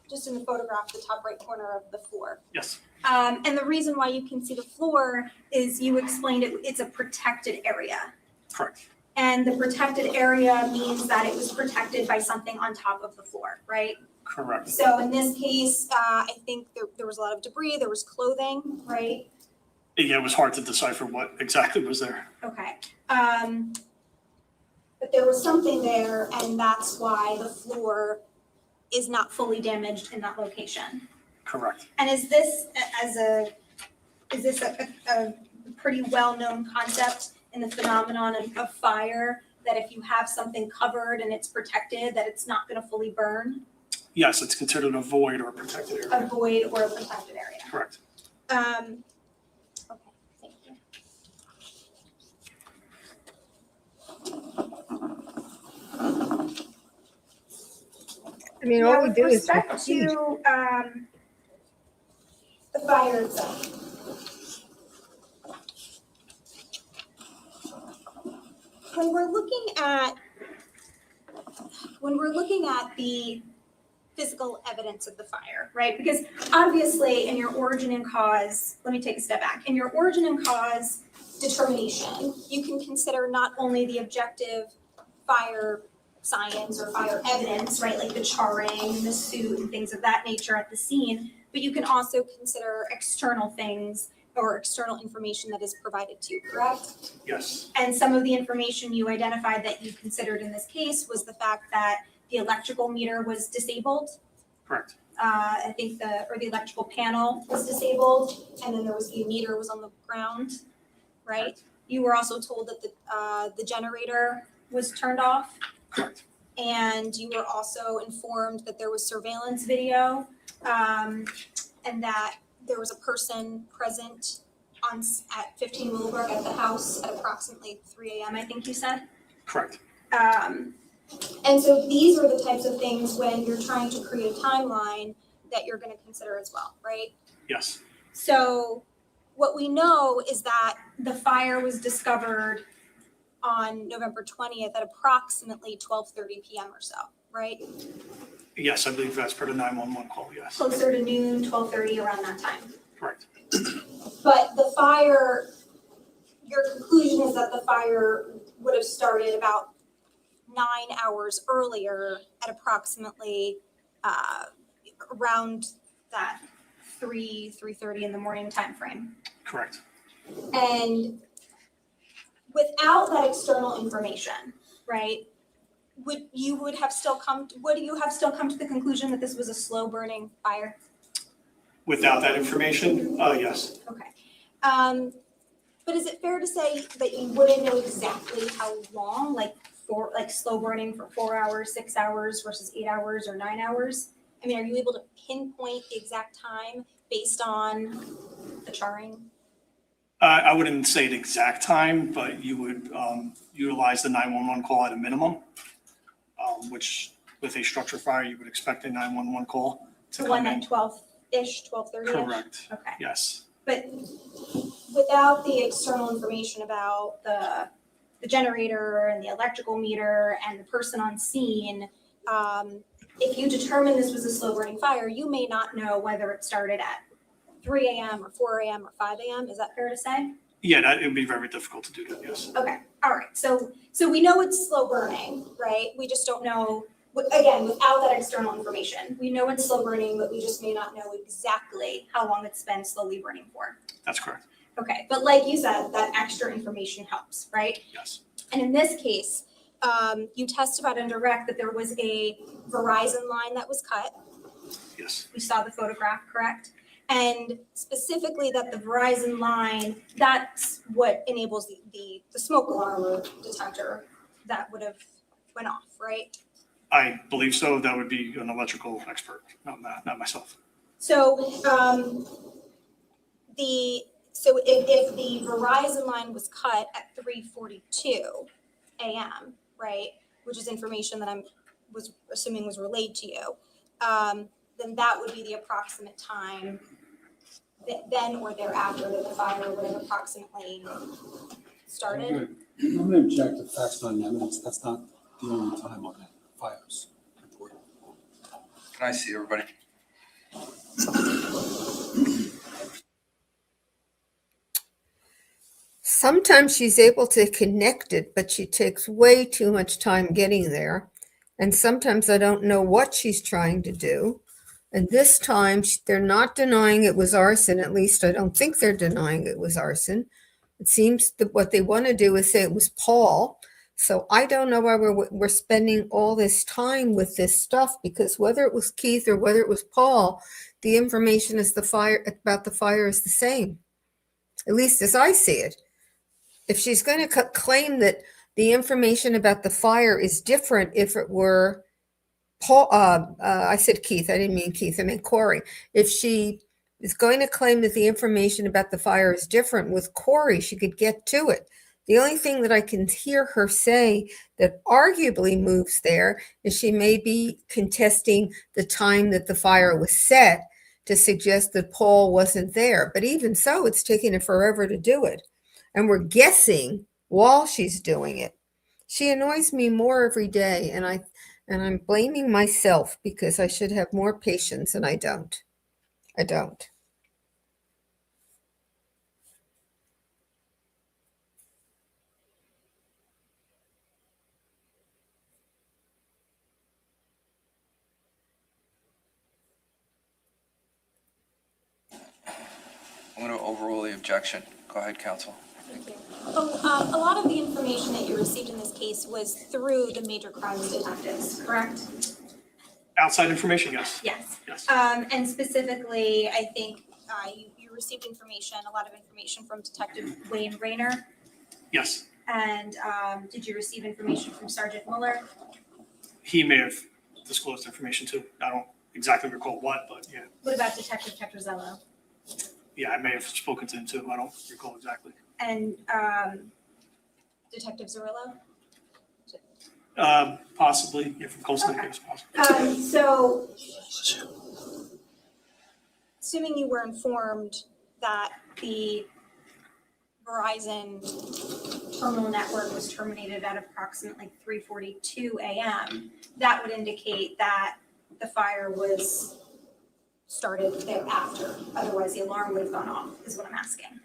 just in the photograph, the top right corner of the floor. Yes. And the reason why you can see the floor is you explained it's a protected area. Correct. And the protected area means that it was protected by something on top of the floor, right? Correct. So in this case, I think there was a lot of debris, there was clothing, right? Yeah, it was hard to decipher what exactly was there. Okay. But there was something there, and that's why the floor is not fully damaged in that location. Correct. And is this a pretty well-known concept in the phenomenon of fire, that if you have something covered and it's protected, that it's not going to fully burn? Yes, it's considered a void or a protected A area. void or a protected area? Correct. Okay, thank you. I mean, all we do is With respect repeat. to the fire itself. when we're looking at the physical evidence of the fire, right? Because obviously in your origin and cause, let me take a step back. In your origin and cause determination, you can consider not only the objective fire science or fire evidence, right? Like the charring, the suit and things of that nature at the scene, but you can also consider external things or external information that is provided to you, correct? Yes, And some of the information you identified that you considered in this case was the fact that the electrical meter was disabled. correct. I think the electrical panel was disabled, and then the meter was on the ground, right? You were also told that the generator was turned off. Correct. And you were also informed that there was surveillance video, and that there was a person present at 15 Willowbrook at the house at approximately 3 a.m., I think you said? Correct. And so these are the types of things when you're trying to create a timeline that you're going to consider as well, right? Yes, So what we know is that the fire was discovered on November 20th at approximately 12:30 p.m. or so, right? yes, I believe that's per the 911 call, yes. Closer to noon, 12:30, around that time. Correct. But the fire, your conclusion is that the fire would have started about 9 hours earlier at approximately around that 3:30 in the morning timeframe. Correct. And without that external information, right, would you have still come to the conclusion that this was a slow burning fire? Without that information, yes. Okay. But is it fair to say that you wouldn't know exactly how long, like slow burning for 4 hours, 6 hours versus 8 hours or 9 hours? I mean, are you able to pinpoint the exact time based on the charring? I wouldn't say the exact time, but you would utilize the 911 call at a minimum, which with a structure fire, you would expect a 911 call to The come one in. at 12-ish, 12:30-ish? Correct. Okay. Yes. But without the external information about the generator and the electrical meter and the person on scene, if you determine this was a slow burning fire, you may not know whether it started at 3 a.m. or 4 a.m. or 5 a.m. Is that fair to say? Yeah, it would be very difficult to do that, yes. Okay, all right. So we know it's slow burning, right? We just don't know, again, without that external information. We know it's slow burning, but we just may not know exactly how long it's been slowly burning for. That's correct. Okay, but like you said, that extra information helps, right? Yes. And in this case, you testified on direct that there was a Verizon line that was cut. Yes. We saw the photograph, correct? And specifically that the Verizon line, that's what enables the smoke alarm or detector that would have went off, right? I believe so. That would be an electrical expert, not myself. So if the Verizon line was cut at 3:42 a.m., right, which is information that was assuming was relayed to you, then that would be the approximate time then or thereafter that the fire would have approximately started. I'm going to object to facts not in evidence. That's not the only time on that FiOS report. Can I see everybody? Sometimes she's able to connect it, but she takes way too much time getting there. And sometimes I don't know what she's trying to do. And this time they're not denying it was arson. At least I don't think they're denying it was arson. It seems that what they want to do is say it was Paul. So I don't know why we're spending all this time with this stuff, because whether it was Keith or whether it was Paul, the information about the fire is the same, at least as I see it. If she's going to claim that the information about the fire is different, if it were Paul, I said Keith, I didn't mean Keith, I meant Corey. If she is going to claim that the information about the fire is different with Corey, she could get to it. The only thing that I can hear her say that arguably moves there is she may be contesting the time that the fire was set to suggest that Paul wasn't there. But even so, it's taking her forever to do it. And we're guessing while she's doing it. She annoys me more every day, and I'm blaming myself because I should have more patience, and I don't. I don't. I'm going to overrule the objection. Go ahead, counsel. Thank you. A lot of the information that you received in this case was through the major crimes detectives, correct? Outside information, yes. Yes. Yes. And specifically, I think you received information, a lot of information from Detective Wayne Rayner. Yes. And did you receive information from Sergeant Mueller? He may have disclosed information too. I don't exactly recall what, but yeah. What about Detective Petrozello? Yeah, I may have spoken to him too. I don't recall exactly. And Detective Zerillo? Possibly, yeah, from Colson, Okay. it's possible. So, assuming you were informed that the Verizon terminal network was terminated at approximately 3:42 a.m., that would indicate that the fire was started thereafter. Otherwise, the alarm would have gone off, is what I'm asking.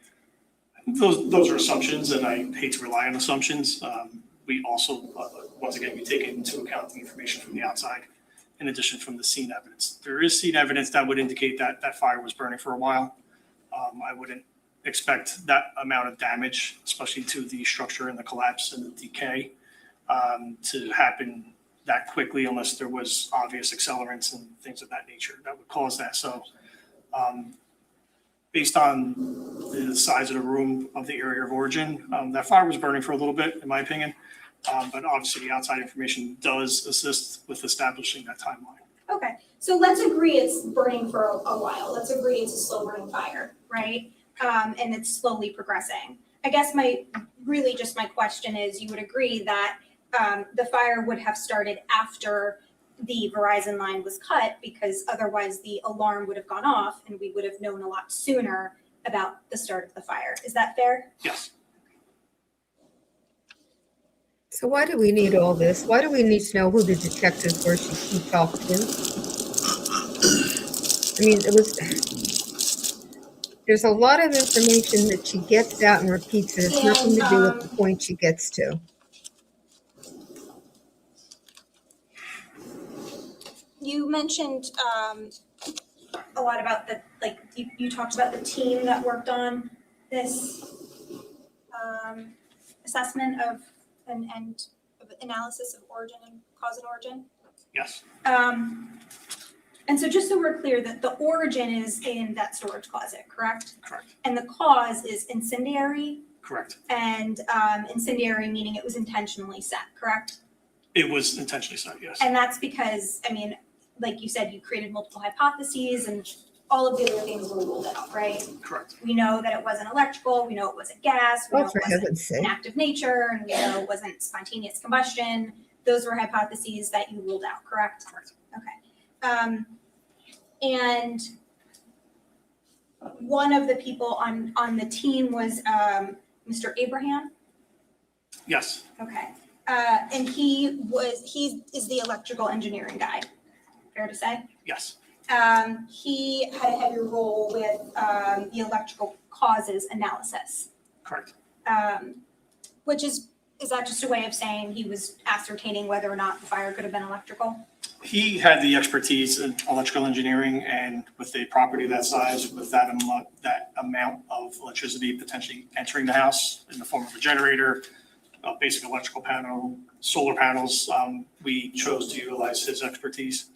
Those are assumptions, and I hate to rely on assumptions. We also, once again, we take into account the information from the outside, in addition from the scene evidence. There is scene evidence that would indicate that that fire was burning for a while. I wouldn't expect that amount of damage, especially to the structure and the collapse and the decay, to happen that quickly unless there was obvious accelerants and things of that nature that would cause that. So based on the size of the room of the area of origin, that fire was burning for a little bit, in my opinion. But obviously the outside information does assist with establishing that timeline. Okay, so let's agree it's burning for a while. Let's agree it's a slow burning fire, right? And it's slowly progressing. I guess my question is, you would agree that the fire would have started after the Verizon line was cut, because otherwise the alarm would have gone off and we would have known a lot sooner about the start of the fire. Is that fair? Yes. So why do we need all this? Why do we need to know who the detectives were she talked to? I mean, there's a lot of information that she gets out and repeats, and it's nothing to do with the point she gets to. You mentioned a lot about you talked about the team that worked on this assessment of and analysis of origin and cause and origin. Yes. And so just so we're clear, that the origin is in that storage closet, correct? Correct. And the cause is incendiary, Correct. and incendiary meaning it was intentionally set, correct? It was intentionally set, yes. And that's because, I mean, like you said, you created multiple hypotheses and all of the other things were ruled out, right? Correct. We know that it wasn't electrical, we know it wasn't gas, we know Oh, it for wasn't heaven's sake. an active nature, and we know it wasn't spontaneous combustion. Those were hypotheses that you ruled out, correct? Correct. Okay. And one of the people on the team was Mr. Abraham? Yes. Okay. And he is the electrical engineering guy, fair to say? Yes. He had a heavy role with the electrical causes analysis, Correct. which is that just a way of saying he was ascertaining whether or not the fire could have been electrical? He had the expertise in electrical engineering, and with a property that size, with that amount of electricity potentially entering the house in the form of a generator, a basic electrical panel, solar panels, we chose to utilize his expertise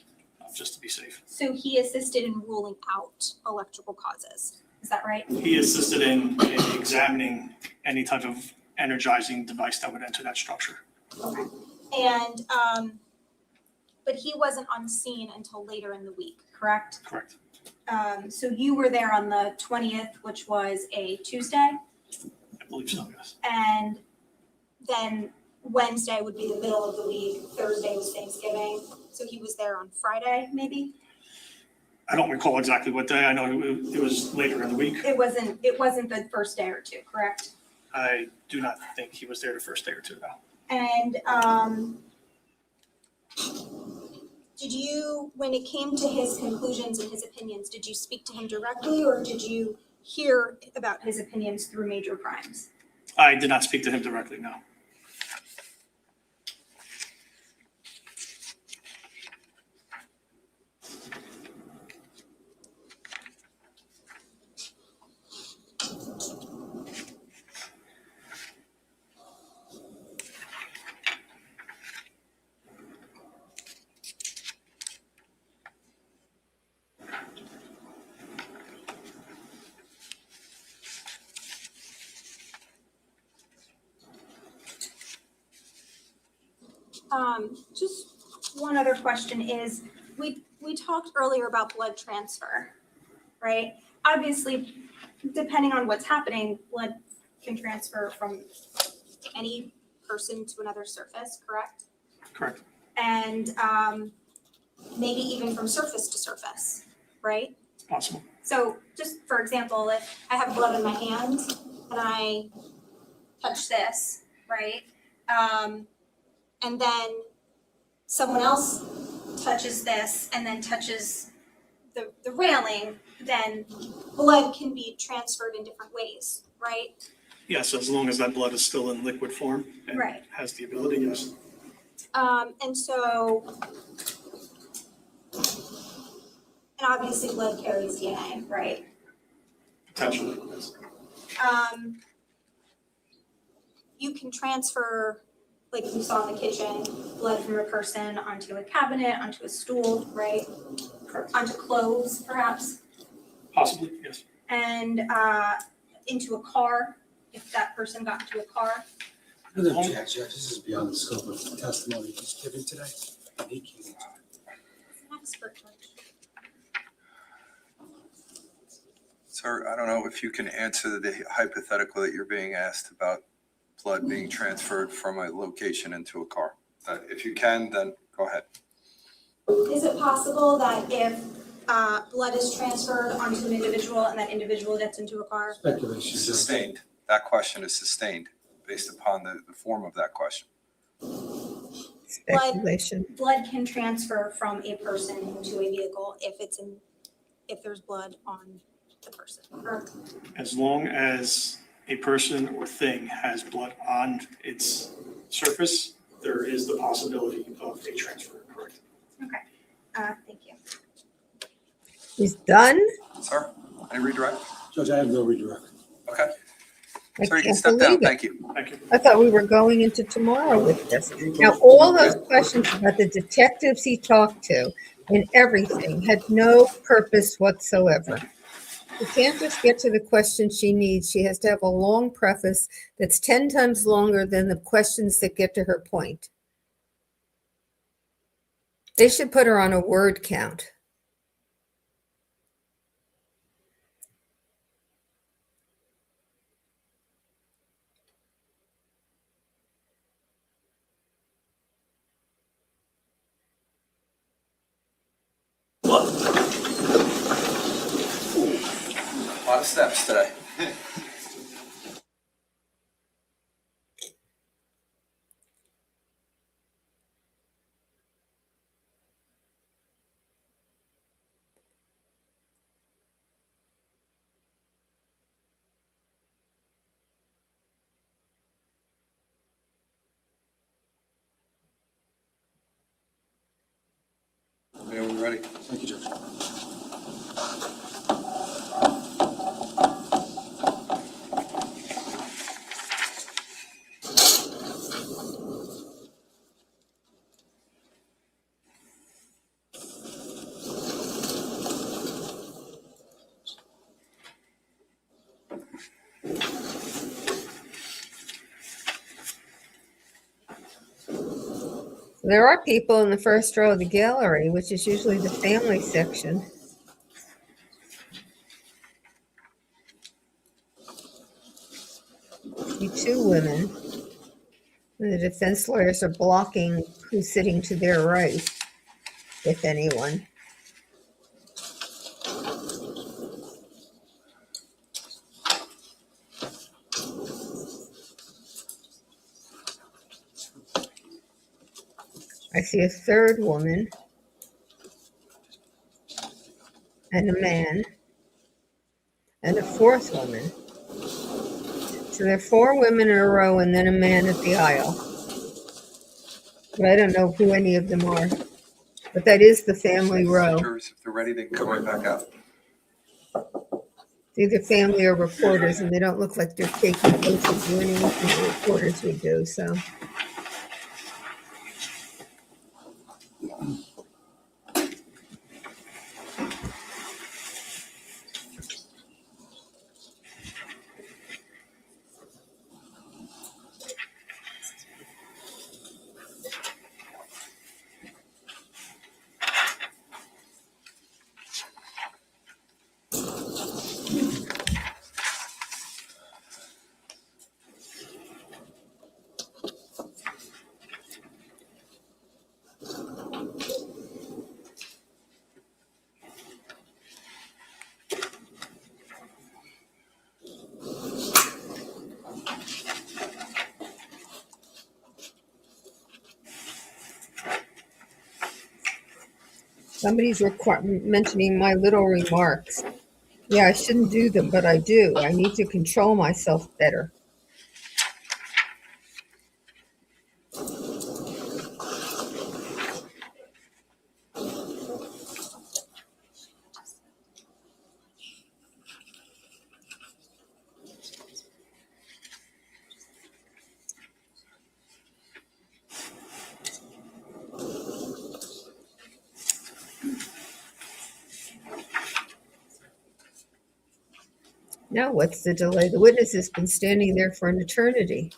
just to be safe. So he assisted in ruling out electrical causes, is that right? He assisted in examining any type of energizing device that would enter that structure. Okay. And, but he wasn't on scene until later in the week, correct? Correct. So you were there on the 20th, which was a Tuesday, I believe so, yes. and then Wednesday would be the middle of the week, Thursday was Thanksgiving, so he was there on Friday, maybe? I don't recall exactly what day. I know it was later in the week. It wasn't the first day or two, correct? I do not think he was there the first day or two, though. And did you, when it came to his conclusions and his opinions, did you speak to him directly or did you hear about his opinions through Major Crimes? I did not speak to him directly, no. Just one other question is, we talked earlier about blood transfer, right? Obviously, depending on what's happening, blood can transfer from any person to another surface, correct? Correct. And maybe even from surface to surface, right? It's possible. So just for example, if I have blood in my hand and I touch this, right? And then someone else touches this and then touches the railing, then blood can be transferred in different ways, right? Yes, as long as that blood is still in liquid form and Right. has the ability, yes. And so, and obviously blood carries DNA, right? Potentially, yes. You can transfer, like we saw in the kitchen, blood from a person onto a cabinet, onto a stool, right? Correct. Onto clothes, perhaps, Possibly, yes. and into a car, if that person got into a car. No objection, this is beyond the scope of the testimony he's giving today. He can't. It's an expert judge. Sir, I don't know if you can answer the hypothetical that you're being asked about blood being transferred from a location into a car. If you can, then go ahead. Is it possible that if blood is transferred onto an individual and that individual gets into a car? Speculation. Sustained. That question is sustained based upon the form of that question. Speculation. Blood can transfer from a person into a vehicle if there's blood on the person. Or- As long as a person or thing has blood on its surface, there is the possibility of a transfer, correct? Thank you. He's done? Sir, any redirect? Judge, I have no redirect. Okay. I Sir, you can can't step down. believe it. Thank you. Thank you. I thought we were going into tomorrow with this. Now, all those questions about the detectives he talked to and everything had no purpose whatsoever. You can't just get to the question she needs. She has to have a long preface that's 10 times longer than the questions that get to her point. They should put her on a word count. A lot of steps today. Okay, we're ready. Thank you, Judge. There are people in the first row of the gallery, which is usually the family section. See two women. And the defense lawyers are blocking who's sitting to their right, if anyone. I see a third woman and a man and a fourth woman. So there are 4 women in a row and then a man at the aisle. But I don't know who any of them are. But that is the family row. If they're ready, they can come right back out. They're either family or reporters, and they don't look like they're taking oaths of doing anything the reporters would do, so. Somebody's mentioning my little remarks. Yeah, I shouldn't do them, but I do. I need to control myself better. Now, what's the delay? The witness has been standing there for an eternity.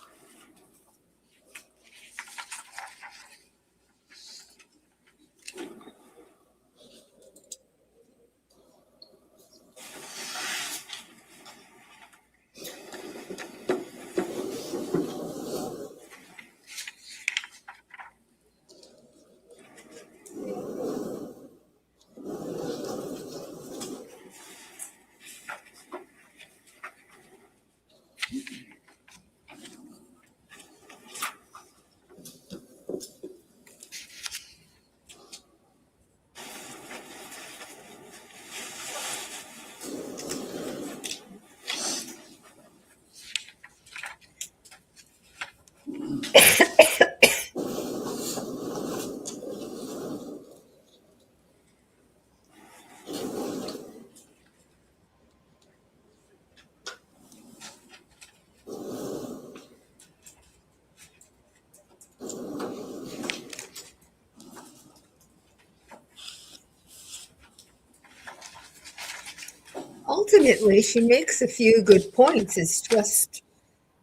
Ultimately, she makes a few good points. It's just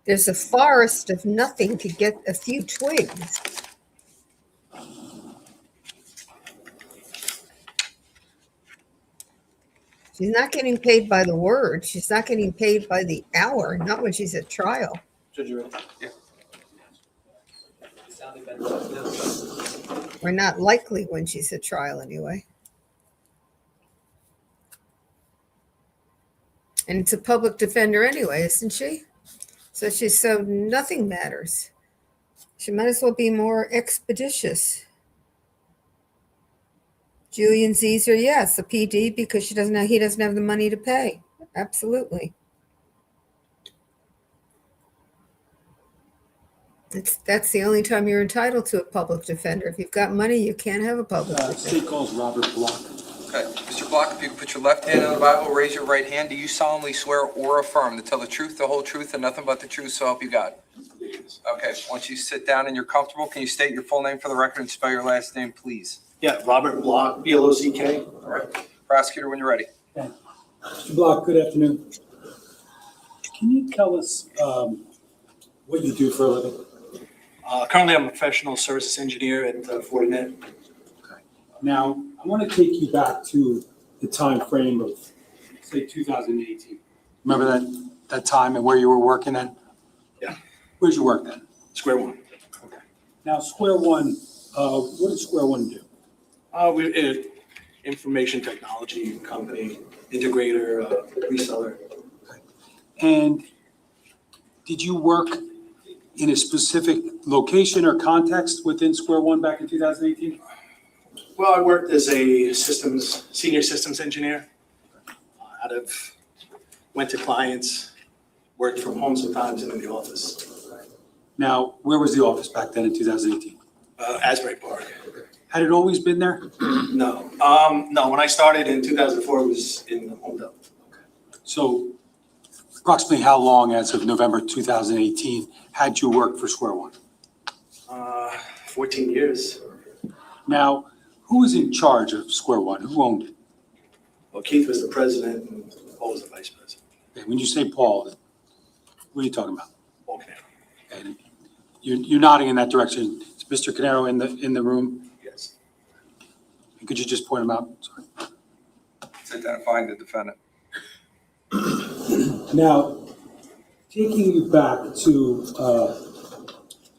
there's a forest of nothing to get a few twigs. She's not getting paid by the word. She's not getting paid by the hour, not when she's at trial. Judge, you ready? Yeah. Or not likely when she's at trial anyway. And it's a public defender anyway, isn't she? So nothing matters. She might as well be more expeditious. Julian Zeezer, yes, the PD because he doesn't have the money to pay. Absolutely. That's the only time you're entitled to a public defender. If you've got money, you can't have a public defender. State calls Robert Block. Okay, Mr. Block, if you could put your left hand on the Bible, raise your right hand. Do you solemnly swear or affirm to tell the truth, the whole truth, and nothing but the truth, so help you God? Okay, once you sit down and you're comfortable, can you state your full name for the record and spell your last name, please? Yeah, Robert Block, B-L-O-C-K. All right. Prosecutor, when you're ready. Mr. Block, good afternoon. Can you tell us what you do for a living? Currently, I'm a professional services engineer at Fortinet. Now, I want to take you back to the time frame of, say, 2018. Remember that time and where you were working at? Yeah. Where'd you work then? Square One. Okay. Now, Square One, what does Square One do? We're an information technology company, integrator, reseller. And did you work in a specific location or context within Square One back in 2018? Well, I worked as a senior systems engineer. Went to clients, worked from home sometimes and in the office. Now, where was the office back then in 2018? Asbury Park. Had it always been there? No, no, when I started in 2004, it was in Homedale. So approximately how long as of November 2018 had you worked for Square One? 14 years. Now, who was in charge of Square One? Who owned it? Well, Keith was the president and Paul was the vice president. Okay, when you say Paul, what are you talking about? Paul Caneiro. And you're nodding in that direction. Is Mr. Caneiro in the room? Yes. And could you just point him out? Sorry. It's identifying the defendant. Now, taking you back to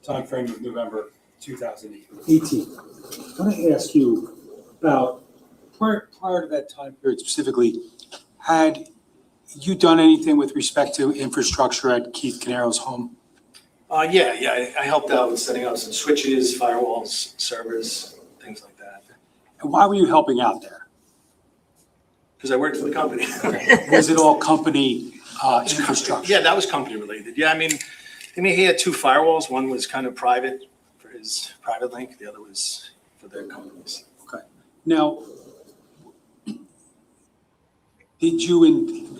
time frame of November 2018, I want to ask you about prior to that time period specifically, had you done anything with respect to infrastructure at Keith Caneiro's home? Yeah, I helped out with setting up some switches, firewalls, servers, things like that. And why were you helping out there? Because I worked for the company. Was it all company infrastructure? Yeah, that was company related. Yeah, I mean, he had two firewalls. One was kind of private for his private link. The other was for their companies. Okay. Now, did you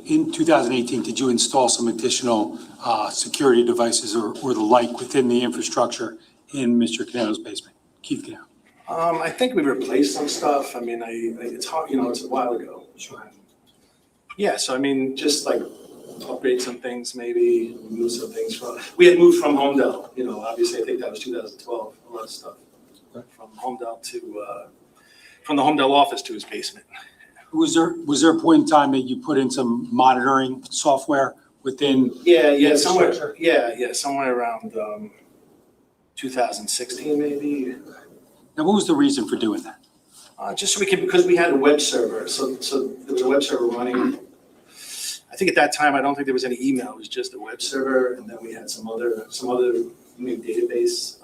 in 2018, did you install some additional security devices or the like within the infrastructure in Mr. Caneiro's basement, Keith Caneiro? I think we replaced some stuff. I mean, it's hard, it's a while ago. Sure. Yeah, so I mean, just like upgrade some things, maybe move some things we had moved from Homedale, obviously I think that was 2012, a lot of stuff. Okay. From the Homedale office to his basement. Was there a point in time that you put in some monitoring software within? Yeah, somewhere, infrastructure? somewhere around 2016 maybe. Now, what was the reason for doing that? Just so because we had a web server, so there was a web server running. I think at that time, I don't think there was any email, it was just a web server, and then we had some other new database.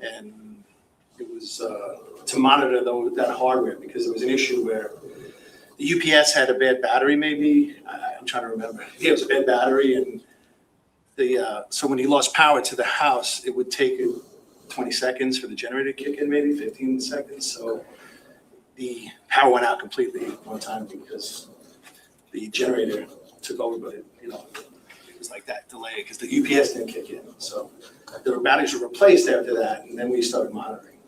And it was to monitor that hardware, because there was an issue where the UPS had a bad battery maybe, I'm trying to remember. Yeah, it was a bad battery, and so when he lost power to the house, it would take 20 seconds for the generator to kick in, maybe 15 seconds. So the power went out completely one time because the generator took over, but it was like that delay because the UPS didn't kick in. So the batteries were replaced after that, and then we started monitoring.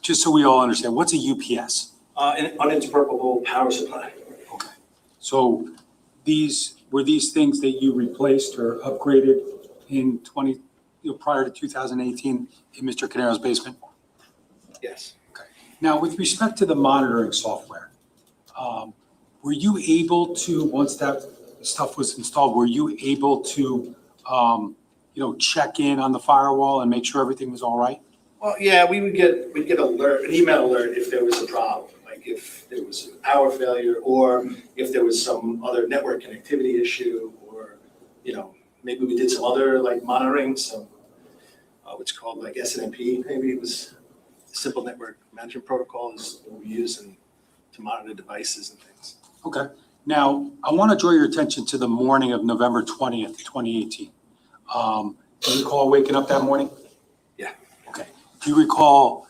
Just so we all understand, what's a UPS? An uninterruptible power supply. Okay. So were these things that you replaced or upgraded in prior to 2018 in Mr. Caneiro's basement? Yes. Okay. Now, with respect to the monitoring software, were you able to, once that stuff was installed, were you able to, check in on the firewall and make sure everything was all right? Well, yeah, we'd get an email alert if there was a problem, like if there was a power failure or if there was some other network connectivity issue, or, maybe we did some other like monitoring, some what's called like SNMP, maybe it was simple network management protocols that we use to monitor devices and things. Okay. Now, I want to draw your attention to the morning of November 20th, 2018. Do you recall waking up that morning? Yeah. Okay. Do you recall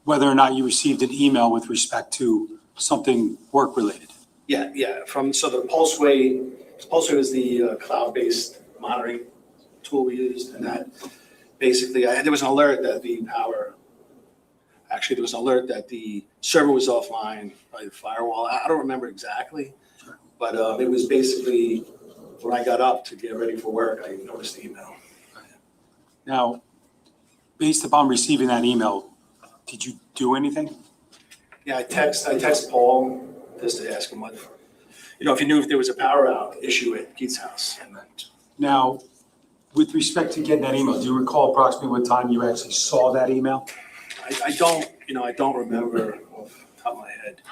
whether or not you received an email with respect to something work-related? Yeah. So the Pulseway was the cloud-based monitoring tool we used, and that basically, there was an alert that there was an alert that the server was offline by the firewall. I don't remember exactly, but it was basically when I got up to get ready for work, I noticed the email. Now, based upon receiving that email, did you do anything? Yeah, I text Paul just to ask him if he knew if there was a power out issue at Keith's house. And Now, with respect to getting that email, do you recall approximately what time you actually saw that email? I don't remember off the top of my head.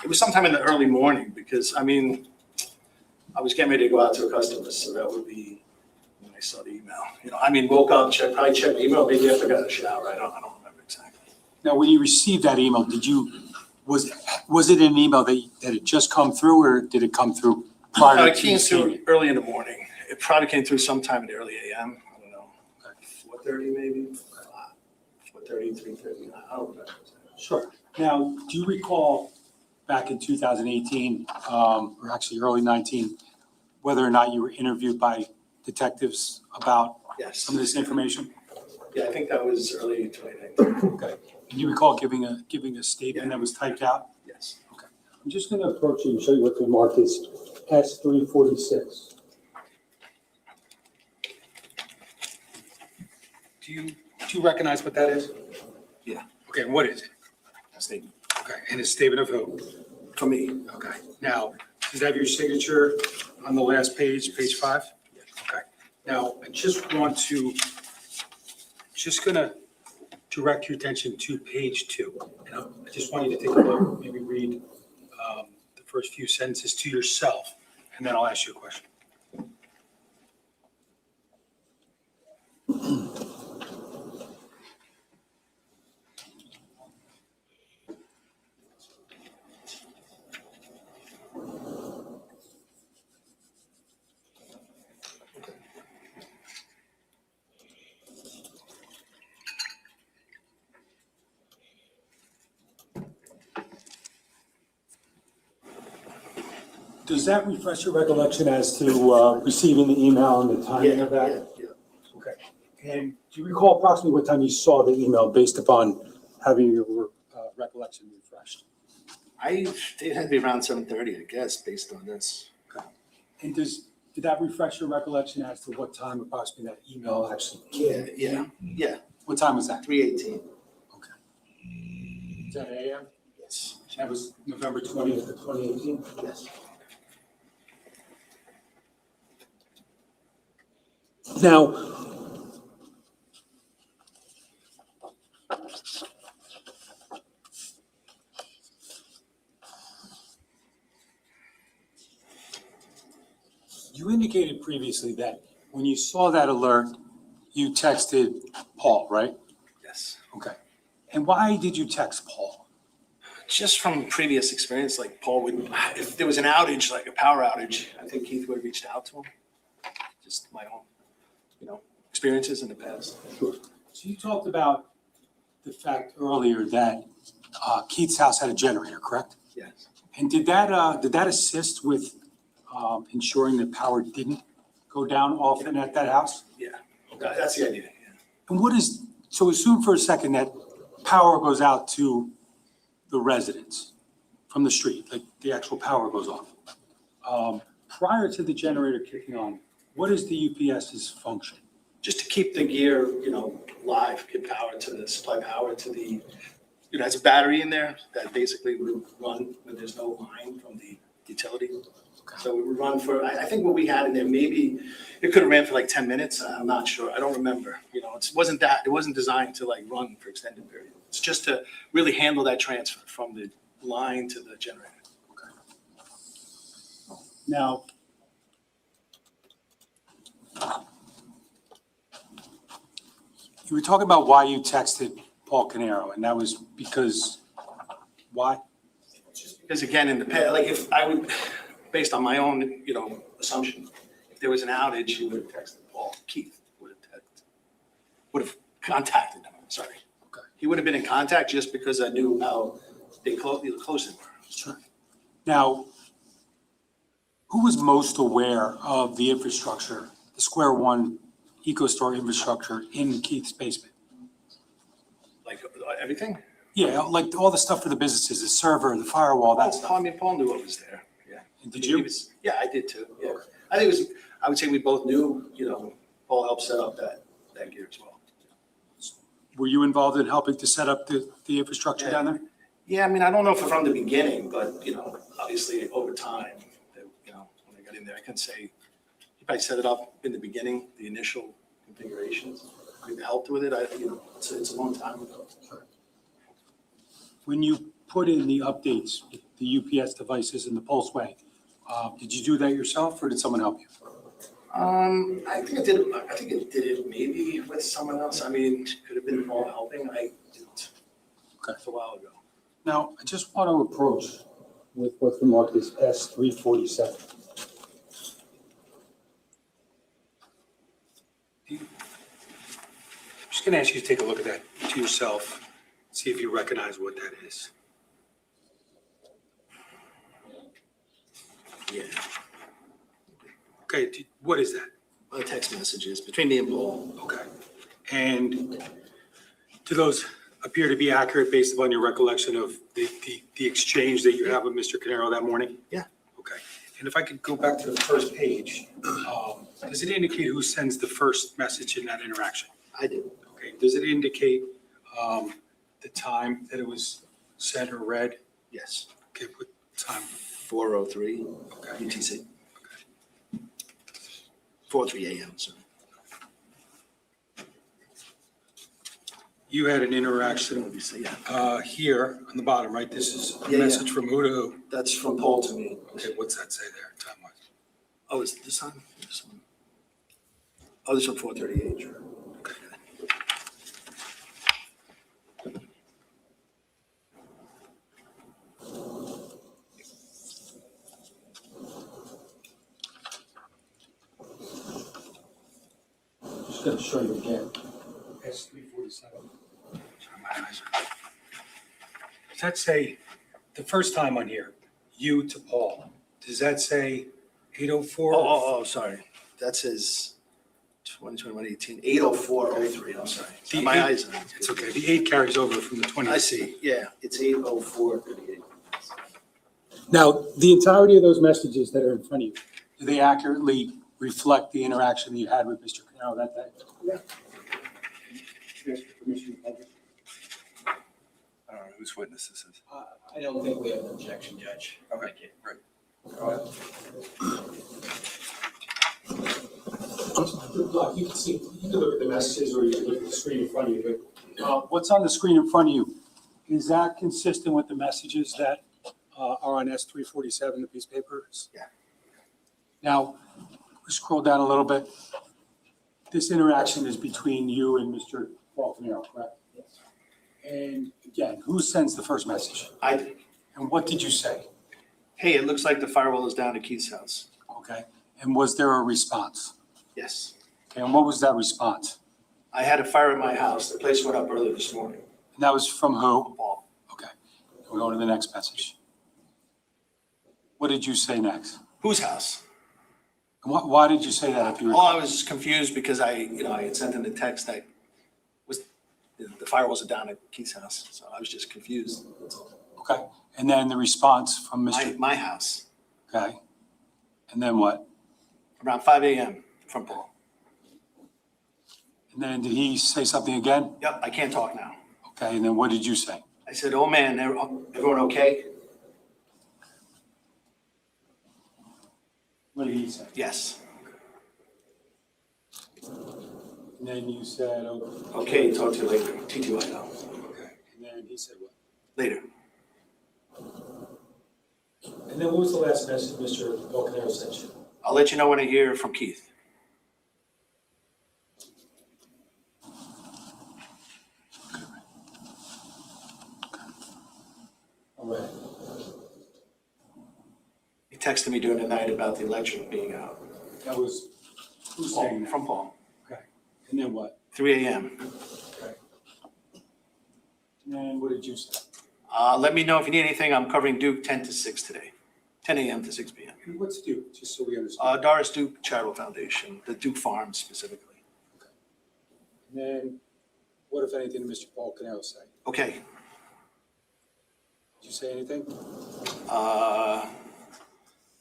It was sometime in the early morning because, I was getting ready to go out to a customer, so that would be when I saw the email. I mean, woke up, probably checked the email, maybe after I got a shower. I don't remember exactly. Now, when you received that email, was it an email that had just come through, or did it come through prior It to came you through seeing it? early in the morning. It probably came through sometime in the early AM. I don't know, 4:30 maybe, 4:30, 3:30. I don't remember. Sure. Now, do you recall back in 2018, or actually early 19, whether or not you were interviewed by detectives about Yes. some of this information? Yeah, I think that was early 2019. Okay. Do you recall giving a statement that was typed out? Yes. I'm just going to approach you and show you what the mark is, S346. Do you recognize what that is? Yeah. Okay, and what is it? A statement. Okay, and a statement of who? For me. Okay. Now, does it have your signature on the last page, page 5? Yes. Okay. Now, I just gonna direct your attention to page 2. And I just want you to take a look, maybe read the first few sentences to yourself, and then I'll ask you a question. Does that refresh your recollection as to receiving the email and the timing of that? Yeah. Okay. And do you recall approximately what time you saw the email based upon having your recollection refreshed? It had to be around 7:30, I guess, based on this. And did that refresh your recollection as to what time approximately that email actually came? Yeah. What time was that? 3:18. Okay. Is that AM? Yes. That was November 20th of 2018? Yes. Now, you indicated previously that when you saw that alert, you texted Paul, right? Yes. Okay. And why did you text Paul? Just from previous experience, like Paul would, if there was an outage, like a power outage, I think Keith would have reached out to him. Just my own, experiences in the past. Sure. So you talked about the fact earlier that Keith's house had a generator, correct? Yes. And did that assist with ensuring that power didn't go down often at that house? Yeah. That's the idea. Yeah. And so assume for a second that power goes out to the residents from the street, like the actual power goes off. Prior to the generator kicking on, what is the UPS's function? Just to keep the gear, live, give power to the supply power to the, has a battery in there that basically would run when there's no line from the utility. So it would run for, I think what we had in there, maybe it could have ran for like 10 minutes. I'm not sure. I don't remember. It wasn't designed to run for extended period. It's just to really handle that transfer from the line to the generator. Now, you were talking about why you texted Paul Caneiro, and that was because, why? Just because again, in the past, if I would, based on my own, assumption, if there was an outage, you would have texted Paul. Keith would have contacted him. Sorry. Okay. He would have been in contact just because I knew how close they were. Sure. Now, who was most aware of the infrastructure, the Square One EcoStore infrastructure in Keith's basement? Like everything? Yeah, like all the stuff for the businesses, the server, the firewall, that stuff. Paul knew what was there. Yeah. And did you? Yeah, I did too. Yeah. I would say we both knew, Paul helped set up that gear as well. Were you involved in helping to set up the infrastructure down there? Yeah, I don't know if from the beginning, but, obviously over time, when I got in there, I can say, he probably set it up in the beginning, the initial configurations. I helped with it. It's a long time ago. When you put in the updates, the UPS devices and the Pulseway, did you do that yourself or did someone help you? I think it did it maybe with someone else. I mean, could have been involved helping. I didn't. Okay. It's a while ago. Now, I just want to approach with what's remarked as S347. I'm just going to ask you to take a look at that to yourself, see if you recognize what that is. Yeah. Okay, what is that? Text messages between me and Paul. Okay. And do those appear to be accurate based upon your recollection of the exchange that you have with Mr. Caneiro that morning? Yeah. Okay. And if I could go back to the first page, does it indicate who sends the first message in that interaction? I did. Okay. Does it indicate the time that it was sent or read? Yes. Okay, what time? 4:03 Okay. UTC. 4:03 a.m. So You had an what interaction did you say? Yeah. here on the bottom, right? This is a Yeah, yeah. message from who to who? That's from Paul to me. Okay, what's that say there, time-wise? Oh, is it this one? This one. Oh, this is from 4:38. Sure. Okay. Just gonna show you again. S347. Sorry, my eyes are. Does that say, the first time on here, you to Paul, does that say 8:04? Oh, sorry. That says 2021-18, 8:04:03. I'm sorry. The My eight- eyes. It's okay, the 8 carries over from the 20. I see. Yeah, it's 8:04:38. Now, the entirety of those messages that are in front of you, do they accurately reflect the interaction that you had with Mr. Caneiro that day? Yeah. Ask for permission to publish. I don't know whose witness this is. I don't think we have an objection, Judge. Okay, Thank you. great. Go ahead. Look, you can see, you can look at the messages or you can look at the screen in front of you, but What's on the screen in front of you, is that consistent with the messages that are on S347, the piece of paper? Yeah. Now, we scroll down a little bit. This interaction is between you and Mr. Paul Caneiro, correct? Yes. And again, who sends the first message? I did. And what did you say? Hey, it looks like the firewall is down at Keith's house. Okay, and was there a response? Yes. Okay, and what was that response? I had a fire at my house. The place went up early this morning. And that was from who? Paul. Okay, we'll go to the next message. What did you say next? Whose house? And why did you say that if you were? Oh, I was confused because I had sent him the text that was, the firewalls are down at Keith's house. So I was just confused. That's all. Okay, and then the response from Mr. My house, Okay, and then what? around 5 a.m. from Paul. And then did he say something again? Yep, I can't talk now. Okay, and then what did you say? I said, oh man, everyone okay? What did he say? Yes. And then you said, oh, Okay, talk to you later. TTYL. okay, and then he said what? Later. and then what was the last message Mr. Paul Caneiro sent you? I'll let you know when I hear from Keith. All right. He texted me during the night about the election being out. That was, who's saying that? From Paul. Okay, and then what? 3 a.m. Okay. And then what did you say? Let me know if you need anything. I'm covering Duke 10 to 6 today. 10 a.m. to 6 p.m. And what's Duke, just so we understand? Doris Duke Charitable Foundation, the Duke Farm specifically. And then what, if anything, did Mr. Paul Caneiro say? Okay. Did you say anything?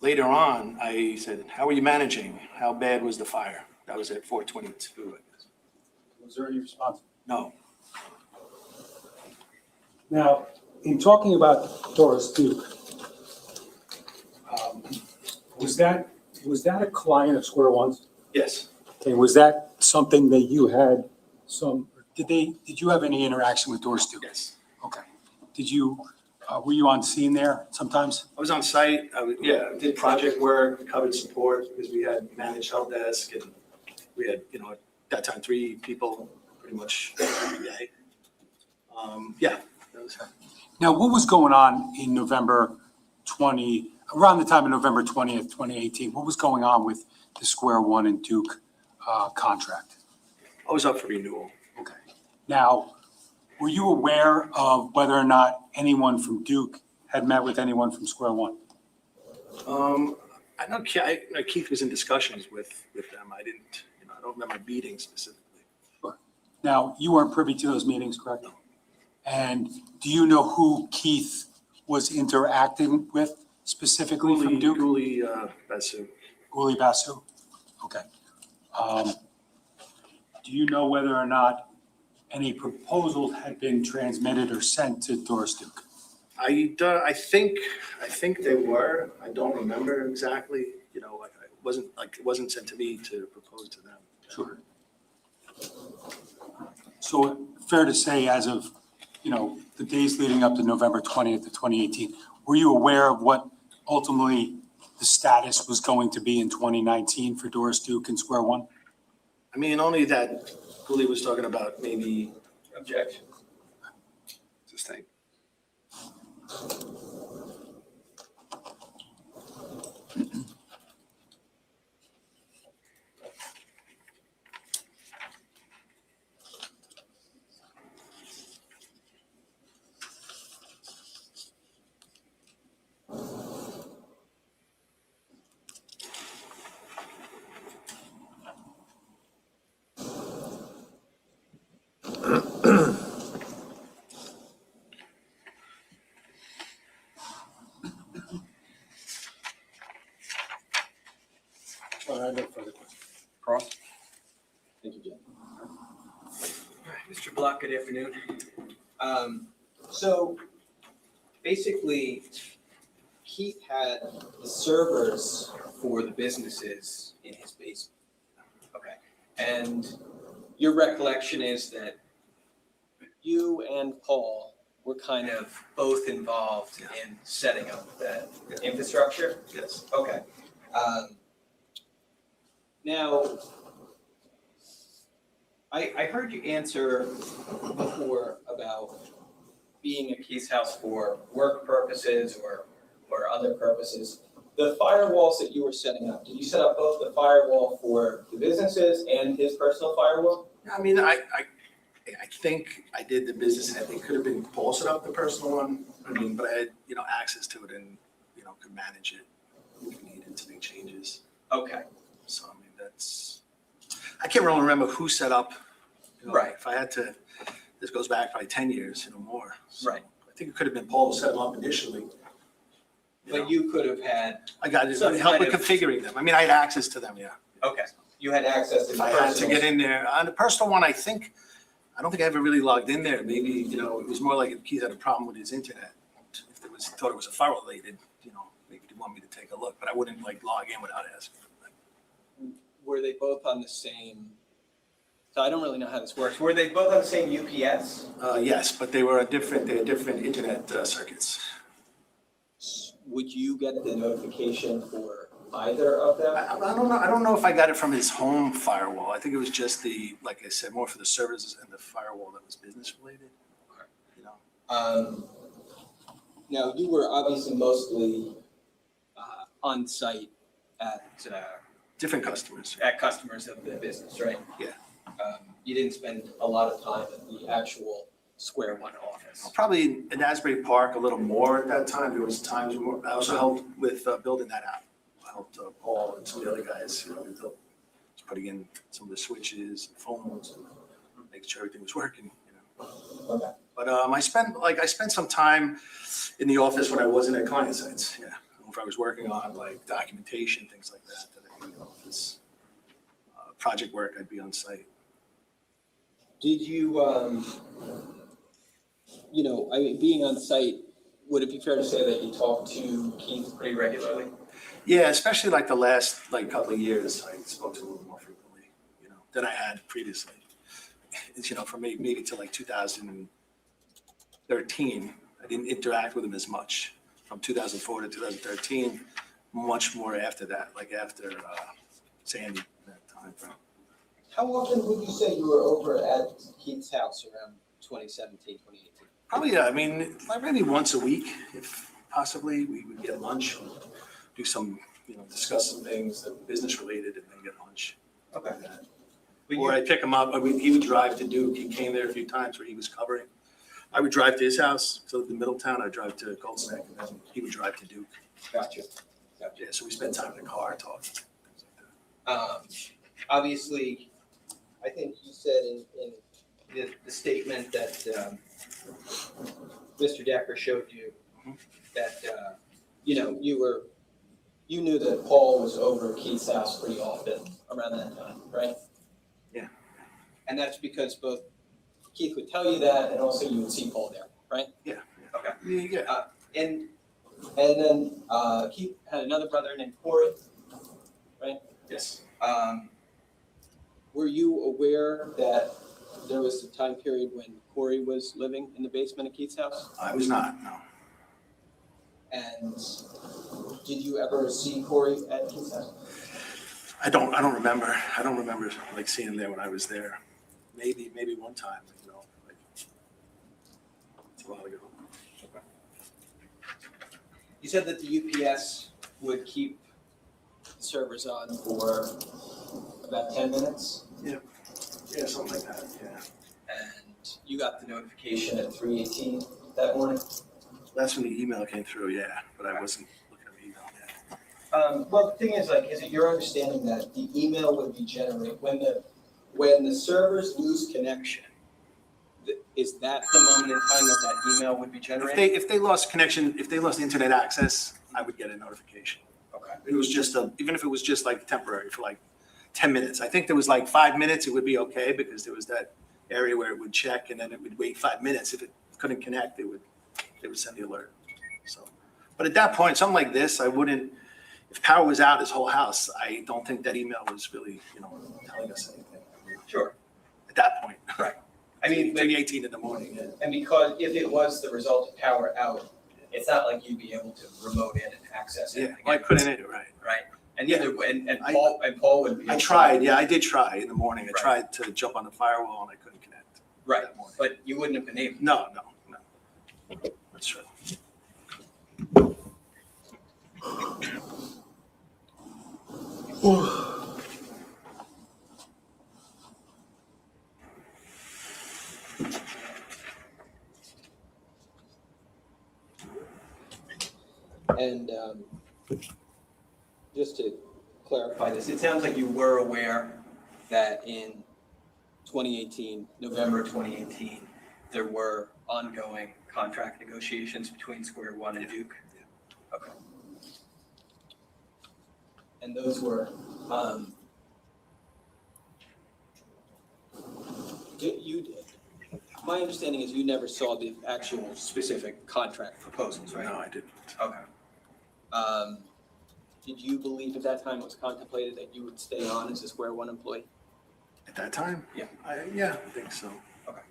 Later on, I said, how are you managing? How bad was the fire? That was at 422, I guess. Was there any response? No. Now, in talking about Doris Duke, was that a client of Square One's? Yes. Okay, was that something that you had did you have any interaction with Doris Duke? Yes. Okay. Did you Were you on scene there sometimes? I was on site, did project work, covered support, because we had managed help desk, and we had, at that time, 3 people pretty much every day. That was Now, what was going on in around the time of November 20th, 2018? What was going on with the Square One and Duke contract? I was up for renewal. Okay. Now, were you aware of whether or not anyone from Duke had met with anyone from Square One? I know Keith was in discussions with them. I didn't, I don't remember meetings specifically. Sure. Now, you weren't privy to those meetings, correct? No. And do you know who Keith was interacting with specifically from Duke? Uli Basu. Uli Basu? Okay. Do you know whether or not any proposals had been transmitted or sent to Doris Duke? I think they were. I don't remember exactly. It wasn't sent to me to propose to them. Sure. So fair to say, as of, the days leading up to November 20th of 2018, were you aware of what ultimately the status was going to be in 2019 for Doris Duke and Square One? I mean, only that Uli was talking about maybe objection. Just think. I have no further questions. Prof? Thank you, Jim. Mr. Block, good afternoon. So basically, Keith had the servers for the businesses in his basement. Okay. And your recollection is that you and Paul were kind of both involved in setting up that infrastructure? Yes. Okay. Now, I heard you answer before about being at Keith's house for work purposes or other purposes. The firewalls that you were setting up, did you set up both the firewall for the businesses and his personal firewall? I mean, I think I did the business, and it could have been Paul set up the personal one. I mean, but I had, access to it and, could manage it if needed to make changes. Okay. So, I mean, I can't really remember who set up. Right. If I had to, this goes back probably 10 years, more. So Right. I think it could have been Paul who set them up initially. But you could have had, I got it, Some help with kind of- configuring them. I mean, I had access to them, yeah. okay, you had access to If the I had to personal. get in there, on the personal one, I don't think I ever really logged in there. Maybe, it was more like if Keith had a problem with his internet. If there was, thought it was a firewall related, maybe he'd want me to take a look, but I wouldn't log in without asking. Were they both on the same, so I don't really know how this works. Were they both on the same UPS? Yes, but they had different internet circuits. Would you get the notification for either of them? I don't know if I got it from his home firewall. I think it was just like I said, more for the services and the firewall that was business related. Now, you were obviously mostly on site at Different customers of the business, right? Yeah. You didn't spend a lot of time at the actual Square One office. Probably in Asbury Park a little more at that time. There was times more. I also helped with building that out. I helped Paul and some of the other guys, putting in some of the switches and phones and making sure everything was working. Okay. But I spent some time in the office when I wasn't at client sites. Yeah, if I was working on documentation, things like that. In the office, project work, I'd be on site. Did you, being on site, would it be fair to say that you talked to Keith pretty regularly? Yeah, especially the last couple of years, I spoke to him a little more frequently, than I had previously. It's, from maybe to 2013, I didn't interact with him as much from 2004 to 2013, much more after that, like after Sandy, that time frame. How often would you say you were over at Keith's house around 2017, 2018? Probably, yeah, I mean, like maybe once a week, if possibly, we would get lunch, do some, discuss some things that were business related and then get lunch. Okay. Or I'd pick him up, he would drive to Duke, he came there a few times where he was covering. I would drive to his house, so in Middletown, I'd drive to Gold Snake, and then he would drive to Duke. Gotcha. Yeah, so we spent time in the car talking, things like that. Obviously, I think you said in the statement that Mr. Decker showed you that, you knew that Paul was over at Keith's house pretty often around that time, right? Yeah. And that's because both Keith would tell you that, and also you would see Paul there, right? Yeah. Okay. Yeah. And then Keith had another brother named Corey, right? Yes. Were you aware that there was a time period when Corey was living in the basement of Keith's house? I was not, no. And did you ever see Corey at Keith's house? I don't remember. I don't remember like seeing him there when I was there. Maybe one time, like it's a while ago. You said that the UPS would keep the servers on for about 10 minutes, Yeah, something like that, yeah. and you got the notification at 3:18 that morning? That's when the email came through, yeah, but I wasn't looking at the email yet. Well, the thing is, is it your understanding that the email would be generated when the servers lose connection? Is that the moment in time that email would be generated? If they lost connection, if they lost internet access, I would get a notification. Okay. It was just even if it was just like temporary for like 10 minutes. I think there was like 5 minutes, it would be okay because there was that area where it would check and then it would wait 5 minutes. If it couldn't connect, they would send the alert. So, but at that point, something like this, I wouldn't, if power was out his whole house, I don't think that email was really, telling us anything. Sure. At that point. Right. I mean, maybe 18 in the morning. Yeah. and because if it was the result of power out, it's not like you'd be able to remote in and access it. Yeah, well, I couldn't either, right. Right. And Paul would be. I tried, yeah, I did try in the morning. I tried to jump on the firewall and I couldn't connect. Right, but you wouldn't have been able. No. That's true. And just to clarify this, it sounds like you were aware that in 2018, November 2018, there were ongoing contract negotiations between Square One and Duke? Yeah. Okay. And those were, my understanding is you never saw the actual specific contract proposals, right? No, I didn't. Okay. Did you believe at that time it was contemplated that you would stay on as a Square One employee? At that time? Yeah. I think so. Okay.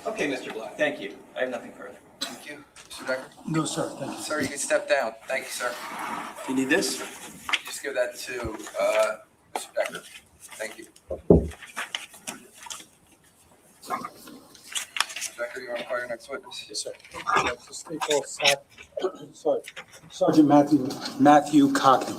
Okay, Mr. Black, thank you. I have nothing further. Thank you. Mr. Decker? No, sir, thank you. Sir, you can step down. Thank you, sir. You need this? Just give that to Mr. Decker. Thank you. Mr. Decker, you want to call your next witness? Yes, sir. Sorry, Sergeant Matthew Cockney.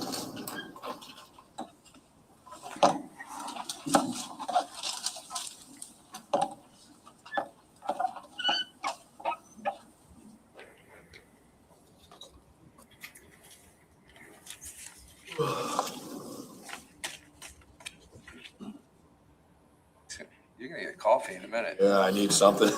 You're going to get coffee in a minute. Yeah, I need something.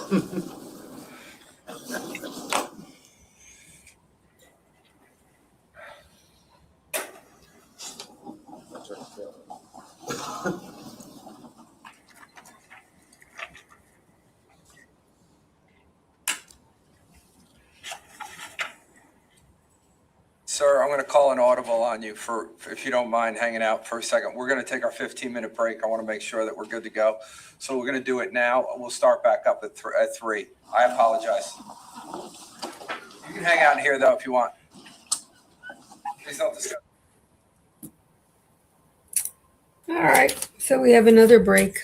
call an audible on you if you don't mind hanging out for a second. We're going to take our 15-minute break. I want to make sure that we're good to go. So we're going to do it now. We'll start back up at 3. I apologize. You can hang out in here, though, if you want. Please don't discuss. All right, so we have another break.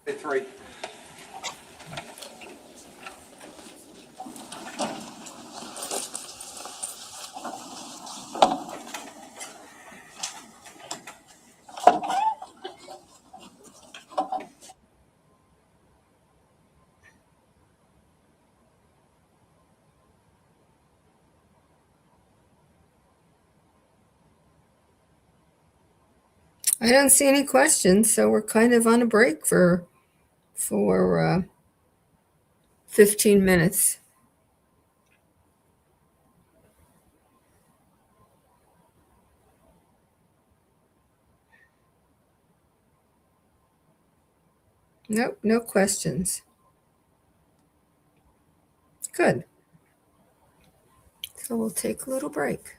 At 3. I don't see any questions, so we're kind of on a break for 15 minutes. Nope, no questions. Good. So we'll take a little break.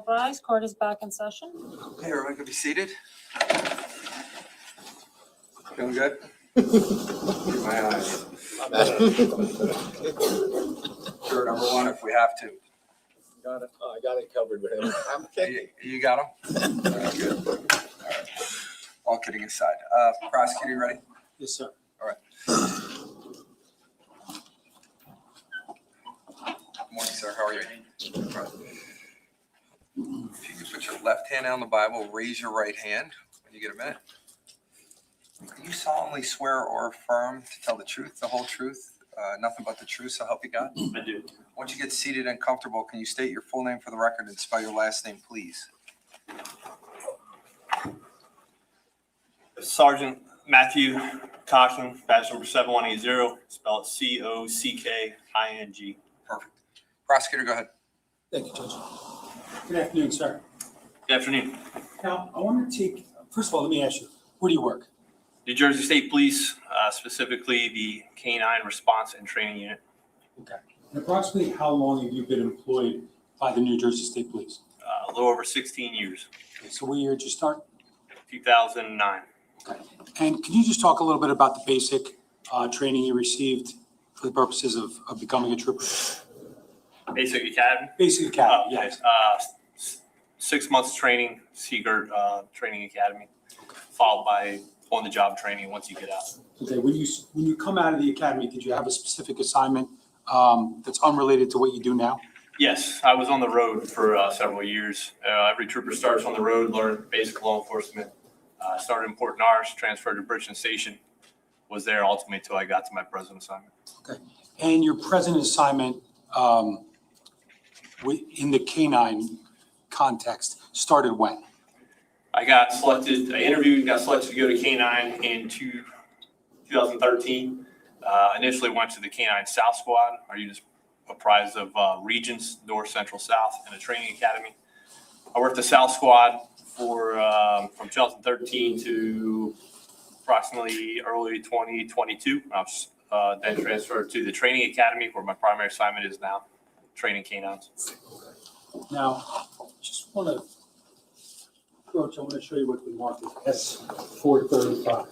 All rise. Court is back in session. Okay, everyone can be seated. Feeling good? My eyes. Sure, number one, if we have to. Got it. I got it covered with him. I'm You got them? All right, good. All right. All kidding aside. Prosecutor, you ready? Yes, sir. Good morning, sir. How are you? Right. If you could put your left hand on the Bible, raise your right hand when you get a minute. Do you solemnly swear or affirm to tell the truth, the whole truth, nothing but the truth, so help you God? I do. Once you get seated and comfortable, can you state your full name for the record and spell your last name, please? Sergeant Matthew Cocking, badge number 7180, spell it Cocking. Perfect. Prosecutor, go ahead. Thank you, Judge. Good afternoon, sir. Good afternoon. Now, I want to take, first of all, let me ask you, where do you work? New Jersey State Police, specifically the Canine Response and Training Unit. Okay. And approximately how long have you been employed by the New Jersey State Police? A little over 16 years, Okay, so what year did you start? 2009. Okay. And can you just talk a little bit about the basic training you received for the purposes of becoming a trooper? Basic Academy. Basic Academy, yes. 6 months training, Seagirt Training Academy, followed by on-the-job training once you get out. Okay, when you come out of the academy, did you have a specific assignment that's unrelated to what you do now? Yes, I was on the road for several years. Every trooper starts on the road, learned basic law enforcement. Started in Port Norris, transferred to Bridgeton Station, was there ultimately until I got to my present assignment. Okay. And your present assignment in the canine context started when? I interviewed and got selected to go to K9 in 2013. Initially went to the K9 South Squad. Are you just apprised of regions, North, Central, South, and a training academy? I worked the South Squad for from 2013 to approximately early 2022. I was then transferred to the training academy where my primary assignment is now, training canines. Now, just want to approach, I want to show you what the mark is, S435.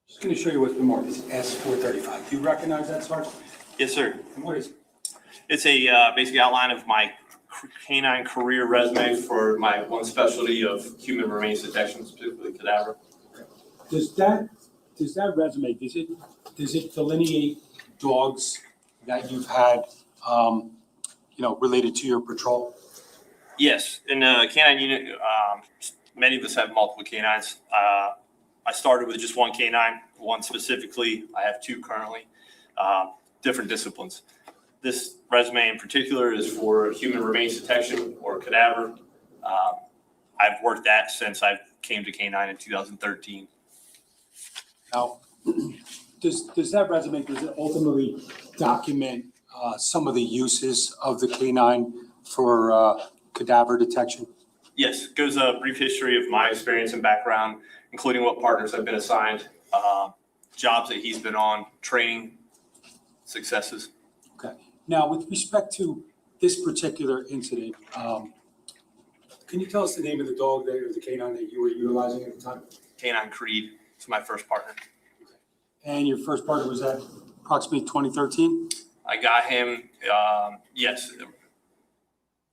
Just going to show you what the mark is, S435. Do you recognize that, Sergeant? Yes, sir. And what is it? It's a basic outline of my canine career resume for my one specialty of human remains detection, specifically cadaver. Does that resume, does it delineate dogs that you've had, related to your patrol? Yes, in the canine unit, many of us have multiple canines. I started with just one canine, one specifically. I have two currently, different disciplines. This resume in particular is for human remains detection or cadaver. I've worked that since I came to K9 in 2013. Now, does that resume, does it ultimately document some of the uses of the canine for cadaver detection? Yes, it goes a brief history of my experience and background, including what partners I've been assigned, jobs that he's been on, training, successes. Okay. Now, with respect to this particular incident, can you tell us the name of the dog or the canine that you were utilizing at the time? Canine Creed is my first partner. And your first partner was at approximately 2013? I got him, yes,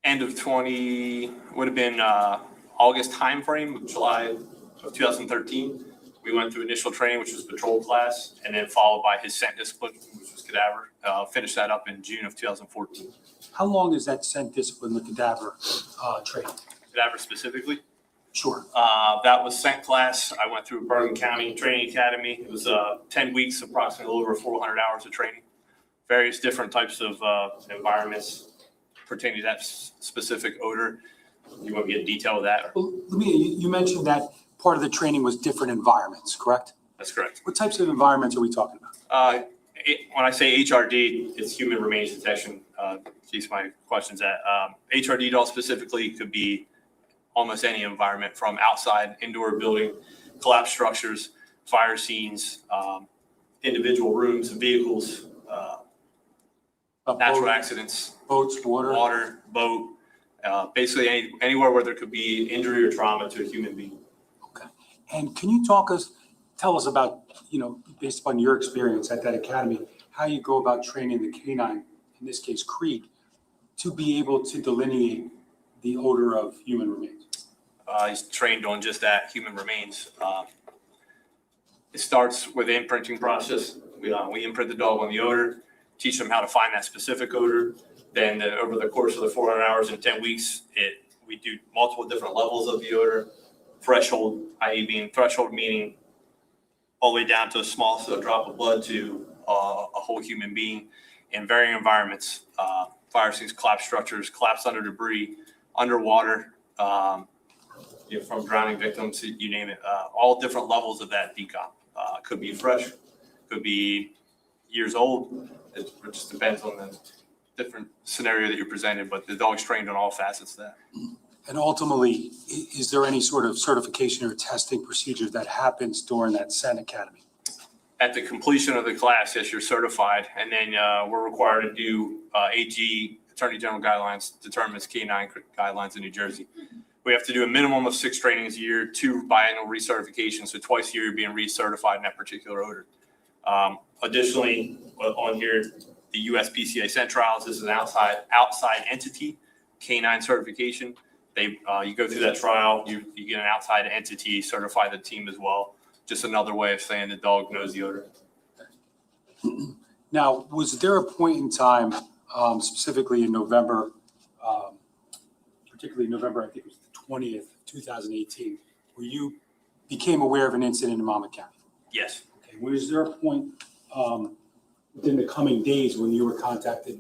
end of would have been August timeframe, July of 2013. We went through initial training, which was patrol class, and then followed by his scent discipline, which was cadaver. Finished that up in June of 2014. How long is that scent discipline, the cadaver training? Cadaver specifically? Sure. That was scent class. I went through Bergen County Training Academy. It was 10 weeks, approximately over 400 hours of training. Various different types of environments pertaining to that specific odor. You want to get detail with that? Well, you mentioned that part of the training was different environments, correct? That's correct. What types of environments are we talking about? When I say HRD, it's human remains detection. These my questions at HRD doll specifically could be almost any environment, from outside, indoor building, collapsed structures, fire scenes, individual rooms, vehicles, natural accidents, Boats, water, boat, basically anywhere where there could be injury or trauma to a human being. Okay. And can you tell us about, based upon your experience at that academy, how you go about training the canine, in this case Creed, to be able to delineate the odor of human remains? He's trained on just that, human remains. It starts with the imprinting process. We imprint the dog on the odor, teach them how to find that specific odor. Then over the course of the 400 hours and 10 weeks, we do multiple different levels of the odor. Threshold, i.e. being threshold meaning all the way down to a small drop of blood to a whole human being in varying environments. Fire scenes, collapsed structures, collapsed under debris, underwater, from drowning victims, you name it. All different levels of that decomp. Could be fresh, could be years old. It just depends on the different scenario that you're presented, but the dog's trained on all facets of that. And ultimately, is there any sort of certification or testing procedure that happens during that Sen Academy? At the completion of the class, yes, you're certified, and then we're required to do AG, Attorney General guidelines, determines K9 guidelines in New Jersey. We have to do a minimum of 6 trainings a year, 2 biannual recertifications, so twice a year you're being recertified in that particular odor. Additionally, on here, the USPCA Scent Trials, this is an outside entity, K9 certification. You go through that trial, you get an outside entity, certify the team as well. Just another way of saying the dog knows the odor. Now, was there a point in time, specifically in November, particularly November, I think it was the 20th, 2018, where you became aware of an incident in Monmouth County? Yes. Okay. Was there a point within the coming days when you were contacted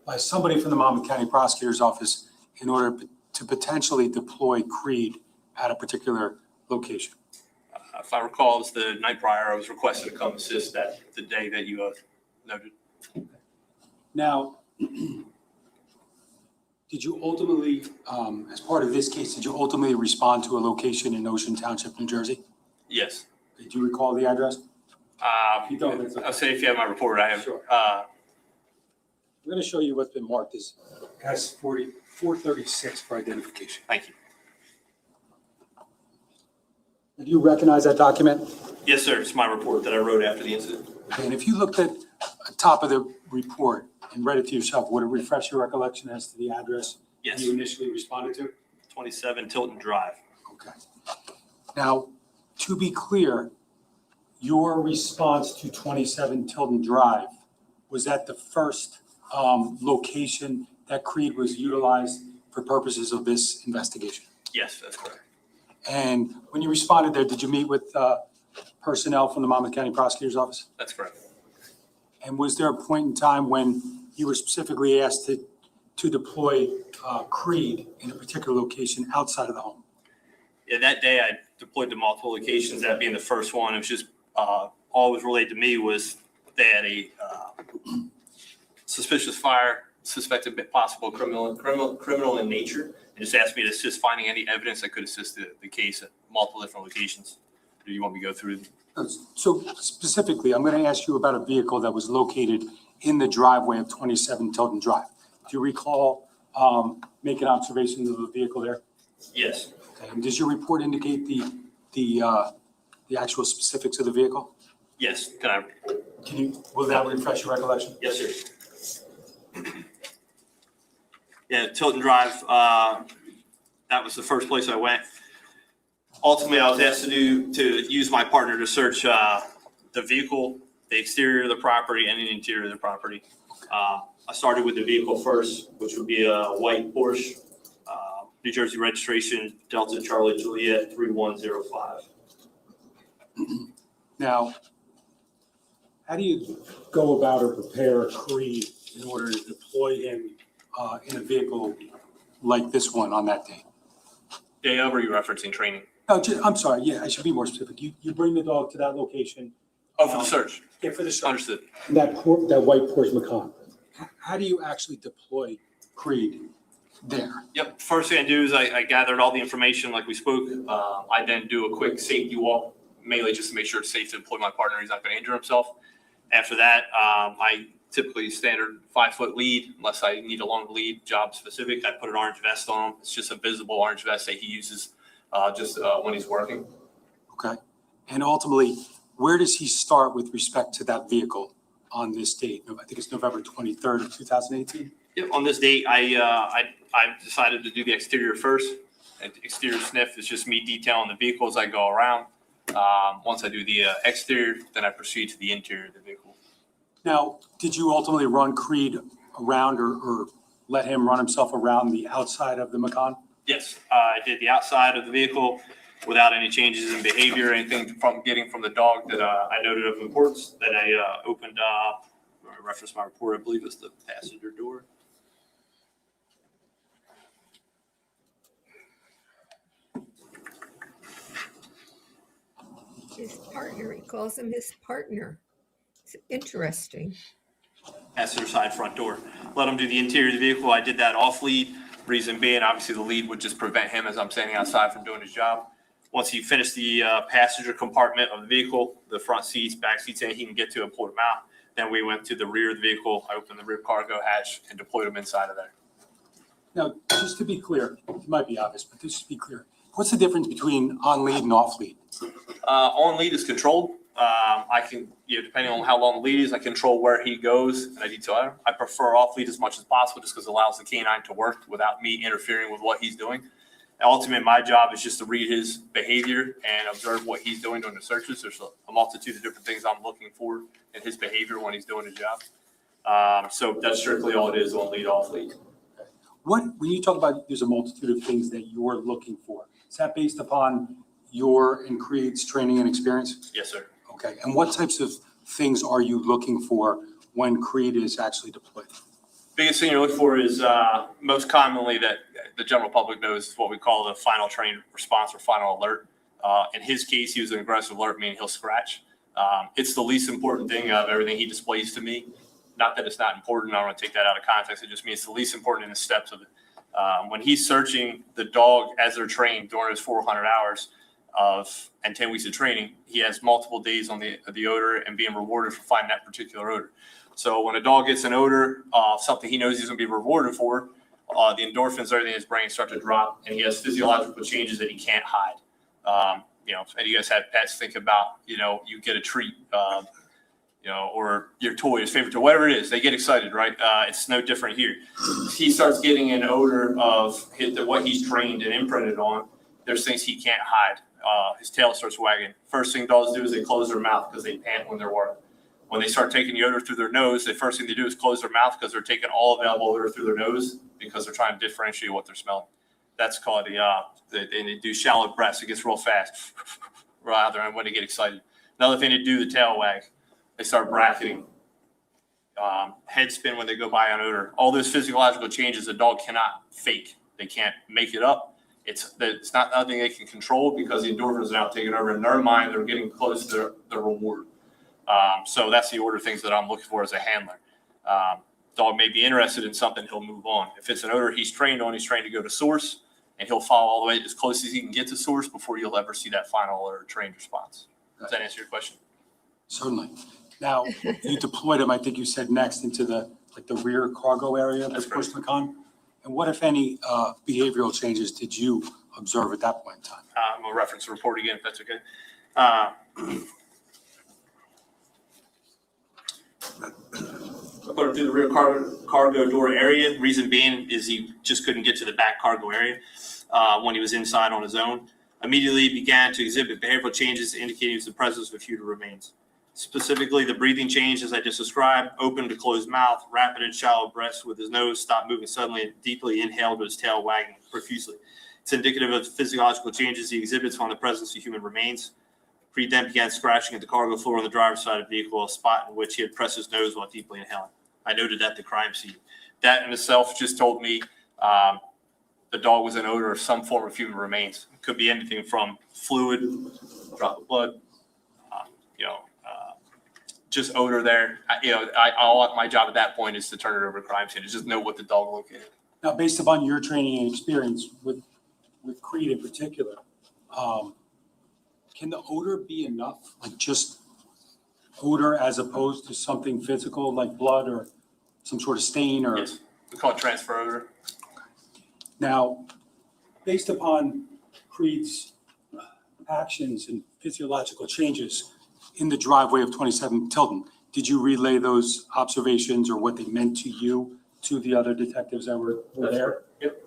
by somebody from the Monmouth County Prosecutor's Office in order to potentially deploy Creed at a particular location? If I recall, it was the night prior, I was requested to come assist the day that you noted. Now, did you ultimately, as part of this case, did you ultimately respond to a location in Ocean Township, New Jersey? Yes. Did you recall the address? You don't, that's okay. I'll say if you have my report, I have. Sure. I'm going to show you what's been marked as S436 for identification. Thank you. Do you recognize that document? Yes, sir. It's my report that I wrote after the incident. And if you looked at the top of the report and read it to yourself, would it refresh your recollection as to the address Yes. you initially responded to? 27 Tilton Drive. Okay. Now, to be clear, your response to 27 Tilton Drive, was that the first location that Creed was utilized for purposes of this investigation? Yes, that's correct. And when you responded there, did you meet with personnel from the Monmouth County Prosecutor's Office? That's correct. And was there a point in time when you were specifically asked to deploy Creed in a particular location outside of the home? Yeah, that day I deployed to multiple locations, that being the first one. It was just, all it was related to me was they had a suspicious fire, suspected possible criminal in nature, and just asked me to assist finding any evidence that could assist the case at multiple different locations. Do you want me to go through? So specifically, I'm going to ask you about a vehicle that was located in the driveway of 27 Tilton Drive. Do you recall making observations of the vehicle there? Yes. Okay. And does your report indicate the actual specifics of the vehicle? Yes. Will that refresh your recollection? Yes, sir. Yeah, Tilton Drive, that was the first place I went. Ultimately, I was asked to use my partner to search the vehicle, the exterior of the property, and the interior of the property. I started with the vehicle first, which would be a white Porsche, New Jersey registration, Delta Charlie Juliet 3105. Now, how do you go about or prepare Creed in order to deploy him in a vehicle like this one on that day? Day of, or are you referencing training? No, I'm sorry. Yeah, I should be more specific. You bring the dog to that location. Oh, for the search. Yeah, for the search. Understood. That white Porsche Macan. How do you actually deploy Creed there? Yep. First thing I do is I gathered all the information like we spoke. I then do a quick safety walk, mainly just to make sure it's safe to deploy my partner. He's not going to injure himself. After that, I typically standard 5-foot lead, unless I need a long lead, job specific. I put an orange vest on him. It's just a visible orange vest that he uses when he's working. Okay. And ultimately, where does he start with respect to that vehicle on this date? I think it's November 23rd of 2018. Yep, on this date, I decided to do the exterior first. Exterior sniff is just me detailing the vehicle as I go around. Once I do the exterior, then I proceed to the interior of the vehicle. Now, did you ultimately run Creed around or let him run himself around the outside of the Macan? Yes, I did the outside of the vehicle without any changes in behavior, anything from the dog that I noted of importance. Then I opened, I referenced my report, I believe it's the passenger door. His partner, he calls him his partner. It's interesting. Passenger side front door. Let him do the interior of the vehicle. I did that off lead. Reason being, obviously the lead would just prevent him as I'm standing outside from doing his job. Once he finished the passenger compartment of the vehicle, the front seats, back seats, and he can get to and pull them out. Then we went to the rear of the vehicle. I opened the rear cargo hatch and deployed him inside of there. Now, just to be clear, it might be obvious, but just to be clear, what's the difference between on lead and off lead? On lead is controlled. I can, depending on how long the lead is, I control where he goes and I detail him. I prefer off lead as much as possible just because it allows the canine to work without me interfering with what he's doing. And ultimately, my job is just to read his behavior and observe what he's doing during the searches. There's a multitude of different things I'm looking for in his behavior when he's doing his job. So that's strictly all it is on lead, off lead. When you talk about there's a multitude of things that you're looking for, is that based upon your and Creed's training and experience? Yes, sir. Okay. And what types of things are you looking for when Creed is actually deployed? Biggest thing you're looking for is most commonly that the general public knows is what we call the final train response or final alert. In his case, he was an aggressive alert, meaning he'll scratch. It's the least important thing of everything he displays to me. Not that it's not important. I don't want to take that out of context. It just means it's the least important in the steps of it. When he's searching the dog as they're trained during his 400 hours and 10 weeks of training, he has multiple days on the odor and being rewarded for finding that particular odor. So when a dog gets an odor of something he knows he's going to be rewarded for, the endorphins, everything in his brain start to drop, and he has physiological changes that he can't hide. And you guys have pets, think about, you get a treat, or your toy, his favorite toy, whatever it is, they get excited, right? It's no different here. He starts getting an odor of what he's trained and imprinted on. There's things he can't hide. His tail starts wagging. First thing dogs do is they close their mouth because they pant when they're worried. When they start taking the odor through their nose, the first thing they do is close their mouth because they're taking all available odor through their nose because they're trying to differentiate what they're smelling. That's called they do shallow breaths. It gets real fast rather than when they get excited. Another thing they do, the tail wag. They start bracketing, head spin when they go by on odor. All those physiological changes a dog cannot fake. They can't make it up. It's not nothing they can control because the endorphins are now taking over. In their mind, they're getting close to their reward. So that's the order of things that I'm looking for as a handler. Dog may be interested in something, he'll move on. If it's an odor he's trained on, he's trained to go to source, and he'll follow all the way as close as he can get to source before you'll ever see that final or trained response. Does that answer your question? Certainly. Now, you deployed him, I think you said next, into the rear cargo area of the push Macan. And what, if any, behavioral changes did you observe at that point in time? I'm going to reference the report again, if that's okay. I put him through the rear cargo door area. Reason being is he just couldn't get to the back cargo area when he was inside on his own. Immediately began to exhibit behavioral changes indicating the presence of fetal remains. Specifically, the breathing change, as I just described, open to closed mouth, rapid and shallow breaths with his nose stopped moving suddenly and deeply inhaled with his tail wagging profusely. It's indicative of physiological changes he exhibits on the presence of human remains. Creed then began scratching at the cargo floor on the driver's side of the vehicle, a spot in which he had pressed his nose while deeply inhaling. I noted at the crime scene. That in itself just told me the dog was an odor of some form of human remains. It could be anything from fluid, drop of blood, just odor there. My job at that point is to turn it over to crime scene, to just know what the dog looked at. Now, based upon your training and experience with Creed in particular, can the odor be enough? Like just odor as opposed to something physical like blood or some sort of stain or? Yes, we call it transfer odor. Now, based upon Creed's actions and physiological changes in the driveway of 27 Tilton, did you relay those observations or what they meant to you to the other detectives that were there? Yep.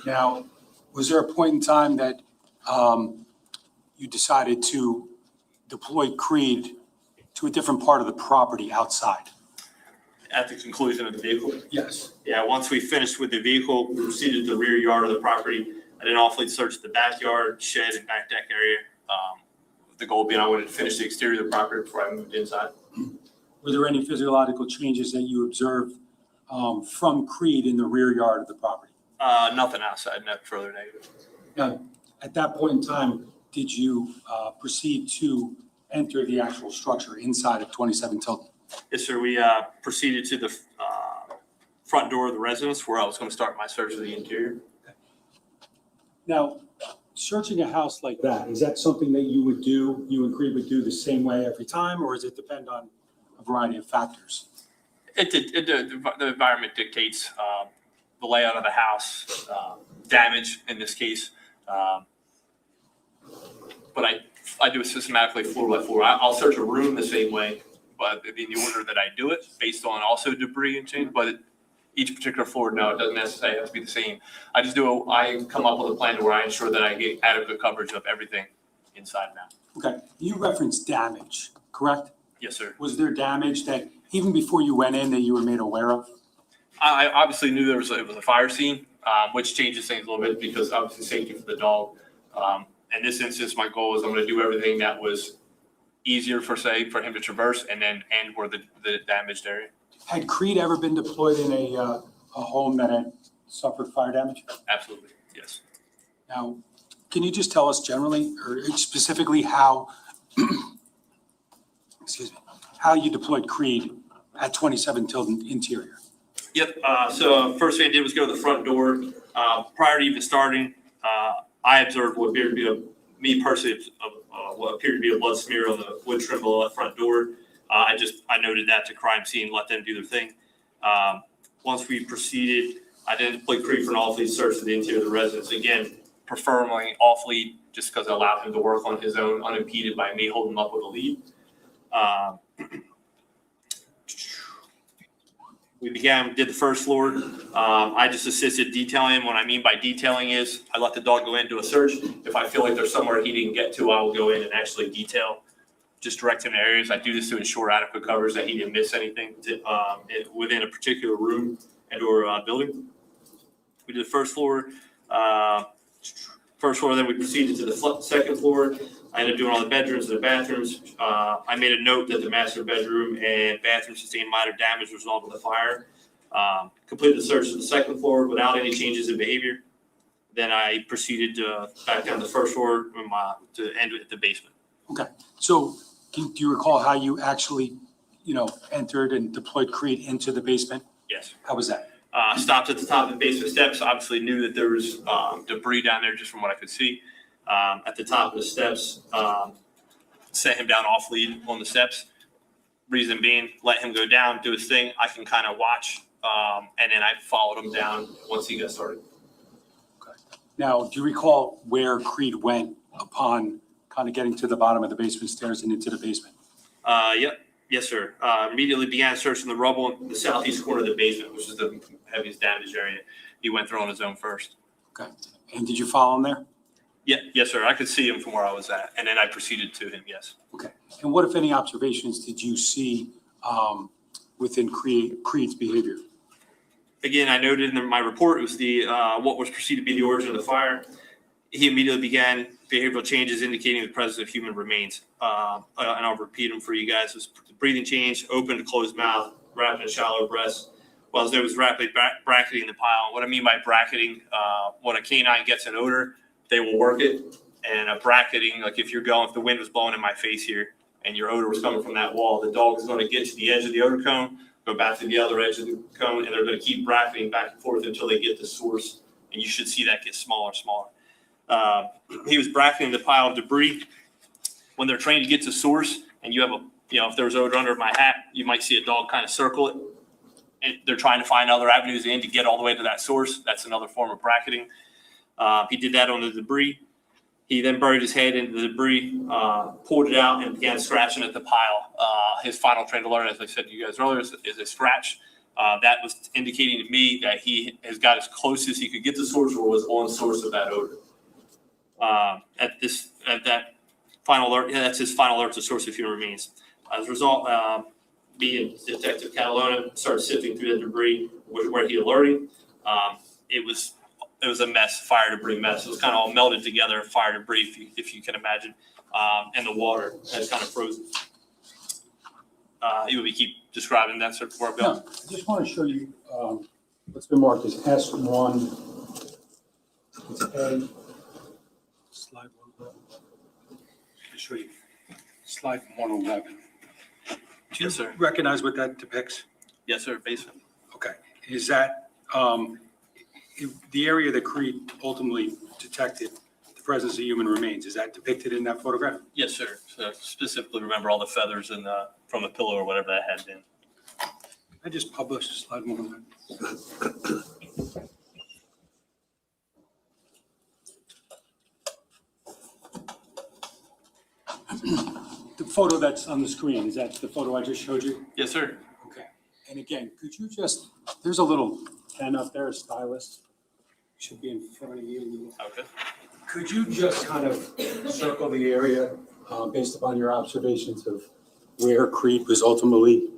Now, was there a point in time that you decided to deploy Creed to a different part of the property outside? At the conclusion of the vehicle. Yes. Yeah, once we finished with the vehicle, we proceeded to the rear yard of the property. I did an off-lead search the backyard, shed, and back deck area. The goal being I wanted to finish the exterior of the property before I moved inside. Were there any physiological changes that you observed from Creed in the rear yard of the property? Nothing outside, no further negative. Now, at that point in time, did you proceed to enter the actual structure inside of 27 Tilton? Yes, sir. We proceeded to the front door of the residence where I was going to start my search of the interior. Now, searching a house like that, is that something that you would do, you and Creed would do the same way every time, or does it depend on a variety of factors? The environment dictates the layout of the house, damage in this case. But I do it systematically floor by floor. I'll search a room the same way, but in the order that I do it, based on also debris and change. But each particular floor, no, it doesn't necessarily have to be the same. I come up with a plan where I ensure that I get adequate coverage of everything inside and out. Okay, you referenced damage, correct? Yes, sir. Was there damage that even before you went in that you were made aware of? I obviously knew it was a fire scene, which changes things a little bit because obviously safety for the dog. In this instance, my goal is I'm going to do everything that was easier for him to traverse and then end where the damaged area. Had Creed ever been deployed in a home that had suffered fire damage? Absolutely, yes. Now, can you just tell us generally or specifically how, excuse me, how you deployed Creed at 27 Tilton interior? Yep. So first thing I did was go to the front door. Prior to even starting, I observed what appeared to be what appeared to be a blood smear on the wood trim below that front door. I noted that to crime scene, let them do their thing. Once we proceeded, I then deployed Creed for an off-lead search of the interior of the residence. Again, preferably off-lead, just because it allowed him to work on his own, unimpeded by me holding him up with a lead. We did the first floor. I just assisted detailing him. What I mean by detailing is I let the dog go in, do a search. If I feel like there's somewhere he didn't get to, I will go in and actually detail, just direct him to areas. I do this to ensure adequate coverage that he didn't miss anything within a particular room and or building. We did the first floor. Then we proceeded to the second floor. I ended up doing all the bedrooms and the bathrooms. I made a note that the master bedroom and bathroom sustained minor damage as a result of the fire. Completed the search of the second floor without any changes in behavior. Then I proceeded back down the first floor to end at the basement. Okay, so do you recall how you actually, entered and deployed Creed into the basement? Yes. How was that? Stopped at the top of the basement steps. Obviously knew that there was debris down there just from what I could see. At the top of the steps, set him down off lead on the steps. Reason being, let him go down, do his thing. I can kind of watch, and then I followed him down once he got started. Okay. Now, do you recall where Creed went upon kind of getting to the bottom of the basement stairs and into the basement? Yep. Yes, sir. Immediately began searching the rubble in the southeast corner of the basement, which is the heaviest damaged area. He went through on his own first. Okay. And did you follow him there? Yeah, yes, sir. I could see him from where I was at, and then I proceeded to him, yes. Okay. And what, if any, observations did you see within Creed's behavior? Again, I noted in my report, it was what was perceived to be the origin of the fire. He immediately began behavioral changes indicating the presence of human remains. And I'll repeat them for you guys. It was breathing change, open to closed mouth, rapid and shallow breaths, while there was rapid bracketing the pile. What I mean by bracketing, when a canine gets an odor, they will work it. And a bracketing, like if the wind was blowing in my face here and your odor was coming from that wall, the dog is going to get to the edge of the odor cone, go back to the other edge of the cone, and they're going to keep bracketing back and forth until they get the source. And you should see that get smaller and smaller. He was bracketing the pile of debris. When they're trained to get to source and you have if there was odor under my hat, you might see a dog kind of circle it. And they're trying to find other avenues in to get all the way to that source. That's another form of bracketing. He did that on the debris. He then buried his head into the debris, pulled it out, and began scratching at the pile. His final trained alert, as I said to you guys earlier, is a scratch. That was indicating to me that he has got as close as he could get to source or was on source of that odor. At that final alert, that's his final alert to source of human remains. As a result, me and Detective Catalona started sifting through the debris where he alerted. It was a mess, fire debris mess. It was kind of all melted together, fire debris, if you can imagine, and the water has kind of frozen. You would keep describing that sort of work, Bill? No, I just want to show you what's been marked as S1. It's A. Slide 111. I'll show you. Slide 111. Do you Yes, sir. recognize what that depicts? Yes, sir, basement. Okay. Is that the area that Creed ultimately detected the presence of human remains? Is that depicted in that photograph? Yes, sir. So specifically remember all the feathers and from a pillow or whatever that had been. I just published slide 111. The photo that's on the screen, is that the photo I just showed you? Yes, sir. Okay. And again, could you just, there's a little pen up there, a stylus. Should be in front of you. Okay. Could you just kind of circle the area based upon your observations of where Creed was ultimately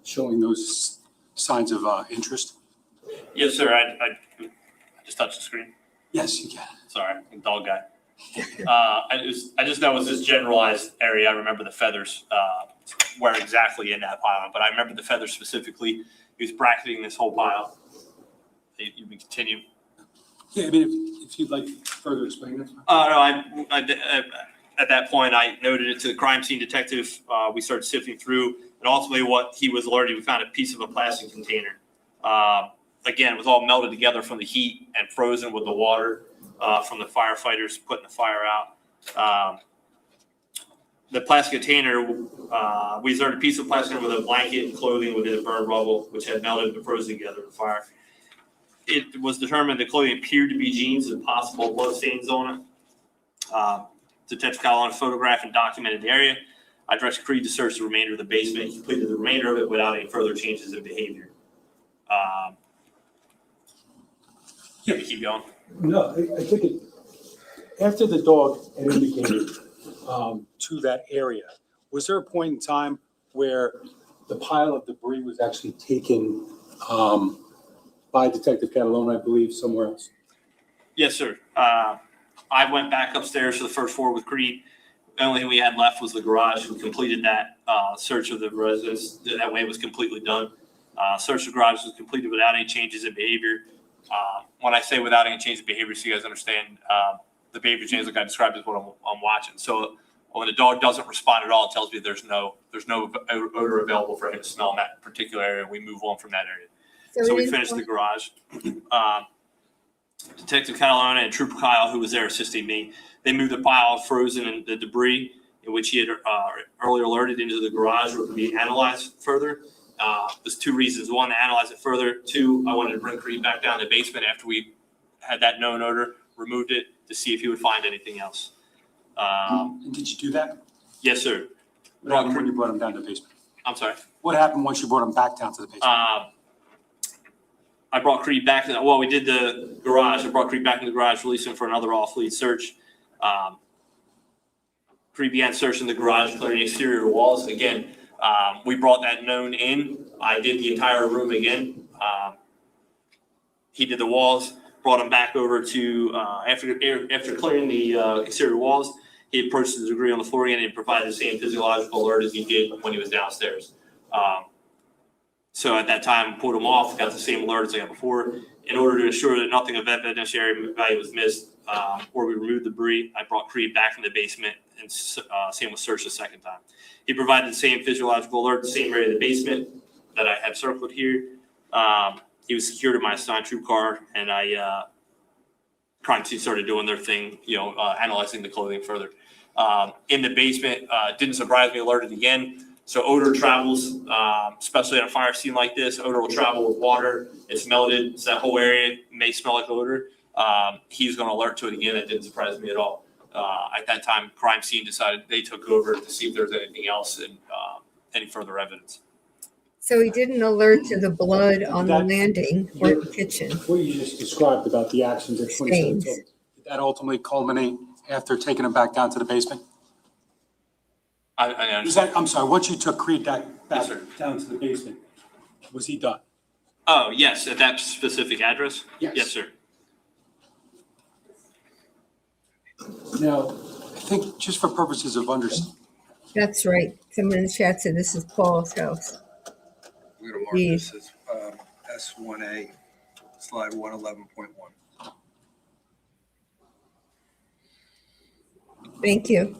showing those signs of interest? Yes, sir. I just touched the screen. Yes, you can. Sorry, I'm a dog guy. I just know it was this generalized area. I remember the feathers where exactly in that pile, but I remember the feathers specifically. He was bracketing this whole pile. You can continue. Yeah, I mean, if you'd like further explain that. No, I at that point, I noted it to the crime scene detective. We started sifting through, and ultimately what he was alerted, we found a piece of a plastic container. Again, it was all melted together from the heat and frozen with the water from the firefighters putting the fire out. The plastic container, we observed a piece of plastic with a blanket and clothing within the burned rubble, which had melted and frozen together in the fire. It was determined the clothing appeared to be jeans with possible blood stains on it. Detective Catalona photographed and documented the area. I directed Creed to search the remainder of the basement and completed the remainder of it without any further changes in behavior. Can we keep going? No, I think after the dog had indicated to that area, was there a point in time where the pile of debris was actually taken by Detective Catalona, I believe, somewhere else? Yes, sir. I went back upstairs to the first floor with Creed. The only thing we had left was the garage. We completed that search of the residence. That way it was completely done. Search of the garage was completed without any changes in behavior. When I say without any change in behavior, so you guys understand, the behavior change like I described is what I'm watching. So when the dog doesn't respond at all, it tells me there's no odor available for him to smell in that particular area. We move on from that area. So we finished the garage. Detective Catalona and Trooper Kyle, who was there assisting me, they moved the pile of frozen and the debris in which he had earlier alerted into the garage where it could be analyzed further. There's two reasons. One, to analyze it further. Two, I wanted to bring Creed back down to the basement after we had that known odor, removed it to see if he would find anything else. And did you do that? Yes, sir. What happened when you brought him down to the basement? I'm sorry. What happened once you brought him back down to the basement? I brought Creed back to we did the garage. I brought Creed back in the garage, released him for another off-lead search. Creed began searching the garage, clearing the exterior walls. Again, we brought that known in. I did the entire room again. He did the walls, brought him back over to, after clearing the exterior walls, he approached the debris on the floor again and provided the same physiological alert as he did when he was downstairs. So at that time, pulled him off, got the same alert as I got before. In order to ensure that nothing of evidentiary value was missed, or we removed debris, I brought Creed back in the basement and same was searched a second time. He provided the same physiological alert, the same area of the basement that I have circled here. He was secured in my assigned troop car, and crime team started doing their thing, analyzing the clothing further. In the basement, didn't surprise me, alerted again. So odor travels, especially on a fire scene like this, odor will travel with water. It's melted, so that whole area may smell like odor. He's gonna alert to it again. It didn't surprise me at all. At that time, crime scene decided they took over to see if there's anything else and any further evidence. So he didn't alert to the blood on the That- landing or the kitchen. What you just described about the actions at 27 Stains. Did that ultimately culminate after taking him back down to the basement? I Was understand. that, I'm sorry, once you took Creed back Yes, sir. down to the basement, was he done? Oh, yes, at that specific address? Yes, sir. Now, I think just for purposes of understanding, That's right. Someone in the chat said this is Paul's house. We're gonna mark this as S1A, slide 111.1. Thank you.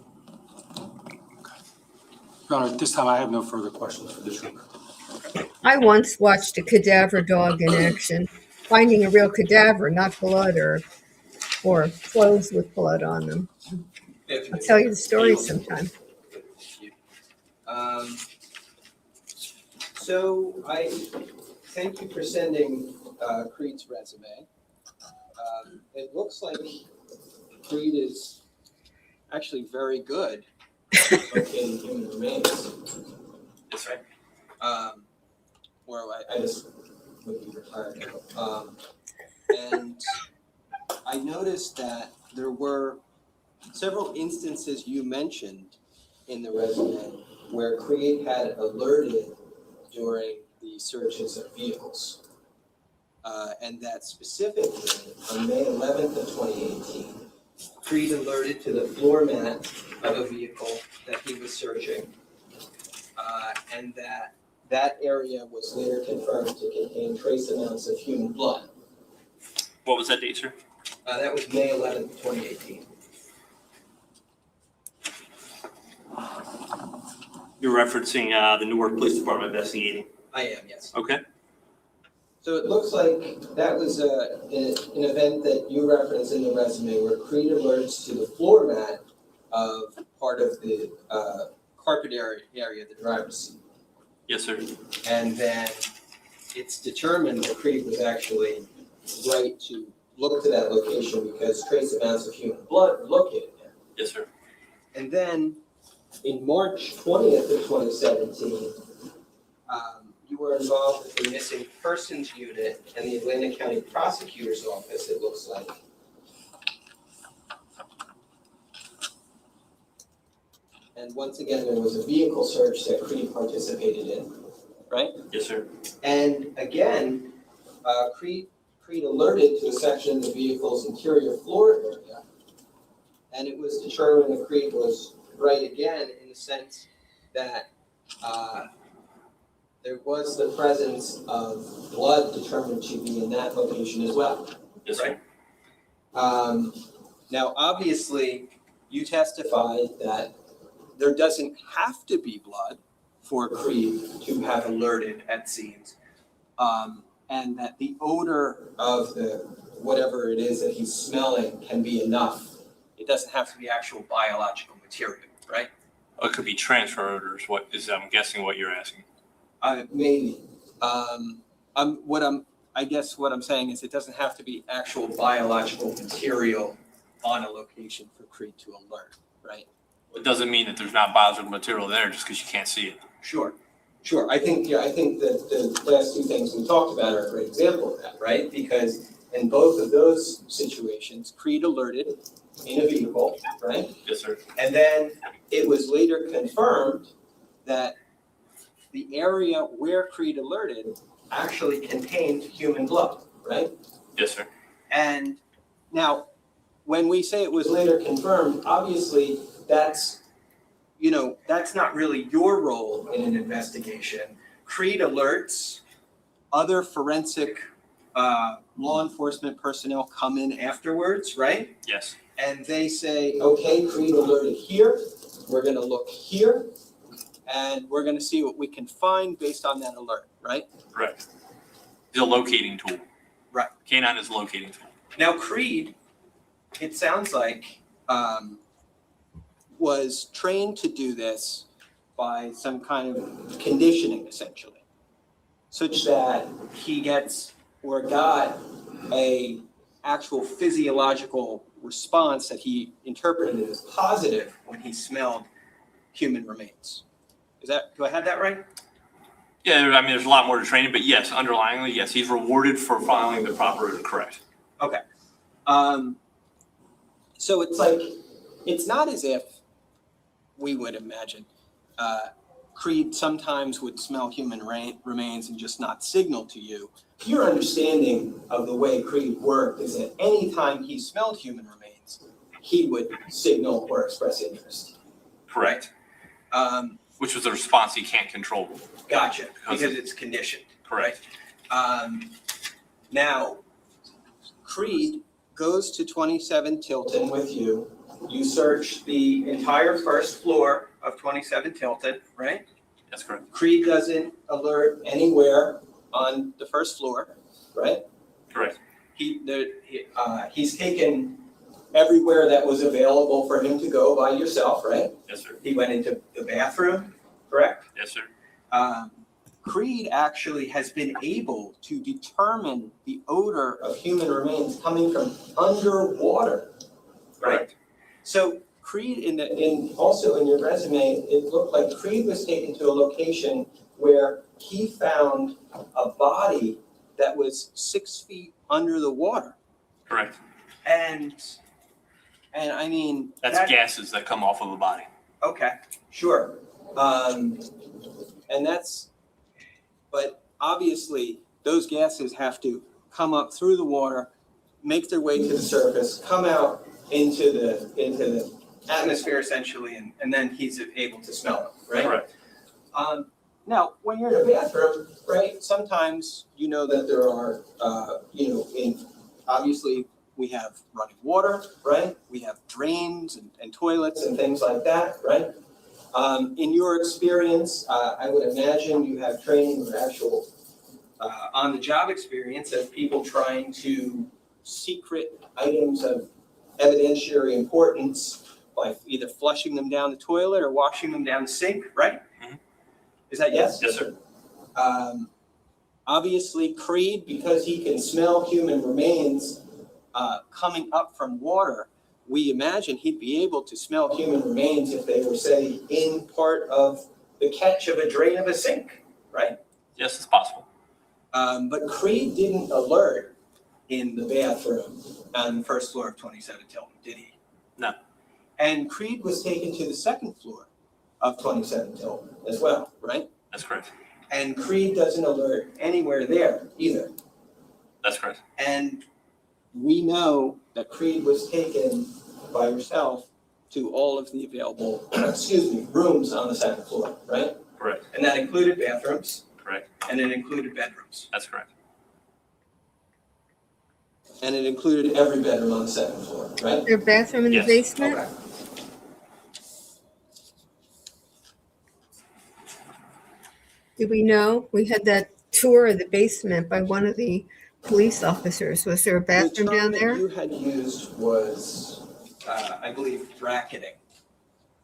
Your Honor, at this time, I have no further questions for this room. I once watched a cadaver dog in action, finding a real cadaver, not blood or clothes with blood on them. I'll tell you the story sometime. So I thank you for sending Creed's resume. It looks like Creed is actually very good locating human remains. That's right. Or I just would be retired now. And I noticed that there were several instances you mentioned in the resume where Creed had alerted during the searches of vehicles. And that specifically, on May 11th of 2018, Creed alerted to the floor mat of a vehicle that he was searching. And that area was later confirmed to contain trace amounts of human blood. What was that date, sir? That was May 11th, 2018. You're referencing the Newark Police Department investigating. I am, yes. Okay. So it looks like that was an event that you referenced in the resume where Creed alerts to the floor mat of part of the carpet area, the driver's seat. Yes, sir. And then it's determined that Creed was actually right to look to that location because trace amounts of human blood were located there. Yes, sir. And then in March 20th of 2017, you were involved with the Missing Persons Unit and the Atlanta County Prosecutor's Office, it looks like. And once again, there was a vehicle search that Creed participated in, right? Yes, sir. And again, Creed alerted to a section of the vehicle's interior floor area. And it was determined that Creed was right again in the sense that there was the presence of blood determined to be in that location as well. Yes, sir. Now, obviously, you testified that there doesn't have to be blood for Creed to have alerted at scenes. And that the odor of the whatever it is that he's smelling can be enough. It doesn't have to be actual biological material, right? It could be transfer odors. I'm guessing what you're asking. Maybe. I guess what I'm saying is it doesn't have to be actual biological material on a location for Creed to alert, right? It doesn't mean that there's not biological material there just because you can't see it. Sure. I think that the last two things we talked about are a great example of that, right? Because in both of those situations, Creed alerted in a vehicle, right? Yes, sir. And then it was later confirmed that the area where Creed alerted actually contained human blood, right? Yes, sir. And now, when we say it was later confirmed, obviously that's not really your role in an investigation. Creed alerts, other forensic law enforcement personnel come in afterwards, right? Yes. And they say, okay, Creed alerted here, we're gonna look here, and we're gonna see what we can find based on that alert, right? Correct. It's a locating tool. Right. Canine is a locating tool. Now Creed, it sounds like, was trained to do this by some kind of conditioning, essentially, such that he gets or got a actual physiological response that he interpreted as positive when he smelled human remains. Do I have that right? Yeah, I mean, there's a lot more to training, but yes, underlyingly, yes, he's rewarded for following the proper odor, correct. Okay. So it's like, it's not as if we would imagine Creed sometimes would smell human remains and just not signal to you. Your understanding of the way Creed worked is that anytime he smelled human remains, he would signal or express interest. Correct. Which was a response he can't control. Gotcha, because it's conditioned. Correct. Now, Creed goes to 27 Tilton with you. You search the entire first floor of 27 Tilton, right? That's correct. Creed doesn't alert anywhere on the first floor, right? Correct. He's taken everywhere that was available for him to go by yourself, right? Yes, sir. He went into the bathroom, correct? Yes, sir. Creed actually has been able to determine the odor of human remains coming from underwater, right? Correct. So Creed, also in your resume, it looked like Creed was taken to a location where he found a body that was 6 feet under the water. Correct. And I mean. That's gases that come off of a body. Okay, sure. But obviously those gases have to come up through the water, make their way to the surface, come out into the atmosphere essentially, and then he's able to smell them, right? Correct. Now, when you're in a bathroom, right, sometimes you know that there are, obviously we have running water, right? We have drains and toilets and things like that, right? In your experience, I would imagine you have training or actual on-the-job experience of people trying to secret items of evidentiary importance by either flushing them down the toilet or washing them down the sink, right? Mm-hmm. Is that yes? Yes, sir. Obviously, Creed, because he can smell human remains coming up from water, we imagine he'd be able to smell human remains if they were, say, in part of the catch of a drain of a sink, right? Yes, it's possible. But Creed didn't alert in the bathroom on the first floor of 27 Tilton, did he? No. And Creed was taken to the second floor of 27 Tilton as well, right? That's correct. And Creed doesn't alert anywhere there either. That's correct. And we know that Creed was taken by yourself to all of the available, rooms on the second floor, right? Correct. And that included bathrooms. Correct. And it included bedrooms. That's correct. And it included every bedroom on the second floor, right? Their bathroom in Yes. the basement? Okay. Did we know? We had that tour of the basement by one of the police officers. Was there a bathroom down The there? term that you had used was, I believe, bracketing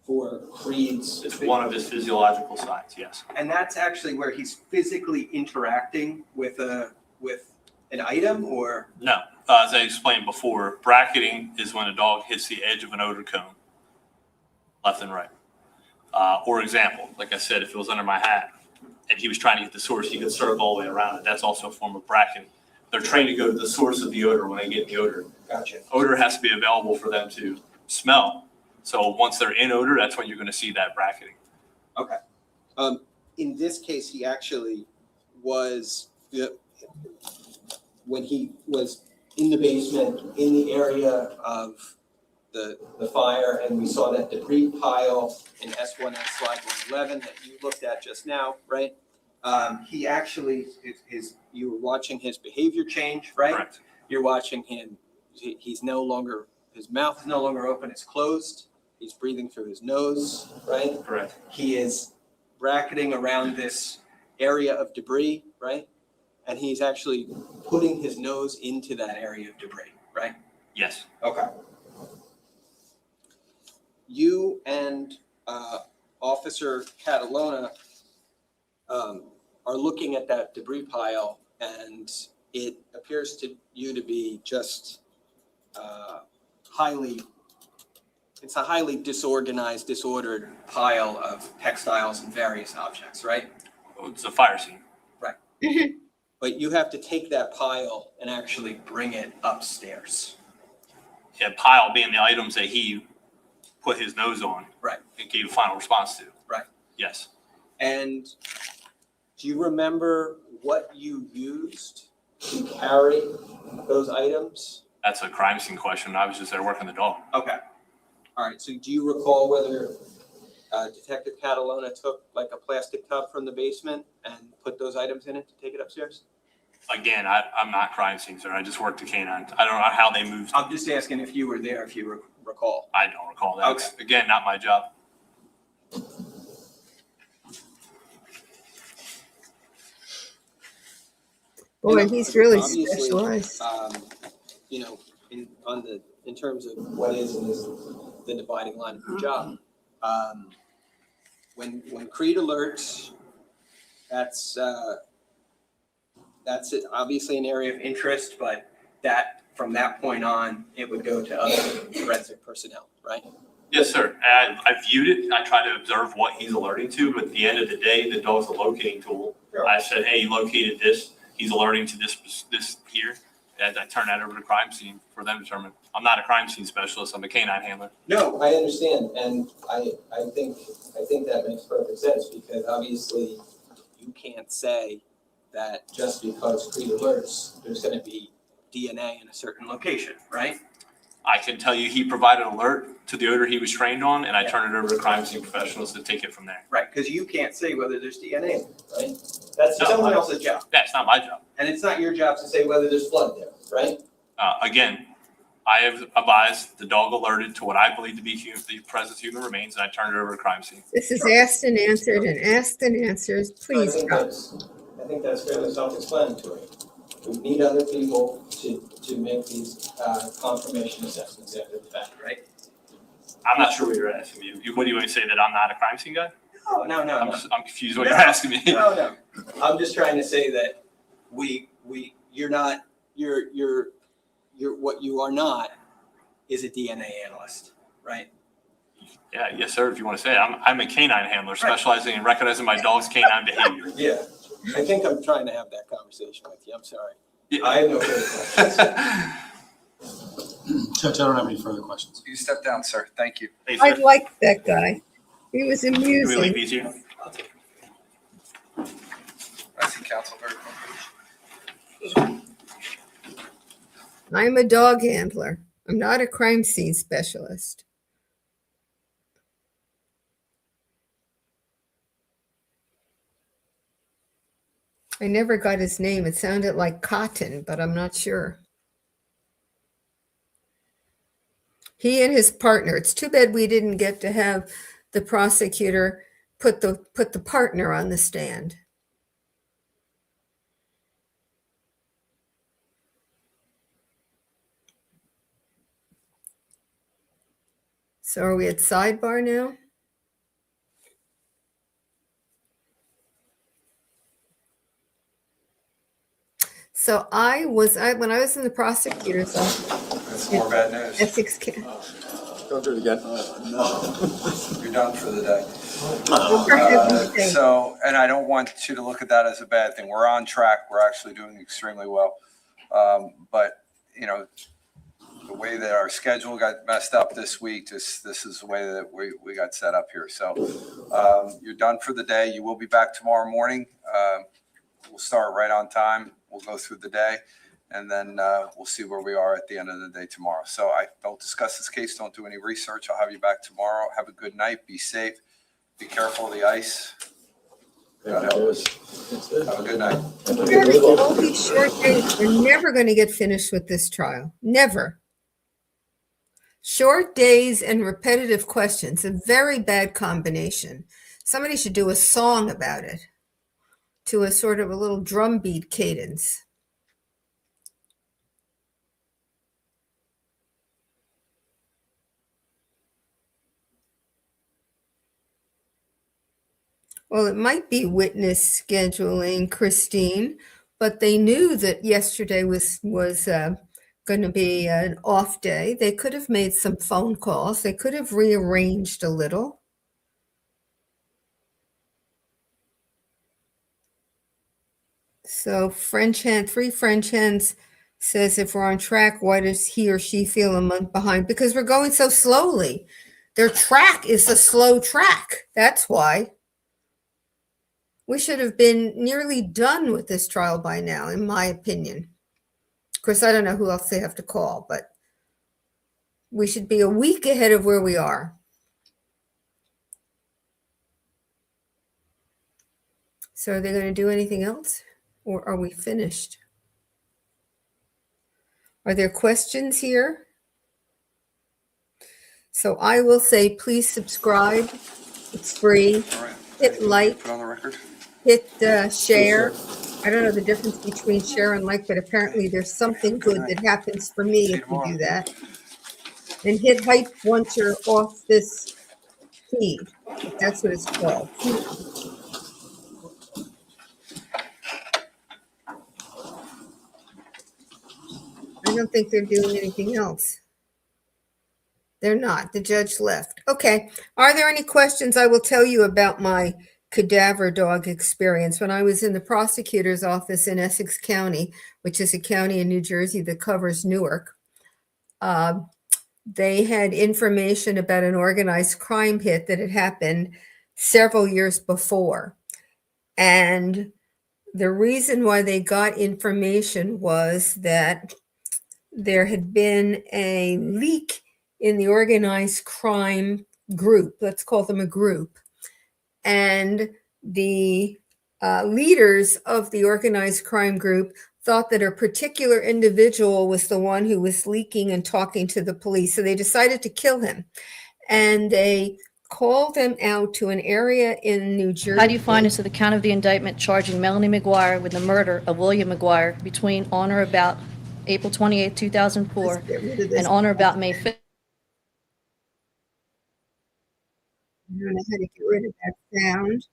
for Creed's. It's one of his physiological signs, yes. And that's actually where he's physically interacting with an item, or? No, as I explained before, bracketing is when a dog hits the edge of an odor cone, left and right. Or example, like I said, if it was under my hat and he was trying to get the source, he could circle all the way around it. That's also a form of bracketing. They're trained to go to the source of the odor when they get the odor. Gotcha. Odor has to be available for them to smell. So once they're in odor, that's when you're going to see that bracketing. Okay. In this case, he actually was, when he was in the basement, in the area of the fire, and we saw that debris pile in S1S slide 111 that you looked at just now, right? He actually, you were watching his behavior change, right? Correct. You're watching him, his mouth is no longer open, it's closed. He's breathing through his nose, right? Correct. He is bracketing around this area of debris, right? And he's actually putting his nose into that area of debris, right? Yes. Okay. you and Officer Catalona are looking at that debris pile, and it appears to you to be just it's a highly disorganized, disordered pile of textiles and various objects, right? It's a fire scene. Right. But you have to take that pile and actually bring it upstairs. Yeah, pile being the items that he put his nose on. Right. And gave a final response to. Right. Yes. And do you remember what you used to carry those items? That's a crime scene question. I was just there working the dog. Okay. All right. So do you recall whether Detective Catalona took like a plastic tub from the basement and put those items in it to take it upstairs? Again, I'm not crime scene, sir. I just worked the canine. I don't know how they moved. I'm just asking if you were there, if you recall. I don't recall that. Okay. Again, not my job. Boy, he's really Obviously, specialized. You know, in terms of what is and isn't the dividing line of your job. When Creed alerts, that's it, obviously an area of interest, but that from that point on, it would go to other forensic personnel, right? Yes, sir. I viewed it. I try to observe what he's alerting to, but at the end of the day, the dog's a locating tool. Sure. I said, hey, you located this. He's alerting to this here. And I turn that over to crime scene for them to determine. I'm not a crime scene specialist. I'm a canine handler. No, I understand, and I think that makes perfect sense, because obviously you can't say that just because Creed alerts, there's gonna be DNA in a certain location, right? I can tell you he provided alert to the odor he was trained on, and I turn it over to crime scene professionals to take it from there. Right, because you can't say whether there's DNA, right? That's No, someone I- else's job, That's not my job. and it's not your job to say whether there's blood there, right? Again, I have advised the dog alerted to what I believe to be the presence of human remains, and I turned it over to crime scene. This is asked and answered and asked and answers. Please, Rob. I think that's fairly self-explanatory. We need other people to make these confirmation assessments after the fact, right? I'm not sure what you're asking me. What do you want to say, that I'm not a crime scene guy? No. I'm confused what you're asking me. No. I'm just trying to say that what you are not is a DNA analyst, right? Yeah, yes, sir. If you want to say it. I'm a canine handler specializing in recognizing my dog's canine behavior. Yeah. I think I'm trying to have that conversation with you. I'm sorry. Yeah. I have no further questions. Judge, I don't have any further questions. You step down, sir. Thank you. Hey, I sir. liked that guy. He was Can we leave amusing. these here? I see counsel very quickly. I'm a dog handler. I'm not a crime scene specialist. I never got his name. It sounded like Cotton, but I'm not sure. He and his partner. It's too bad we didn't get to have the prosecutor put the partner on the stand. So are we at sidebar now? So when I was in the prosecutor's office, That's more bad news. Essex, Don't do it again. You're done for the day. for heaven's sake. So, and I don't want you to look at that as a bad thing. We're on track. We're actually doing extremely well. But, you know, the way that our schedule got messed up this week, this is the way that we got set up here. So you're done for the day. You will be back tomorrow morning. We'll start right on time. We'll go through the day, and then we'll see where we are at the end of the day tomorrow. So don't discuss this case. Don't do any research. I'll have you back tomorrow. Have a good night. Be safe. Be careful of the ice. God help us. Have a good night. All these short days, we're never going to get finished with this trial. Never. Short days and repetitive questions, a very bad combination. Somebody should do a song about it to a sort of a little drum beat cadence. Well, it might be witness scheduling, Christine, but they knew that yesterday was going to be an off day. They could have made some phone calls. They could have rearranged a little. So three French hens says if we're on track, why does he or she feel a month behind? Because we're going so slowly. Their track is a slow track. That's why. We should have been nearly done with this trial by now, in my opinion. Of course, I don't know who else they have to call, but we should be a week ahead of where we are. So are they going to do anything else? Or are we finished? Are there questions here? So I will say, please subscribe. It's free. All right. Hit like. Put on the record. Hit share. I don't know the difference between share and like, but apparently there's something good that happens for me if you do that. And hit hype once you're off this feed. That's what it's called. I don't think they're doing anything else. They're not. The judge left. Okay. Are there any questions? I will tell you about my cadaver dog experience. When I was in the prosecutor's office in Essex County, which is a county in New Jersey that covers Newark, they had information about an organized crime hit that had happened several years before. And the reason why they got information was that there had been a leak in the organized crime group. Let's call them a group. And the leaders of the organized crime group thought that a particular individual was the one who was leaking and talking to the police. So they decided to kill him. And they called him out to an area in New Jersey. How do you find as to the count of the indictment charging Melanie McGuire with the murder of William McGuire between on or about April 28, 2004 and on or about May 5th? I don't know how to get rid of that sound.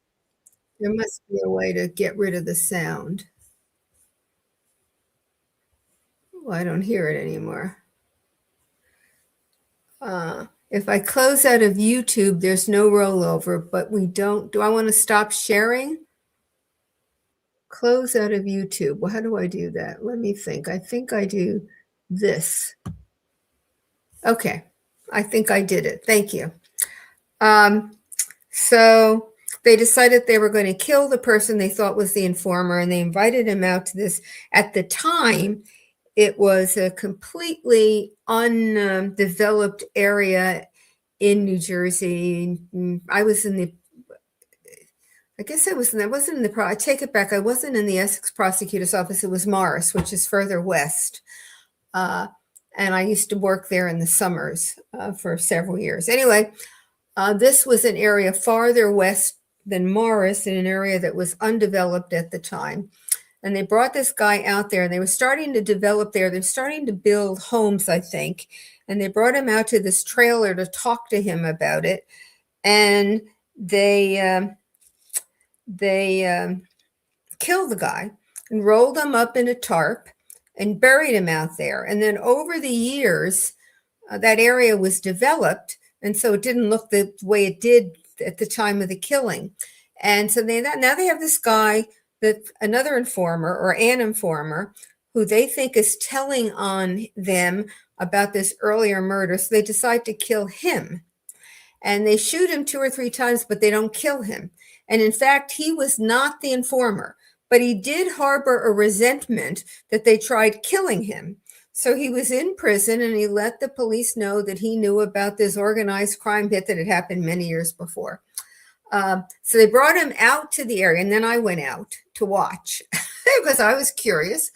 There must be a way to get rid of the sound. Oh, I don't hear it anymore. If I close out of YouTube, there's no rollover, but we don't. Do I want to stop sharing? Close out of YouTube. Well, how do I do that? Let me think. I think I do this. Okay. I think I did it. Thank you. So they decided they were going to kill the person they thought was the informer, and they invited him out to this. At the time, it was a completely undeveloped area in New Jersey. I wasn't in the, I take it back. I wasn't in the Essex prosecutor's office. It was Morris, which is further west. And I used to work there in the summers for several years. Anyway, this was an area farther west than Morris, in an area that was undeveloped at the time. And they brought this guy out there, and they were starting to develop there. They're starting to build homes, I think. And they brought him out to this trailer to talk to him about it. And they killed the guy and rolled him up in a tarp and buried him out there. And then over the years, that area was developed. And so it didn't look the way it did at the time of the killing. And so now they have this guy, another informer or an informer, who they think is telling on them about this earlier murder. So they decide to kill him. And they shoot him 2 or 3 times, but they don't kill him. And in fact, he was not the informer, but he did harbor a resentment that they tried killing him. So he was in prison, and he let the police know that he knew about this organized crime hit that had happened many years before. So they brought him out to the area, and then I went out to watch because I was curious.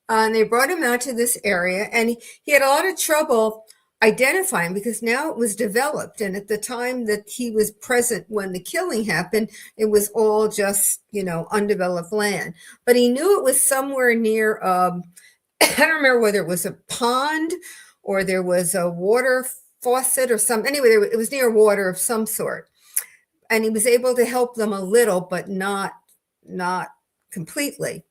And they brought him out to this area, and he had a lot of trouble identifying because now it was developed. And at the time that he was present when the killing happened, it was all just, undeveloped land. But he knew it was somewhere near, I don't remember whether it was a pond or there was a water faucet or something. Anyway, it was near water of some sort. and he was able to help them a little, but not completely.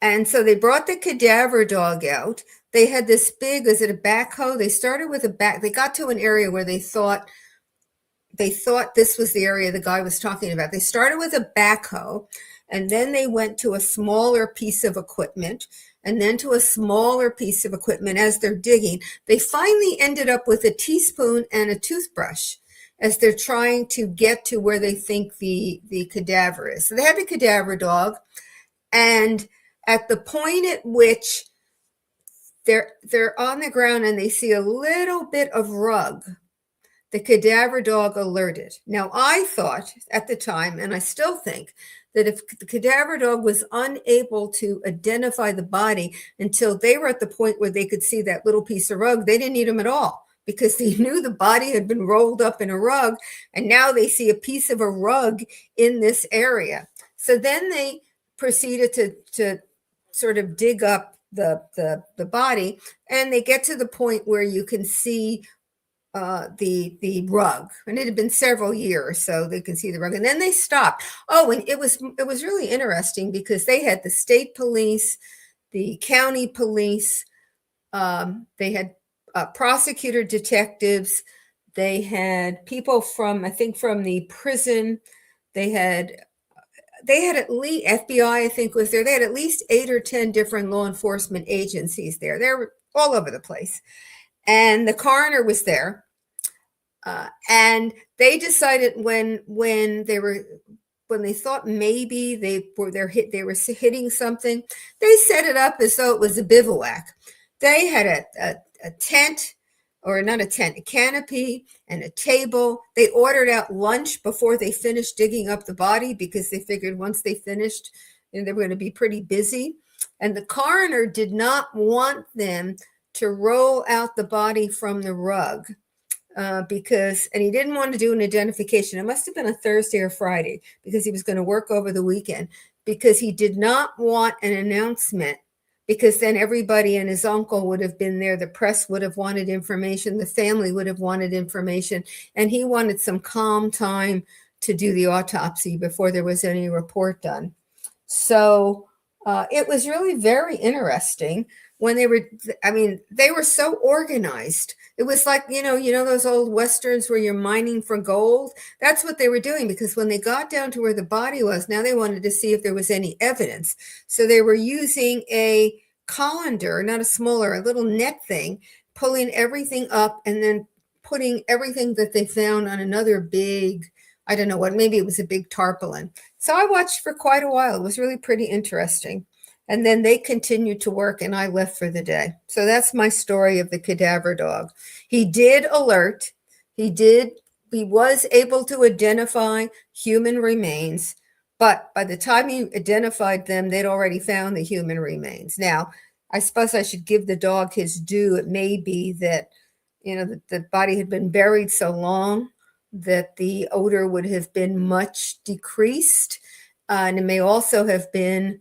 And so they brought the cadaver dog out. They had this big, is it a backhoe? They started with they got to an area where they thought this was the area the guy was talking about. They started with a backhoe, and then they went to a smaller piece of equipment, and then to a smaller piece of equipment as they're digging. They finally ended up with a teaspoon and a toothbrush as they're trying to get to where they think the cadaver is. So they had the cadaver dog, and at the point at which they're on the ground and they see a little bit of rug, the cadaver dog alerted. Now, I thought at the time, and I still think, that if the cadaver dog was unable to identify the body until they were at the point where they could see that little piece of rug, they didn't need him at all, because they knew the body had been rolled up in a rug, and now they see a piece of a rug in this area. So then they proceeded to sort of dig up the body, and they get to the point where you can see the rug, and it had been several years, so they could see the rug, and then they stopped. Oh, and it was really interesting because they had the state police, the county police, they had prosecutor detectives, they had people from, I think, from the prison, they had at least FBI, I think, was there. They had at least 8 or 10 different law enforcement agencies there. They were all over the place. And the coroner was there. And they decided when they thought maybe they were hitting something, they set it up as though it was a bivouac. They had a tent, or not a tent, a canopy and a table. They ordered out lunch before they finished digging up the body, because they figured once they finished, they were going to be pretty busy. And the coroner did not want them to roll out the body from the rug and he didn't want to do an identification. It must have been a Thursday or Friday, because he was going to work over the weekend, because he did not want an announcement, because then everybody and his uncle would have been there. The press would have wanted information. The family would have wanted information. And he wanted some calm time to do the autopsy before there was any report done. So it was really very interesting when they were so organized. It was like, you know, those old Westerns where you're mining for gold. That's what they were doing, because when they got down to where the body was, now they wanted to see if there was any evidence. So they were using a colander, not a smaller, a little net thing, pulling everything up and then putting everything that they found on another big, I don't know what, maybe it was a big tarpaulin. So I watched for quite a while. It was really pretty interesting. And then they continued to work, and I left for the day. So that's my story of the cadaver dog. He did alert. He was able to identify human remains, but by the time he identified them, they'd already found the human remains. Now, I suppose I should give the dog his due. It may be that, the body had been buried so long that the odor would have been much decreased. And it may also have been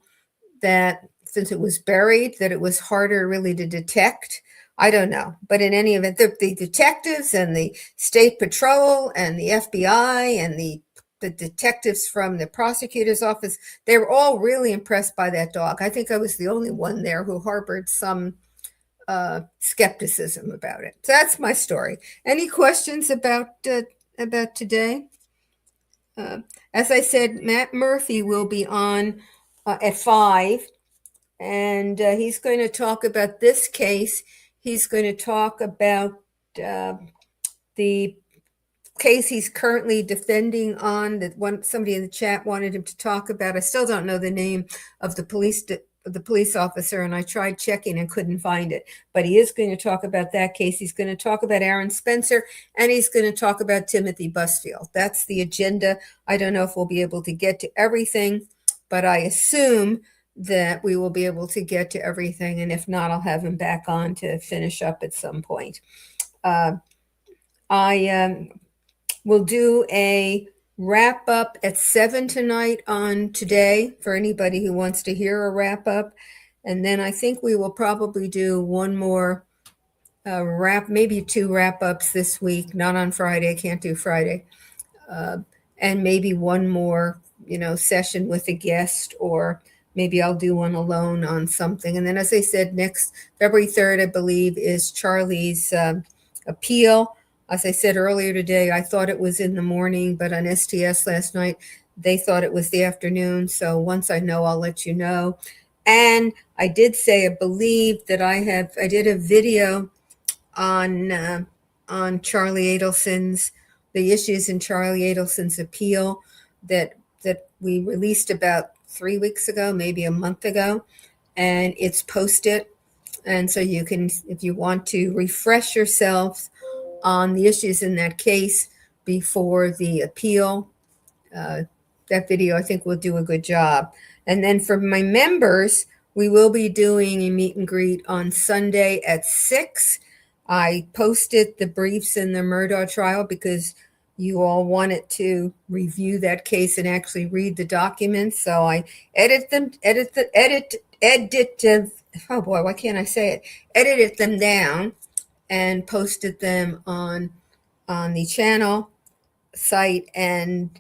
that since it was buried, that it was harder really to detect. I don't know. But in any event, the detectives and the state patrol and the FBI and the detectives from the prosecutor's office, they were all really impressed by that dog. I think I was the only one there who harbored some skepticism about it. So that's my story. Any questions about today? As I said, Matt Murphy will be on at 5, and he's going to talk about this case. He's going to talk about the case he's currently defending on, that somebody in the chat wanted him to talk about. I still don't know the name of the police officer, and I tried checking and couldn't find it. But he is going to talk about that case. He's going to talk about Aaron Spencer, and he's going to talk about Timothy Busfield. That's the agenda. I don't know if we'll be able to get to everything, but I assume that we will be able to get to everything. And if not, I'll have him back on to finish up at some point. I will do a wrap up at 7 tonight on today for anybody who wants to hear a wrap up. And then I think we will probably do one more maybe 2 wrap ups this week, not on Friday. I can't do Friday. and maybe one more, session with a guest, or maybe I'll do one alone on something. And then, as I said, next February 3rd, I believe, is Charlie's appeal. As I said earlier today, I thought it was in the morning, but on STS last night, they thought it was the afternoon. So once I know, I'll let you know. And I did say, I believe that I did a video on Charlie Adelson's, the issues in Charlie Adelson's appeal that we released about 3 weeks ago, maybe a month ago, and it's posted. And so you can, if you want to refresh yourself on the issues in that case before the appeal, that video, I think, will do a good job. And then for my members, we will be doing a meet and greet on Sunday at 6. I posted the briefs in the Murdaugh trial because you all wanted to review that case and actually read the documents. So I edited them down and posted them on the channel site and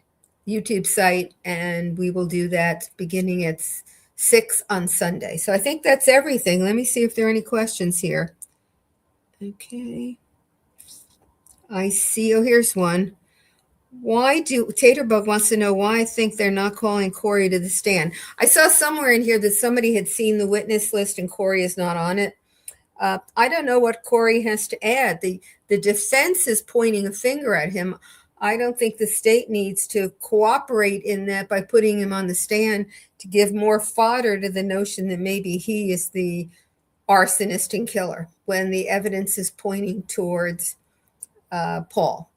YouTube site, and we will do that beginning at 6 on Sunday. So I think that's everything. Let me see if there are any questions here. Okay. I see. Oh, here's one. Taterbug wants to know why I think they're not calling Corey to the stand. I saw somewhere in here that somebody had seen the witness list and Corey is not on it. I don't know what Corey has to add. The defense is pointing a finger at him. I don't think the state needs to cooperate in that by putting him on the stand to give more fodder to the notion that maybe he is the arsonist and killer when the evidence is pointing towards Paul.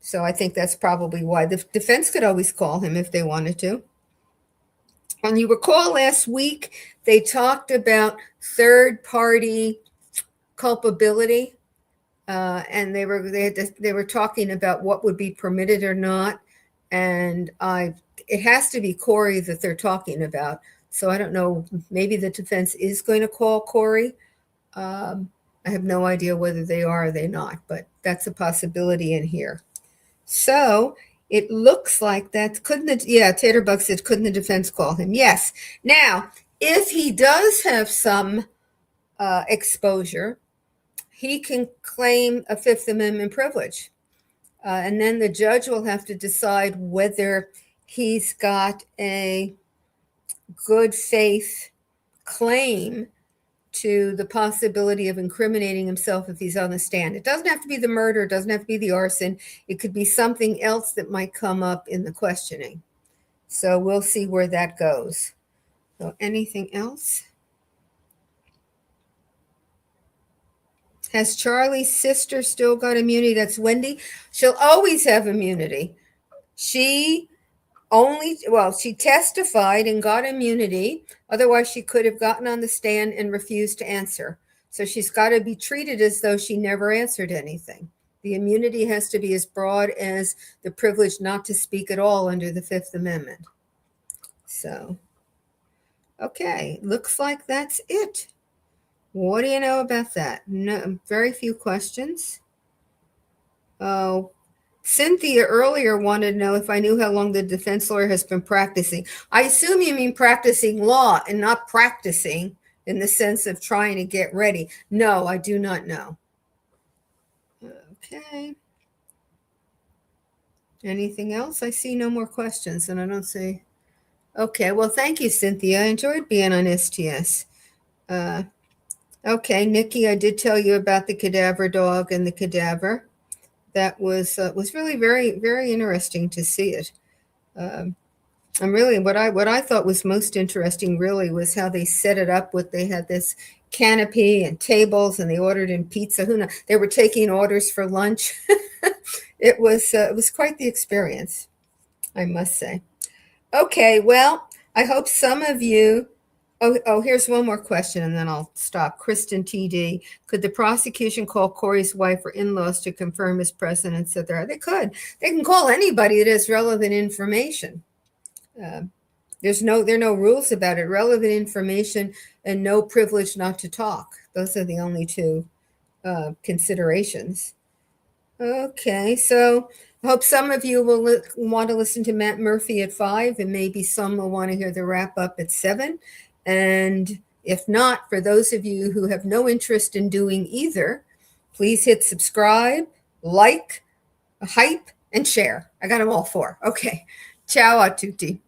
So I think that's probably why. The defense could always call him if they wanted to. And you recall last week, they talked about third-party culpability, and they were talking about what would be permitted or not. And it has to be Corey that they're talking about. So I don't know. Maybe the defense is going to call Corey. I have no idea whether they are or they're not, but that's a possibility in here. So it looks like that. Taterbug said, couldn't the defense call him? Yes. Now, if he does have some exposure, he can claim a Fifth Amendment privilege. And then the judge will have to decide whether he's got a good faith claim to the possibility of incriminating himself if he's on the stand. It doesn't have to be the murder. It doesn't have to be the arson. It could be something else that might come up in the questioning. So we'll see where that goes. So anything else? Has Charlie's sister still got immunity? That's Wendy. She'll always have immunity. She testified and got immunity. Otherwise, she could have gotten on the stand and refused to answer. So she's got to be treated as though she never answered anything. The immunity has to be as broad as the privilege not to speak at all under the Fifth Amendment. So, okay, looks like that's it. What do you know about that? No, very few questions. Oh, Cynthia earlier wanted to know if I knew how long the defense lawyer has been practicing. I assume you mean practicing law and not practicing in the sense of trying to get ready. No, I do not know. Okay. Anything else? I see no more questions, and I don't see. Okay, well, thank you, Cynthia. I enjoyed being on STS. Okay, Nikki, I did tell you about the cadaver dog and the cadaver. That was really very, very interesting to see it. And really, what I thought was most interesting really was how they set it up. They had this canopy and tables, and they ordered in pizza. Who knows? They were taking orders for lunch. It was quite the experience, I must say. Okay, well, I hope some of you. Oh, here's one more question, and then I'll stop. Kristen TD, could the prosecution call Corey's wife or in-laws to confirm his presence, et cetera? They could. They can call anybody that has relevant information. There are no rules about it. Relevant information and no privilege not to talk. Those are the only two considerations. Okay, so I hope some of you will want to listen to Matt Murphy at 5, and maybe some will want to hear the wrap up at 7. And if not, for those of you who have no interest in doing either, please hit subscribe, like, hype, and share. I got them all 4. Okay. Ciao a tutti.